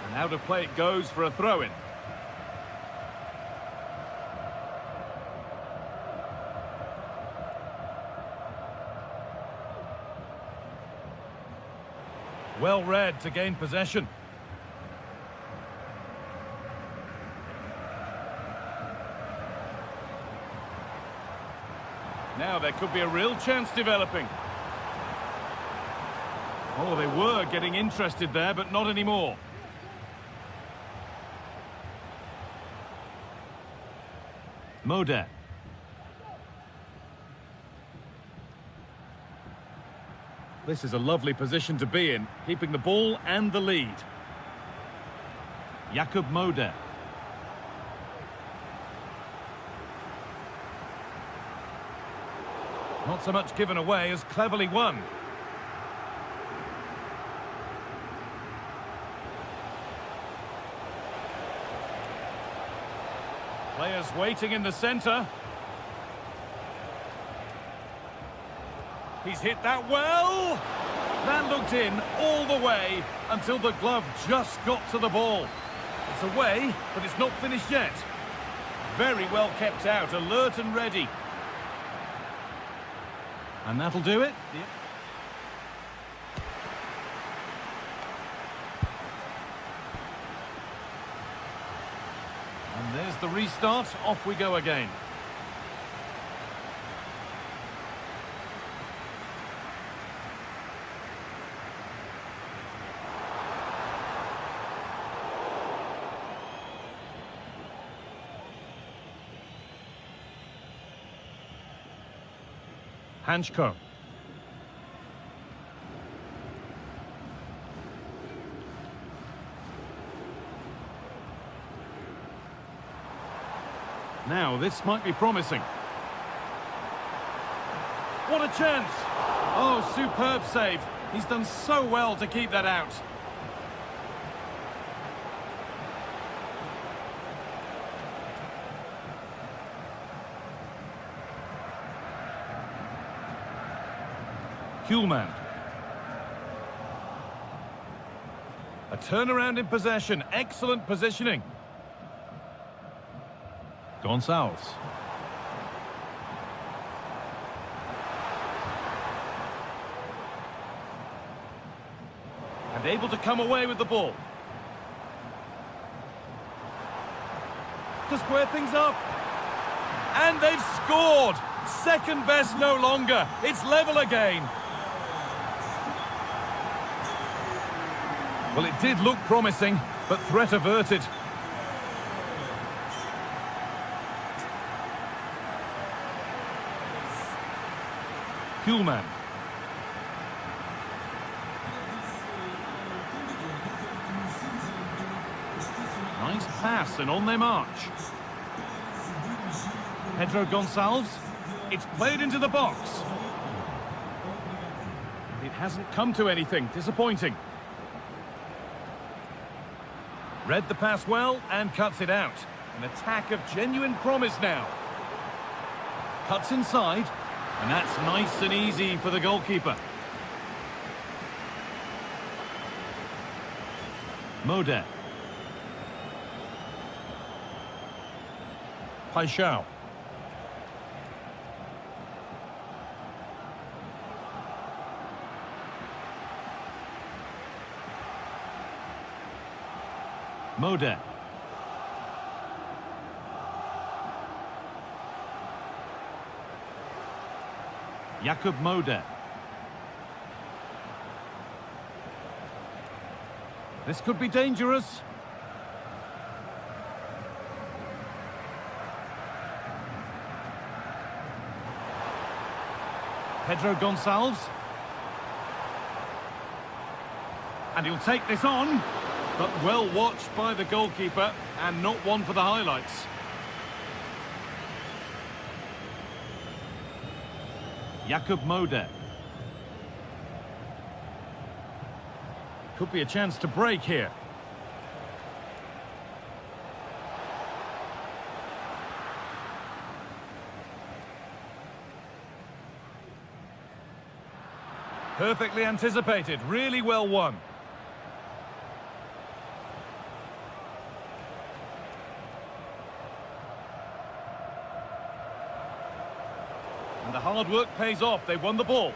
And out of play it goes for a throw-in. Well read to gain possession. Now there could be a real chance developing. Oh, they were getting interested there, but not anymore. Moder. This is a lovely position to be in, keeping the ball and the lead. Jakub Moder. Not so much given away as cleverly won. Players waiting in the centre. He's hit that well. That looked in all the way until the glove just got to the ball. It's away, but it's not finished yet. Very well kept out, alert and ready. And that'll do it. And there's the restart. Off we go again. Hanchko. Now, this might be promising. What a chance! Oh, superb save. He's done so well to keep that out. Hulman. A turnaround in possession. Excellent positioning. Gonçalves. And able to come away with the ball. To square things up. And they've scored! Second best no longer. It's level again. Well, it did look promising, but threat averted. Hulman. Nice pass, and on they march. Pedro Gonçalves. It's played into the box. It hasn't come to anything. Disappointing. Read the pass well and cuts it out. An attack of genuine promise now. Cuts inside, and that's nice and easy for the goalkeeper. Modet. Paixão. Modet. Jakub Modet. This could be dangerous. Pedro Gonçalves. And he'll take this on. But well watched by the goalkeeper, and not one for the highlights. Jakub Modet. Could be a chance to break here. Perfectly anticipated, really well won. And the hard work pays off. They won the ball.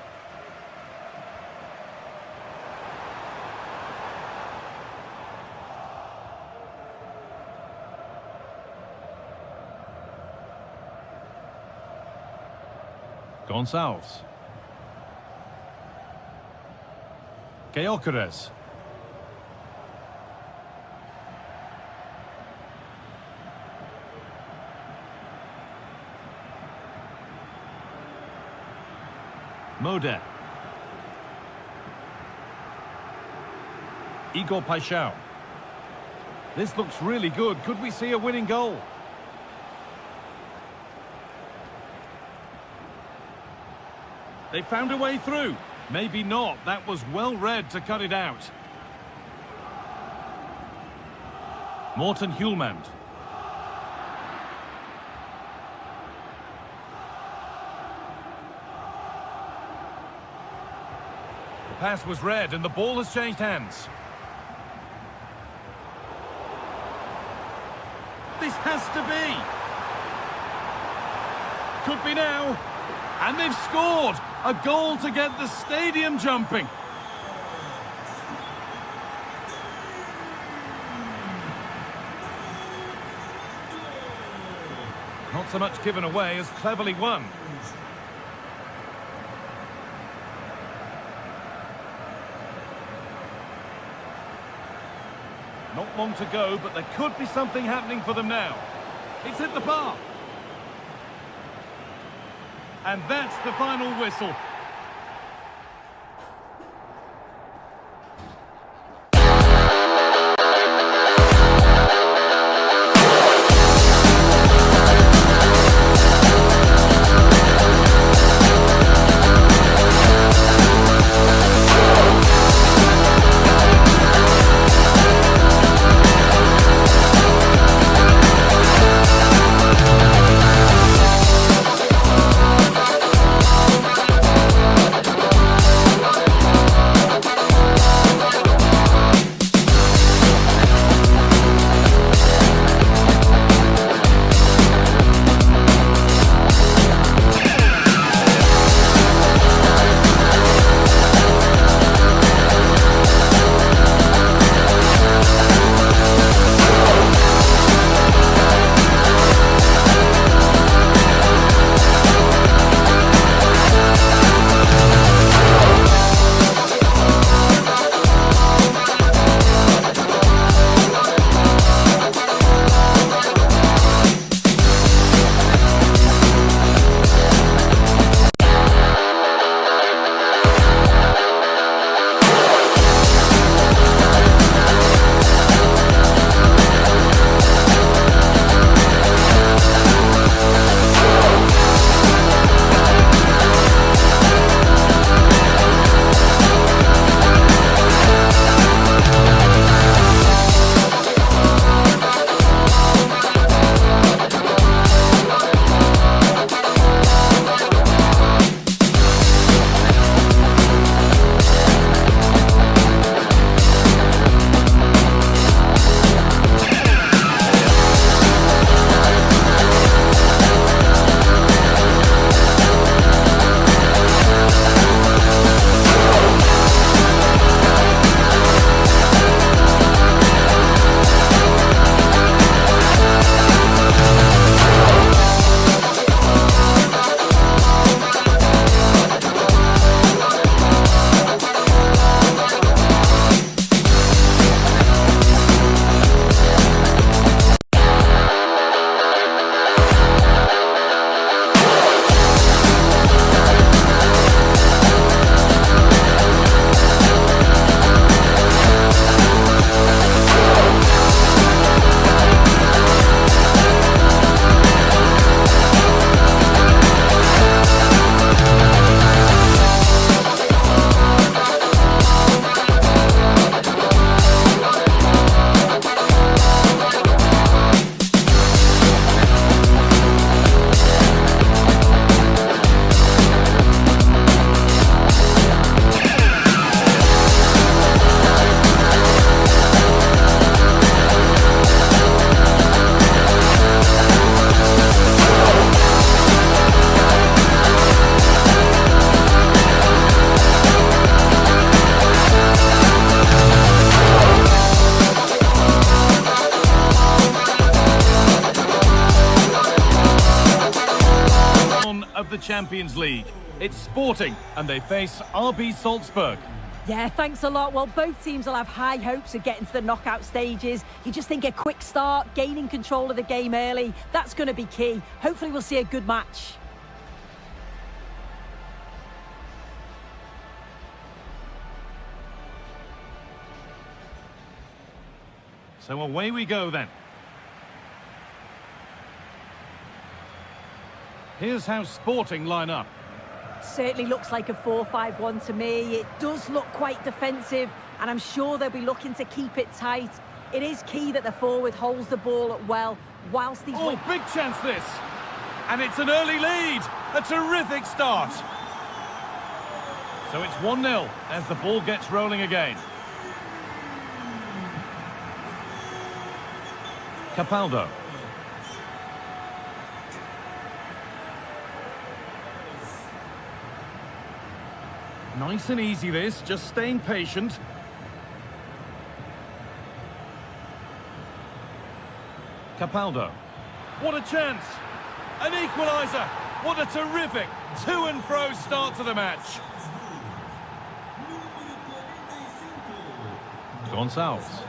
Gonçalves. Gyökeres. Modet. Igor Paixão. This looks really good. Could we see a winning goal? They found a way through. Maybe not. That was well read to cut it out. Morten Hulman. The pass was read and the ball has changed hands. This has to be. Could be now. And they've scored! A goal to get the stadium jumping. Not so much given away as cleverly won. Not long to go, but there could be something happening for them now. It's hit the bar. And that's the final whistle. the Champions League. It's Sporting, and they face RB Salzburg. Yeah, thanks a lot. Well, both teams will have high hopes of getting to the knockout stages. You just think a quick start, gaining control of the game early, that's going to be key. Hopefully we'll see a good match. So away we go then. Here's how Sporting line up. Certainly looks like a 4-5-1 to me. It does look quite defensive, and I'm sure they'll be looking to keep it tight. It is key that the forward holds the ball well whilst these... Oh, big chance this! And it's an early lead! A terrific start! So it's 1-0 as the ball gets rolling again. Capaldo. Nice and easy this, just staying patient. Capaldo. What a chance! An equaliser! What a terrific to and fro start to the match. Gonçalves.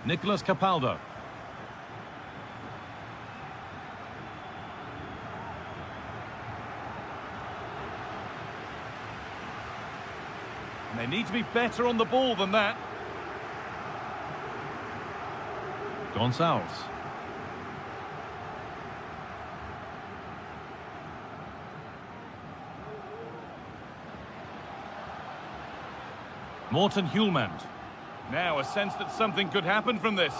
Nicolas Capaldo. And they need to be better on the ball than that. Gonçalves. Morten Hjulmand. Now a sense that something could happen from this.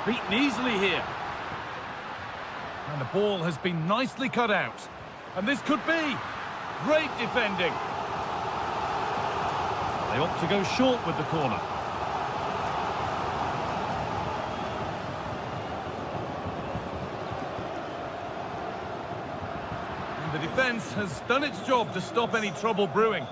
Beaten easily here. And the ball has been nicely cut out. And this could be great defending. They opt to go short with the corner. And the defence has done its job to stop any trouble brewing.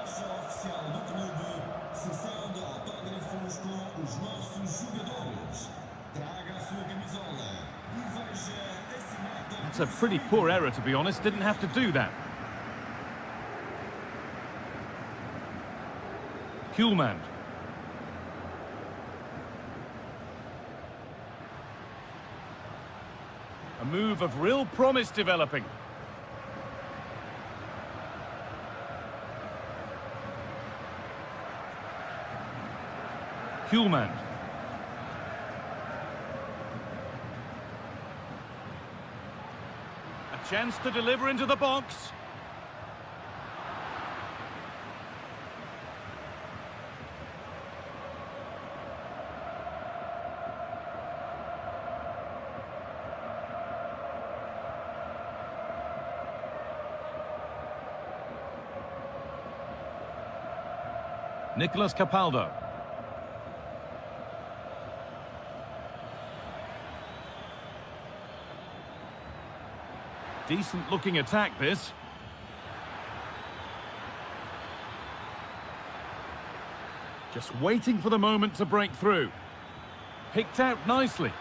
That's a pretty poor error, to be honest. Didn't have to do that. Hjulmand. A move of real promise developing. Hjulmand. A chance to deliver into the box. Nicolas Capaldo. Decent looking attack this. Just waiting for the moment to break through. Picked out nicely.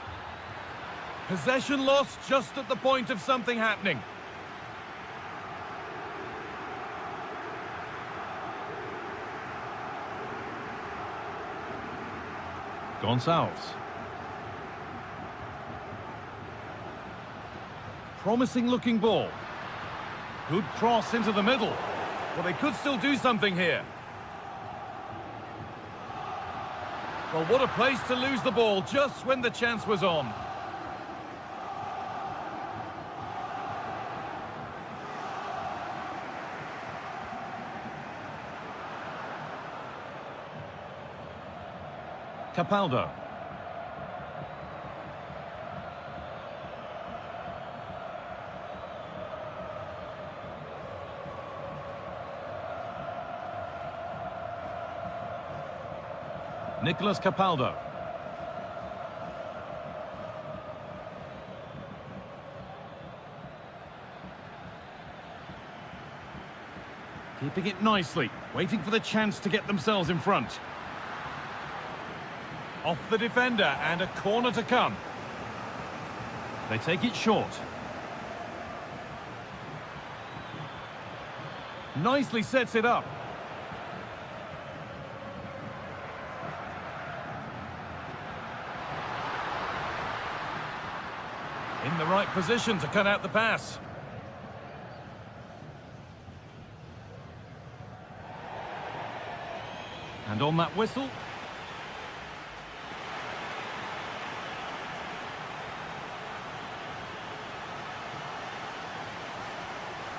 Possession lost just at the point of something happening. Gonçalves. Promising looking ball. Good cross into the middle. Well, they could still do something here. Well, what a place to lose the ball just when the chance was on. Capaldo. Nicolas Capaldo. Keeping it nicely, waiting for the chance to get themselves in front. Off the defender and a corner to come. They take it short. Nicely sets it up. In the right position to cut out the pass. And on that whistle.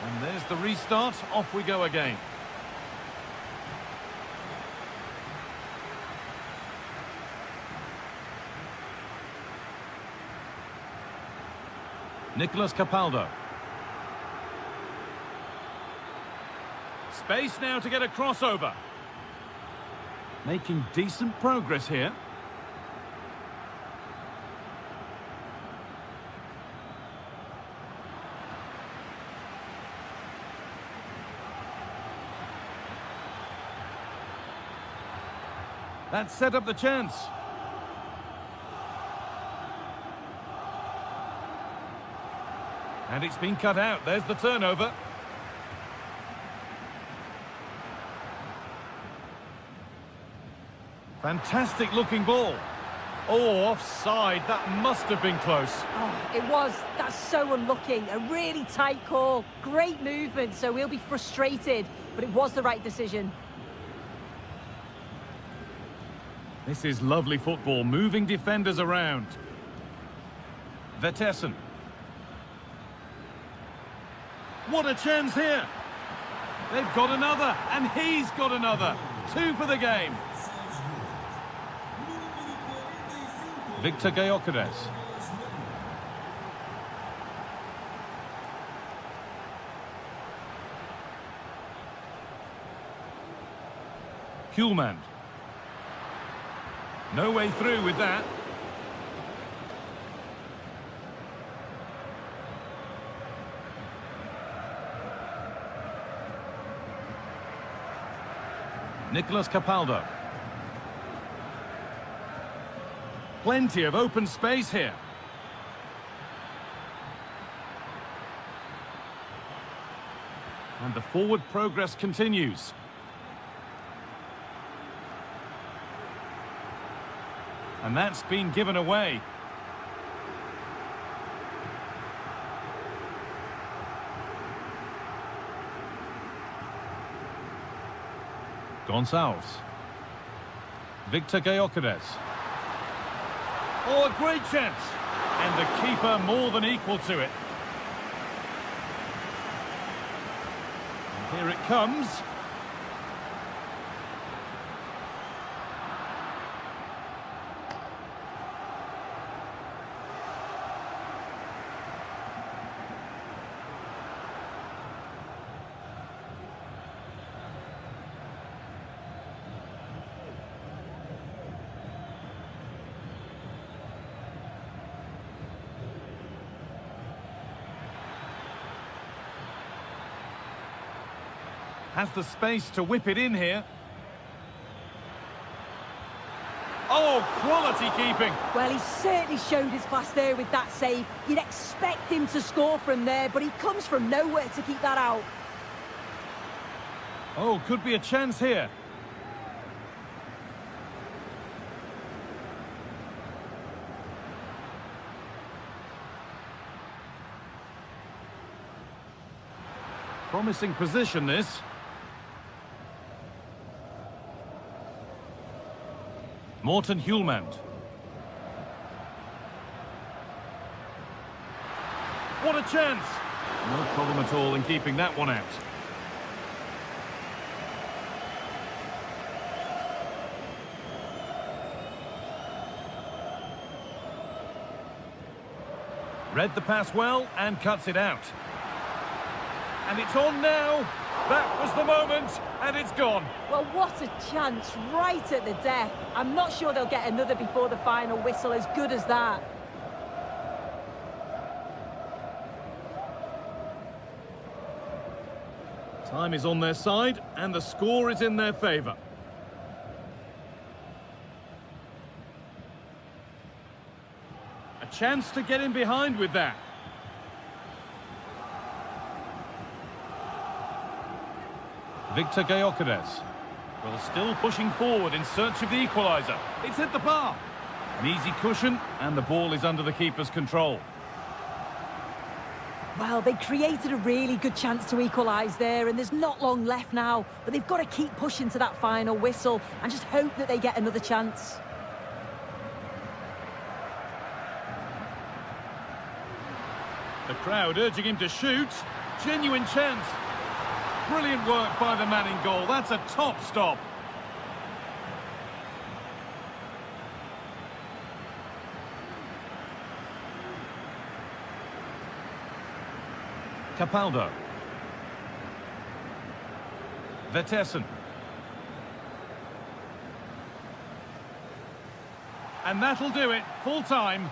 And there's the restart. Off we go again. Nicolas Capaldo. Space now to get a crossover. Making decent progress here. That set up the chance. And it's been cut out. There's the turnover. Fantastic looking ball. Oh, offside. That must have been close. Oh, it was. That's so unlucky. A really tight call. Great movement, so he'll be frustrated. But it was the right decision. This is lovely football, moving defenders around. Vetessen. What a chance here. They've got another, and he's got another. 2 for the game. Victor Gyökeres. Hjulmand. No way through with that. Nicolas Capaldo. Plenty of open space here. And the forward progress continues. And that's been given away. Gonçalves. Victor Gyökeres. Oh, a great chance. And the keeper more than equal to it. And here it comes. Has the space to whip it in here. Oh, quality keeping. Well, he certainly showed his class there with that save. You'd expect him to score from there, but he comes from nowhere to keep that out. Oh, could be a chance here. Promising position, this. Morten Hjulmand. What a chance! No problem at all in keeping that one out. Read the pass well and cuts it out. And it's on now. That was the moment, and it's gone. Well, what a chance right at the death. I'm not sure they'll get another before the final whistle as good as that. Time is on their side, and the score is in their favour. A chance to get in behind with that. Victor Gyökeres. Well, still pushing forward in search of the equaliser. It's hit the bar. An easy cushion, and the ball is under the keeper's control. Well, they created a really good chance to equalise there, and there's not long left now. But they've got to keep pushing to that final whistle and just hope that they get another chance. The crowd urging him to shoot. Genuine chance. Brilliant work by the man in goal. That's a top stop. Capaldo. Vetessen. And that'll do it. Full time.